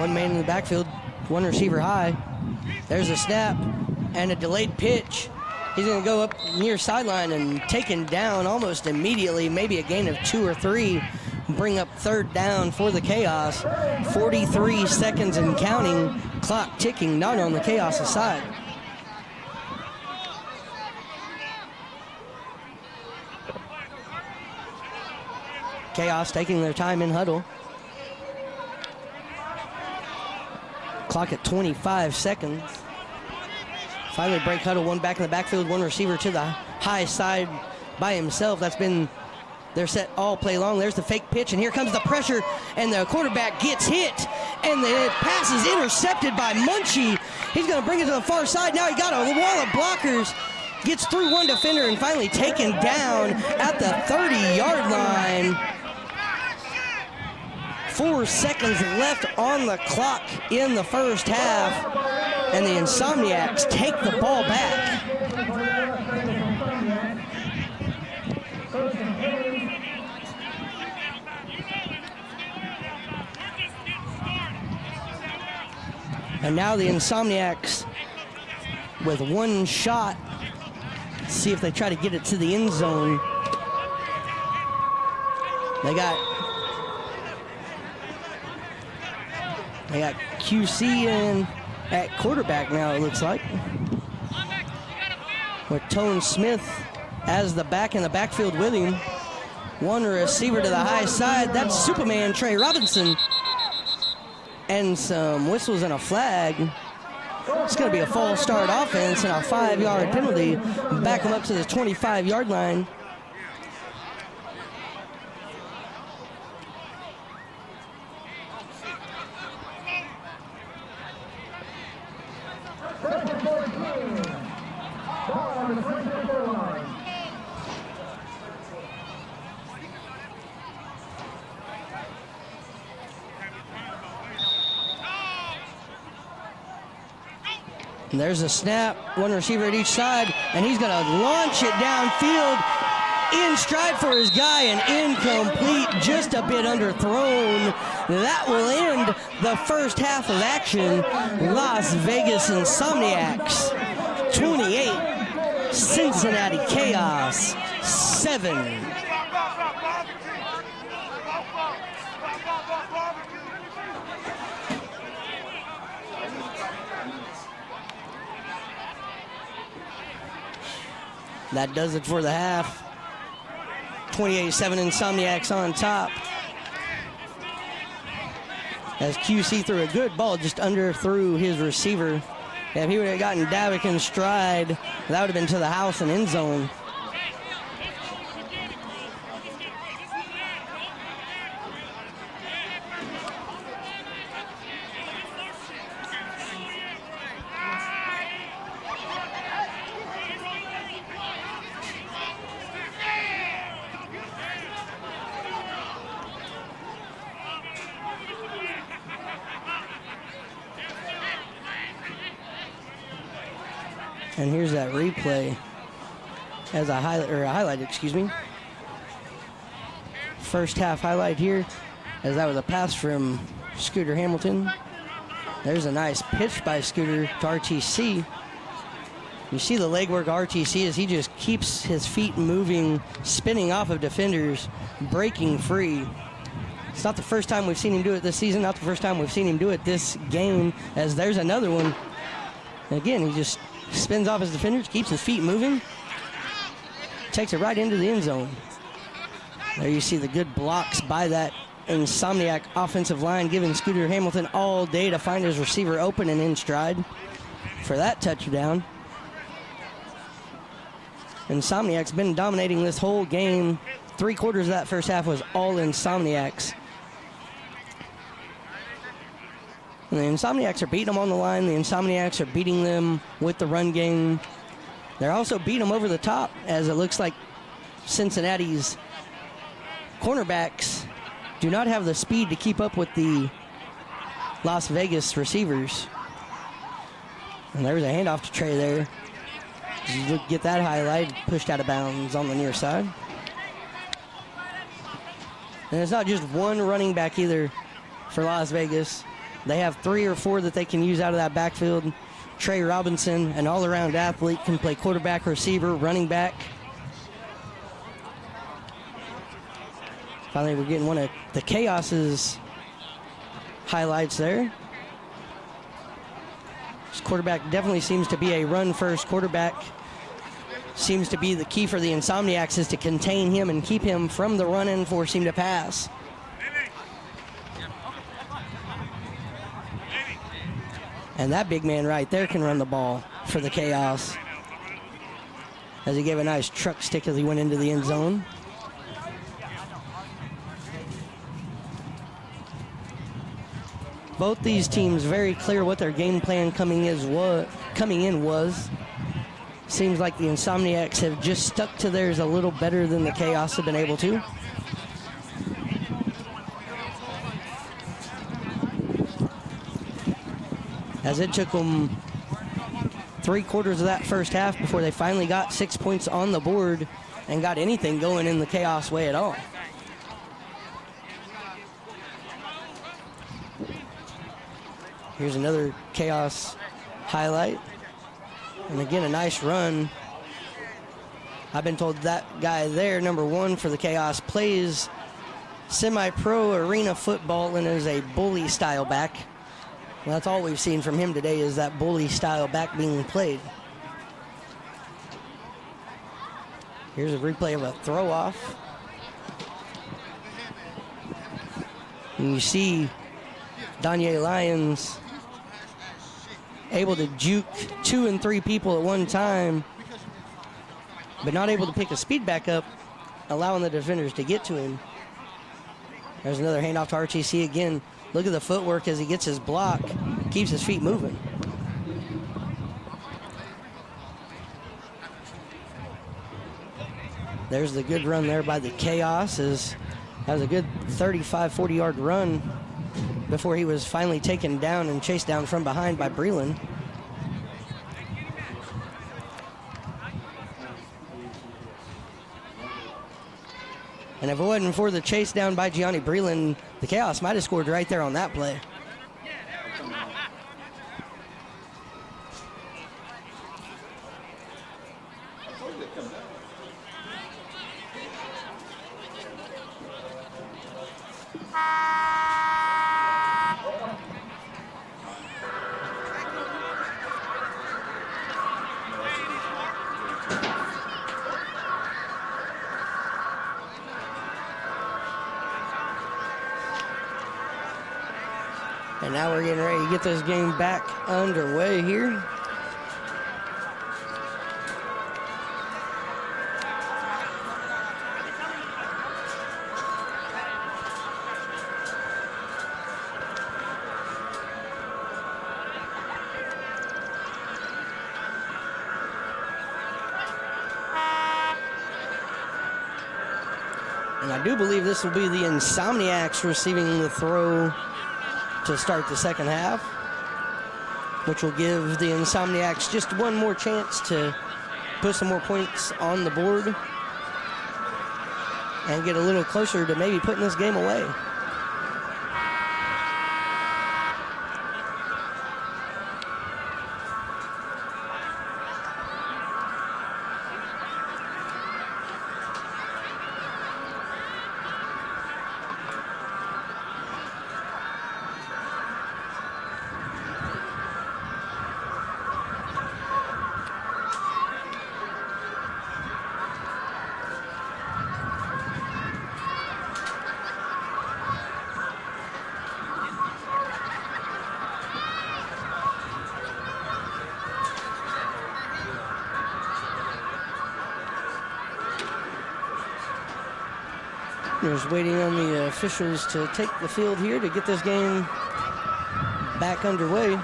One man in the backfield, one receiver high. There's a snap and a delayed pitch. He's going to go up near sideline and taken down almost immediately, maybe a gain of 2 or 3. Bring up third down for the Chaos. 43 seconds and counting, clock ticking, not on the Chaos' side. Chaos taking their time in huddle. Clock at 25 seconds. Finally break huddle, one back in the backfield, one receiver to the high side by himself. That's been their set all play long. There's the fake pitch, and here comes the pressure, and the quarterback gets hit, and the pass is intercepted by Munchie. He's going to bring it to the far side. Now he got a wall of blockers, gets through one defender, and finally taken down at the 30-yard line. 4 seconds left on the clock in the first half, and the Insomniacs take the ball back. And now the Insomniacs with one shot. See if they try to get it to the end zone. They got QC in at quarterback now, it looks like. With Tone Smith as the back in the backfield with him. One receiver to the high side. That's Superman Trey Robinson. And some whistles and a flag. It's going to be a false start offense and a 5-yard penalty. Back them up to the 25-yard line. And there's a snap, one receiver at each side, and he's going to launch it downfield in stride for his guy, and incomplete, just a bit underthrown. That will end the first half of action. Las Vegas Insomniacs 28, Cincinnati Chaos 7. That does it for the half. 28-7 Insomniacs on top. As QC threw a good ball, just underthrew his receiver If he would have gotten Davick in stride, that would have been to the house and end zone. And here's that replay as a highlight, excuse me. First half highlight here, as that was a pass from Scooter Hamilton. There's a nice pitch by Scooter to RTC. You see the legwork of RTC as he just keeps his feet moving, spinning off of defenders, breaking free. It's not the first time we've seen him do it this season, not the first time we've seen him do it this game, as there's another one. And again, he just spins off his defenders, keeps his feet moving, takes it right into the end zone. There you see the good blocks by that Insomniac offensive line, giving Scooter Hamilton all day to find his receiver open and in stride for that touchdown. Insomniac's been dominating this whole game. 3/4 of that first half was all Insomniacs. And the Insomniacs are beating them on the line. The Insomniacs are beating them with the run game. They're also beating them over the top, as it looks like Cincinnati's cornerbacks do not have the speed to keep up with the Las Vegas receivers. And there's a handoff to Trey there. You get that highlight, pushed out of bounds on the near side. And it's not just one running back either for Las Vegas. They have 3 or 4 that they can use out of that backfield. Trey Robinson, an all-around athlete, can play quarterback, receiver, running back. Finally, we're getting one of the Chaos's highlights there. This quarterback definitely seems to be a run-first quarterback. Seems to be the key for the Insomniacs is to contain him and keep him from the run and force him to pass. And that big man right there can run the ball for the Chaos, as he gave a nice truck stick as he went into the end zone. Both these teams very clear what their game plan coming in was. Seems like the Insomniacs have just stuck to theirs a little better than the Chaos have been able to. As it took them 3/4 of that first half before they finally got 6 points on the board and got anything going in the Chaos way at all. Here's another Chaos highlight. And again, a nice run. I've been told that guy there, number 1 for the Chaos, plays semi-pro arena football and is a bully style back. Well, that's all we've seen from him today, is that bully style back being played. Here's a replay of a throw off. And you see Danye Lyons able to juke 2 and 3 people at one time, but not able to pick his speed back up, allowing the defenders to get to him. There's another handoff to RTC again. Look at the footwork as he gets his block, keeps his feet moving. There's the good run there by the Chaos. That was a good 35, 40-yard run before he was finally taken down and chased down from behind by Breland. And if it wasn't for the chase down by Gianni Breland, the Chaos might have scored right there on that play. And now we're getting ready to get this game back underway here. do believe this will be the Insomniacs receiving the throw to start the second half, which will give the Insomniacs just one more chance to put some more points on the board and get a little closer to maybe putting this game away. Just waiting on the officials to take the field here to get this game back underway.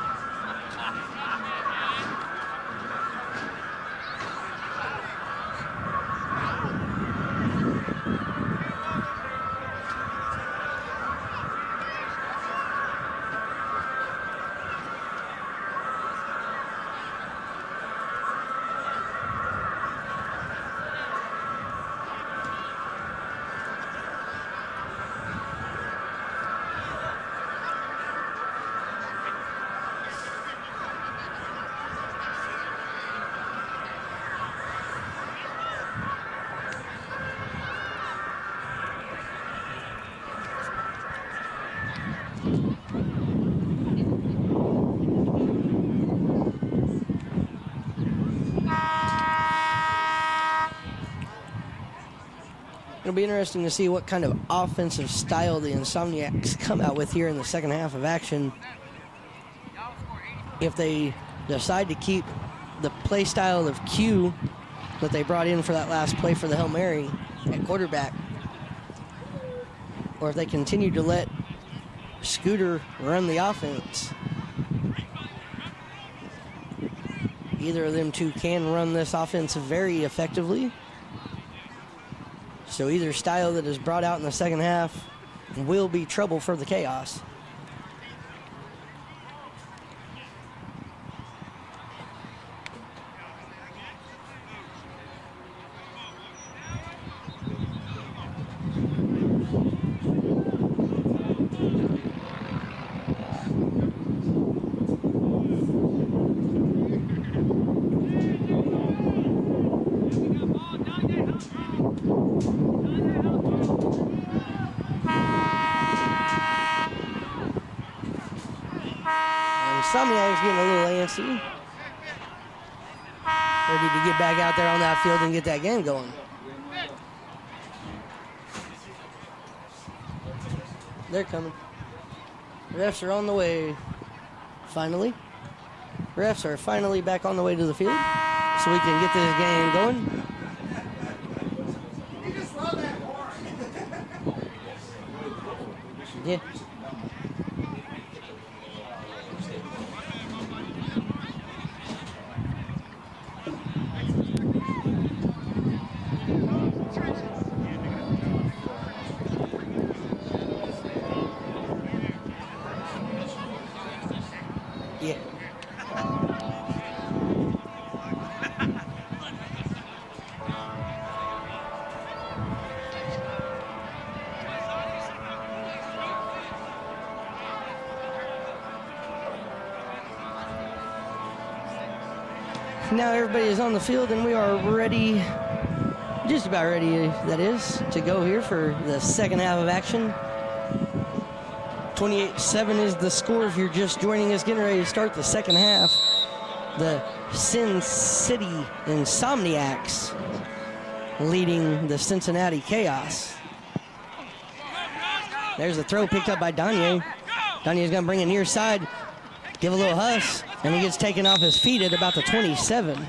It'll be interesting to see what kind of offensive style the Insomniacs come out with here in the second half of action. If they decide to keep the play style of Q that they brought in for that last play for the Hail Mary at quarterback, or if they continue to let Scooter run the offense. Either of them two can run this offense very effectively. So either style that is brought out in the second half will be trouble for the Chaos. Insomniacs getting a little antsy. Ready to get back out there on that field and get that game going. They're coming. Refs are on the way. Finally. Refs are finally back on the way to the field so we can get this game going. Yeah. Now everybody is on the field and we are ready, just about ready, that is, to go here for the second half of action. 28-7 is the score if you're just joining us, getting ready to start the second half. The Sin City Insomniacs leading the Cincinnati Chaos. There's the throw picked up by Danye. Danye's gonna bring it near side, give a little huss, and he gets taken off his feet at about the 27.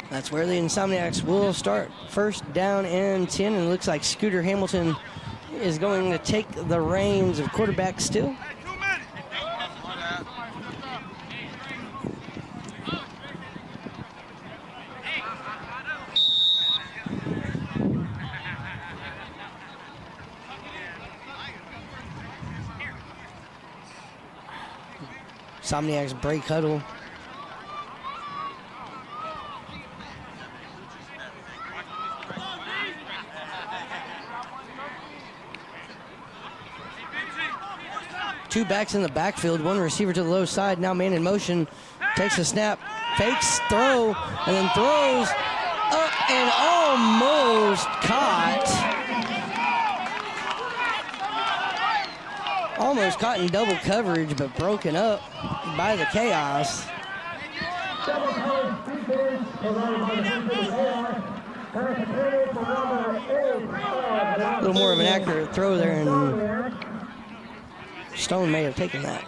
That's where the Insomniacs will start. First down and 10, and it looks like Scooter Hamilton is going to take the reins of quarterback still. Insomniacs break huddle. Two backs in the backfield, one receiver to the low side, now man in motion, takes a snap, fakes, throw, and then throws up and almost caught. Almost caught in double coverage, but broken up by the Chaos. A little more of an accurate throw there, and Stone may have taken that.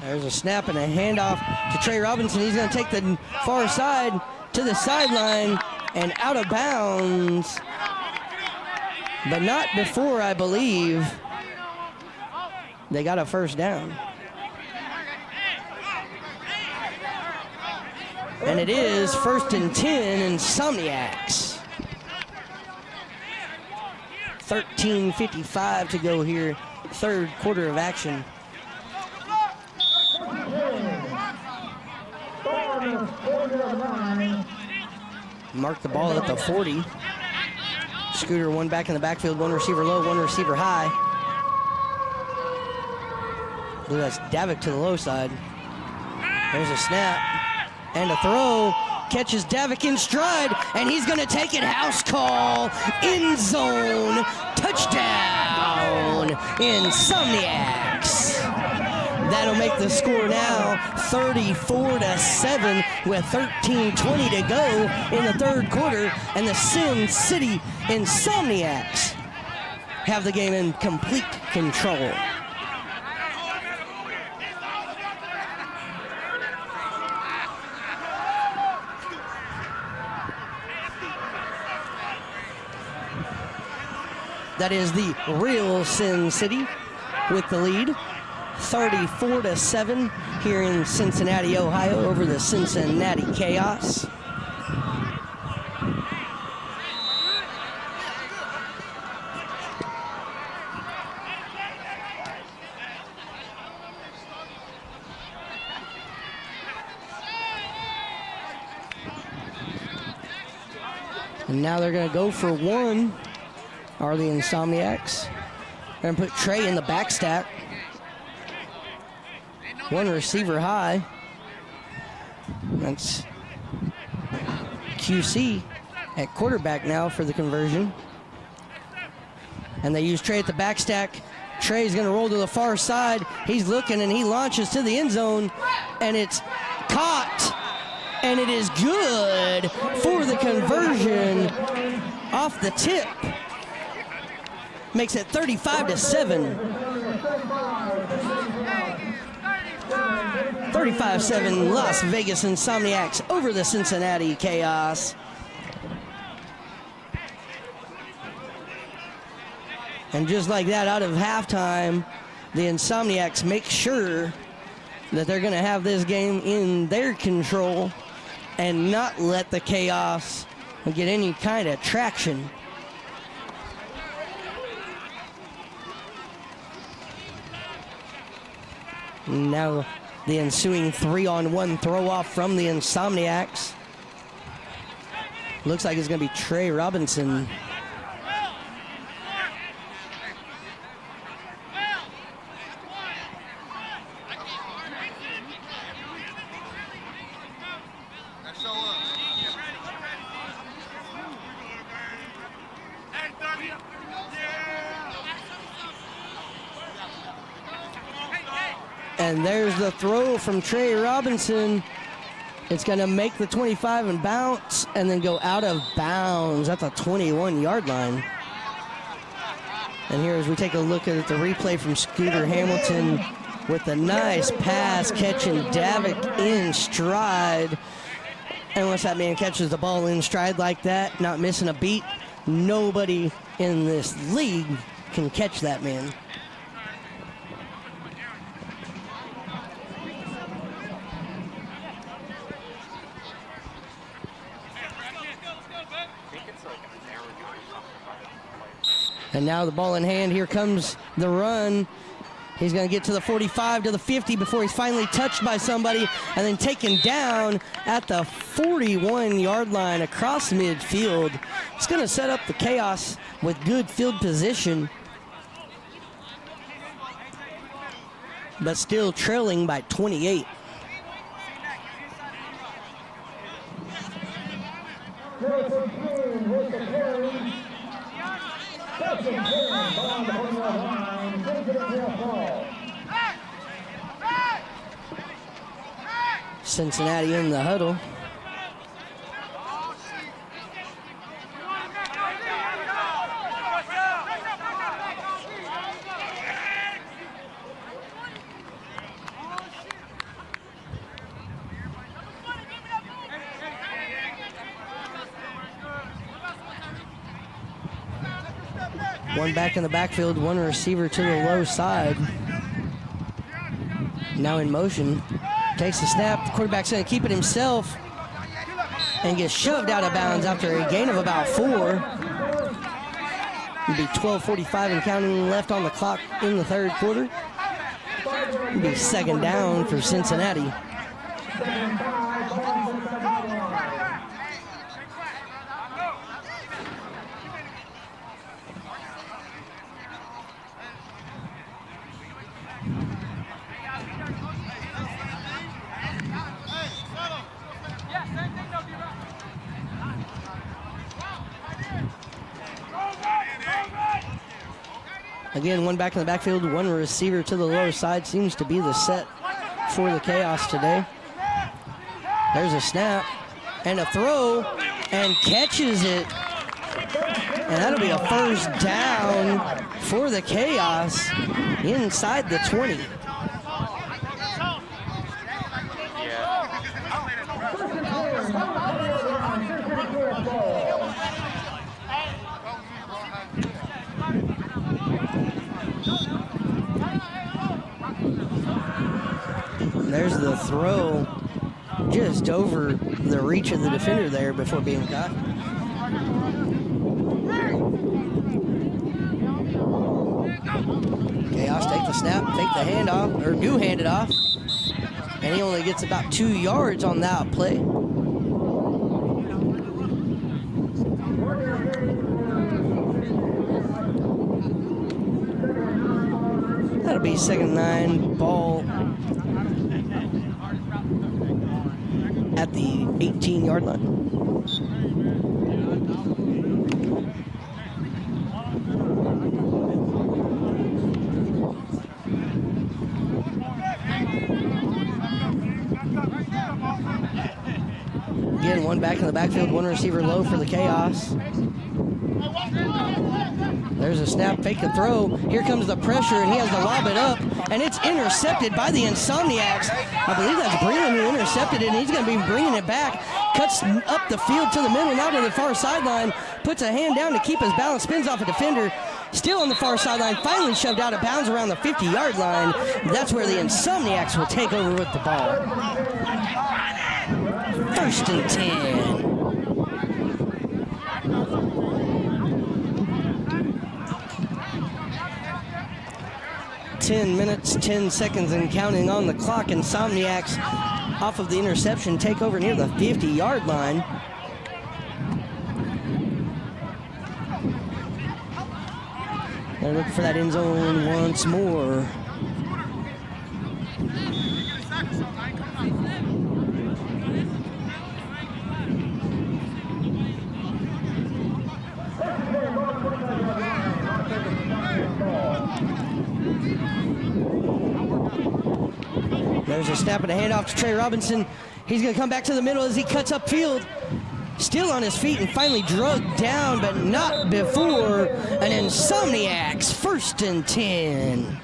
There's a snap and a handoff to Trey Robinson. He's going to take the far side to the sideline and out of bounds, but not before, I believe, they got a first down. And it is 1st and 10, Insomniacs. 13:55 to go here, third quarter of action. Mark the ball at the 40. Scooter, one back in the backfield, one receiver low, one receiver high. I believe that's Davik to the low side. There's a snap and a throw. Catches Davik in stride, and he's going to take it. House call, end zone, touchdown, Insomniacs. That'll make the score now 34-7 with 13:20 to go in the third quarter, and the Sin City Insomniacs have the game in complete control. That is the real Sin City with the lead. 34-7 here in Cincinnati, Ohio, over the Cincinnati Chaos. And now they're going to go for one, are the Insomniacs. They're going to put Trey in the back stack. One receiver high. That's QC at quarterback now for the conversion. And they use Trey at the back stack. Trey's going to roll to the far side. He's looking, and he launches to the end zone, and it's caught. And it is good for the conversion off the tip. Makes it 35-7. 35-7 Las Vegas Insomniacs over the Cincinnati Chaos. And just like that, out of halftime, the Insomniacs make sure that they're going to have this game in their control and not let the Chaos get any kind of traction. Now the ensuing 3-on-1 throw-off from the Insomniacs. Looks like it's going to be Trey Robinson. And there's the throw from Trey Robinson. It's going to make the 25 and bounce and then go out of bounds at the 21-yard line. And here as we take a look at the replay from Scooter Hamilton with a nice pass catching Davik in stride. And once that man catches the ball in stride like that, not missing a beat, nobody in this league can catch that man. And now the ball in hand. Here comes the run. He's going to get to the 45 to the 50 before he's finally touched by somebody and then taken down at the 41-yard line across midfield. It's going to set up the Chaos with good field position, but still trailing by 28. Cincinnati in the huddle. One back in the backfield, one receiver to the low side. Now in motion. Takes the snap. The quarterback's going to keep it himself and gets shoved out of bounds after a gain of about 4. It'll be 12:45 and counting left on the clock in the third quarter. It'll be second down for Cincinnati. Again, one back in the backfield, one receiver to the low side. Seems to be the set for the Chaos today. There's a snap and a throw and catches it. And that'll be a first down for the Chaos inside the 20. There's the throw just over the reach of the defender there before being caught. Chaos take the snap, take the handoff, or do hand it off. And he only gets about 2 yards on that play. That'll be 2nd and 9, ball at the 18-yard line. Again, one back in the backfield, one receiver low for the Chaos. There's a snap, fake the throw. Here comes the pressure, and he has to lob it up, and it's intercepted by the Insomniacs. I believe that's Breland who intercepted it, and he's going to be bringing it back. Cuts up the field to the middle, now to the far sideline. Puts a hand down to keep his balance, spins off a defender. Still on the far sideline, finally shoved out of bounds around the 50-yard line. That's where the Insomniacs will take over with the ball. 1st and 10. 10 minutes, 10 seconds and counting on the clock. Insomniacs off of the interception take over near the 50-yard line. They're looking for that end zone once more. There's a snap and a handoff to Trey Robinson. He's going to come back to the middle as he cuts upfield. Still on his feet and finally drugged down, but not before an Insomniacs 1st and 10.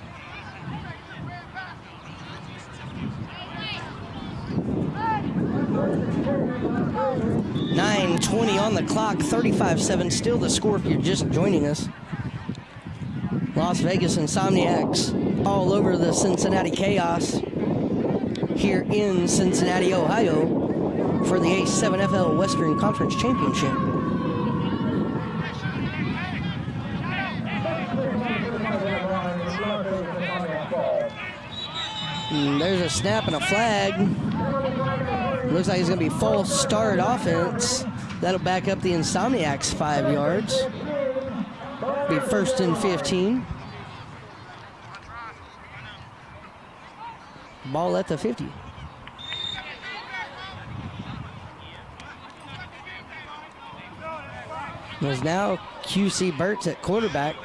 .9:20 on the clock, 35-7, still the score if you're just joining us. Las Vegas Insomniacs all over the Cincinnati Chaos here in Cincinnati, Ohio for the A7FL Western Conference Championship. There's a snap and a flag. Looks like it's going to be false start offense. That'll back up the Insomniacs 5 yards. Be 1st and 15. Ball at the 50. There's now QC Burt's at quarterback.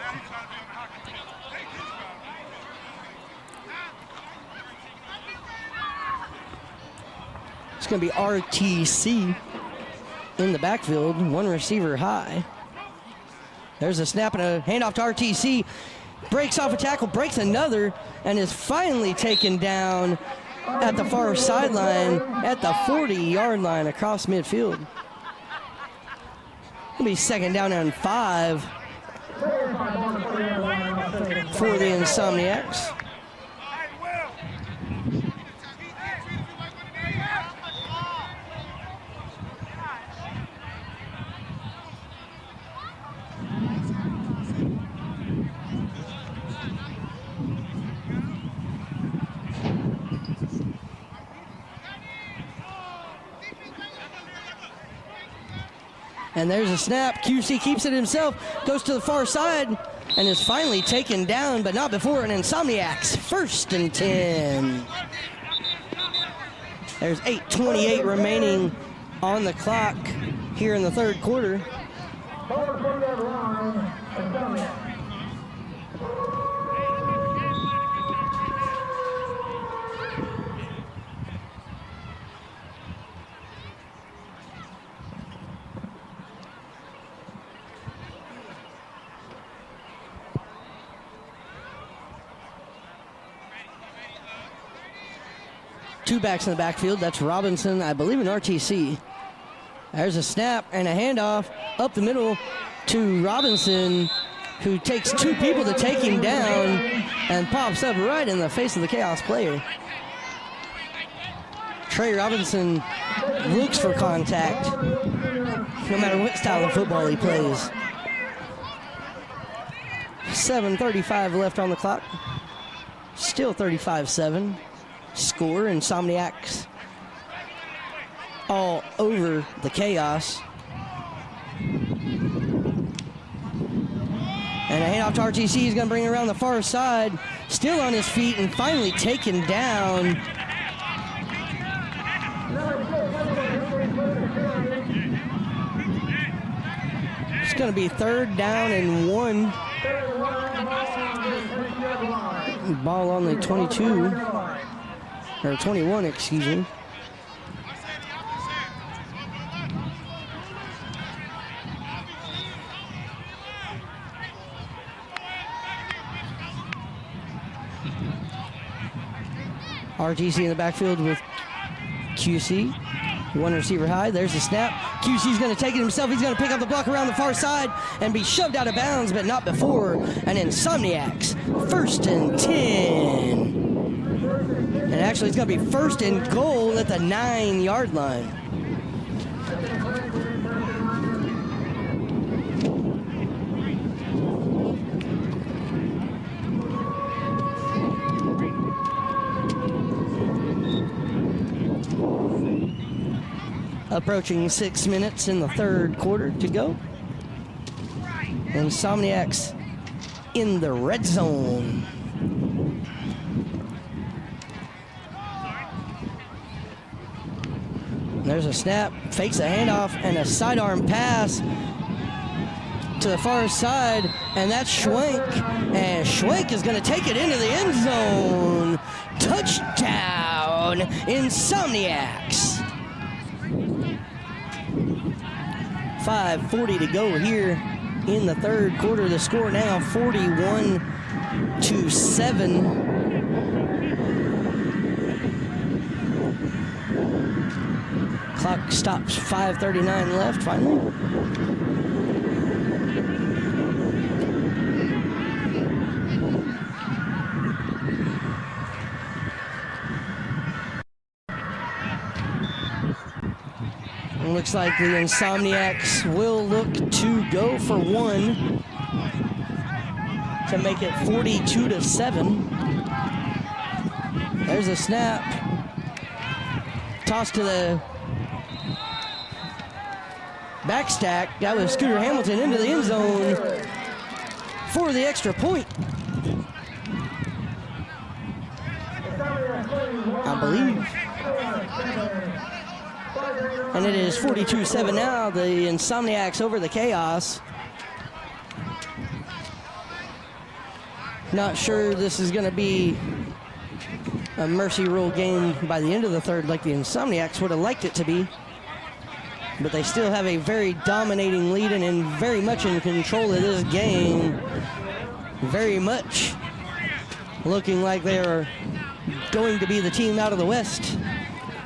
It's going to be RTC in the backfield, 1 receiver high. There's a snap and a handoff to RTC. Breaks off a tackle, breaks another, and is finally taken down at the far sideline at the 40-yard line across midfield. It'll be 2nd down and 5 for the Insomniacs. And there's a snap. QC keeps it himself, goes to the far side, and is finally taken down, but not before an Insomniacs 1st and 10. There's 8:28 remaining on the clock here in the 3rd quarter. Two backs in the backfield. That's Robinson, I believe, in RTC. There's a snap and a handoff up the middle to Robinson, who takes 2 people to take him down and pops up right in the face of the Chaos player. Trey Robinson looks for contact no matter what style of football he plays. 7:35 left on the clock. Still 35-7. Score, Insomniacs all over the Chaos. And a handoff to RTC. He's going to bring it around the far side. Still on his feet and finally taken down. It's going to be 3rd down and 1. Ball on the 22. Or 21, excuse me. RTC in the backfield with QC. 1 receiver high. There's the snap. QC's going to take it himself. He's going to pick up the block around the far side and be shoved out of bounds, but not before an Insomniacs 1st and 10. And actually, it's going to be 1st and goal at the 9-yard line. Approaching 6 minutes in the 3rd quarter to go. Insomniacs in the red zone. There's a snap, fakes a handoff, and a sidearm pass to the far side, and that's Schwenk. And Schwenk is going to take it into the end zone. Touchdown, Insomniacs. 5:40 to go here in the 3rd quarter. The score now 41-7. Clock stops, 5:39 left finally. It looks like the Insomniacs will look to go for 1 to make it 42-7. There's a snap. Toss to the backstack. That was Scooter Hamilton into the end zone for the extra point. I believe. And it is 42-7 now. The Insomniacs over the Chaos. Not sure this is going to be a mercy rule game by the end of the third like the Insomniacs would have liked it to be. But they still have a very dominating lead and very much in control of this game. Very much looking like they are going to be the team out of the West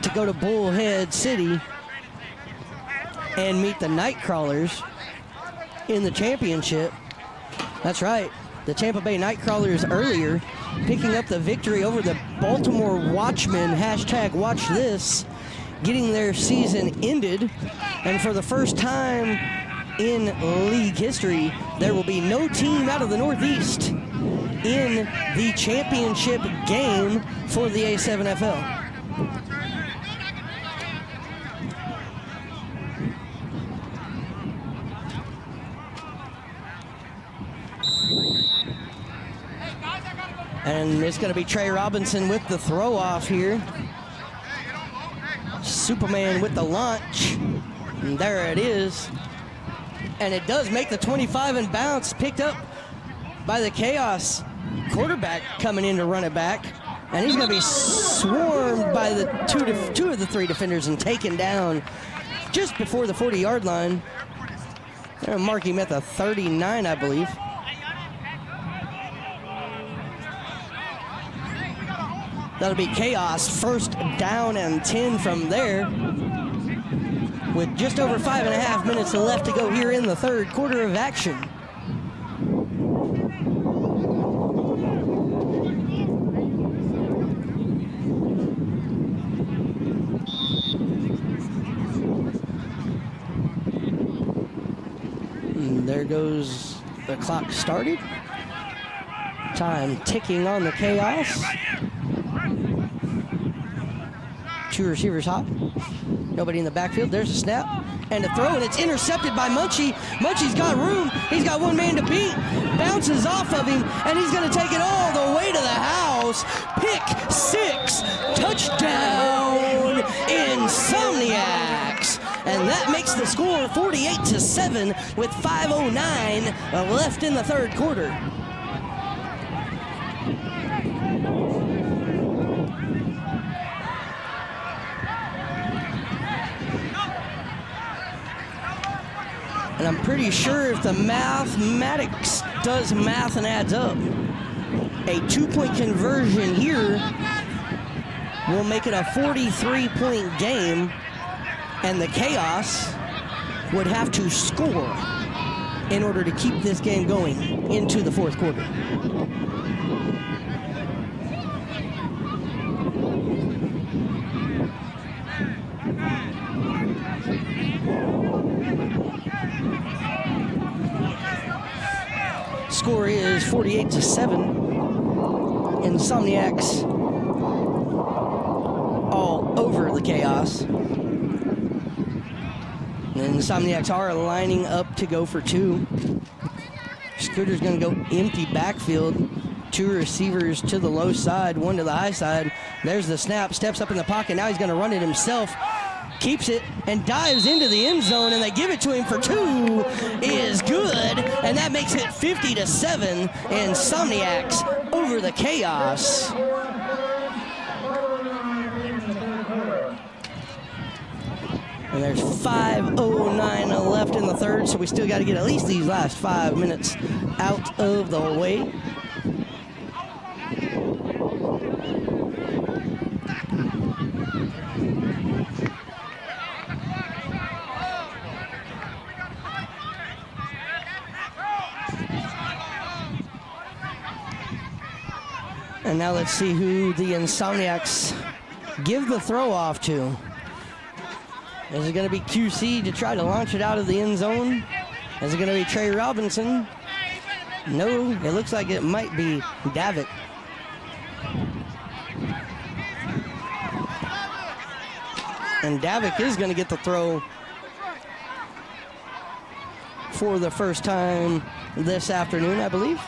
to go to Bullhead City and meet the Nightcrawlers in the championship. That's right. The Tampa Bay Nightcrawlers earlier picking up the victory over the Baltimore Watchmen, #WatchThis, getting their season ended. And for the first time in league history, there will be no team out of the Northeast in the championship game for the A7FL. And it's going to be Trey Robinson with the throw off here. Superman with the launch. And there it is. And it does make the 25 and bounce, picked up by the Chaos quarterback coming in to run it back. And he's going to be swarmed by the two of the three defenders and taken down just before the 40-yard line. They're going to mark him at the 39, I believe. That'll be Chaos, first down and 10 from there. With just over 5.5 minutes left to go here in the third quarter of action. And there goes the clock started. Time ticking on the Chaos. Two receivers hop. Nobody in the backfield. There's a snap and a throw, and it's intercepted by Munchie. Munchie's got room. He's got one man to beat. Bounces off of him, and he's going to take it all the way to the house. Pick six. Touchdown, Insomniacs. And that makes the score 48-7 with 5:09 left in the third quarter. And I'm pretty sure if the mathematics does math and adds up, a 2-point conversion here will make it a 43-point game, and the Chaos would have to score in order to keep this game going into the fourth quarter. Score is 48-7. Insomniacs all over the Chaos. And Insomniacs are lining up to go for two. Scooter's going to go empty backfield. Two receivers to the low side, one to the high side. There's the snap, steps up in the pocket. Now he's going to run it himself. Keeps it and dives into the end zone, and they give it to him for two. Is good, and that makes it 50-7. Insomniacs over the Chaos. And there's 5:09 left in the third, so we still got to get at least these last 5 minutes out of the way. And now let's see who the Insomniacs give the throw off to. Is it going to be QC to try to launch it out of the end zone? Is it going to be Trey Robinson? No, it looks like it might be Davik. And Davik is going to get the throw for the first time this afternoon, I believe.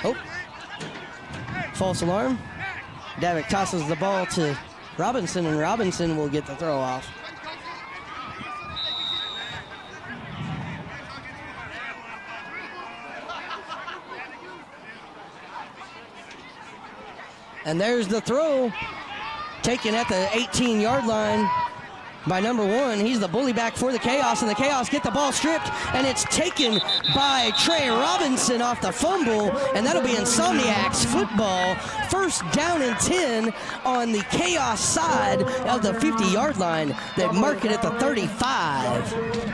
Oh, false alarm. Davik tosses the ball to Robinson, and Robinson will get the throw off. And there's the throw, taken at the 18-yard line by number 1. He's the bully back for the Chaos, and the Chaos get the ball stripped, and it's taken by Trey Robinson off the fumble, and that'll be Insomniacs football. First down and 10 on the Chaos side of the 50-yard line. They mark it at the 35.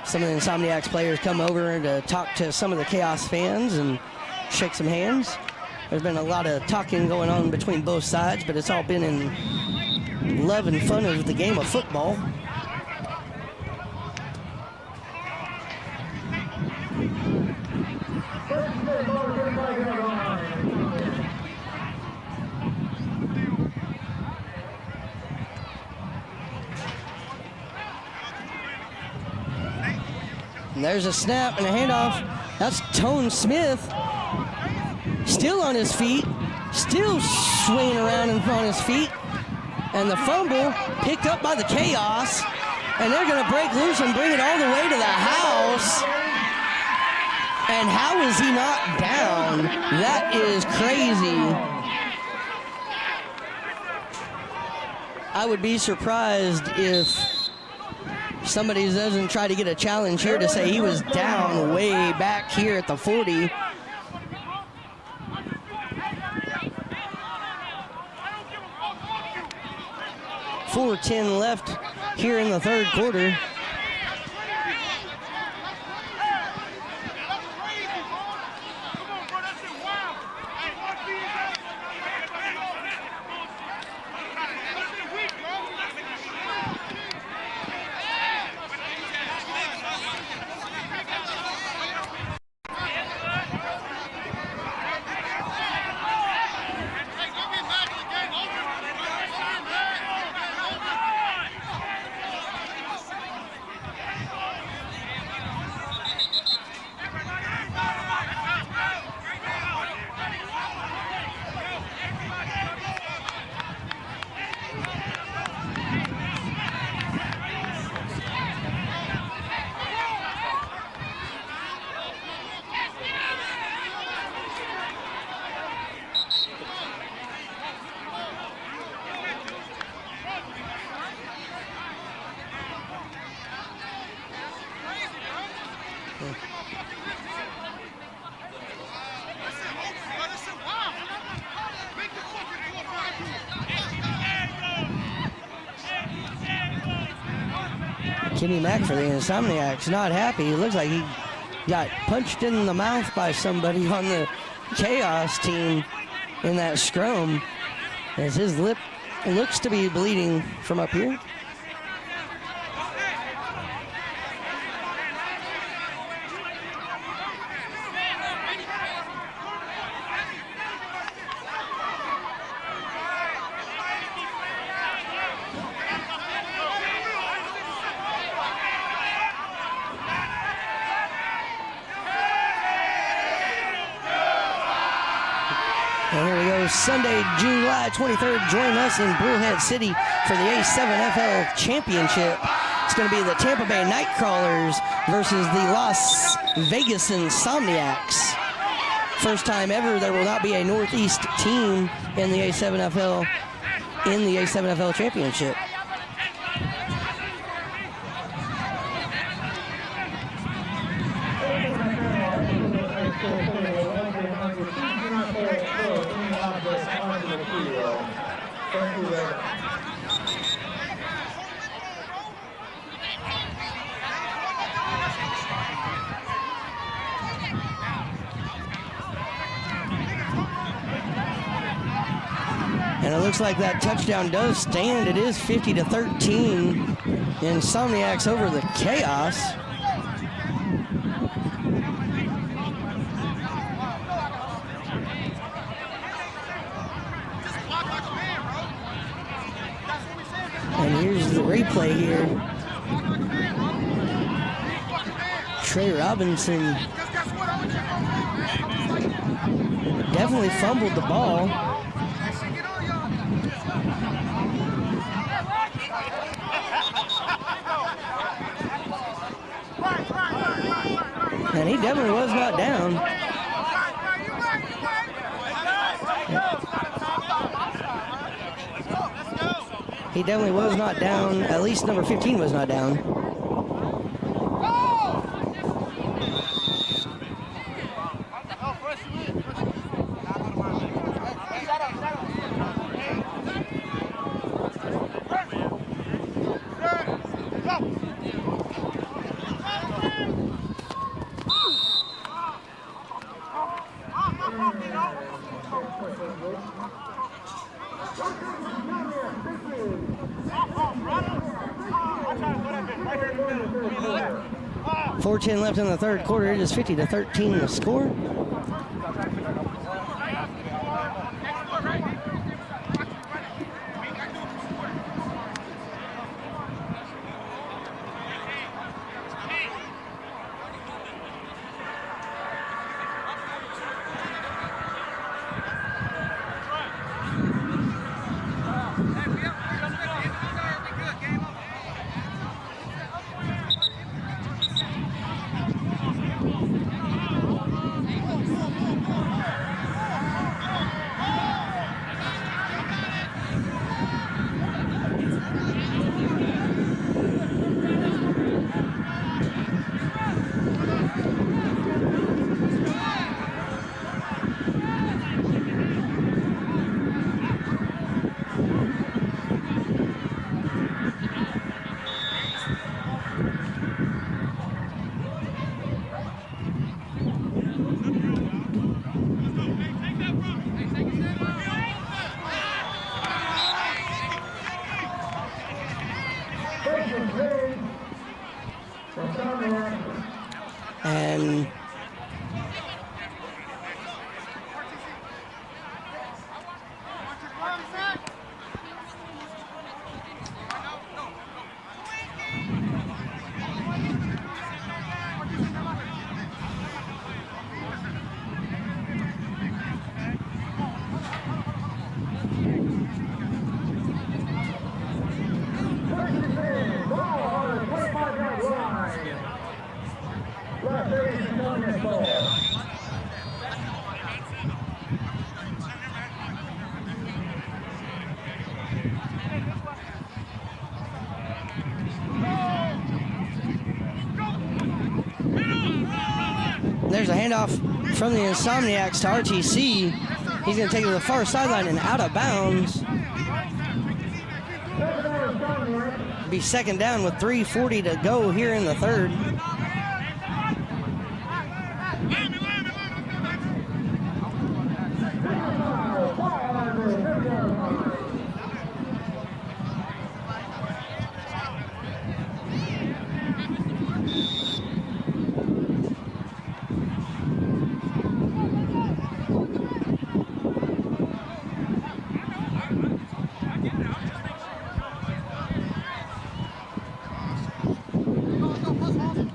Some of the Insomniacs players come over to talk to some of the Chaos fans and shake some hands. There's been a lot of talking going on between both sides, but it's all been in love and fun of the game of football. And there's a snap and a handoff. That's Tone Smith, still on his feet, still swinging around on his feet. And the fumble picked up by the Chaos. And they're going to break loose and bring it all the way to the house. And how is he not down? That is crazy. I would be surprised if somebody doesn't try to get a challenge here to say he was down way back here at the 40. .4:10 left here in the third quarter. Kenny Mack for the Insomniacs, not happy. It looks like he got punched in the mouth by somebody on the Chaos team in that scrum, as his lip looks to be bleeding from up here. And here we go, Sunday, July 23rd. Join us in Bullhead City for the A7FL Championship. It's going to be the Tampa Bay Nightcrawlers versus the Las Vegas Insomniacs. First time ever there will not be a Northeast team in the A7FL Championship. And it looks like that touchdown does stand. It is 50-13. Insomniacs over the Chaos. And here's the replay here. Trey Robinson definitely fumbled the ball. And he definitely was not down. He definitely was not down. At least number 15 was not down. .410 left in the third quarter. It is 50-13 the score. And there's a handoff from the Insomniacs to RTC. He's going to take it to the far sideline and out of bounds. Be second down with 3:40 to go here in the third.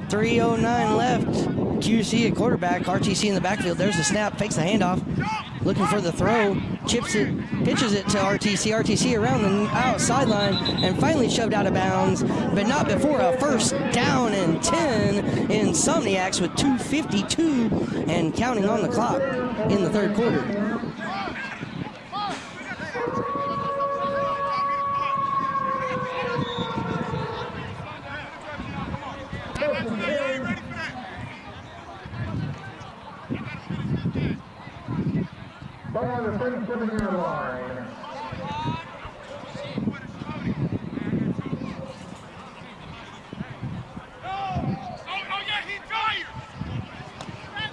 .309 left. QC at quarterback. RTC in the backfield. There's the snap. Fakes the handoff. Looking for the throw. Chips it. Pitches it to RTC. RTC around the outside line and finally shoved out of bounds, but not before a first down and 10. Insomniacs with 2:52 and counting on the clock in the third quarter.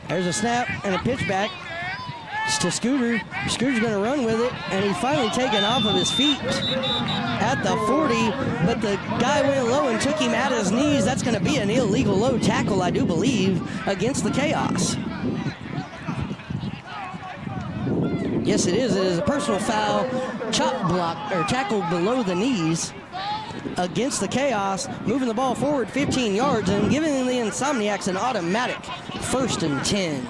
There's a snap and a pitch back. to Scooter. Scooter's going to run with it, and he's finally taken off of his feet at the 40, but the guy went low and took him at his knees. That's going to be an illegal low tackle, I do believe, against the Chaos. Yes, it is. It is a personal foul, chop block, or tackle below the knees against the Chaos, moving the ball forward 15 yards and giving the Insomniacs an automatic 1st and 10.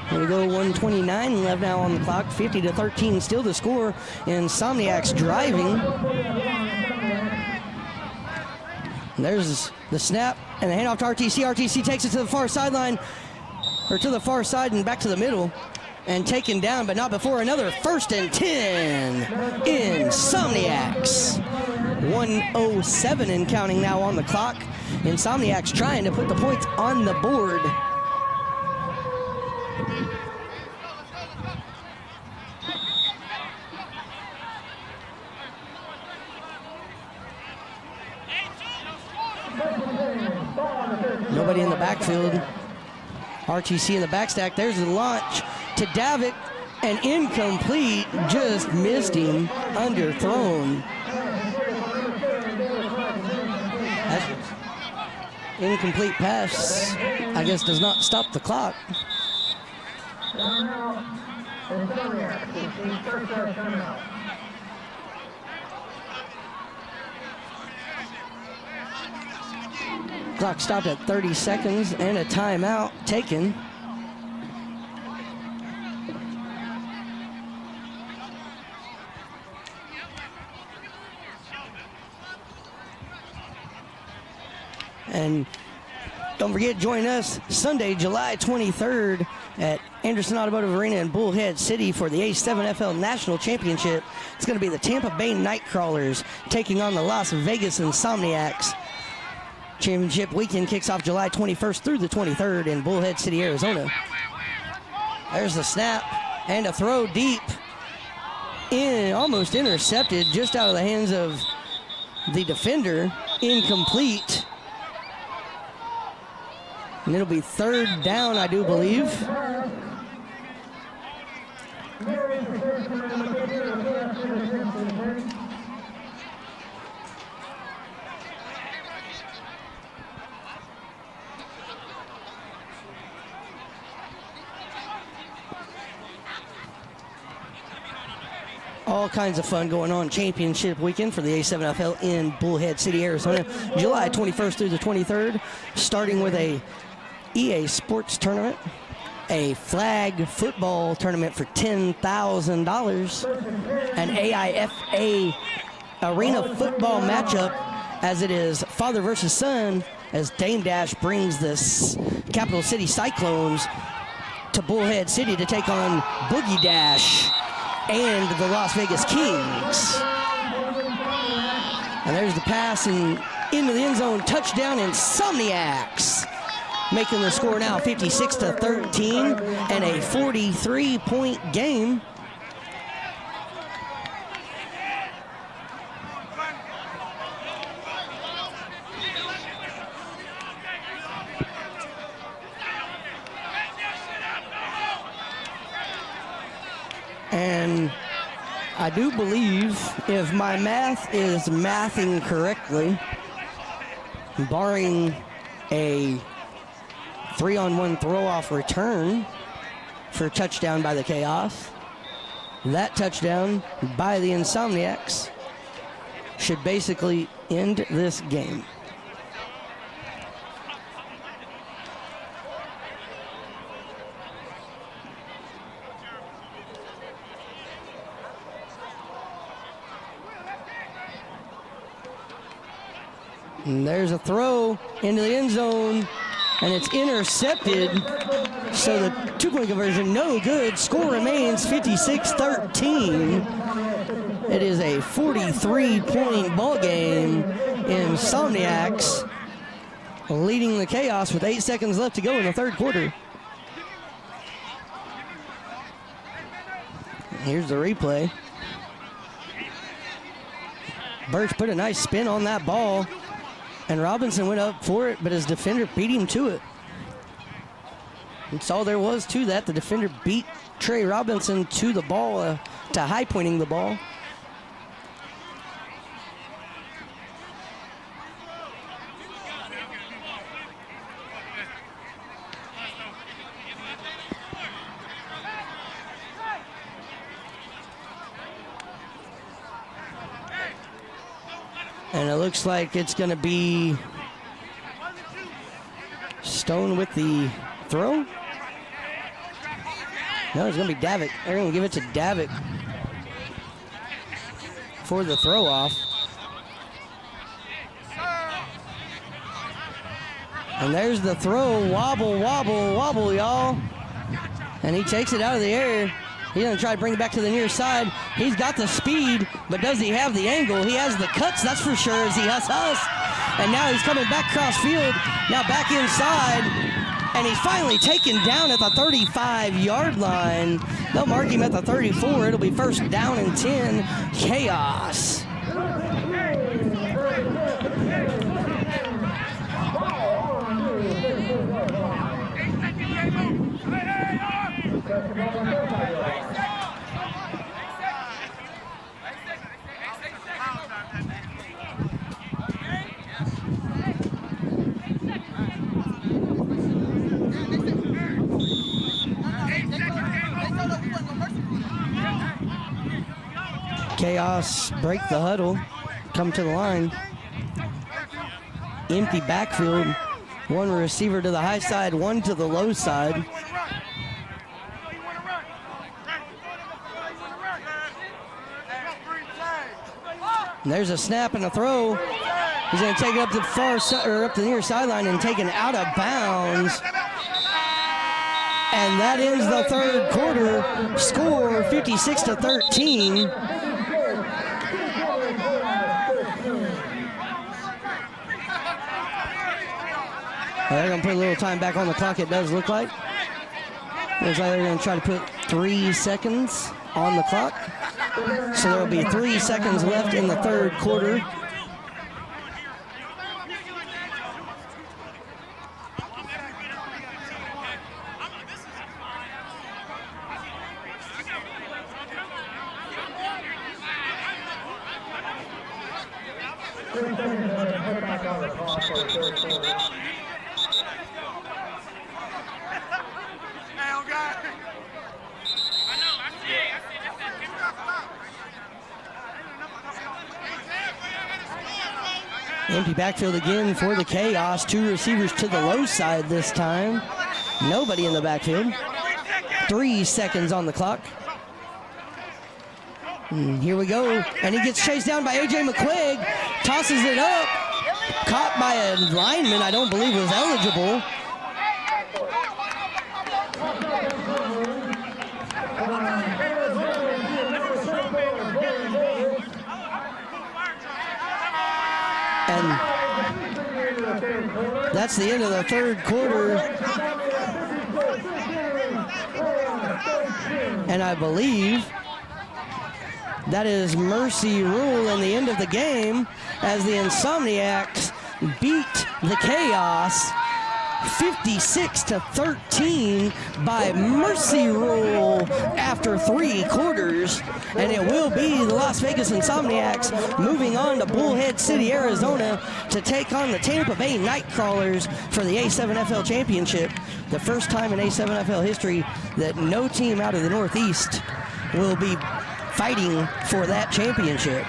Here we go, 1:29 left now on the clock, 50-13 still the score. Insomniacs driving. And there's the snap and the handoff to RTC. RTC takes it to the far sideline, or to the far side and back to the middle, and taken down, but not before another 1st and 10. Insomniacs. 1:07 and counting now on the clock. Insomniacs trying to put the points on the board. Nobody in the backfield. RTC in the backstack. There's the launch to Davitt, and incomplete. Just missed him. Underthrown. That incomplete pass, I guess, does not stop the clock. Clock stopped at 30 seconds and a timeout taken. And don't forget, join us Sunday, July 23rd at Anderson Automotive Arena in Bullhead City for the A7FL National Championship. It's going to be the Tampa Nightcrawlers taking on the Las Vegas Insomniacs. Championship weekend kicks off July 21st through the 23rd in Bullhead City, Arizona. There's the snap and a throw deep. Almost intercepted, just out of the hands of the defender. Incomplete. And it'll be 3rd down, I do believe. All kinds of fun going on championship weekend for the A7FL in Bullhead City, Arizona. July 21st through the 23rd, starting with a EA Sports tournament, a flag football tournament for $10,000, an AIFA arena football matchup, as it is father versus son, as Dame Dash brings this Capital City Cyclones to Bullhead City to take on Boogie Dash and the Las Vegas Kings. And there's the pass and into the end zone, touchdown Insomniacs, making the score now 56-13 and a 43-point game. And I do believe, if my math is mathing correctly, barring a 3-on-1 throw-off return for a touchdown by the Chaos, that touchdown by the Insomniacs should basically end this game. And there's a throw into the end zone, and it's intercepted. So the two-point conversion, no good. Score remains 56-13. It is a 43-point ball game. Insomniacs leading the Chaos with 8 seconds left to go in the third quarter. Here's the replay. Birch put a nice spin on that ball, and Robinson went up for it, but his defender beat him to it. That's all there was to that. The defender beat Trey Robinson to the ball, to high pointing the ball. And it looks like it's going to be Stone with the throw. No, it's going to be Davick. They're going to give it to Davick for the throw off. And there's the throw. Wobble, wobble, wobble, y'all. And he takes it out of the air. He's going to try to bring it back to the near side. He's got the speed, but does he have the angle? He has the cuts, that's for sure, as he has us. And now he's coming back cross field, now back inside. And he's finally taken down at the 35-yard line. They'll mark him at the 34. It'll be first down and 10. Chaos. Chaos break the huddle, come to the line. Empty backfield. One receiver to the high side, one to the low side. And there's a snap and a throw. He's going to take it up the far side, or up the near sideline, and take it out of bounds. And that ends the third quarter. Score 56-13. They're going to put a little time back on the clock, it does look like. Looks like they're going to try to put 3 seconds on the clock. So there will be 3 seconds left in the third quarter. Empty backfield again for the Chaos. 2 receivers to the low side this time. Nobody in the backfield. 3 seconds on the clock. And here we go. And he gets chased down by A.J. McQuigg. Tosses it up. Caught by a lineman I don't believe was eligible. And that's the end of the third quarter. And I believe that is mercy rule in the end of the game as the Insomniacs beat the Chaos 56-13 by mercy rule after 3 quarters. And it will be the Las Vegas Insomniacs moving on to Bullhead City, Arizona to take on the Tampa Bay Nightcrawlers for the A7FL Championship. The first time in A7FL history that no team out of the Northeast will be fighting for that championship.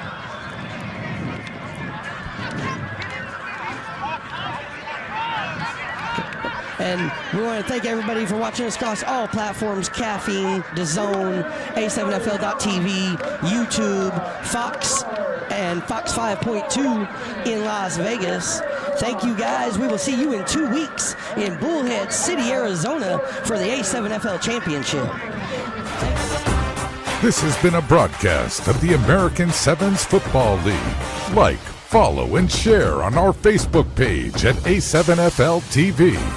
And we want to thank everybody for watching us across all platforms: Caffeine, DAZN, A7FL.TV, YouTube, Fox, and Fox 5.2 in Las Vegas. Thank you guys. We will see you in 2 weeks in Bullhead City, Arizona for the A7FL Championship.
This has been a broadcast of the American Sevens Football League. Like, follow and share on our Facebook page at A7FL TV.